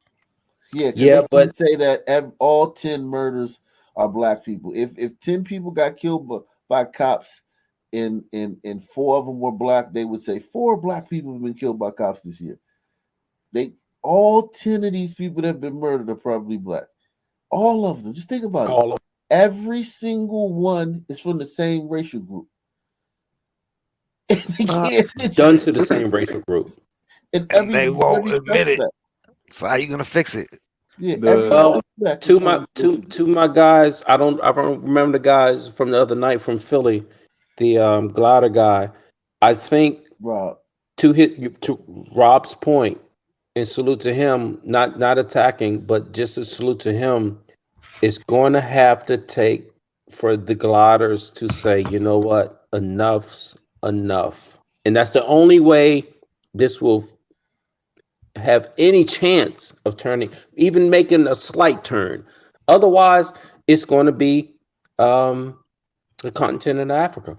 Yeah, but say that all 10 murders are black people. If 10 people got killed by cops and 4 of them were black, they would say 4 black people have been killed by cops this year. All 10 of these people that have been murdered are probably black. All of them. Just think about it. Every single one is from the same racial group. Done to the same racial group. And they won't admit it. So how you gonna fix it? Yeah, Well, to my guys, I don't remember the guys from the other night from Philly, the glider guy. I think Rob. to Rob's point, and salute to him, not attacking, but just a salute to him. It's going to have to take for the gliders to say, you know what, enough's enough, and that's the only way this will have any chance of turning, even making a slight turn. Otherwise, it's going to be the continent of Africa.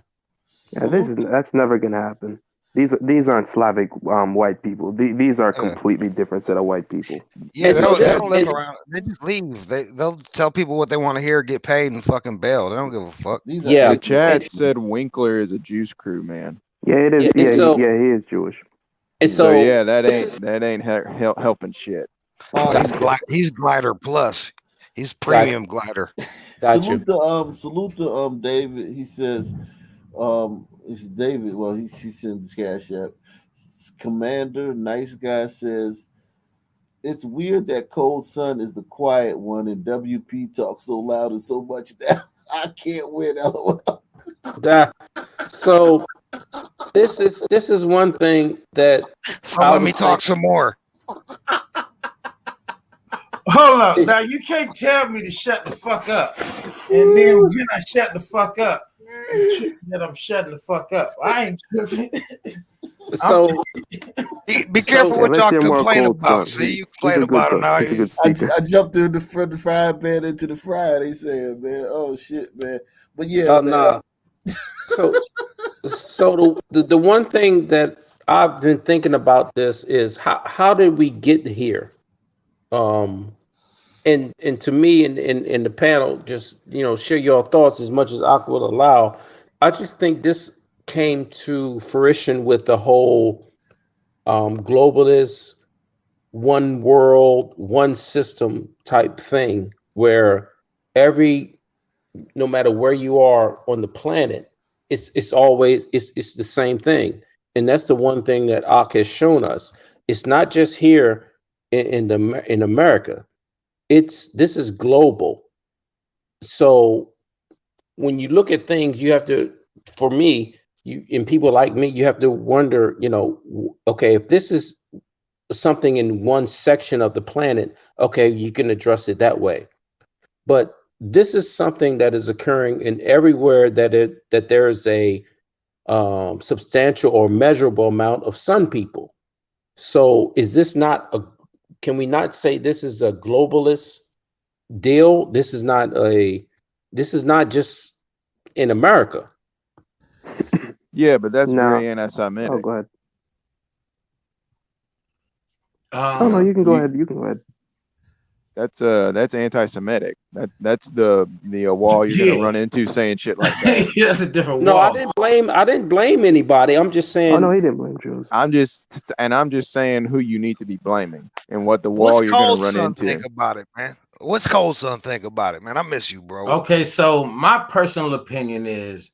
Yeah, that's never gonna happen. These aren't Slavic white people. These are completely different set of white people. Yeah, they don't live around. They just leave. They'll tell people what they want to hear, get paid, and fucking bail. They don't give a fuck. The chat said Winkler is a Juice Crew man. Yeah, it is. Yeah, Yeah, so- he is Jewish. And So so yeah, that this ain't helping shit. He's glider plus. He's premium glider. Salute to David. He says, it's David. Well, he sends cash app. Commander, nice guy says, it's weird that Cold Sun is the quiet one and WP talks so loud and so much that I can't win. So this is one thing that. So let me talk some more. Hold up. Now you can't tell me to shut the fuck up. And then when I shut the fuck up, that I'm shutting the fuck up. I ain't tripping. So be careful what y'all complain about. See, you complain about it now. I jumped in from the frying pan into the fryer. They saying, man, oh shit, man. But yeah, Oh man. no. So the one thing that I've been thinking about this is how did we get here? And to me in the panel, just share your thoughts as much as I will allow. I just think this came to fruition with the whole globalist, one world, one system type thing, where no matter where you are on the planet, it's always the same thing. And that's the one thing that Ak has shown us. It's not just here in America. This is global. So when you look at things, you have to, for me, and people like me, you have to wonder, okay, if this is something in one section of the planet, okay, you can address it that way. But this is something that is occurring in everywhere that there is a substantial or measurable amount of sun people. So is this can we not say this is a globalist deal? This is not just in America. Yeah, but that's very anti-Semitic. Oh, go ahead. No, you can go ahead. You can go ahead. That's anti-Semitic. That's the wall you're gonna run into saying shit like that. Yeah, that's a different No, wall. I didn't blame anybody. I'm just saying. Oh no, he didn't blame Jews. I'm just saying who you need to be blaming and what the wall What's you're gonna Cold run Sun into. think about it, man? What's Cold Sun think about it, man? I miss you, bro. Okay, so my personal opinion is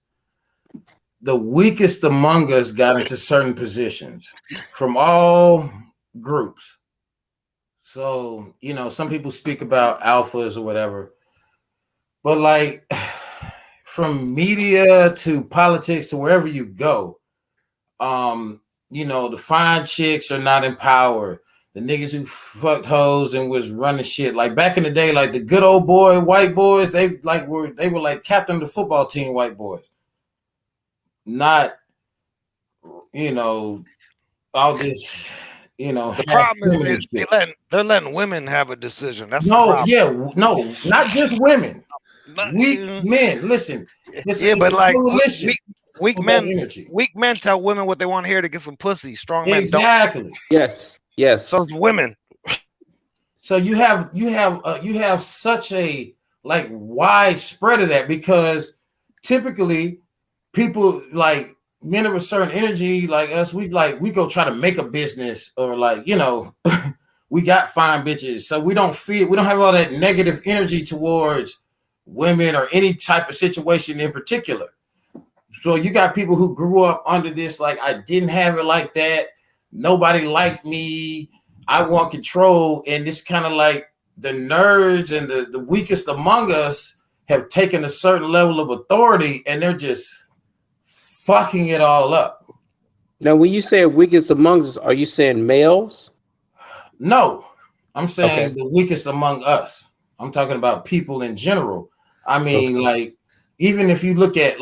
the weakest among us got into certain positions from all groups. So, some people speak about alphas or whatever, but like from media to politics to wherever you go, the fine chicks are not in power. The niggas who fucked hoes and was running shit, like back in the day, like the good old boy white boys, they were like captain of the football team white boys. Not, all this, The problem is they're letting women have a decision. That's the no, problem. yeah, no, not just women. Weak men. Listen, but like weak men, energy. weak men tell women what they want to hear to get some pussy. Strong men Exactly. don't. Yes. So it's women. So you have such a like wide spread of that, because typically people like men of a certain energy like us, we go try to make a business, or like, we got fine bitches, so we don't have all that negative energy towards women or any type of situation in particular. So you got people who grew up under this, like, I didn't have it like that, nobody liked me, I want control, and this kind of like the nerds and the weakest among us have taken a certain level of authority and they're just fucking it all up. Now, when you say weakest among us, are you saying males? No, I'm saying Okay. the weakest among us. I'm talking about people in general. I mean, like, even if you look at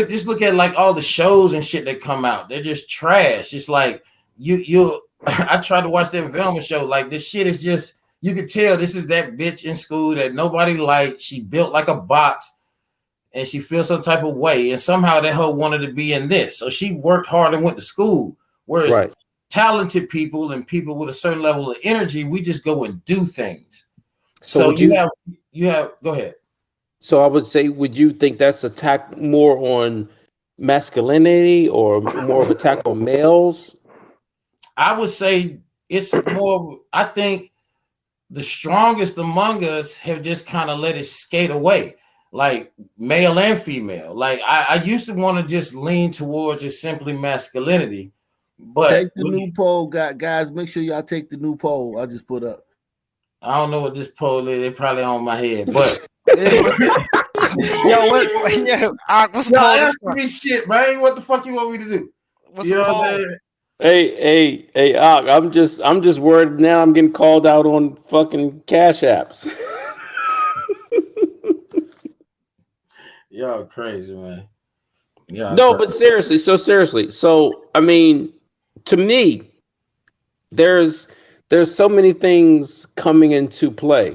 just look at like all the shows and shit that come out, they're just trash. It's like you I tried to watch that Velma show. Like, this shit is just, you could tell this is that bitch in school that nobody liked. She built like a box and she feels some type of way. And somehow that hoe wanted to be in this. So she worked hard and went to school. Whereas talented people and people with a certain level of energy, we just go and do things. So you have go ahead. So I would say, would you think that's attack more on masculinity or more of attack on males? I would say it's more, I think the strongest among us have just kind of let it skate away, like male and female. Like I used to want to just lean towards just simply masculinity, but take the new poll, guys. Make sure y'all take the new poll I just put up. I don't know what this poll is. They probably on my head, but Yo, what's the poll? Ask me shit, man. What the fuck you want me to do? What's you the know poll? what I'm saying? Hey, I'm just worried now. I'm getting called out on fucking cash apps. Y'all crazy, man. Yeah. No, but seriously. So I mean, to me, there's so many things coming into play,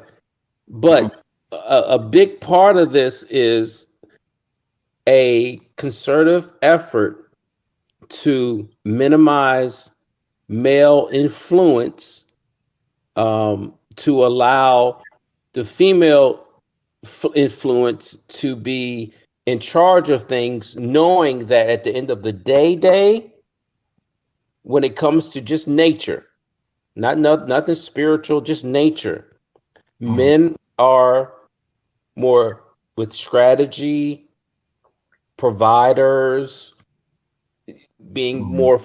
but a big part of this is a concerted effort to minimize male influence, to allow the female influence to be in charge of things, knowing that at the end of the day, when it comes to just nature, nothing spiritual, just nature, men are more with strategy, providers, being more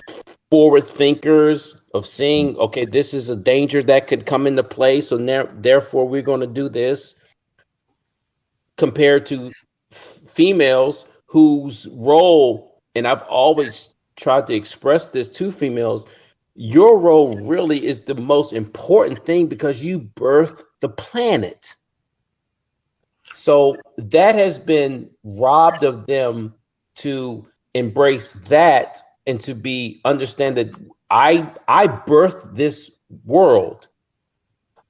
forward thinkers of seeing, okay, this is a danger that could come into play, so therefore we're going to do this, compared to females whose role, and I've always tried to express this to females, your role really is the most important thing because you birthed the planet. So that has been robbed of them to embrace that and to understand that I birthed this world.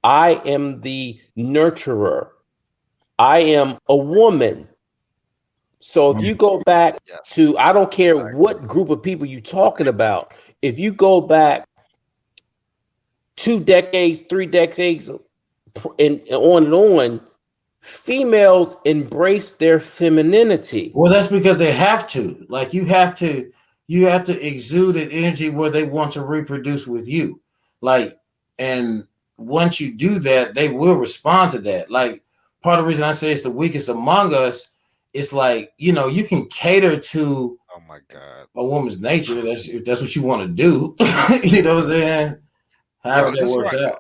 I am the nurturer. I am a woman. So if you go back to, I don't care what group of people you're talking about, if you go back 2 decades, 3 decades, and on, females embrace their femininity. Well, that's because they have to. Like, you have to exude an energy where they want to reproduce with you. Like, and once you do that, they will respond to that. Like, part of the reason I say it's the weakest among us, it's like, you know, you can cater to a woman's nature. If that's what you want to do. You know what I'm saying? However that works out.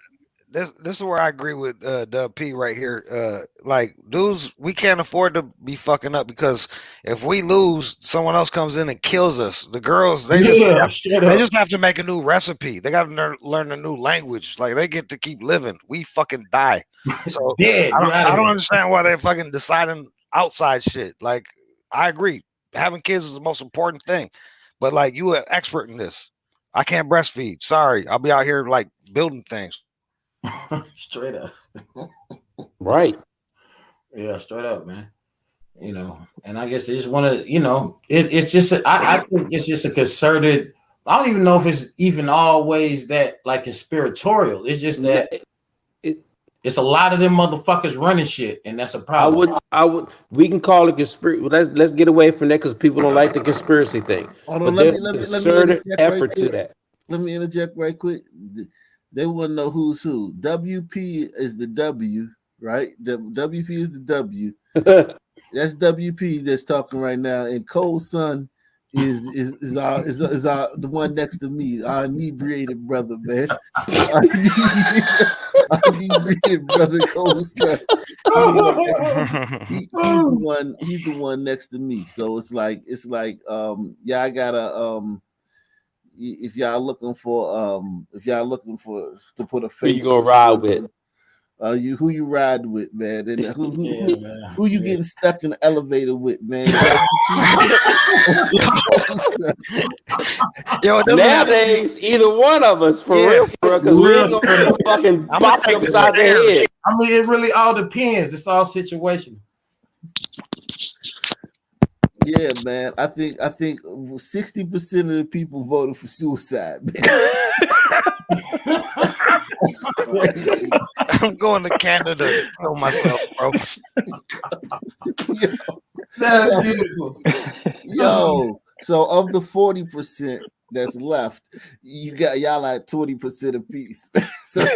This is where I agree with Dub P right here. Like, dudes, we can't afford to be fucking up, because if we lose, someone else comes in and kills us. The girls, they just have to make a new recipe. They got to learn a new language. Like, they get to keep living. We fucking die. So I don't understand why they're fucking deciding outside shit. Like, I agree, having kids is the most important thing, but like, you an expert in this. I can't breastfeed. Sorry, I'll be out here like building things. Straight up. Right. Yeah, straight up, man. You know, and I guess they just want to, you know, it's just, I think it's just a concerted, I don't even know if it's even always that like conspiratorial. It's just that it's a lot of them motherfuckers running shit, and that's a problem. We can call it conspiracy. Let's get away from that because people don't like the conspiracy thing. Hold but on, there's let me concerted effort right to that. Let me interject right quick. They want to know who's who. WP is the W, right? The WP is the W. That's WP that's talking right now, and Cold Sun is the one next to me, our inebriated brother, man. Inebriated brother Cold Stuff. He's the one. He's the one next to me. So it's like yeah, I gotta if y'all looking for to put a Who face. you gonna ride with? Who you ride with, man, and Man. who you getting stuck in the elevator with, man. Yo, Nowadays, either one of us, for real, because we ain't gonna get fucking bopped upside the head. I mean, it really all depends. It's all situational. Yeah, man. I think 60% of the people voted for suicide, man. That's crazy. I'm going to Canada to kill myself, bro. That's beautiful. Yo, so of the 40% that's left, y'all like 20% apiece. So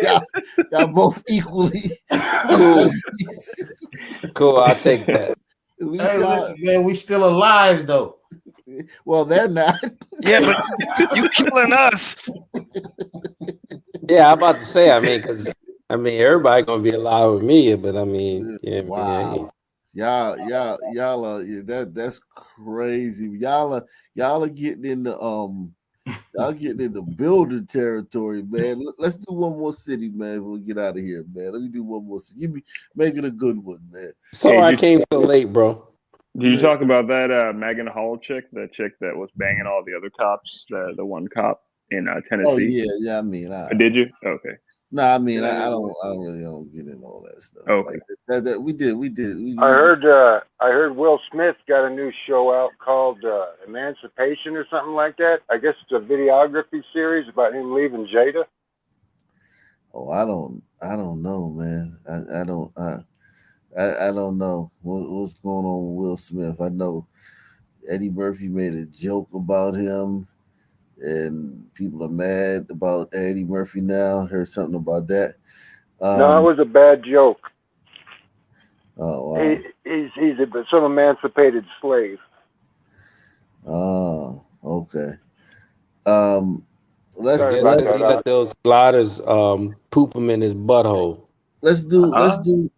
y'all both equally. Cool, I'll take that. Hey, listen, man, we still alive though. Well, they're not. Yeah, but you killing us. Yeah, I'm about to say. Because everybody gonna be alive with me, but yeah, wow. Y'all are that's crazy. Y'all are getting into builder territory, man. Let's do one more city, man. We'll get out of here, man. Let me do one more city. Make it a good one, man. Sorry, I came so late, bro. Did you talk about that Megan Hall chick? The chick that was banging all the other cops. The one cop in Tennessee. Oh yeah. I mean, did you? Okay. No, I mean, I really don't get into all that stuff. Okay. Like that we did. I heard Will Smith got a new show out called Emancipation or something like that. I guess it's a videography series about him leaving Jada. Oh, I don't know, man. I don't know what's going on with Will Smith. I know Eddie Murphy made a joke about him, and people are mad about Eddie Murphy now. Heard something about that. No, it was a bad joke. Oh, wow. He's some emancipated slave. Oh, okay. He let those sliders poop him in his butthole. Let's do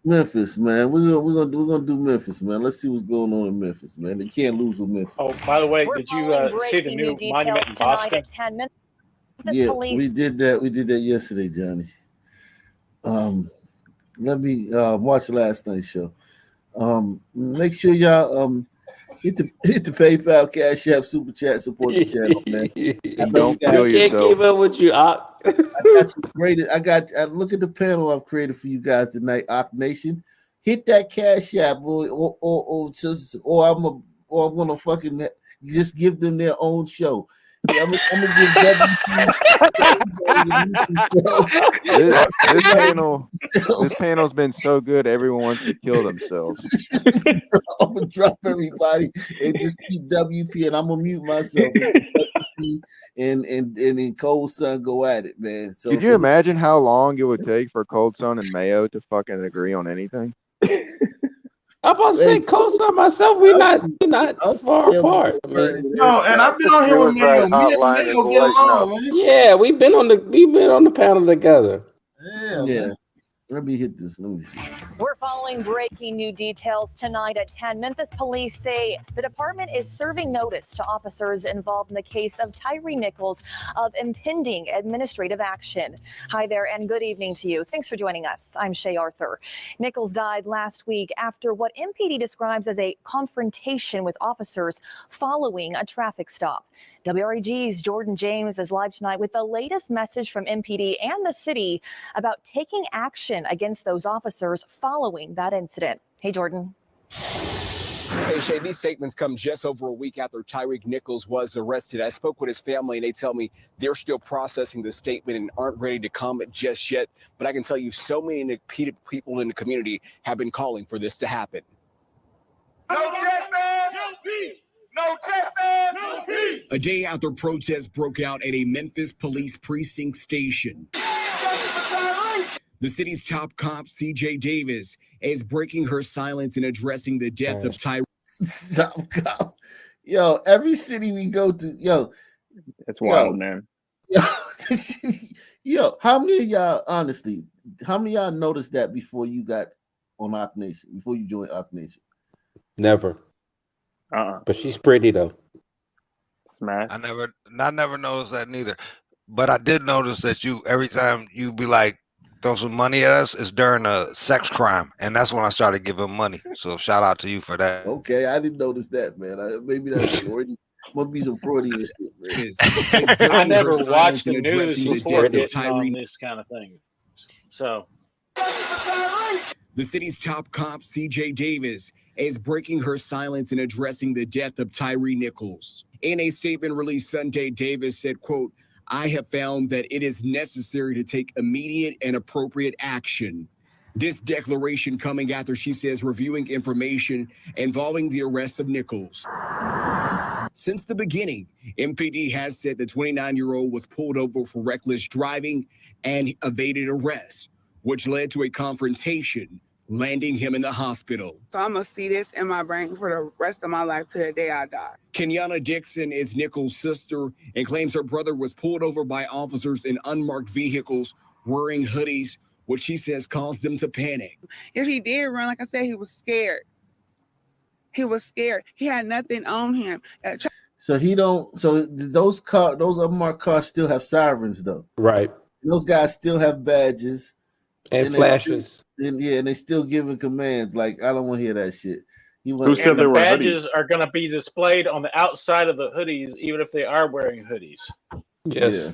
Memphis, man. We're gonna do Memphis, man. Let's see what's going on in Memphis, man. They can't lose with Memphis. Oh, by the way, did you see the new monument in Boston? Yeah, we did that. We did that yesterday, Johnny. Let me watch last night's show. Make sure y'all hit the PayPal, Cash App, Super Chat, support the channel, man. Don't kill yourself. Can't keep up with you, Ock. I got you graded. I look at the panel I've created for you guys tonight, Ock Nation. Hit that Cash App, or I'm gonna fucking just give them their own show. Yeah, I'm gonna give this panel's been so good. Everyone wants to kill themselves. I'm gonna drop everybody and just keep WP, and I'm gonna mute myself. And then Cold Sun go at it, man. So could you imagine how long it would take for Cold Sun and Mayo to fucking agree on anything? I'm about to say Cold Sun myself. We're not far apart. No, and I've been on here with Mayo. Mayo get along, man. Yeah, we've been on the panel together. Yeah. Let me hit this. Let me see. We're following breaking new details tonight at 10. Memphis police say the department is serving notice to officers involved in the case of Tyree Nichols of impending administrative action. Hi there and good evening to you. Thanks for joining us. I'm Shay Arthur. Nichols died last week after what MPD describes as a confrontation with officers following a traffic stop. WREG's Jordan James is live tonight with the latest message from MPD and the city about taking action against those officers following that incident. Hey, Jordan. Hey, Shay, these statements come just over a week after Tyreek Nichols was arrested. I spoke with his family, and they tell me they're still processing the statement and aren't ready to comment just yet. But I can tell you so many people in the community have been calling for this to happen. No trespass, no peace. No trespass, no peace. A day after protests broke out at a Memphis police precinct station. The city's top cop, CJ Davis, is breaking her silence and addressing the death of Tyreek. Top cop. Yo, every city we go to, it's wild, man. Yo, how many of y'all, honestly, How many of y'all noticed that before you got on Ock Nation? Before you joined Ock Nation? Never. Uh-uh. But she's pretty though. Smash. I never noticed that neither. But I did notice that you every time you be like throw some money at us, it's during a sex crime, and that's when I started giving money. So shout out to you for that. Okay, I didn't notice that, man. Maybe that's Freudian. Must be some Freudian shit, man. I never watched the news before getting on this kind of thing. So The city's top cop, CJ Davis, is breaking her silence in addressing the death of Tyree Nichols. In a statement released Sunday, Davis said, quote, "I have found that it is necessary to take immediate and appropriate action." This declaration coming after she says reviewing information involving the arrest of Nichols. Since the beginning, MPD has said the 29-year-old was pulled over for reckless driving and evaded arrest, which led to a confrontation, landing him in the hospital. So I'm going to see this in my brain for the rest of my life till the day I die. Kenyatta Dixon is Nichols' sister and claims her brother was pulled over by officers in unmarked vehicles wearing hoodies, which she says caused them to panic. If he did run, like I said, he was scared. He was scared. He had nothing on him. So he don't. So those unmarked cars still have sirens though. Right. Those guys still have badges and flashes. And they still giving commands. Like I don't want to hear that shit. Who said they the were badges are going to be displayed on the outside of the hoodies, even if they are wearing hoodies. Yes. Yeah.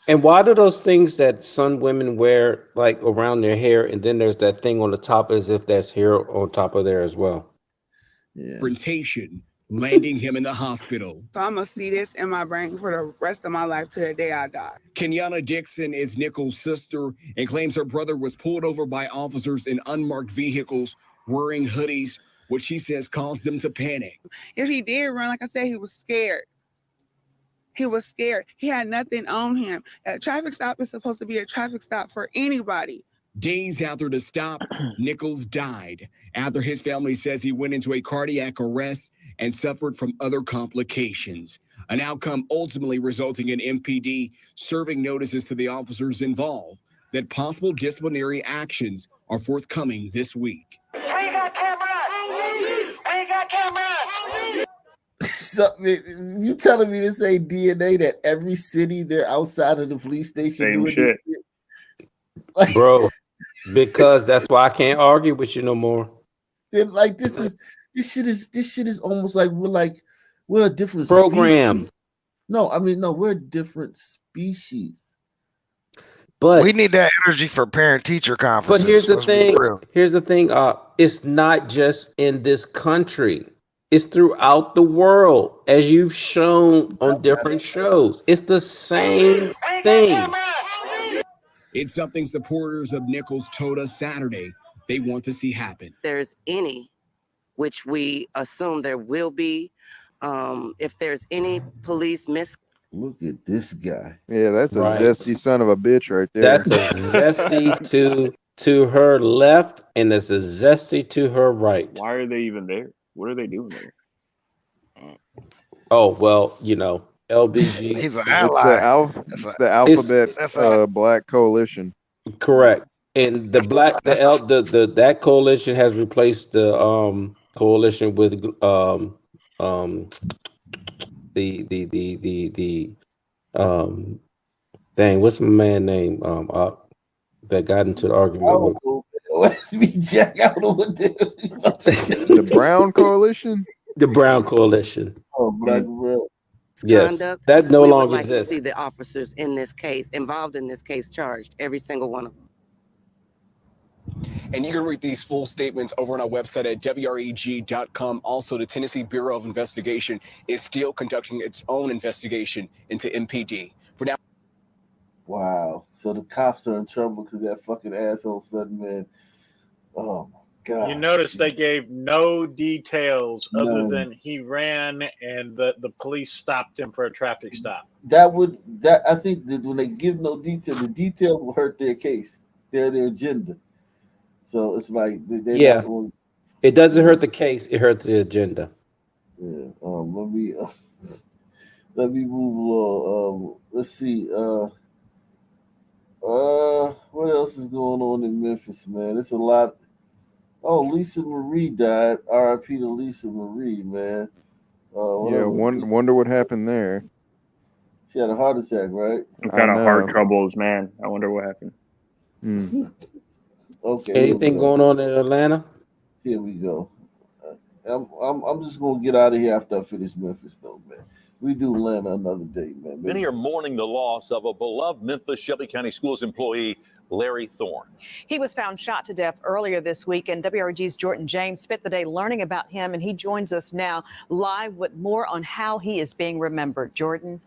And why do those things that some women wear like around their hair, and then there's that thing on the top as if that's hair on top of there as well? Yeah. Confrontation, landing him in the hospital. So I'm going to see this in my brain for the rest of my life till the day I die. Kenyatta Dixon is Nichols' sister and claims her brother was pulled over by officers in unmarked vehicles wearing hoodies, which she says caused them to panic. If he did run, like I said, he was scared. He was scared. He had nothing on him. A traffic stop is supposed to be a traffic stop for anybody. Days after the stop, Nichols died after his family says he went into a cardiac arrest and suffered from other complications. An outcome ultimately resulting in MPD serving notices to the officers involved that possible disciplinary actions are forthcoming this week. We got cameras! We got cameras! So, you telling me this ain't DNA that every city they're outside of the police station Same doing shit. this shit? Like, bro, because that's why I can't argue with you no more. Like this shit is almost like we're a different program. Species. No, we're a different species. But we need that energy for parent-teacher conferences. But here's the thing. Here's the thing. It's not just in this country. It's throughout the world, as you've shown on different shows. It's the same thing. It's something supporters of Nichols told us Saturday they want to see happen. There's any, which we assume there will be, if there's any police Look at this guy. Yeah, that's a Right. zesty son of a bitch right there. That's a zesty to her left, and it's a zesty to her right. Why are they even there? What are they doing there? Oh well, LBG. He's an It's ally. the alphabet black coalition. Correct. And the that coalition has replaced the coalition with dang, what's my man name that got into the argument with Jack, I don't know what the Brown coalition. The Brown coalition. Oh, Black Real. Yes, conduct. that no we longer would like exists. to see the officers in this case, involved in this case, charged, every single one of them. And you can read these full statements over on our website at WREG.com. Also, the Tennessee Bureau of Investigation is still conducting its own investigation into MPD. For now. Wow. So the cops are in trouble because that fucking asshole Sudden Man. Oh my God. You notice they gave no details other None. than he ran and the police stopped him for a traffic stop. I think that when they give no detail, the details will hurt their case, their agenda. So it's like Yeah. It doesn't hurt the case; it hurts the agenda. Yeah. Let me move along. Let's see. What else is going on in Memphis, man? It's a lot. Oh, Lisa Marie died. R.I.P. to Lisa Marie, man. Yeah, wonder what happened there. She had a heart attack, right? Some I kind of heart know. troubles, man. I wonder what happened. Okay. Here we Anything go. going on in Atlanta? Here we go. I'm just gonna get out of here after I finish Memphis, though, man. We do Atlanta another day, man. Many are mourning the loss of a beloved Memphis Shelby County Schools employee, Larry Thorne. He was found shot to death earlier this week, and WRG's Jordan James spent the day learning about him, and he joins us now live with more on how he is being remembered. Jordan?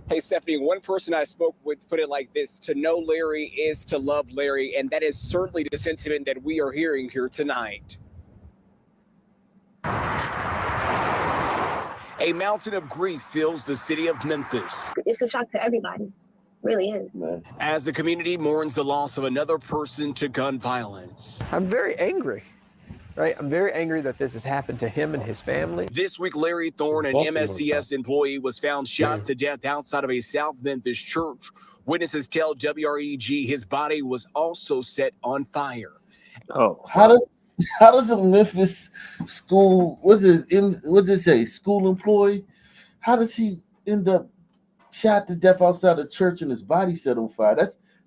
Hey, Stephanie, one person I spoke with put it like this: to know Larry is to love Larry, and that is certainly the sentiment that we are hearing here tonight. A mountain of grief fills the city of Memphis. It's a shock to everybody. It really is. As the community mourns the loss of another person to gun violence. I'm very angry, right? I'm very angry that this has happened to him and his family. This week, Larry Thorne, an MSCS employee, was found shot to death outside of a South Memphis church. Witnesses tell WREG his body was also set on fire. Oh, how does a Memphis school, what does it say, school employee, how does he end up shot to death outside a church and his body set on fire?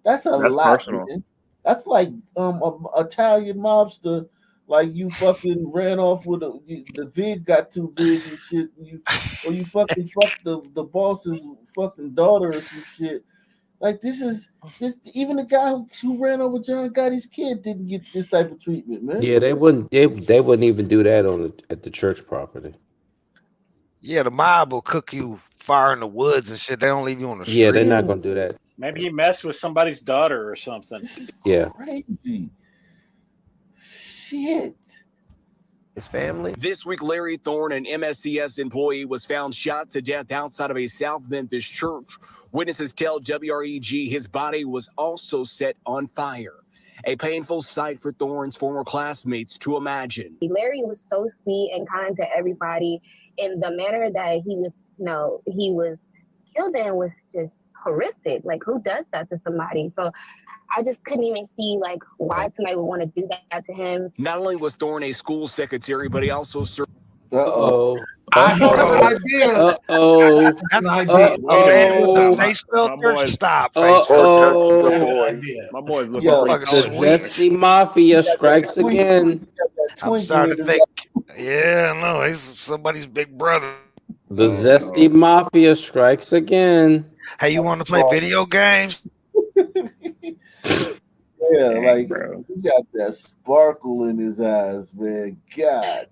That's a lot, personal. man. That's like a Italian mobster, like you fucking ran off with the vid got too big and shit, or you fucking fucked the boss's fucking daughter or some shit. Like this even the guy who ran over John Gotti's kid didn't get this type of treatment, man. Yeah, they wouldn't even do that at the church property. Yeah, the mob will cook you fire in the woods and shit. They don't leave you on the street. Yeah, they're not gonna do that. Maybe he messed with somebody's daughter or something. Yeah. Crazy. Shit. His family. This week, Larry Thorne, an MSCS employee, was found shot to death outside of a South Memphis church. Witnesses tell WREG his body was also set on fire. A painful sight for Thorne's former classmates to imagine. Larry was so sweet and kind to everybody, and the manner that he was killed in was just horrific. Like, who does that to somebody? So I just couldn't even see like why somebody would want to do that to him. Not only was Thorne a school secretary, but he also served. I have an idea. That's an a idea. man with the face filter. Stop, face filter. My boy's looking The Zesty Mafia strikes again. I'm starting to think. Yeah, no, he's somebody's big brother. The Zesty Mafia strikes again. Hey, you want to play video games? Yeah, like he got that sparkle in his eyes, man. God.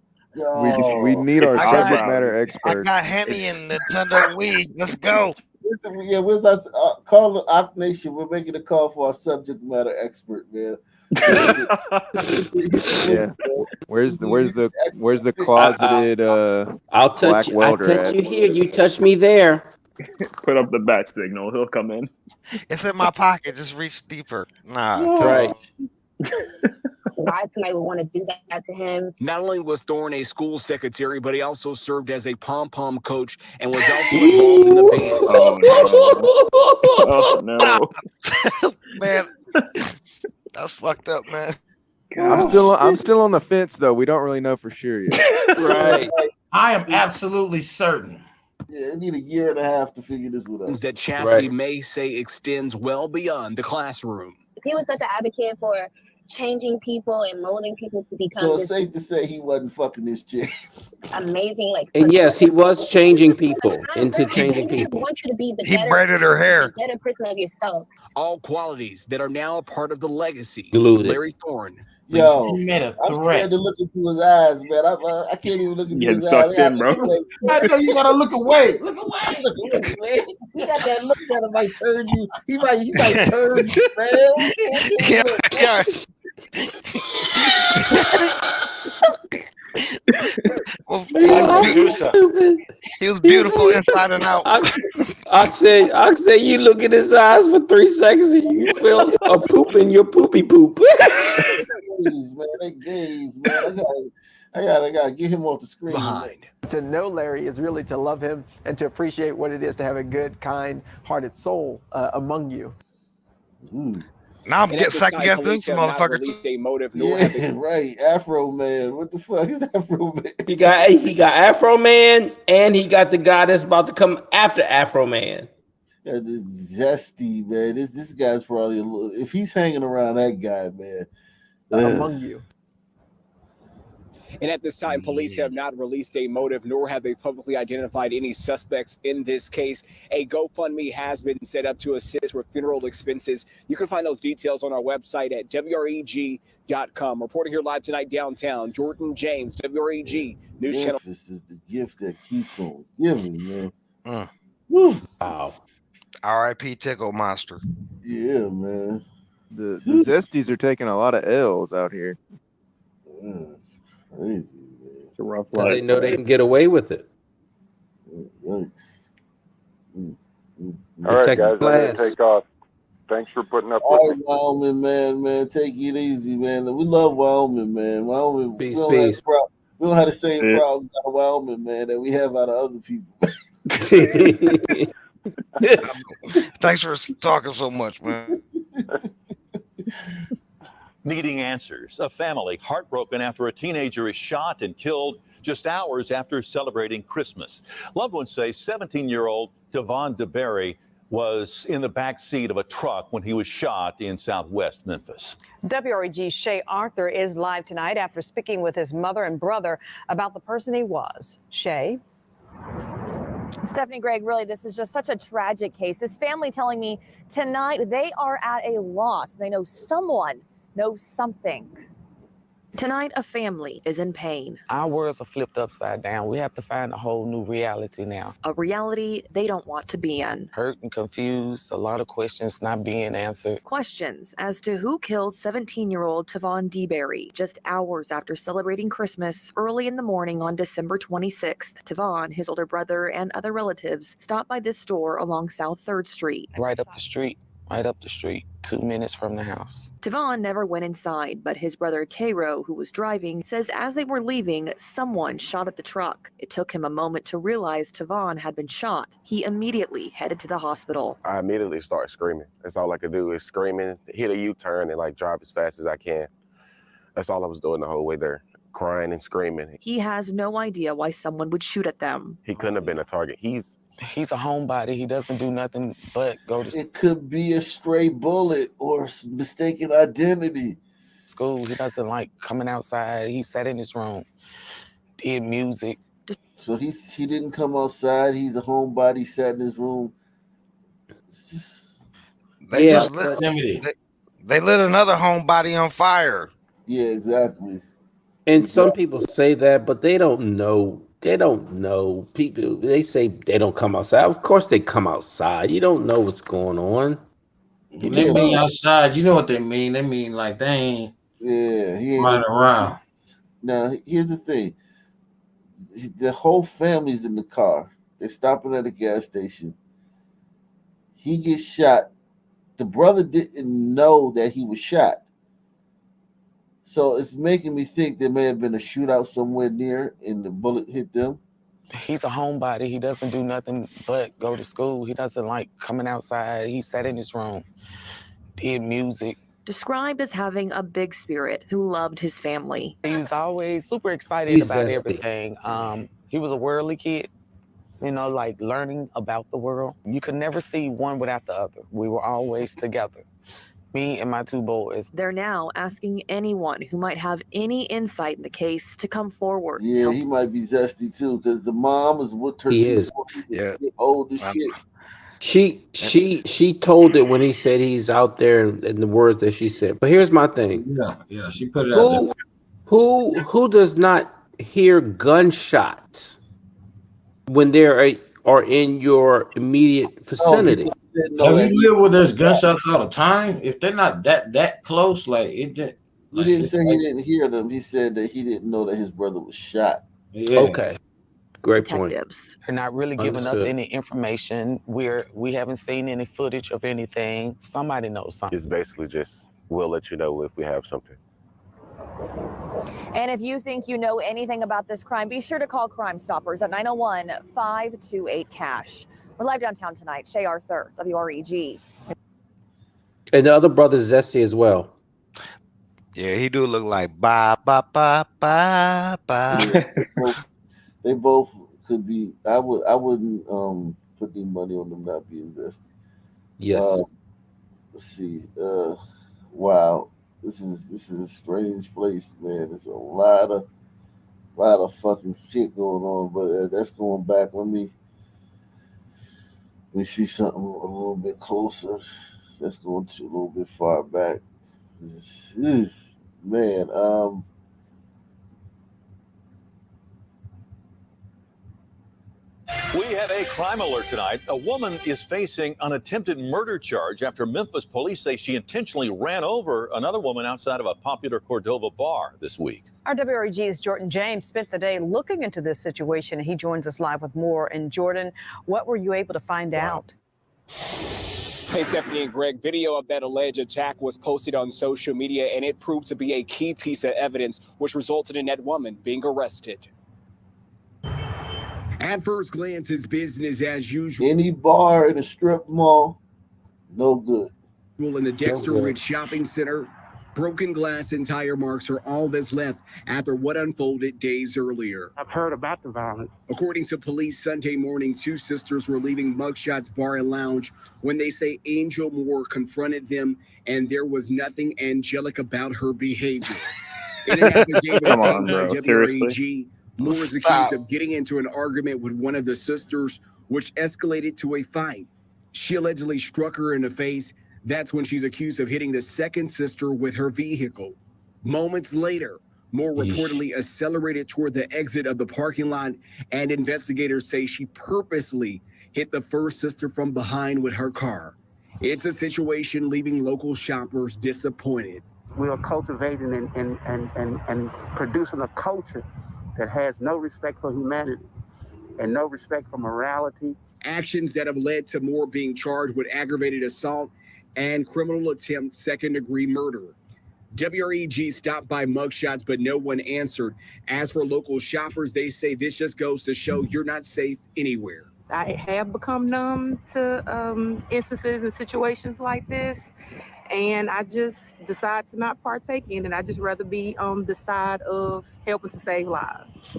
We need our subject matter expert. I got Henny and Nintendo Wii. Let's go. Yeah, with us, call the Ock Nation. We're making a call for our subject matter expert, man. Yeah. Where's the closeted I'll touch black welder I touch at? you here, you touch me there. Put up the bat signal. He'll come in. It's in my pocket. Just reach deeper. Nah, right. Why somebody would want to do that to him? Not only was Thorne a school secretary, but he also served as a pom-pom coach and was also involved in the band. Oh no. Man, that's fucked up, man. I'm still on the fence though. We don't really know for sure yet. Right. I am absolutely certain. Yeah, it need a year and a half to figure this one out. That Chastity may say extends well beyond the classroom. He was such an advocate for changing people and molding people to become So this it's safe to say he wasn't fucking this chick. amazing, like. And yes, he was changing people into changing He just people. wants you to be the He better, braided her hair. the better person of yourself. All qualities that are now a part of the legacy. Glued it. Larry Thorne. Yo, He made a I'm threat. scared to look into his eyes, man. I can't even look into Getting his eyes. sucked in, bro. I know you gotta look away. Look away. Look, man. He got that look that might turn you. He might turn you, man. Yeah. Well, he was beautiful inside and out. I said you look in his eyes for 3 seconds and you feel a poop in your poopy poop. Gaze, man. They gaze, man. I gotta get him off the screen. Behind. To know Larry is really to love him and to appreciate what it is to have a good, kind-hearted soul among you. Now I'm And getting at this second time, guessing police this have not motherfucker. released a motive, nor have Yeah, they. right. Afro Man. What the fuck is Afro Man? He got Afro Man, and he got the guy that's about to come after Afro Man. Yeah, this zesty, man. This guy's probably a little. If he's hanging around that guy, man. Among you. And at this time, police have not released a motive, nor have they publicly identified any suspects in this case. A GoFundMe has been set up to assist with funeral expenses. You can find those details on our website at WREG.com. Reporting here live tonight downtown, Jordan James, WREG News Channel. Memphis is the gift that keeps on giving, man. Wow. R.I.P. Tickle Monster. Yeah, man. The Zesties are taking a lot of L's out here. That's crazy, man. It's a rough Because life. they know they can get away with it. All right, guys, I gotta take off. Thanks for putting up with All me. right, Wyoming, man. Take it easy, man. We love Wyoming, man. Wyoming, Peace, we don't peace. have the same problems out of Wyoming, man, that we have out of other people. Thanks for talking so much, man. Needing answers. A family heartbroken after a teenager is shot and killed just hours after celebrating Christmas. Loved ones say 17-year-old Devon DeBerry was in the back seat of a truck when he was shot in southwest Memphis. WREG's Shay Arthur is live tonight after speaking with his mother and brother about the person he was. Shay? Stephanie, Greg, really, this is just such a tragic case. This family telling me tonight they are at a loss. They know someone knows something. Tonight, a family is in pain. Our worlds are flipped upside down. We have to find a whole new reality now. A reality they don't want to be in. Hurt and confused, a lot of questions not being answered. Questions as to who killed 17-year-old Tavon DeBerry just hours after celebrating Christmas early in the morning on December 26th. Tavon, his older brother, and other relatives stopped by this store along South 3rd Street. Right up the street. 2 minutes from the house. Tavon never went inside, but his brother Cairo, who was driving, says as they were leaving, someone shot at the truck. It took him a moment to realize Tavon had been shot. He immediately headed to the hospital. I immediately started screaming. That's all I could do is screaming, hit a U-turn, and like drive as fast as I can. That's all I was doing the whole way there, crying and screaming. He has no idea why someone would shoot at them. He couldn't have been a target. He's a homebody. He doesn't do nothing but go to It could be a stray bullet or mistaken identity. school. He doesn't like coming outside. He sat in his room, did music. So he didn't come outside. He's a homebody, sat in his room. They lit another homebody on fire. Yeah, exactly. And some people say that, but they don't know. They don't know. People, they say they don't come outside. Of course they come outside. You don't know what's going on. When they mean outside, you know what they mean. They mean like they ain't he ain't running around. Now, here's the thing. The whole family's in the car. They're stopping at a gas station. He gets shot. The brother didn't know that he was shot. So it's making me think there may have been a shootout somewhere near and the bullet hit them. He's a homebody. He doesn't do nothing but go to school. He doesn't like coming outside. He sat in his room, did music. Described as having a big spirit who loved his family. He was always super excited about everything. He was a worldly kid, like learning about the world. You could never see one without the other. We were always together. Me and my 2 boys. They're now asking anyone who might have any insight in the case to come forward. Yeah, he might be zesty too, because the mom is with her. He is. Yeah, old as shit. She told it when he said he's out there in the words that she said. But here's my thing. Yeah, she put it out there. Who does not hear gunshots when they are in your immediate vicinity? Have you live where there's gunshots all the time? If they're not that close, like it didn't. He didn't say he didn't hear them. He said that he didn't know that his brother was shot. Yeah. Okay. Great point. They're not really giving us any information. We haven't seen any footage of anything. Somebody knows something. It's basically just, we'll let you know if we have something. And if you think you know anything about this crime, be sure to call Crime Stoppers at 901-528-CASH. We're live downtown tonight. Shay Arthur, WREG. And the other brother's Zesty as well. Yeah, he do look like ba ba ba ba ba. They both could be. I wouldn't put any money on them not being zesty. Yes. Let's see. Wow. This is a strange place, man. There's a lot of fucking shit going on, but that's going back. Let me see something a little bit closer. That's going to a little bit far back. Man, We have a crime alert tonight. A woman is facing an attempted murder charge after Memphis police say she intentionally ran over another woman outside of a popular Cordova bar this week. Our WREG's Jordan James spent the day looking into this situation, and he joins us live with more. And Jordan, what were you able to find out? Hey, Stephanie and Greg, video of that alleged attack was posted on social media, and it proved to be a key piece of evidence, which resulted in that woman being arrested. At first glance, it's business as usual. any bar in a strip mall, no good. In the Dexter Ridge Shopping Center, broken glass and tire marks are all that's left after what unfolded days earlier. I've heard about the violence. According to police, Sunday morning, two sisters were leaving Mugshot's Bar and Lounge when they say Angel Moore confronted them, and there was nothing angelic about her behavior. In an affidavit Come on, obtained by bro. WREG, Seriously? Moore is accused of getting into an argument with one of the sisters, which escalated to a fight. She allegedly struck her in the face. That's when she's accused of hitting the second sister with her vehicle. Moments later, Moore reportedly accelerated toward the exit of the parking lot, and investigators say she purposely hit the first sister from behind with her car. It's a situation leaving local shoppers disappointed. We are cultivating and producing a culture that has no respect for humanity and no respect for morality. Actions that have led to Moore being charged with aggravated assault and criminal attempt second-degree murder. WREG stopped by Mugshots, but no one answered. As for local shoppers, they say this just goes to show you're not safe anywhere. I have become numb to instances and situations like this, and I just decide to not partake in it. I just rather be on the side of helping to save lives.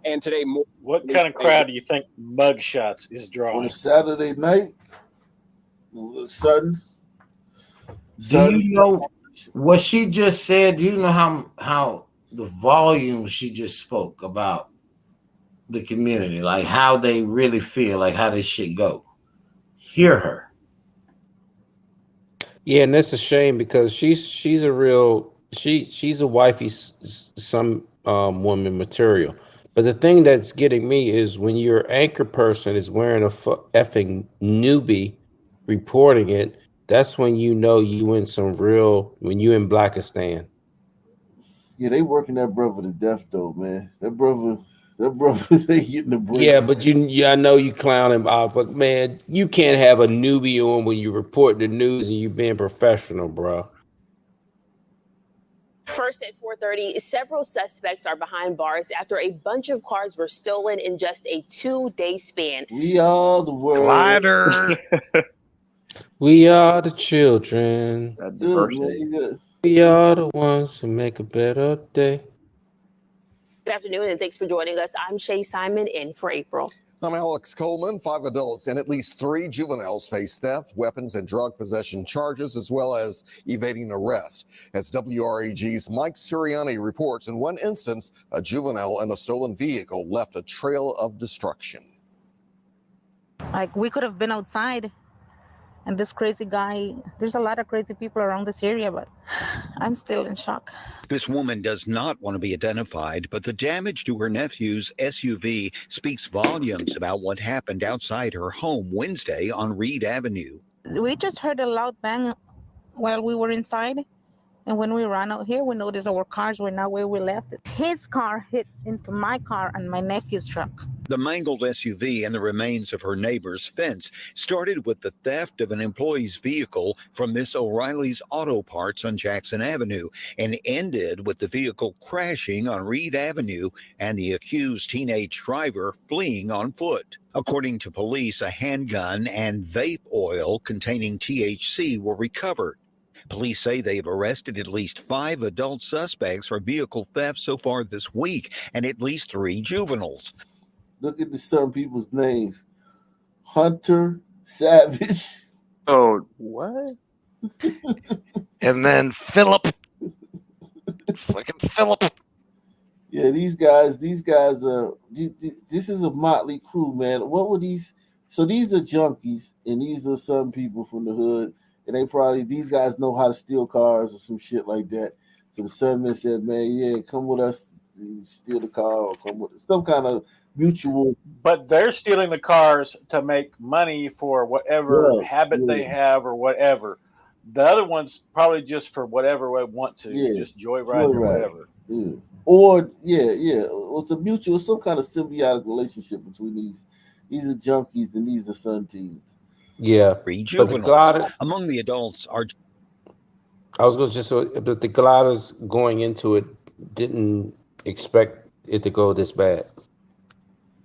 And today, more. What kind of crowd do you think Mugshots is On drawing? a Saturday night, sudden. Do you know what she just said? Do you know how the volume she just spoke about the community, like how they really feel, like how this shit go? Hear her. Yeah, and that's a shame because she's a real she's a wifey some woman material. But the thing that's getting me is when your anchor person is wearing a effing newbie reporting it, that's when you know you in some real, when you in Blakistan. Yeah, they working that brother to death though, man. That brother they getting the break. Yeah, but I know you clowning out, but man, you can't have a newbie on when you report the news and you being professional, bro. First at 4:30, several suspects are behind bars after a bunch of cars were stolen in just a 2-day span. We are the world. Glider. We are the children. That diversity. We are the ones who make a better day. Good afternoon, and thanks for joining us. I'm Shay Simon, in for April. I'm Alex Coleman. 5 adults and at least 3 juveniles face theft, weapons, and drug possession charges, as well as evading arrest. As WREG's Mike Suriani reports, in one instance, a juvenile and a stolen vehicle left a trail of destruction. Like, we could have been outside, and this crazy guy, there's a lot of crazy people around this area, but I'm still in shock. This woman does not want to be identified, but the damage to her nephew's SUV speaks volumes about what happened outside her home Wednesday on Reed Avenue. We just heard a loud bang while we were inside, and when we ran out here, we noticed our cars were not where we left it. His car hit into my car and my nephew's truck. The mangled SUV and the remains of her neighbor's fence started with the theft of an employee's vehicle from Miss O'Reilly's Auto Parts on Jackson Avenue and ended with the vehicle crashing on Reed Avenue and the accused teenage driver fleeing on foot. According to police, a handgun and vape oil containing THC were recovered. Police say they've arrested at least 5 adult suspects for vehicle theft so far this week and at least 3 juveniles. Look at some people's names. Hunter Savage. Oh, what? And then Philip. Fucking Philip. Yeah, these guys are. This is a motley crew, man. What were these? So these are junkies, and these are some people from the hood, and these guys know how to steal cars or some shit like that. So the Sunman said, "Man, yeah, come with us, steal the car, or come with some kind of mutual." But they're stealing the cars to make money for whatever habit they have or whatever. The other one's probably just for whatever they want to, just joyride or whatever. Yeah. Or it's a mutual, some kind of symbiotic relationship between these. These are junkies and these are Sun teens. Yeah, but the glider among the adults are. I was going to just say, but the gliders going into it didn't expect it to go this bad.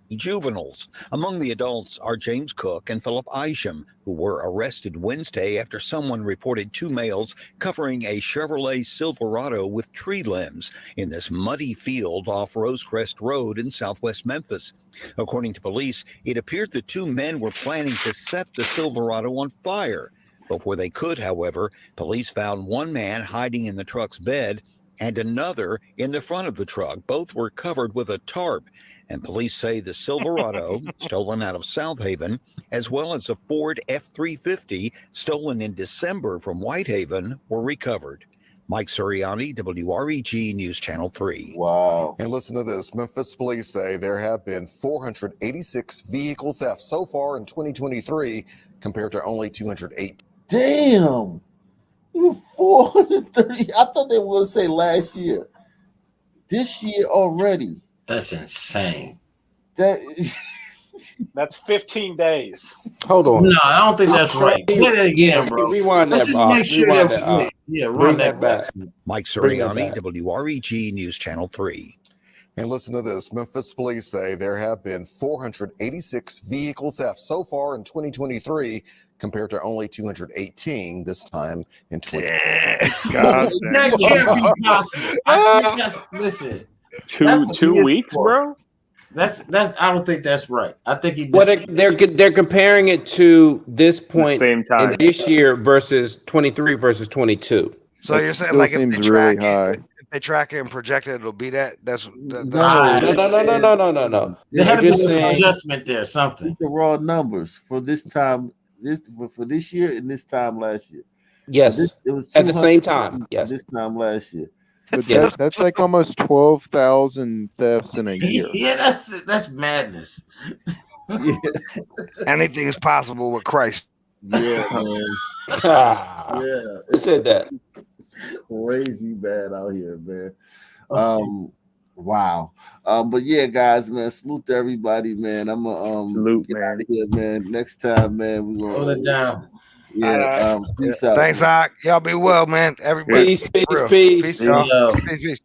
Juveniles. Among the adults are James Cook and Philip Isham, who were arrested Wednesday after someone reported 2 males covering a Chevrolet Silverado with tree limbs in this muddy field off Rosecrest Road in southwest Memphis. According to police, it appeared the 2 men were planning to set the Silverado on fire. Before they could, however, police found 1 man hiding in the truck's bed and another in the front of the truck. Both were covered with a tarp. And police say the Silverado, stolen out of South Haven, as well as a Ford F-350 stolen in December from Whitehaven, were recovered. Mike Suriani, WREG News Channel 3. Wow. And listen to this. Memphis police say there have been 486 vehicle thefts so far in 2023 compared to only 208. Damn. 430. I thought they were going to say last year. This year already. That's insane. That's 15 days. Hold on. No, I don't think that's right. Say that again, bro. Rewind that, Let's just Bob. make sure Rewind that that, yeah, Bring run that back. Mike Bring that Suriani, back. WREG News Channel 3. And listen to this. Memphis police say there have been 486 vehicle thefts so far in 2023 compared to only 218 this time in 2020. That can't be possible. I think that's, listen. Two weeks, bro? That's I don't think that's right. I think he. Well, they're comparing it to this point same time. in this year versus 23 versus 22. So you're saying like if they track it and project it, it'll be that? That's No. There had to be just some saying- adjustment there. Something. These are raw numbers for this time. For this year and this time last year. Yes. It was At the same 200 time. Yes. This time last year. But that's like almost 12,000 thefts in a year. Yeah, that's madness. Yeah. Anything is possible with Christ. Yeah, man. Yeah. Who said that? It's crazy bad out here, man. Wow. But yeah, guys, man, salute to everybody, man. I'm a salute, get man. out of here, man. Next time, man, we're gonna hold it down. Yeah, peace out. Thanks, Ock. Y'all be well, man. Everybody. Peace, peace, Real. peace. Y'all. Yo. Peace, peace.